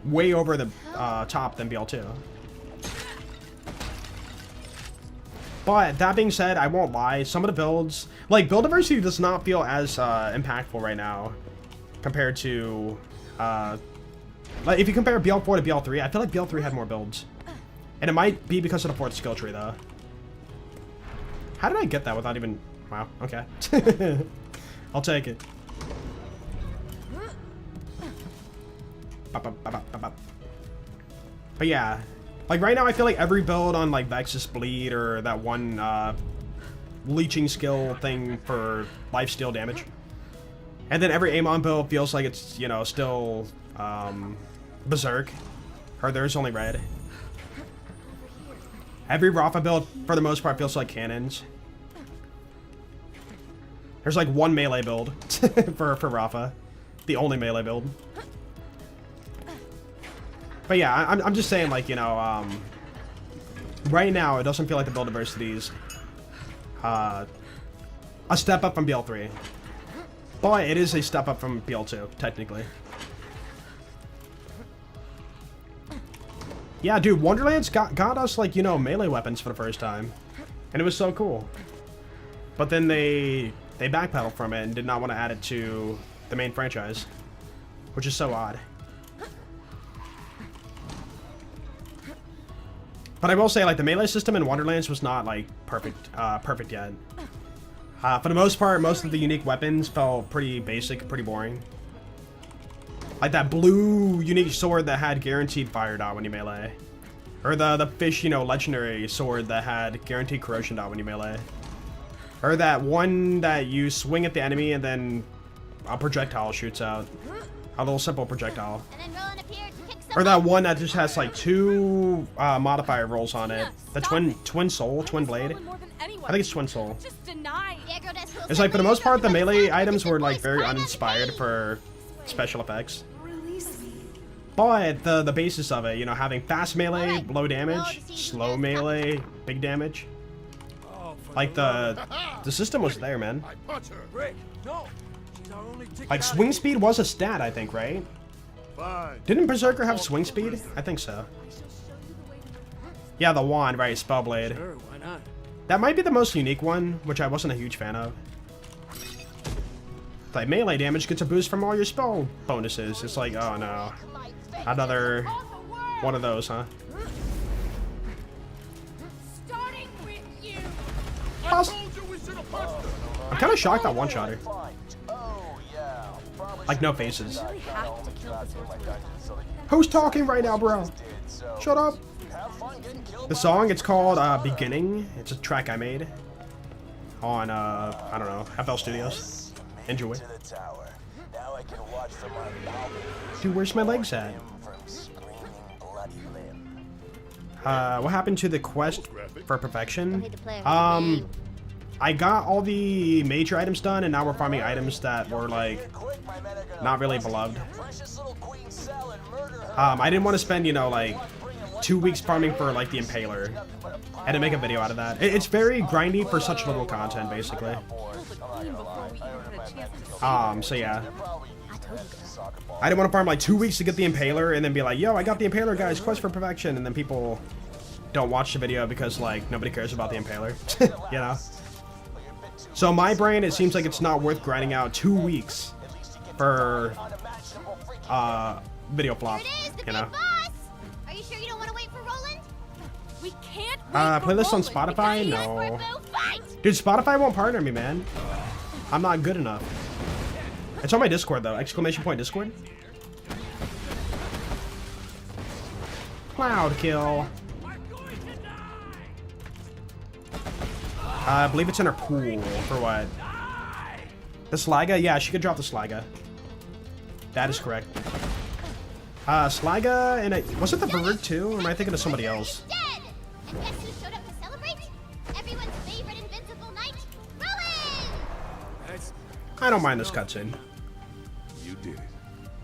way over the top than BL2. But that being said, I won't lie, some of the builds, like, build diversity does not feel as impactful right now compared to like, if you compare BL4 to BL3, I feel like BL3 had more builds, and it might be because of the fourth skill tree though. How did I get that without even... Wow, okay. I'll take it. But yeah, like, right now I feel like every build on, like, Vexus Bleed or that one leeching skill thing for lifesteal damage, and then every Amon build feels like it's, you know, still Berserk, or there's only red. Every Rafa build for the most part feels like cannons. There's like one melee build for Rafa, the only melee build. But yeah, I'm just saying, like, you know, right now it doesn't feel like the build diversity is a step up from BL3, but it is a step up from BL2 technically. Yeah, dude, Wonderlands got us, like, you know, melee weapons for the first time, and it was so cool. But then they backpedaled from it and did not want to add it to the main franchise, which is so odd. But I will say, like, the melee system in Wonderlands was not, like, perfect yet. For the most part, most of the unique weapons felt pretty basic, pretty boring. Like that blue unique sword that had guaranteed fire dot when you melee. Or the fish, you know, legendary sword that had guaranteed corrosion dot when you melee. Or that one that you swing at the enemy and then a projectile shoots out. A little simple projectile. Or that one that just has, like, 2 modifier rolls on it. The twin soul, twin blade. I think it's twin soul. It's like, for the most part, the melee items were, like, very uninspired for special effects. But the basis of it, you know, having fast melee, low damage, slow melee, big damage. Like, the system was there, man. Like, swing speed was a stat, I think, right? Didn't Berserker have swing speed? I think so. Yeah, the wand, right, Spellblade. Sure, why not? That might be the most unique one, which I wasn't a huge fan of. Like, melee damage gets a boost from all your spell bonuses. It's like, oh no. Another one of those, huh? Starting with you. I'm kind of shocked that one-shotter. Oh, yeah. I'll Like, no faces. really have to kill the sorcerer. Who's talking right now, bro? Shut up. The song, it's called Beginning. It's a track I made on, I don't know, FL Studios. Enjoy. Dude, where's my legs at? What happened to the quest for perfection? I got all the major items done, and now we're farming items that were, like, not really beloved. I didn't want to spend, you know, like, 2 weeks farming for, like, the Impaler. I had to make a video out of that. It's very grindy for such little content, basically. So yeah. I didn't want to farm, like, 2 weeks to get the Impaler, and then be like, yo, I got the Impaler, guys, quest for perfection, and then people don't watch the video because, like, nobody cares about the Impaler, you know? So my brain, it seems like it's not worth grinding out 2 weeks for video flop, you know? Are you sure you don't want to wait for Roland? We can't wait for playlist on Roland. Spotify? No. Dude, Spotify won't partner me, man. I'm not good enough. It's on my Discord, though. Exclamation point Discord. Cloud kill. I believe it's in her pool. For what? The Sliga? Yeah, she could drop the Sliga. That is correct. Sliga and was it the bird too? Or am I thinking of somebody else? Dead! And guess who showed up to celebrate? Everyone's favorite invincible knight, Roland! I don't mind this cutscene. You did it.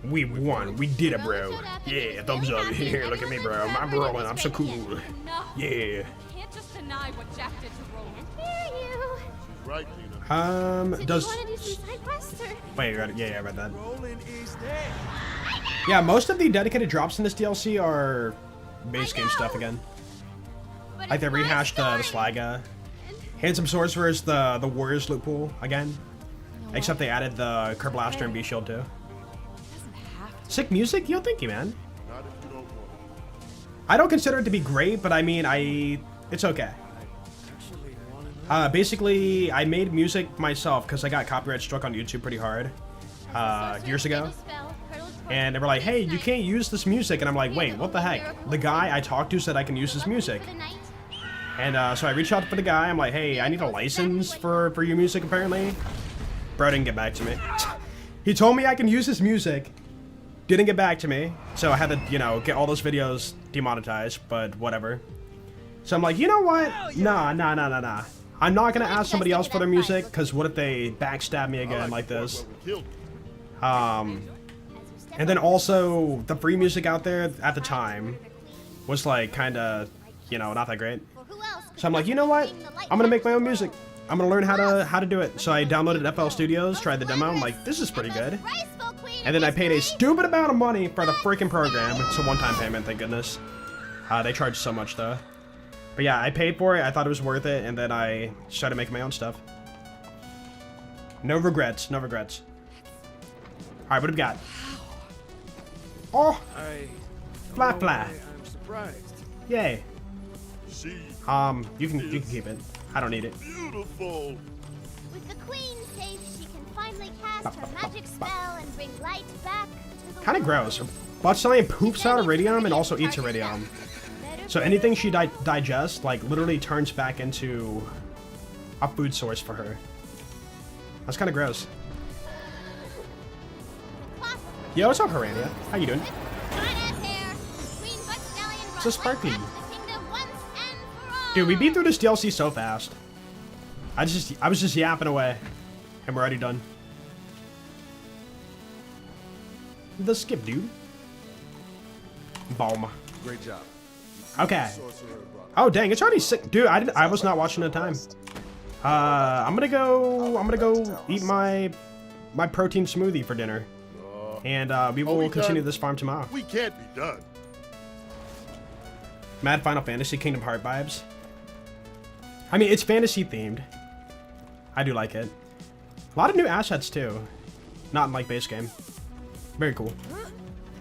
We won. We did it, bro. Yeah, thumbs up. Here, look at me, bro. I'm rolling. I'm so cool. Enough. Yeah. You can't just deny what Jack did to Roland. Hear you. She's right, Lena. So Does do you want to do some side quests or? wait? You read it? Yeah, I read that. Roland is dead. Yeah, most of the dedicated drops in this DLC are base game stuff again. But Like they it's my rehashed the story. Sliga. Handsome Sorcerer's the Warriors loot pool again. Except they added the Kerblaster and B-Shield too. Sick music? Yo, thank you, man. Not if you don't want it. I don't consider it to be great, but I mean, it's okay. Basically, I made music myself because I got copyright struck on YouTube pretty hard years ago. And they were like, hey, you can't use this music. And I'm like, wait, what the heck? The guy I talked to said I can use this music. And so I reached out for the guy. I'm like, hey, I need a license for your music, apparently. Bro didn't get back to me. He told me I can use his music. Didn't get back to me. So I had to, you know, get all those videos demonetized, but whatever. So I'm like, you know what? Nah. I'm not gonna ask somebody else for their music, because what if they backstab me again like this? And then also, the free music out there at the time was like kinda, you know, not that great. So I'm like, you know what? I'm gonna make my own music. I'm gonna learn how to do it. So I downloaded FL Studios, tried the demo. I'm like, this is pretty good. And then I paid a stupid amount of money for the freaking program. It's a one-time payment, thank goodness. They charge so much though. But yeah, I paid for it. I thought it was worth it, and then I started making my own stuff. No regrets. No regrets. All right, what do we got? Oh, fly. I'm surprised. Yay. She You can keep it. I don't need it. beautiful. With the queen safe, she can finally cast her magic spell and bring light back to the Kind of world. gross. Butt poops out iridium and also eats iridium. So anything she digests, like, literally turns back into a food source for her. That's kind of gross. Yo, what's up, Harania? How you doing? So sparkly. Dude, we beat through this DLC so fast. I was just yapping away, and we're already done. The skip, dude. Boom. Great job. Okay. Oh dang, it's already sick, dude. I was not watching the time. I'm gonna go eat my protein smoothie for dinner, and we will continue this farm tomorrow. We can't be done. Mad Final Fantasy Kingdom Heart vibes. I mean, it's fantasy themed. I do like it. A lot of new assets too, not in like base game. Very cool.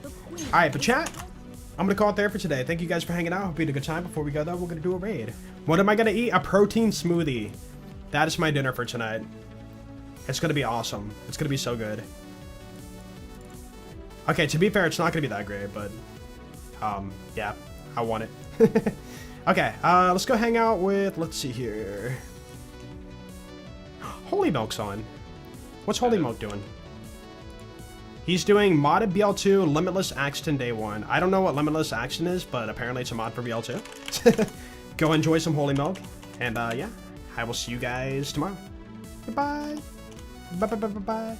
All right, but chat. I'm gonna call it there for today. Thank you guys for hanging out. Hope you had a good time. Before we go though, we're gonna do a raid. What am I gonna eat? A protein smoothie. That is my dinner for tonight. It's gonna be awesome. It's gonna be so good. Okay, to be fair, it's not gonna be that great, but yeah, I want it. Okay, let's go hang out with, let's see here. Holy Milk's on. What's Holy Milk doing? He's doing modded BL2 Limitless Axton Day 1. I don't know what Limitless Axton is, but apparently it's a mod for BL2. Go enjoy some Holy Milk, and yeah, I will see you guys tomorrow. Goodbye. Bye bye bye bye bye.